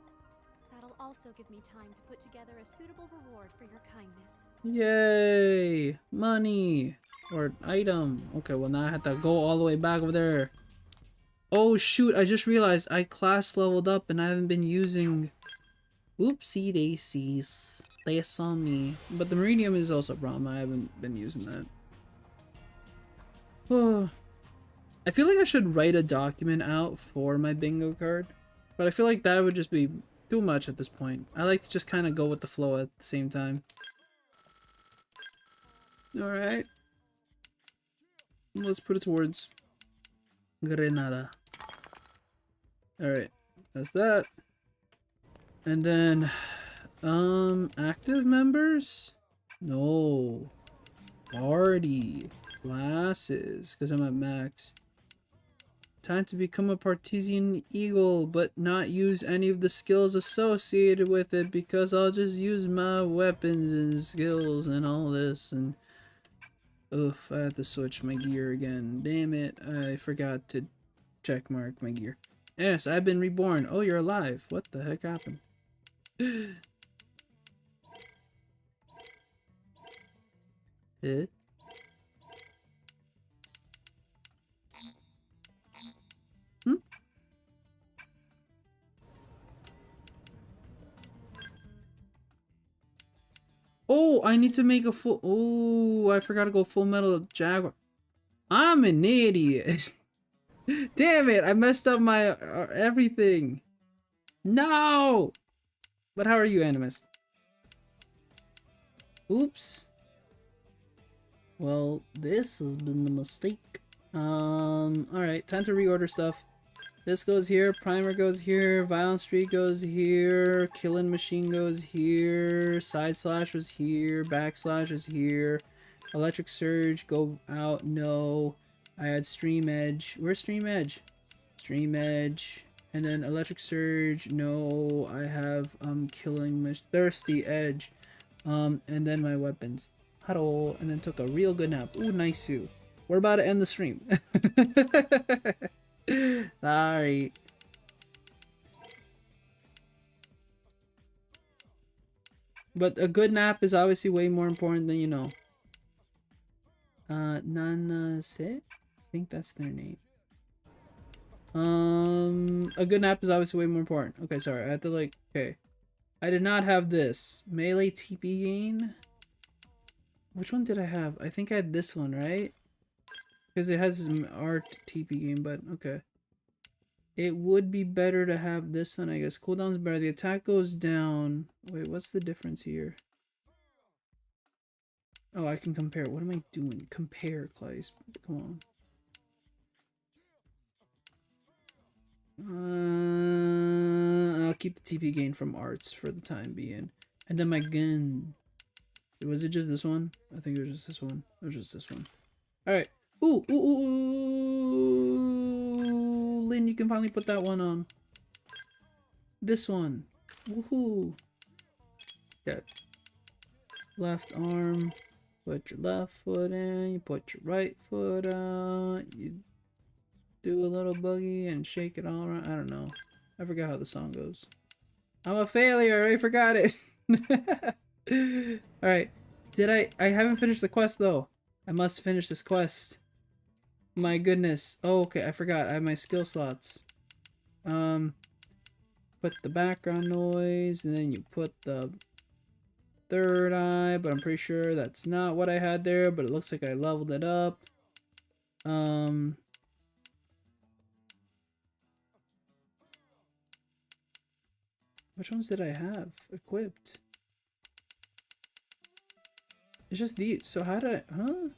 That'll also give me time to put together a suitable reward for your kindness. Yay! Money! Or item. Okay, well now I have to go all the way back over there. Oh shoot, I just realized I class leveled up and I haven't been using... Oopsie daisies. They saw me. But the Meridium is also a problem. I haven't been using that. Oh. I feel like I should write a document out for my bingo card. But I feel like that would just be too much at this point. I like to just kind of go with the flow at the same time. Alright. Let's put it towards Grenada. Alright. That's that. And then... active members? No. Party. Classes. Because I'm at max. Time to become a Partisan Eagle, but not use any of the skills associated with it, because I'll just use my weapons and skills and all this, and... Oof, I have to switch my gear again. Damn it, I forgot to check mark my gear. Yes, I've been reborn. Oh, you're alive. What the heck happened? Eh? Hmm? Oh, I need to make a full... Oh, I forgot to go Full Metal Jaguar. I'm an idiot. Damn it, I messed up my everything. No! But how are you, Animus? Oops. Well, this has been a mistake. Alright, time to reorder stuff. This goes here, Primer goes here, Violent Streak goes here, Killing Machine goes here, Side Slash was here, Backslash is here, Electric Surge, go out, no. I had Stream Edge. Where's Stream Edge? Stream Edge. And then Electric Surge, no. I have Thirsty Edge. And then my weapons. Huddle, and then took a real good nap. Ooh, nice suit. We're about to end the stream. Sorry. But a good nap is obviously way more important than, you know. Nana Se? I think that's their name. A good nap is obviously way more important. Okay, sorry. I had to like, okay. I did not have this. Melee TP gain. Which one did I have? I think I had this one, right? Because it has some art TP game, but okay. It would be better to have this one, I guess. Cooldown's better. The attack goes down. Wait, what's the difference here? Oh, I can compare. What am I doing? Compare, Claes. Come on. I'll keep the TP gain from arts for the time being. And then my gun. Was it just this one? I think it was just this one. It was just this one. Alright. Ooh, ooh, ooh, ooh. Lynn, you can finally put that one on. This one. Woohoo. Yeah. Left arm. Put your left foot in. You put your right foot on. You do a little boogie and shake it all around. I don't know. I forgot how the song goes. I'm a failure. I forgot it. Alright. I haven't finished the quest though. I must finish this quest. My goodness. Oh, okay. I forgot. I have my skill slots. Put the background noise and then you put the third eye, but I'm pretty sure that's not what I had there, but it looks like I leveled it up. Which ones did I have equipped? It's just these. So how did I... Huh?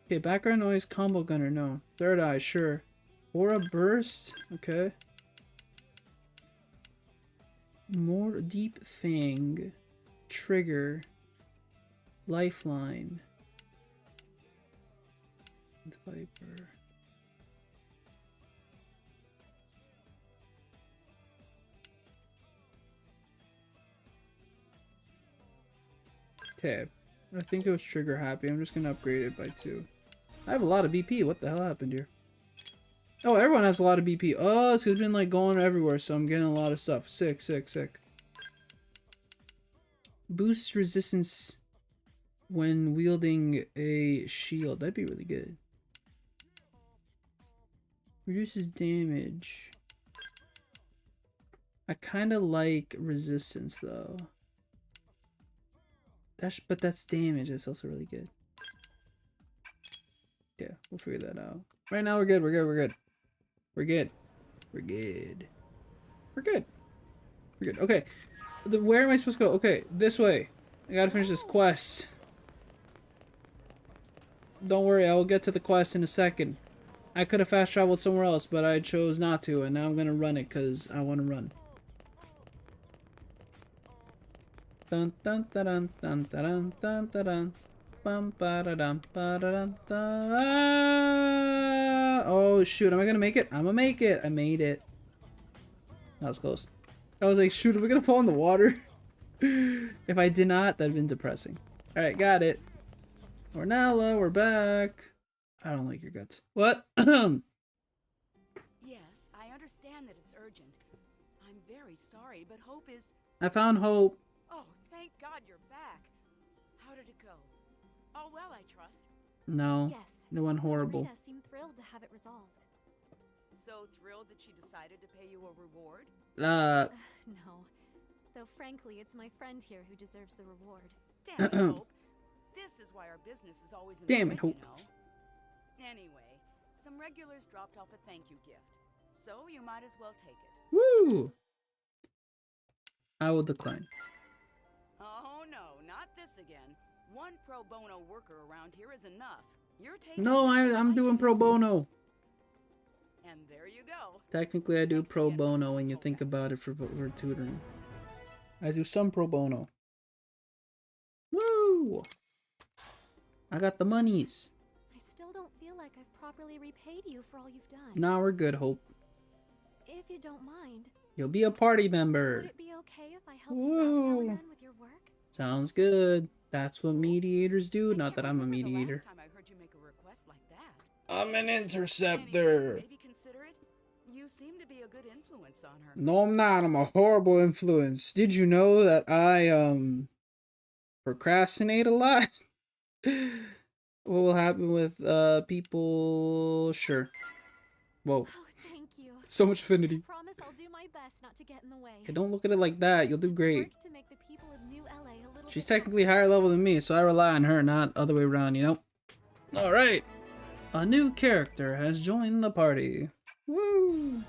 Okay, background noise, combo gunner, no. Third eye, sure. Aura burst, okay. More deep fang. Trigger. Lifeline. Viper. Okay, I think it was trigger happy. I'm just gonna upgrade it by 2. I have a lot of BP. What the hell happened here? Oh, everyone has a lot of BP. Oh, it's 'cause it's been like going everywhere, so I'm getting a lot of stuff. Sick, sick, sick. Boost resistance when wielding a shield. That'd be really good. Reduces damage. I kind of like resistance though. But that's damage. That's also really good. Yeah, we'll figure that out. Right now we're good. We're good. We're good. We're good. We're good. We're good. We're good. Okay. Where am I supposed to go? Okay, this way. I gotta finish this quest. Don't worry, I will get to the quest in a second. I could have fast traveled somewhere else, but I chose not to, and now I'm gonna run it because I want to run. Dun dun dun dun dun dun dun dun. Bum ba da dum ba da dun dun. Oh shoot, am I gonna make it? I'm gonna make it. I made it. That was close. I was like, shoot, am I gonna fall in the water? If I did not, that'd have been depressing. Alright, got it. Ornella, we're back. I don't like your guts. What? Yes, I understand that it's urgent. I'm very sorry, but Hope is... I found Hope. Oh, thank God you're back. How did it go? All well, I trust. No. Yes. It went horrible. Rita seemed thrilled to have it resolved. So thrilled that she decided to pay you a reward? No. Though frankly, it's my friend here who deserves the reward. Damn it, Hope. This is why our business is always in the Damn red, it, Hope. you know? Anyway, some regulars dropped off a thank you gift. So you might as well take it. Woo! I will decline. Oh no, not this again. One pro bono worker around here is enough. You're taking No, I'm doing pro bono. And there you go. Technically, I do pro bono when you think about it for tutoring. I do some pro bono. Woo! I got the monies. I still don't feel like I've properly repaid you for all you've done. Now we're good, Hope. If you don't mind, You'll be a party member. would it be okay if I helped you out now and then with your work? Sounds good. That's what mediators do. Not that I'm a mediator. Last time I heard you make a request like that. I'm an interceptor. Maybe consider it. You seem to be a good influence on her. No, I'm not. I'm a horrible influence. Did you know that I procrastinate a lot? What will happen with people? Sure. Whoa. Oh, thank you. So much affinity. I promise I'll do my best not to get in the way. Hey, don't look at it like that. You'll do great. Work to make the people of New LA a little She's bit technically higher level than me, so I rely on her, not other way around, you know? Alright. A new character has joined the party. Woo!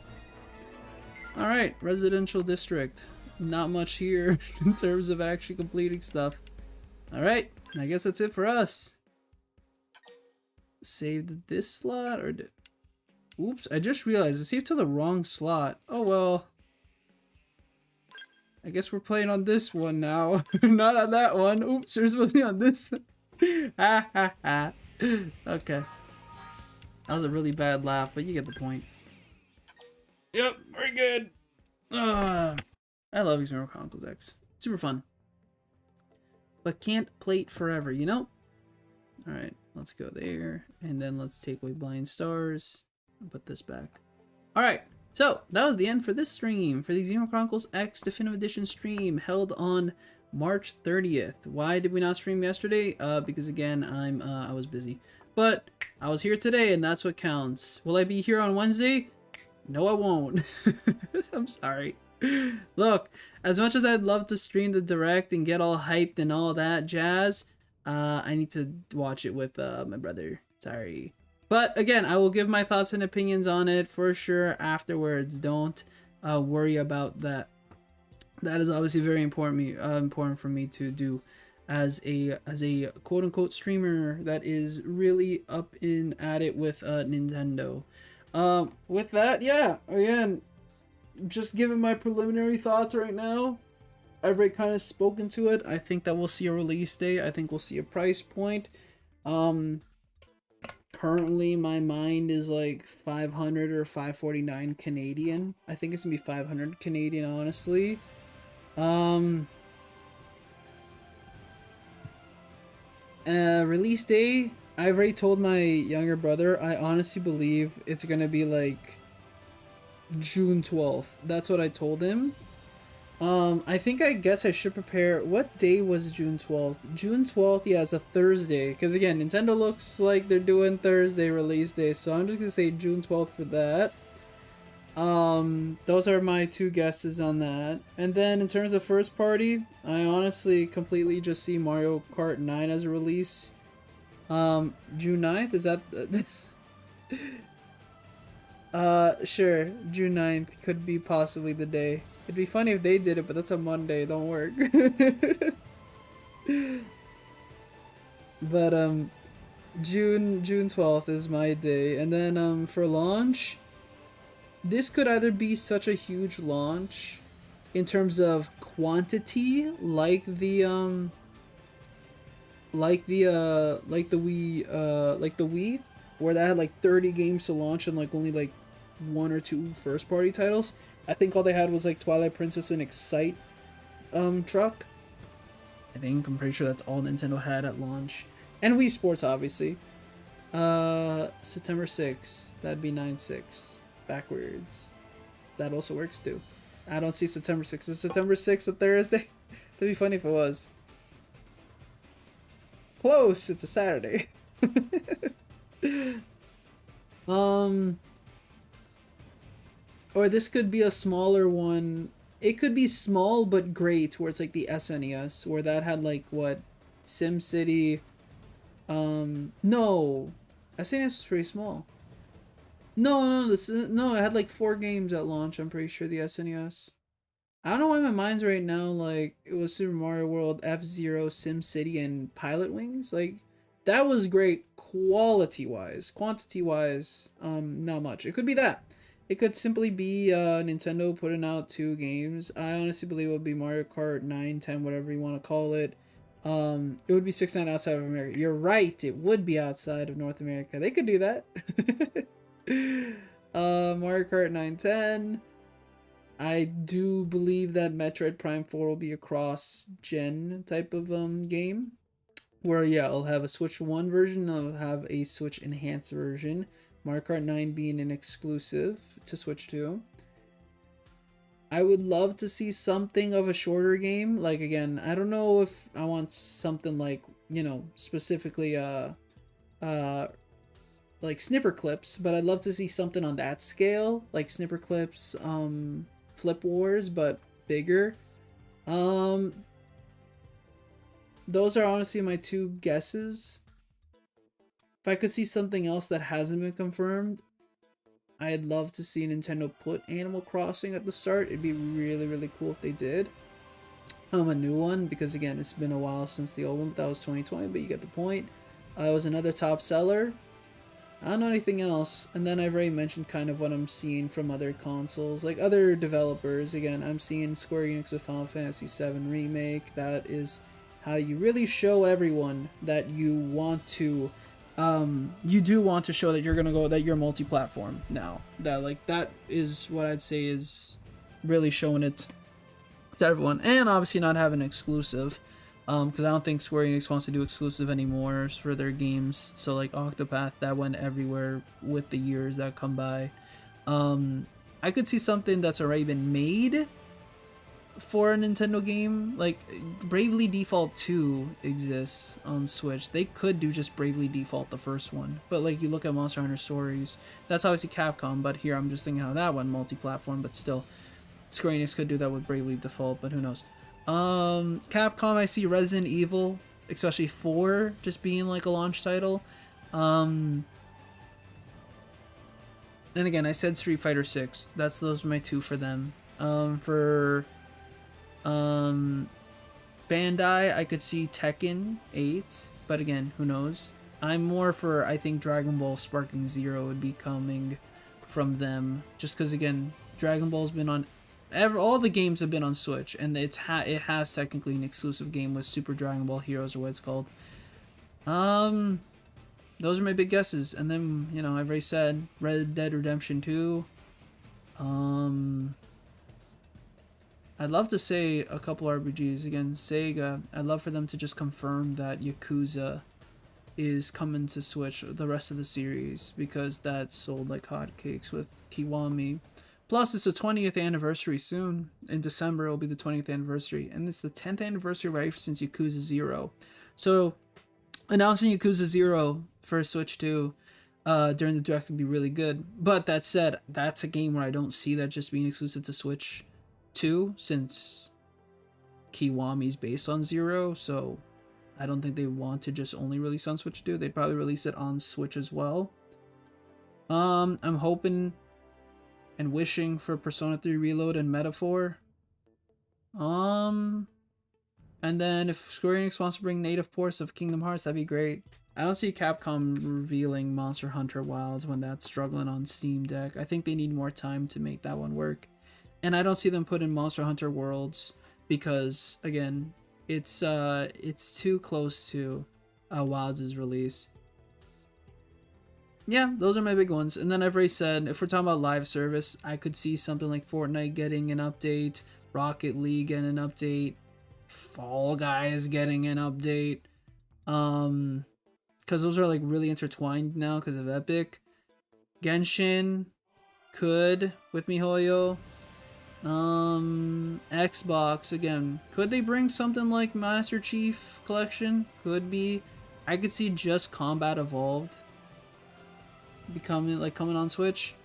Alright, residential district. Not much here in terms of actually completing stuff. Alright, I guess that's it for us. Saved this slot or did... Oops, I just realized I saved to the wrong slot. Oh well. I guess we're playing on this one now. Not on that one. Oops, we're supposed to be on this. Ha ha ha. Okay. That was a really bad laugh, but you get the point. Yep, very good. I love XENOBLADE Chronicles X. Super fun. But can't play it forever, you know? Alright, let's go there. And then let's take away blind stars. And put this back. Alright, so that was the end for this stream. For the XENOBLADE Chronicles X Definitive Edition stream held on March 30th. Why did we not stream yesterday? Because again, I was busy. But I was here today and that's what counts. Will I be here on Wednesday? No, I won't. I'm sorry. Look, as much as I'd love to stream the direct and get all hyped and all that jazz, I need to watch it with my brother. Sorry. But again, I will give my thoughts and opinions on it for sure afterwards. Don't worry about that. That is obviously very important for me to do as a quote unquote streamer that is really up in at it with Nintendo. With that, yeah, again, just giving my preliminary thoughts right now. I've already kind of spoken to it. I think that we'll see a release date. I think we'll see a price point. Currently my mind is like 500 or 549 Canadian. I think it's gonna be 500 Canadian, honestly. Release day, I've already told my younger brother, I honestly believe it's gonna be like June 12th. That's what I told him. I guess I should prepare. What day was June 12th? June 12th, yeah, it's a Thursday. Because again, Nintendo looks like they're doing Thursday release day. So I'm just gonna say June 12th for that. Those are my two guesses on that. And then in terms of first party, I honestly completely just see Mario Kart 9 as a release. June 9th, is that... sure, June 9th could be possibly the day. It'd be funny if they did it, but that's a Monday, don't work. But, June 12th is my day. And then, for launch, this could either be such a huge launch in terms of quantity, like the Wii, where that had like 30 games to launch and like only like 1 or 2 first party titles. I think all they had was like Twilight Princess and Excite truck. I'm pretty sure that's all Nintendo had at launch. And Wii Sports, obviously. September 6th. That'd be 9/6 backwards. That also works too. I don't see September 6th. Is September 6th a Thursday? That'd be funny if it was. Close. It's a Saturday. Or this could be a smaller one. It could be small but great, where it's like the SNES, where that had like what, SimCity. No, SNES was pretty small. No, it had like 4 games at launch. I'm pretty sure the SNES. I don't know why my mind's right now like it was Super Mario World, F-Zero, SimCity, and Pilot Wings. Like that was great quality wise. Quantity wise, not much. It could be that. It could simply be Nintendo putting out 2 games. I honestly believe it would be Mario Kart 9, 10, whatever you want to call it. It would be 6-9 outside of America. You're right, it would be outside of North America. They could do that. Mario Kart 9, 10. I do believe that Metroid Prime 4 will be a cross-gen type of game. Where, yeah, I'll have a Switch 1 version, I'll have a Switch Enhanced version. Mario Kart 9 being an exclusive to Switch 2. I would love to see something of a shorter game. Like, again, I don't know if I want something like, you know, specifically, like Snipper Clips, but I'd love to see something on that scale. Like Snipper Clips, Flip Wars, but bigger. Those are honestly my 2 guesses. If I could see something else that hasn't been confirmed, I'd love to see Nintendo put Animal Crossing at the start. It'd be really, really cool if they did. A new one, because again, it's been a while since the old one, but that was 2020, but you get the point. It was another top seller. I don't know anything else. And then I've already mentioned kind of what I'm seeing from other consoles, like other developers. Again, I'm seeing Square Enix with Final Fantasy VII Remake. That is how you really show everyone that you want to you do want to show that you're gonna go, that you're multi-platform now. That is what I'd say is really showing it to everyone, and obviously not having exclusive, because I don't think Square Enix wants to do exclusive anymore for their games. So like Octopath, that went everywhere with the years that come by. I could see something that's already been made for a Nintendo game. Like Bravely Default 2 exists on Switch. They could do just Bravely Default, the first one, but like you look at Monster Hunter Stories, that's obviously Capcom, but here I'm just thinking how that went multi-platform, but still Square Enix could do that with Bravely Default, but who knows. Capcom, I see Resident Evil, especially 4, just being like a launch title. And again, I said Street Fighter 6. Those are my 2 for them. For Bandai, I could see Tekken 8, but again, who knows. I'm more for, I think Dragon Ball Sparking Zero would be coming from them, just because again, Dragon Ball's been on all the games have been on Switch, and it has technically an exclusive game with Super Dragon Ball Heroes, or what it's called. Those are my big guesses, and then, you know, I've already said Red Dead Redemption 2. I'd love to say a couple RPGs. Again, Sega, I'd love for them to just confirm that Yakuza is coming to Switch, the rest of the series, because that sold like hotcakes with Kiwami. Plus, it's the 20th anniversary soon. In December, it'll be the 20th anniversary, and it's the 10th anniversary right since Yakuza 0. So, announcing Yakuza 0 for Switch 2 during the Direct would be really good. But that said, that's a game where I don't see that just being exclusive to Switch 2, since Kiwami's based on 0, so I don't think they want to just only release on Switch 2. They'd probably release it on Switch as well. I'm hoping and wishing for Persona 3 Reload and Metaphor. And then if Square Enix wants to bring native ports of Kingdom Hearts, that'd be great. I don't see Capcom revealing Monster Hunter Wilds when that's struggling on Steam Deck. I think they need more time to make that one work. And I don't see them putting Monster Hunter Worlds because, again, it's too close to Wilds' release. Yeah, those are my big ones. And then I've already said, if we're talking about live service, I could see something like Fortnite getting an update, Rocket League getting an update, Fall Guys getting an update. because those are like really intertwined now because of Epic. Genshin could with MiHoYo. Xbox again. Could they bring something like Master Chief Collection? Could be. I could see just Combat Evolved becoming like coming on Switch.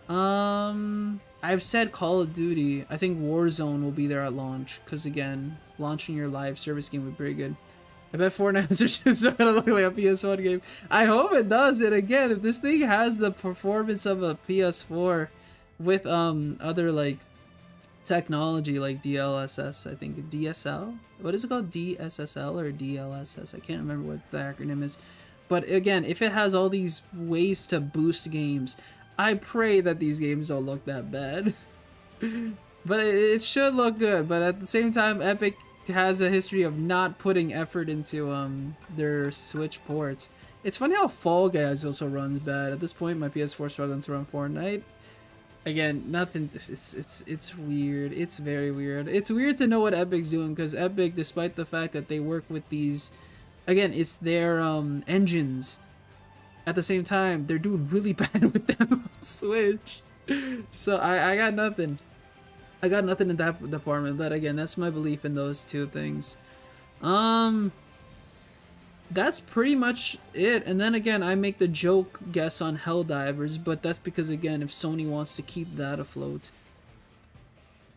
I've said Call of Duty. I think Warzone will be there at launch because again, launching your live service game would be pretty good. I bet Fortnite is just gonna look like a PS1 game. I hope it does. And again, if this thing has the performance of a PS4 with other like technology like DLSS, I think DSL. What is it called? DSSL or DLSS? I can't remember what the acronym is. But again, if it has all these ways to boost games, I pray that these games don't look that bad. But it should look good. But at the same time, Epic has a history of not putting effort into their Switch ports. It's funny how Fall Guys also runs bad. At this point, my PS4 is struggling to run Fortnite. Again, nothing. It's weird. It's very weird. It's weird to know what Epic's doing because Epic, despite the fact that they work with these, again, it's their engines. At the same time, they're doing really bad with them on Switch. So I got nothing. I got nothing in that department. But again, that's my belief in those two things. That's pretty much it. And then again, I make the joke guess on Helldivers, but that's because again, if Sony wants to keep that afloat.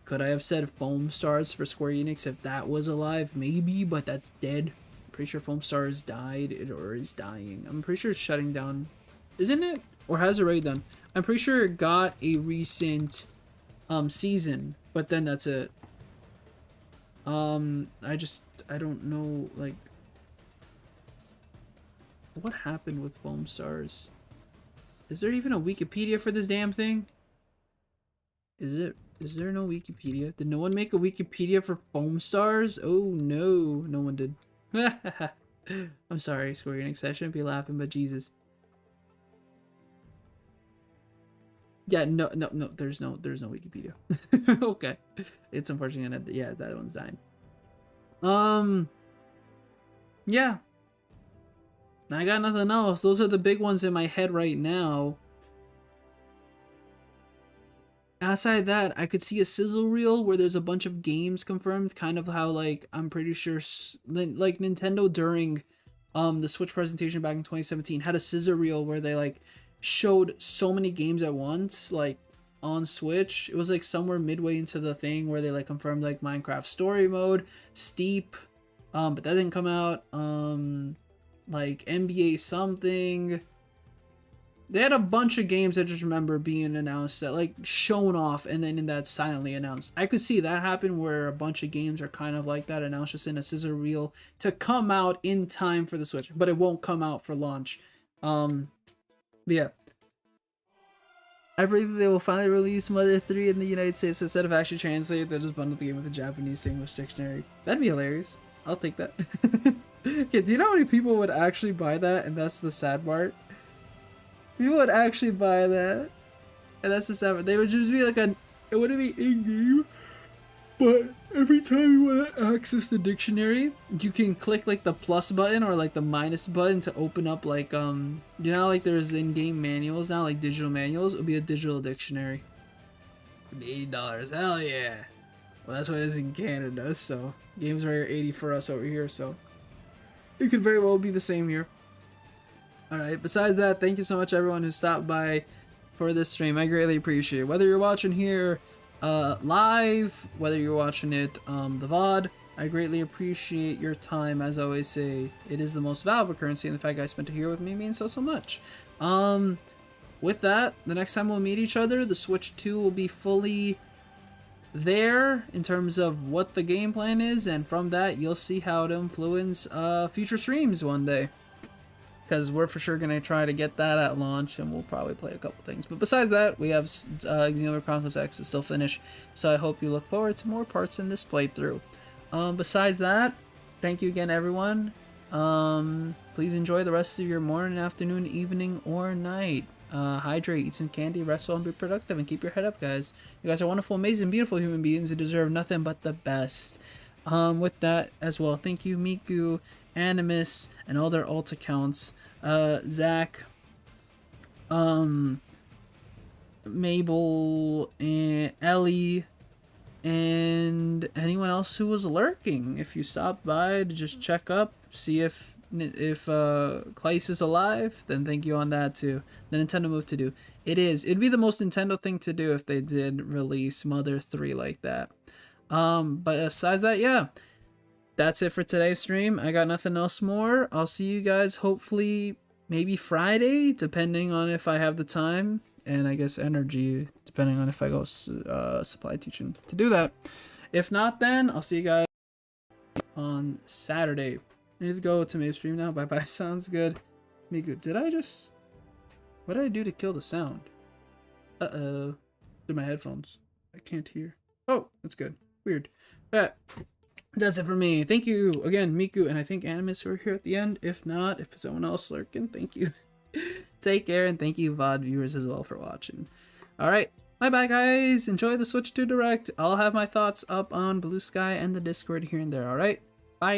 Could I have said Foam Stars for Square Enix if that was alive? Maybe, but that's dead. I'm pretty sure Foam Stars died or is dying. I'm pretty sure it's shutting down. Isn't it? Or has it already done? I'm pretty sure it got a recent season, but then that's it. I don't know, like, what happened with Foam Stars? Is there even a Wikipedia for this damn thing? Is there no Wikipedia? Did no one make a Wikipedia for Foam Stars? Oh no, no one did. I'm sorry, Square Enix, I shouldn't be laughing, but Jesus. Yeah, no, there's no Wikipedia. Okay. It's unfortunate that, yeah, that one's dying. Yeah. I got nothing else. Those are the big ones in my head right now. Outside that, I could see a sizzle reel where there's a bunch of games confirmed, kind of how, like, I'm pretty sure, like, Nintendo during the Switch presentation back in 2017 had a scissor reel where they, like, showed so many games at once, like, on Switch. It was, like, somewhere midway into the thing where they, like, confirmed, like, Minecraft Story Mode, Steep, but that didn't come out, like NBA something. They had a bunch of games I just remember being announced that like shown off and then in that silently announced. I could see that happen where a bunch of games are kind of like that announced just in a scissor reel to come out in time for the Switch, but it won't come out for launch. But yeah. I believe they will finally release Mother 3 in the United States, so instead of actually translating, they'll just bundle the game with a Japanese to English dictionary. That'd be hilarious. I'll take that. Okay, do you know how many people would actually buy that? And that's the sad part. People would actually buy that. And that's the sad part. They would just be like it wouldn't be in-game. But every time you want to access the dictionary, you can click like the plus button or like the minus button to open up like, you know, like there's in-game manuals now, like digital manuals. It would be a digital dictionary. It'd be $80. Hell yeah. Well, that's what it is in Canada, so games are $80 for us over here, so it could very well be the same here. Alright, besides that, thank you so much everyone who stopped by for this stream. I greatly appreciate it. Whether you're watching here live, whether you're watching it the VOD, I greatly appreciate your time. As I always say, it is the most valuable currency, and the fact I spent it here with me means so much. With that, the next time we'll meet each other, the Switch 2 will be fully there in terms of what the game plan is, and from that you'll see how it influence future streams one day, because we're for sure gonna try to get that at launch, and we'll probably play a couple things. But besides that, we have XENOBLADE Chronicles X to still finish, so I hope you look forward to more parts in this playthrough. Besides that, thank you again everyone. Please enjoy the rest of your morning, afternoon, evening, or night. Hydrate, eat some candy, rest well, and be productive, and keep your head up, guys. You guys are wonderful, amazing, beautiful human beings who deserve nothing but the best. With that as well, thank you Miku, Animus, and all their alt accounts Zach, Mabel, and Ellie, and anyone else who was lurking. If you stopped by to just check up, see if Claes is alive, then thank you on that too. The Nintendo move to do. It'd be the most Nintendo thing to do if they did release Mother 3 like that. But besides that, yeah, that's it for today's stream. I got nothing else more. I'll see you guys hopefully maybe Friday, depending on if I have the time, and I guess energy, depending on if I go supply teaching to do that. If not, then I'll see you guys on Saturday. I need to go to my stream now. Bye bye. Sounds good. Miku, what did I do to kill the sound? Uh-oh. They're my headphones. I can't hear. Oh, that's good. Weird. But that's it for me. Thank you again, Miku, and I think Animus who are here at the end. If not, if it's someone else lurking, thank you. Take care, and thank you VOD viewers as well for watching. Alright, bye bye guys. Enjoy the Switch 2 Direct. I'll have my thoughts up on Blue Sky and the Discord here and there, alright? Bye!